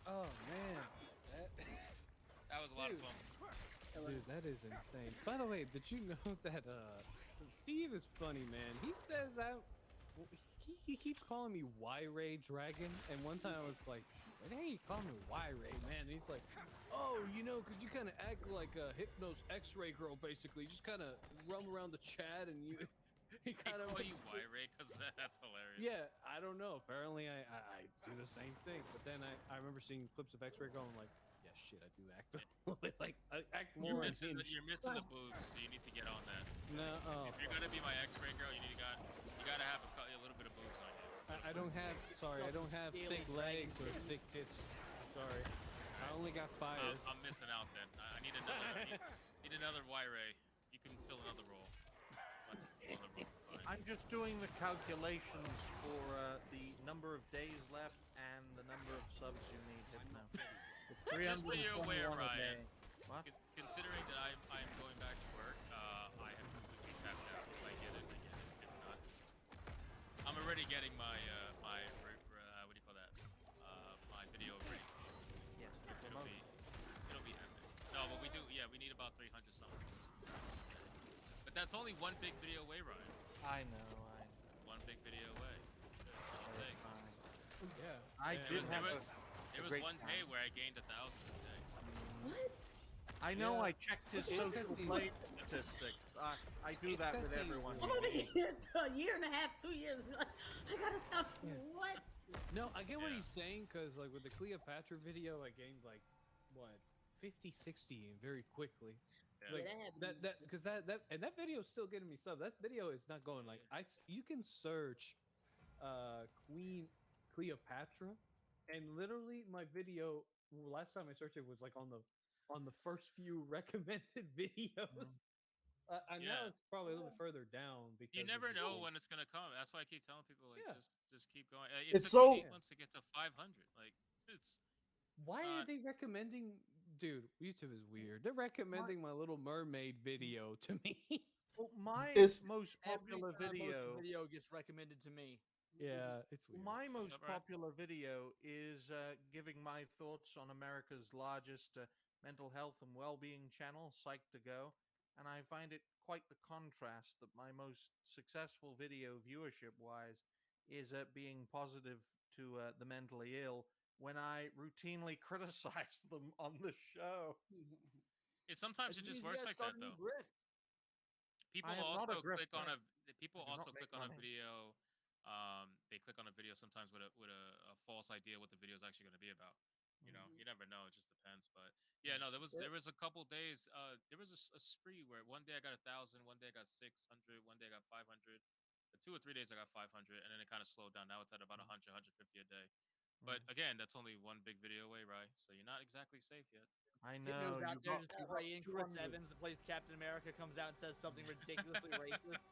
Oh man, That was a lot of Dude. fun. dude, that is insane. By the way, did you know that Steve is funny, man? He says he keeps calling me Y-Ray Dragon, and one time I was like, "Hey, you call me Y-Ray, man?" And he's like, "Oh, you know, 'cause you kind of act like a Hypnos X-Ray girl, basically. You just kind of roam around the chat, and you." He kind of call you Y-Ray because that's hilarious. Yeah, I don't know. Apparently, I do the same thing. But then I remember seeing clips of X-Ray going like, yeah, shit, I do act like I act You're more. missing the boobs, so you need to get on that. No, If you're gonna be my X-ray girl, you gotta have a little bit of boobs on you. I don't have. Sorry, I don't have thick legs or thick tits. Sorry, I only got fire. I'm missing out then. I need another. Need another Y-Ray. You can fill another role. I'm just doing the calculations for the number of days left and the number of subs you need, Hypno. Just so you're aware, 321 a Ryan. day. What? Considering that I'm going back to work, I have completely tapped out. If I get it, I get it. If not, I'm already getting my what do you call that? My video ready. Yes, it'll be epic. No, but we do. Yeah, we need about 300 something. But that's only one big video away, Ryan. I know. One big video away. Yeah. I did have There was great one day time. where I gained 1,000 a day. So. What? I know. Yeah. I checked his social play statistics. I do that with everyone. I'm only here a year and a half, 2 years. I got a what? No, I get what he's saying because like with the Cleopatra video, I gained like what 50, 60 very quickly. Yeah. Like, that had to be- because that video is still getting me subs. That video is not going like you can search Queen Cleopatra and literally my video last time I searched it was like on the first few recommended videos. And now it's probably a little further down because You of never the- know when it's gonna come. That's why I keep telling people like just keep going. It's took me so- 8 months to get to 500. Like it's Why are they recommending? Dude, YouTube is weird. They're recommending my Little Mermaid video to me. Well, my It's- most popular video. video gets recommended to me. Yeah, it's weird. My most Right. popular video is giving my thoughts on America's largest mental health and well-being channel, Psych to Go, and I find it quite the contrast that my most successful video viewership-wise is being positive to the mentally ill when I routinely criticize them on the show. sometimes it just works like that though. People I am not also a grifter. click on a I people do not also make click on a money. video. They click on a video sometimes with a false idea what the video is actually going to be about. You know, you never know. It just depends. But yeah, no, there was a couple days. There was a spree where one day I got 1,000, one day I got 600, one day I got 500. The 2 or 3 days I got 500, and then it kind of slowed down. Now it's at about 100, 150 a day. But again, that's only one big video away, right? So you're not exactly safe yet. I Hypno's know. out You there got just praying 200. Chris Evans, that plays Captain America, comes out and says something ridiculously racist.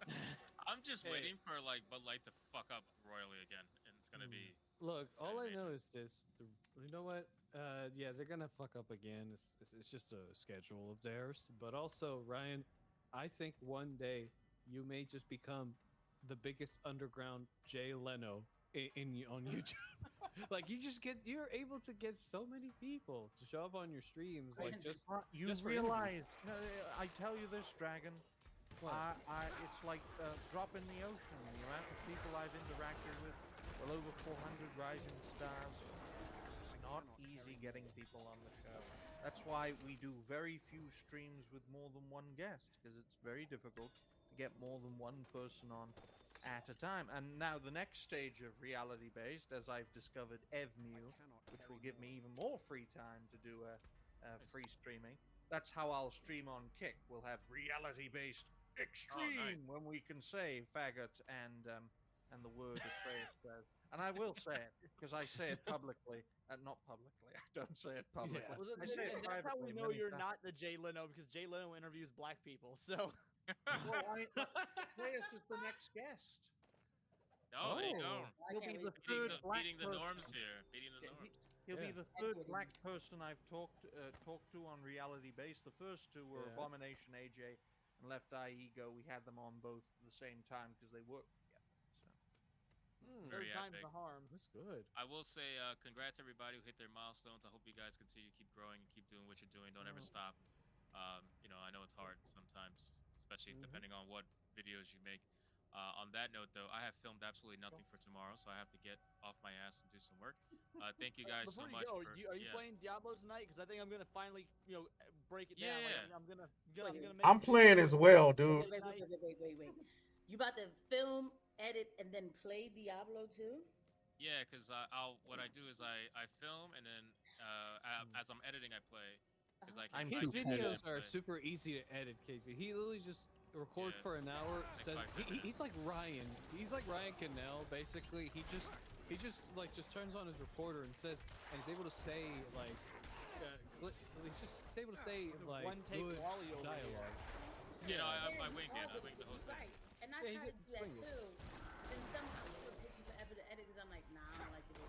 I'm just Hey. waiting for like Bud Light to fuck up royally again, and it's gonna be. Look, all I know is this. You know what? Yeah, they're gonna fuck up again. It's just a schedule of theirs. But also, Ryan, I think one day you may just become the biggest underground Jay Leno on YouTube. Like you're able to get so many people to show up on your streams. Like just You just for realize? I tell you this, Dragon. What? It's like a drop in the ocean. The amount of people I've interacted with, well over 400 rising stars. It's not easy getting people on the show. That's why we do very few streams with more than one guest, because it's very difficult to get more than one person on at a time. And now the next stage of reality-based, as I've discovered EvMu, which will give me even more free time to do free streaming. That's how I'll stream on Kick. We'll have reality-based extreme when we can say faggot and the word Atreus says. And I will say it because I say it publicly. Not publicly. I don't say it publicly. Well, I say it and that's how we privately know many you're times. not the Jay Leno because Jay Leno interviews black people. So Well, Atreus is the next guest. Oh, there you go. He'll be the third black beating the person. norms here. Beating the norms. He'll be the third black person I've talked to on reality base. The first two were Yeah. Abomination AJ and Left Eye Ego. We had them on both at the same time because they worked together. Very third time's epic. the harm. That's good. I will say, congrats everybody who hit their milestones. I hope you guys continue to keep growing and keep doing what you're doing. Don't ever stop. You know, I know it's hard sometimes, especially depending on what videos you make. On that note, though, I have filmed absolutely nothing for tomorrow, so I have to get off my ass and do some work. Thank you guys so Before you much. go, for, are you playing Diablo tonight? Because I think I'm gonna finally, break it Yeah, down. Like, yeah. I'm gonna make I'm playing as well, dude. Wait. You about to film, edit, and then play Diablo too? Yeah, because what I do is I film and then as I'm editing I play. Because I can. His I can videos edit are and play. super easy to edit, Casey. He literally just records for an hour. Says 5 minutes. he's like Ryan. He's like Ryan Cannell, basically. He just turns on his recorder and says, and he's able to say like, he's able to say like one take good Wally over here. dialogue. You know, I winged it. I winged the whole thing. And I Yeah, you try to can do that swing it. too. Then somehow it'll take me forever to edit because I'm like, nah, I don't like the way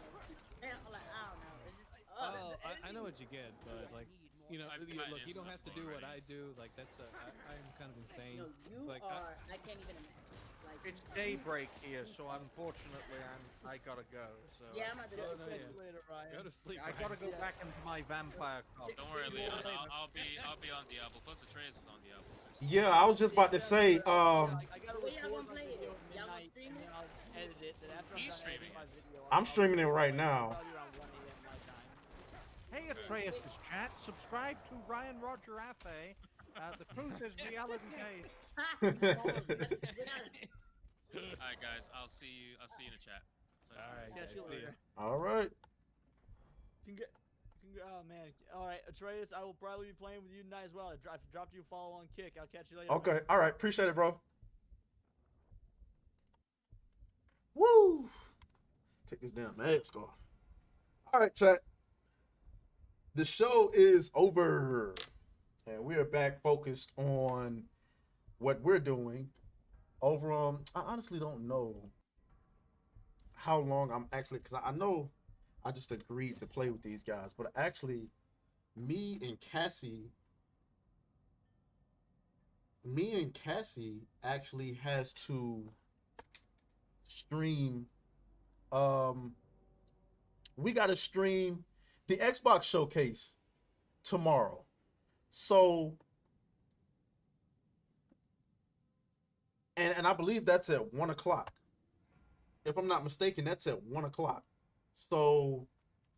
that. I'm like, I don't know. It's just Oh, I know what you get, but like, you know, I've look, gotten you don't into have to the do flow what already. I do. Like that's I'm kind of insane. No, you Like are. I can't even imagine. Like It's daybreak here, so unfortunately I gotta go. So Yeah, I'm not Oh, doing no, it. yeah. Later, Ryan. Go to sleep. I gotta go back into my vampire costume. Don't worry, Leon. I'll be on Diablo. Plus, Atreus is on Diablo. Yeah, I was just about to say, I gotta Where y'all record gonna my play video it? at Y'all gonna midnight, stream and it? then I'll edit it. Then after I'm He's done editing streaming my it. video, I'm streaming it right play now. probably around 1 a.m. my time. Hey Atreus, chat, subscribe to Ryan Roger Affe. The truth is reality based. All right, guys. I'll see you in the chat. All right, Catch guys, you see later. ya. All right. Oh man! All right, Atreus, I will probably be playing with you tonight as well. I dropped you a follow on Kick. I'll catch you later. Okay. man. All right. Appreciate it, bro. Woo! Take this damn mask off. All right, chat. The show is over, and we are back focused on what we're doing. Over I honestly don't know how long I'm actually, because I know I just agreed to play with these guys, but actually, me and Cassie actually has to stream. We got to stream the Xbox showcase tomorrow. So, and I believe that's at 1 o'clock. If I'm not mistaken, that's at 1 o'clock. So,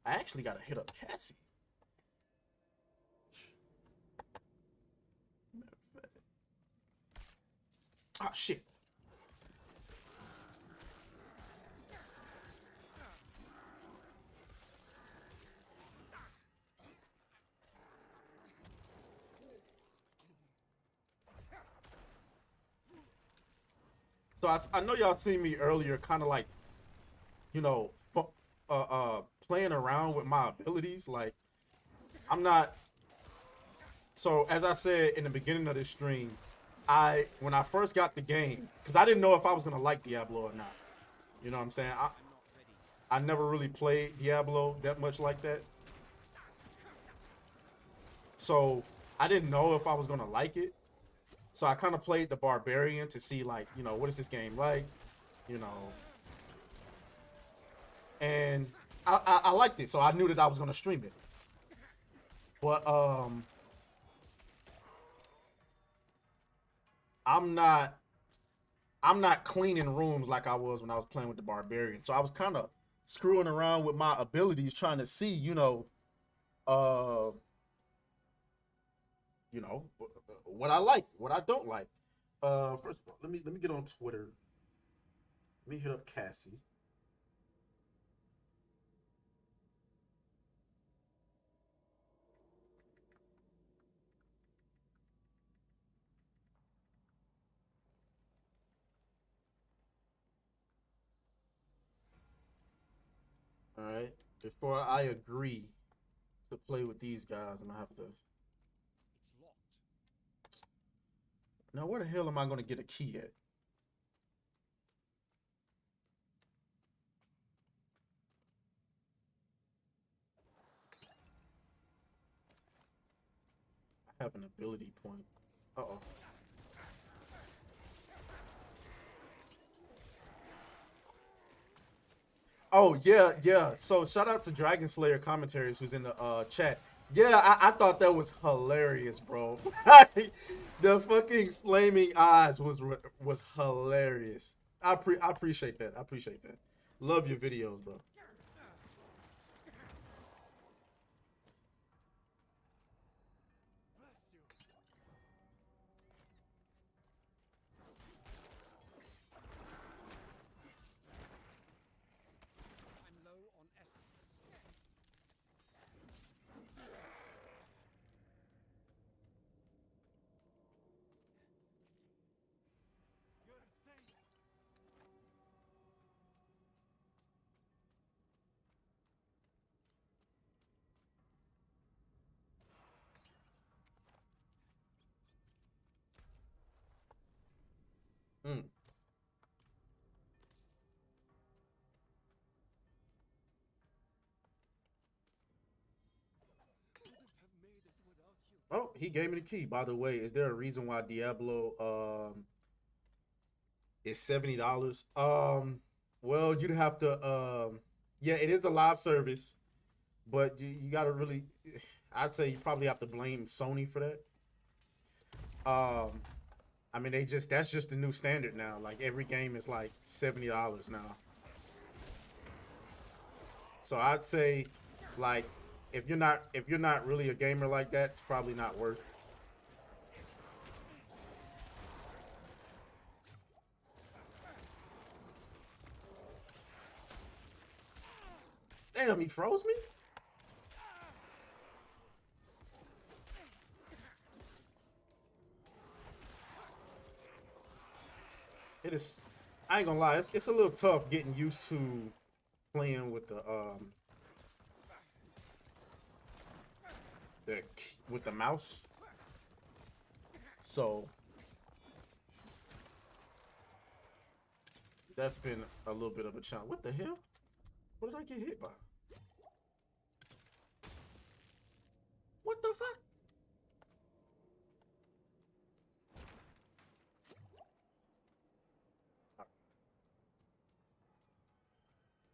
I actually got to hit up Cassie. Ah, shit. So I know y'all seen me earlier, kind of like, you know, playing around with my abilities. Like, I'm not. So as I said in the beginning of this stream, when I first got the game, because I didn't know if I was gonna like Diablo or not. You know what I'm saying? I never really played Diablo that much like that. So I didn't know if I was gonna like it. So I kind of played the Barbarian to see, like, you know, what is this game like? You know. And I liked it, so I knew that I was gonna stream it. But I'm not cleaning rooms like I was when I was playing with the Barbarian. So I was kind of screwing around with my abilities, trying to see, you know, what I like, what I don't like. First of all, let me get on Twitter. Let me hit up Cassie. All right. Before I agree to play with these guys, I'm gonna have to. It's locked. Now, where the hell am I gonna get a key at? I have an ability point. Uh-oh. Oh, yeah, yeah. So shout out to Dragon Slayer commentaries who's in the chat. Yeah, I thought that was hilarious, bro. The fucking flaming eyes was hilarious. I appreciate that. I appreciate that. Love your videos, bro. I'm low on essence. You're a saint. Mm. Oh, he gave me the key. By the way, is there a reason why Diablo is $70? Well, you'd have to yeah, it is a live service, but you gotta really, I'd say you probably have to blame Sony for that. I mean, that's just the new standard now. Like every game is like $70 now. So I'd say, like, if you're not really a gamer like that, it's probably not worth it. Damn, he froze me? It is, I ain't gonna lie, it's a little tough getting used to playing with the mouse. So that's been a little bit of a challenge. What the hell? What did I get hit by? What the fuck?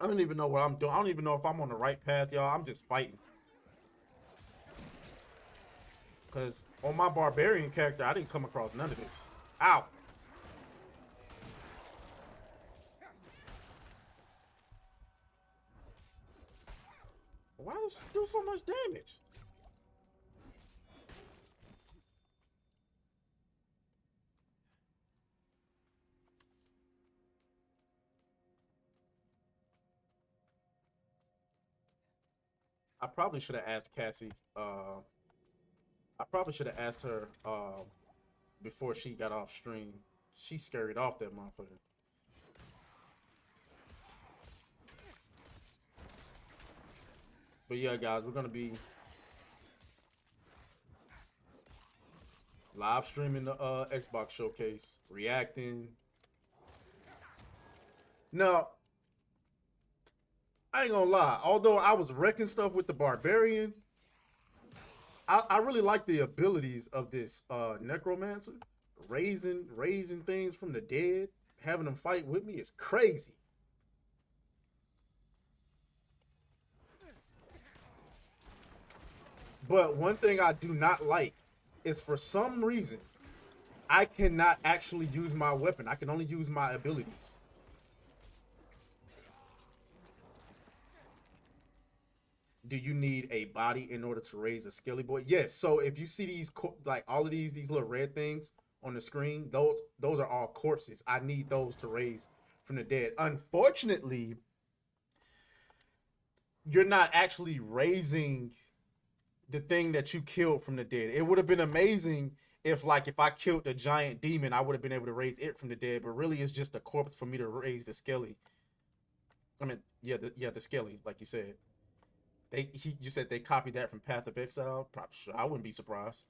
I don't even know what I'm doing. I don't even know if I'm on the right path, y'all. I'm just fighting. Because on my barbarian character, I didn't come across none of this. Ow. Why does it do so much damage? I probably should have asked Cassie. I probably should have asked her before she got off stream. She scurried off that motherfucker. But yeah, guys, we're gonna be live streaming the Xbox showcase, reacting. Now, I ain't gonna lie. Although I was wrecking stuff with the barbarian, I really like the abilities of this necromancer. Raising things from the dead, having them fight with me is crazy. But one thing I do not like is, for some reason, I cannot actually use my weapon. I can only use my abilities. Do you need a body in order to raise a skelly boy? Yes. So if you see these, like all of these little red things on the screen, those are all corpses. I need those to raise from the dead. Unfortunately, you're not actually raising the thing that you killed from the dead. It would have been amazing if I killed the giant demon, I would have been able to raise it from the dead. But really, it's just a corpse for me to raise the skelly. I mean, yeah, the skelly, like you said. You said they copied that from Path of Exile. Probably, sure, I wouldn't be surprised.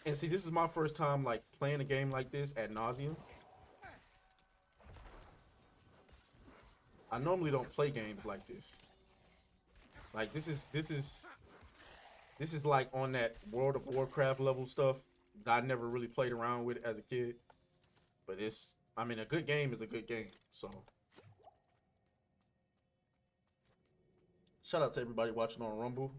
And see, this is my first time like playing a game like this ad nauseum. I normally don't play games like this. Like this is like on that World of Warcraft level stuff that I never really played around with as a kid. But I mean, a good game is a good game. So shout out to everybody watching on Rumble.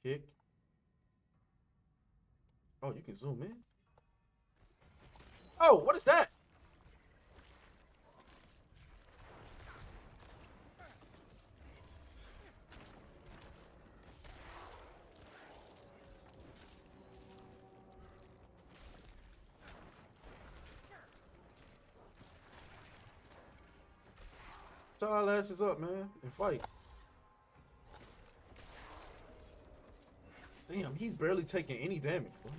Kick. Oh, you can zoom in. Oh, what is that? Tie our asses up, man, and fight. Damn, he's barely taking any damage, bro.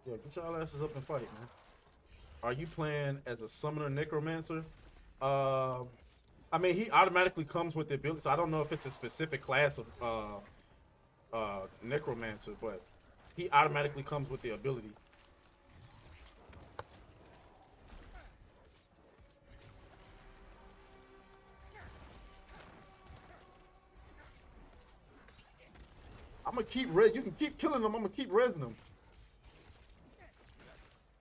Yeah, get y'all asses up and fight, man. Are you playing as a summoner necromancer? I mean, he automatically comes with the ability, so I don't know if it's a specific class of necromancer, but he automatically comes with the ability. I'm gonna keep you can keep killing them. I'm gonna keep resing them.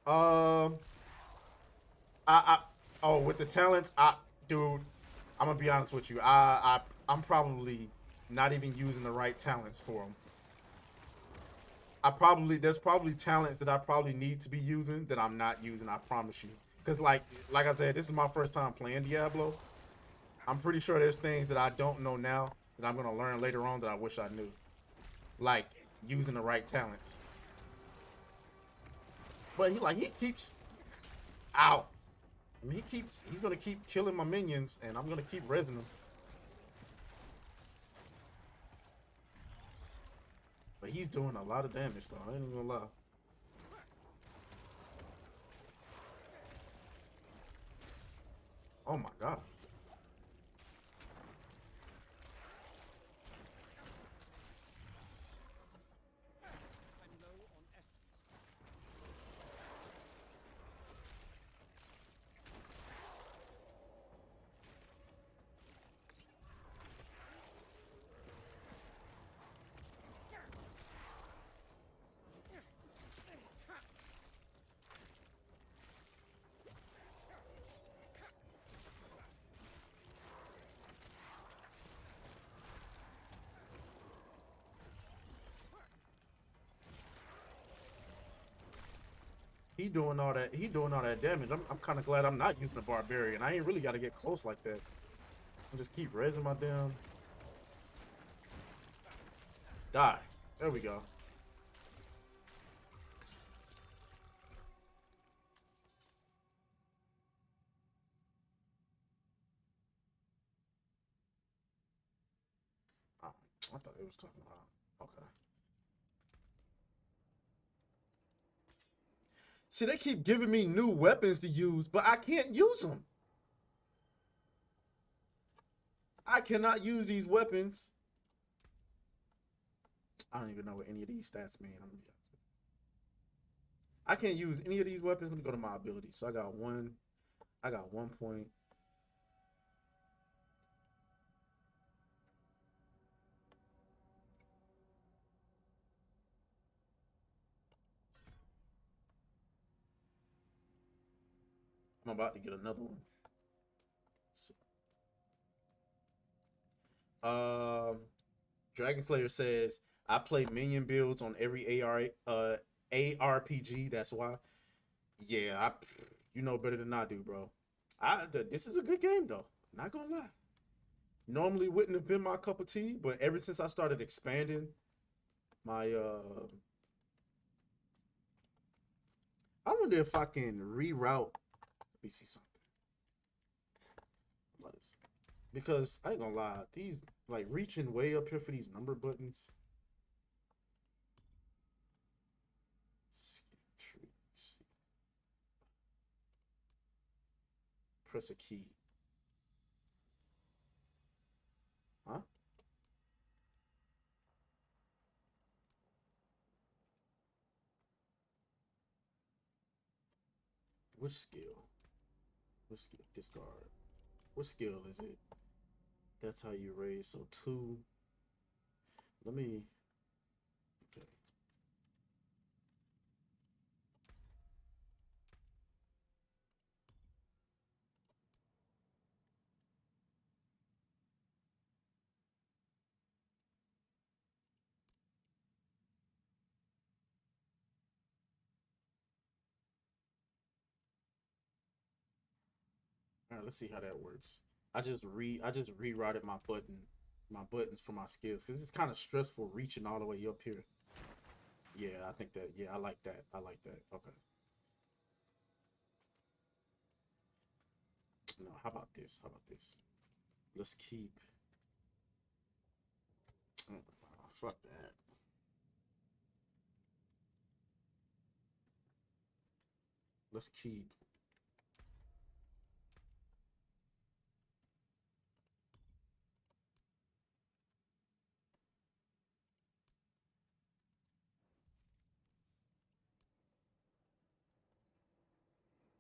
Oh, with the talents, dude, I'm gonna be honest with you. I'm probably not even using the right talents for them. There's probably talents that I probably need to be using that I'm not using. I promise you, because like I said, this is my first time playing Diablo. I'm pretty sure there's things that I don't know now that I'm gonna learn later on that I wish I knew, like using the right talents. But he keeps, ow. I mean, he's gonna keep killing my minions, and I'm gonna keep rezzing them. But he's doing a lot of damage, though. I ain't even gonna lie. Oh my god. He doing all that. He doing all that damage. I'm kind of glad I'm not using a barbarian. I ain't really got to get close like that. I just keep raising my damn. Die. There we go. Oh, I thought it was talking about. Okay. See, they keep giving me new weapons to use, but I can't use them. I cannot use these weapons. I don't even know what any of these stats mean. I'm gonna be honest with you. I can't use any of these weapons. Let me go to my abilities. So I got 1 point. I'm about to get another one. Dragon Slayer says I play minion builds on every ARPG. That's why. Yeah, you know better than I do, bro. This is a good game though. Not gonna lie. Normally wouldn't have been my cup of tea, but ever since I started expanding my I wonder if I can reroute. Let me see something. What is? Because I ain't gonna lie, these like reaching way up here for these number buttons. Press a key. Huh? Which skill? Which skill? Discard. What skill is it? That's how you raise. So 2. Let me. Okay. All right, let's see how that works. I just rerouted my buttons for my skills because it's kind of stressful reaching all the way up here. Yeah, I think that. Yeah, I like that. I like that. Okay. No, how about this? How about this? Let's keep. Oh, fuck that. let's keep.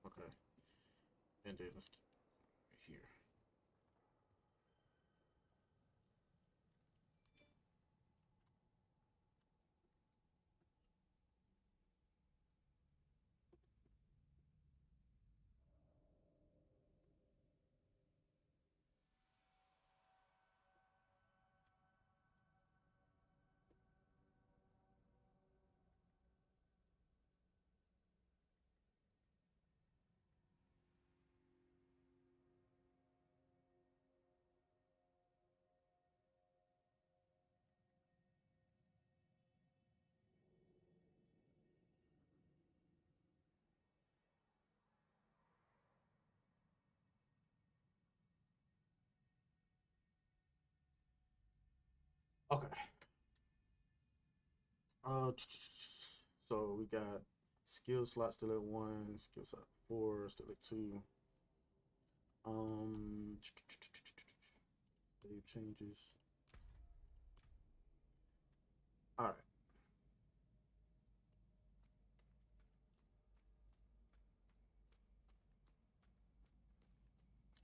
Okay. And then let's keep right here. Okay. So we got skill slot still at 1, skill slot 4 still at 2. Save changes. All right.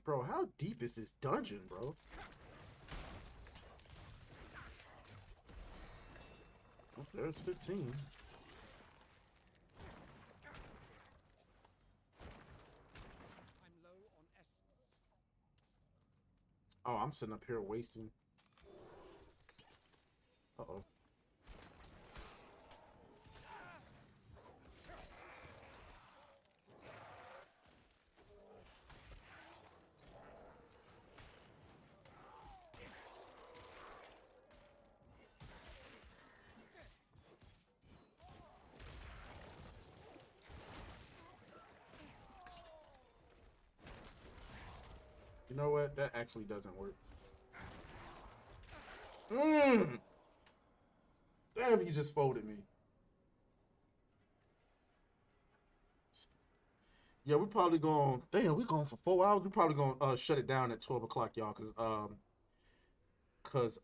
Bro, how deep is this dungeon, bro? Oh, there's 15. Oh, I'm sitting up here wasting. Uh-oh. You know what? That actually doesn't work. Damn, he just folded me. Yeah, we're probably going. Damn, we're going for 4 hours. We're probably going to shut it down at 12 o'clock, y'all, because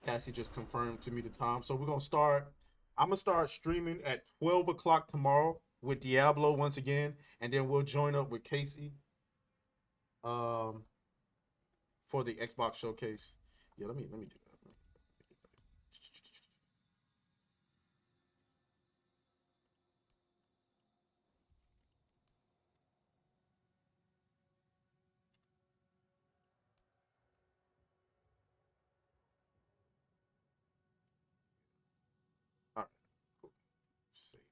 Cassie just confirmed to me the time. So we're gonna start. I'm gonna start streaming at 12 o'clock tomorrow with Diablo once again, and then we'll join up with Casey for the Xbox showcase. Yeah, let me do that. All right, cool. Save that.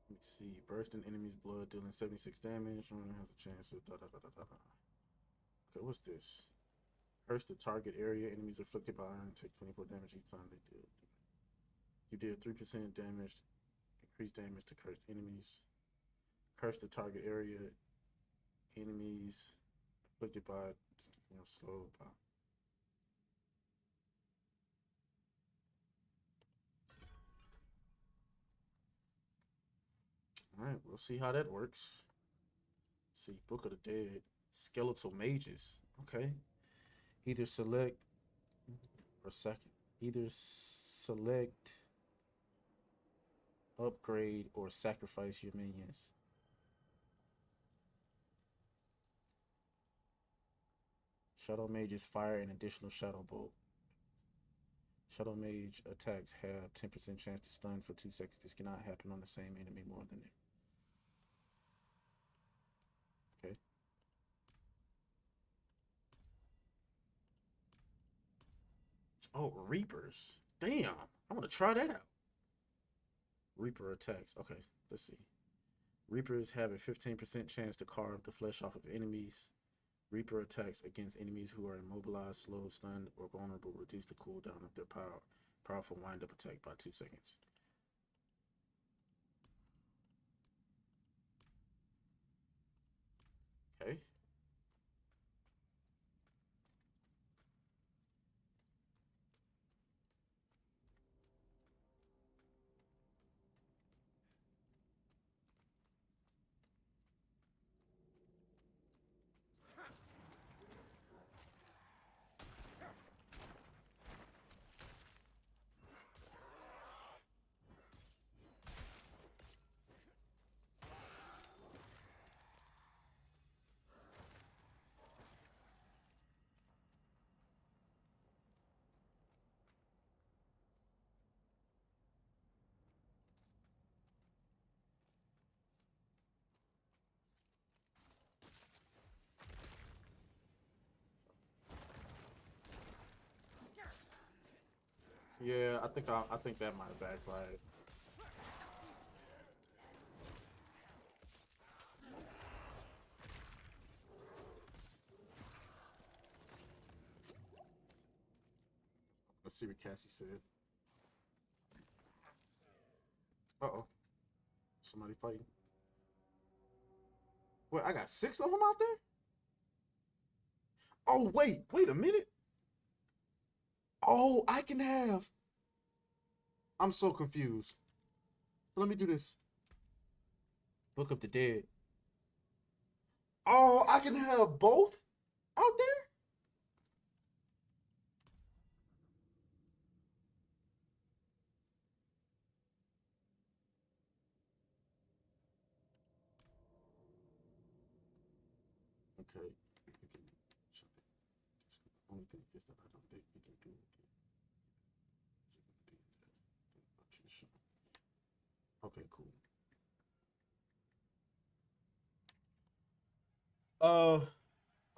Let me see. Burst an enemy's blood, dealing 76 damage. Only has a chance of Okay, what's this? Curse the target area. Enemies afflicted by iron take 24 damage each time they deal. You did 3% damage. Increase damage to cursed enemies. Curse the target area. Enemies afflicted by, slow by. All right, we'll see how that works. See, Book of the Dead, skeletal mages. Okay, either select or second. Either select, upgrade, or sacrifice your minions. Shadow mages fire an additional shadow bolt. Shadow mage attacks have 10% chance to stun for 2 seconds. This cannot happen on the same enemy more than it. Okay. Oh, Reapers. Damn. I want to try that out. Reaper attacks. Okay, let's see. Reapers have a 15% chance to carve the flesh off of enemies. Reaper attacks against enemies who are immobilized, slow, stunned, or vulnerable reduce the cooldown of their powerful wind-up attack by 2 seconds. Okay. Yeah, I think that might have backfired. Let's see what Cassie said. Uh-oh. Somebody fighting. Wait, I got 6 of them out there? Oh, wait a minute. Oh, I can have. I'm so confused. Let me do this. Book of the Dead. Oh, I can have both out there? Okay. We can jump in. The only thing is that I don't think we can do it. Okay, cool.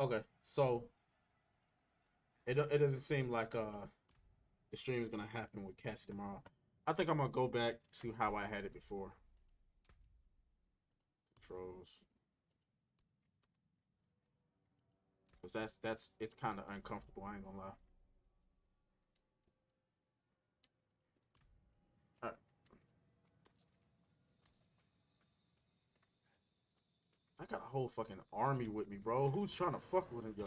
Okay. So it doesn't seem like the stream is gonna happen with Cassie tomorrow. I think I'm gonna go back to how I had it before. Controls. Cause it's kind of uncomfortable. I ain't gonna lie. All right. I got a whole fucking army with me, bro. Who's trying to fuck with him, yo?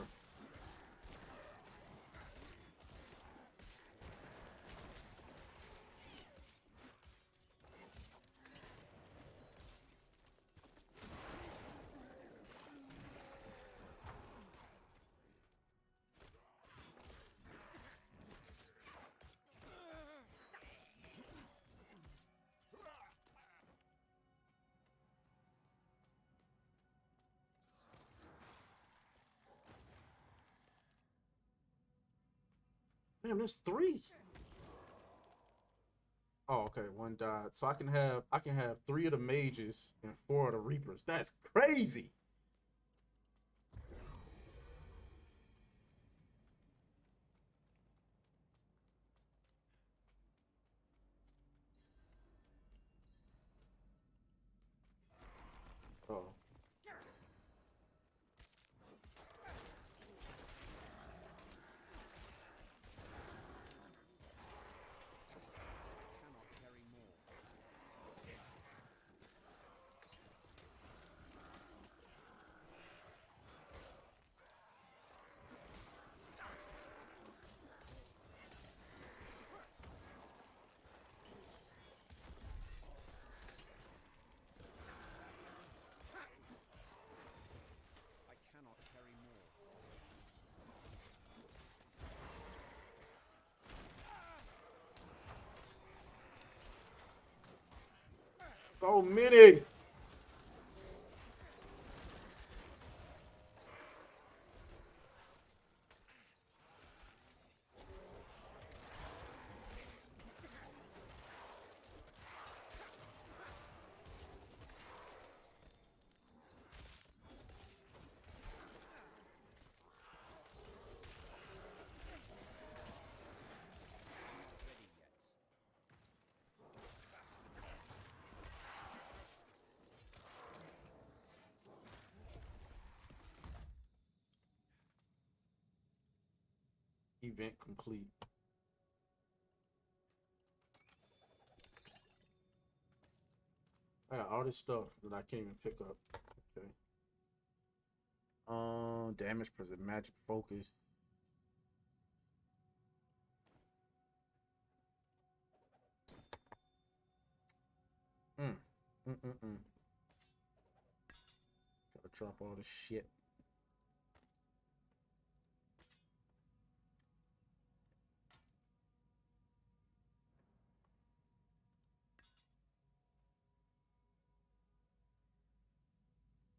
Damn, there's 3. Oh, okay, 1 died. So I can have 3 of the mages and 4 of the reapers. That's crazy. Oh. So many. Event complete. I got all this stuff that I can't even pick up. Okay. Damage present, magic focus. Mm. Gotta drop all this shit.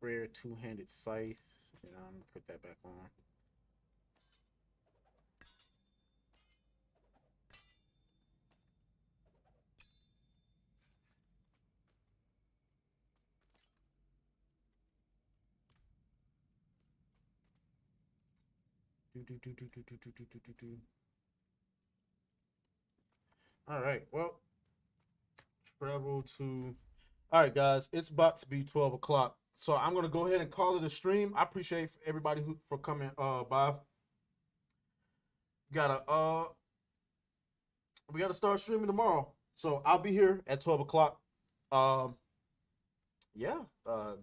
Rare two-handed scythe. Yeah, I'm gonna put that back on. All right. Well, travel to. All right, guys. It's about to be 12 o'clock, so I'm gonna go ahead and call it a stream. I appreciate everybody for coming by. We gotta start streaming tomorrow, so I'll be here at 12 o'clock. Yeah.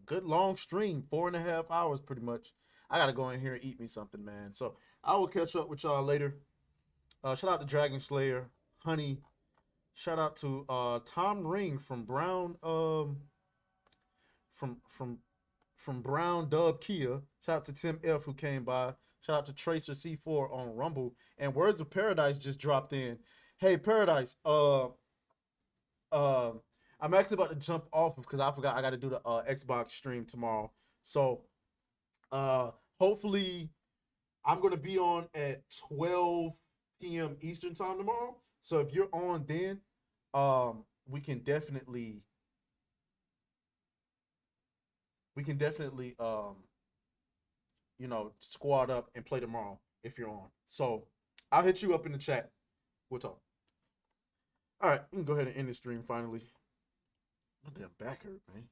Good long stream, 4.5 hours pretty much. I gotta go in here and eat me something, man. So I will catch up with y'all later. Shout out to Dragon Slayer, Honey. Shout out to Tom Ring from Brown from Brown Dub Kia. Shout out to Tim F who came by. Shout out to Tracer C4 on Rumble. And Words of Paradise just dropped in. Hey Paradise, I'm actually about to jump off because I forgot I got to do the Xbox stream tomorrow. So hopefully I'm gonna be on at 12 p.m. Eastern time tomorrow. So if you're on then, we can definitely squad up and play tomorrow if you're on. So I'll hit you up in the chat. We'll talk. All right, we can go ahead and end the stream finally. My damn back hurt, man.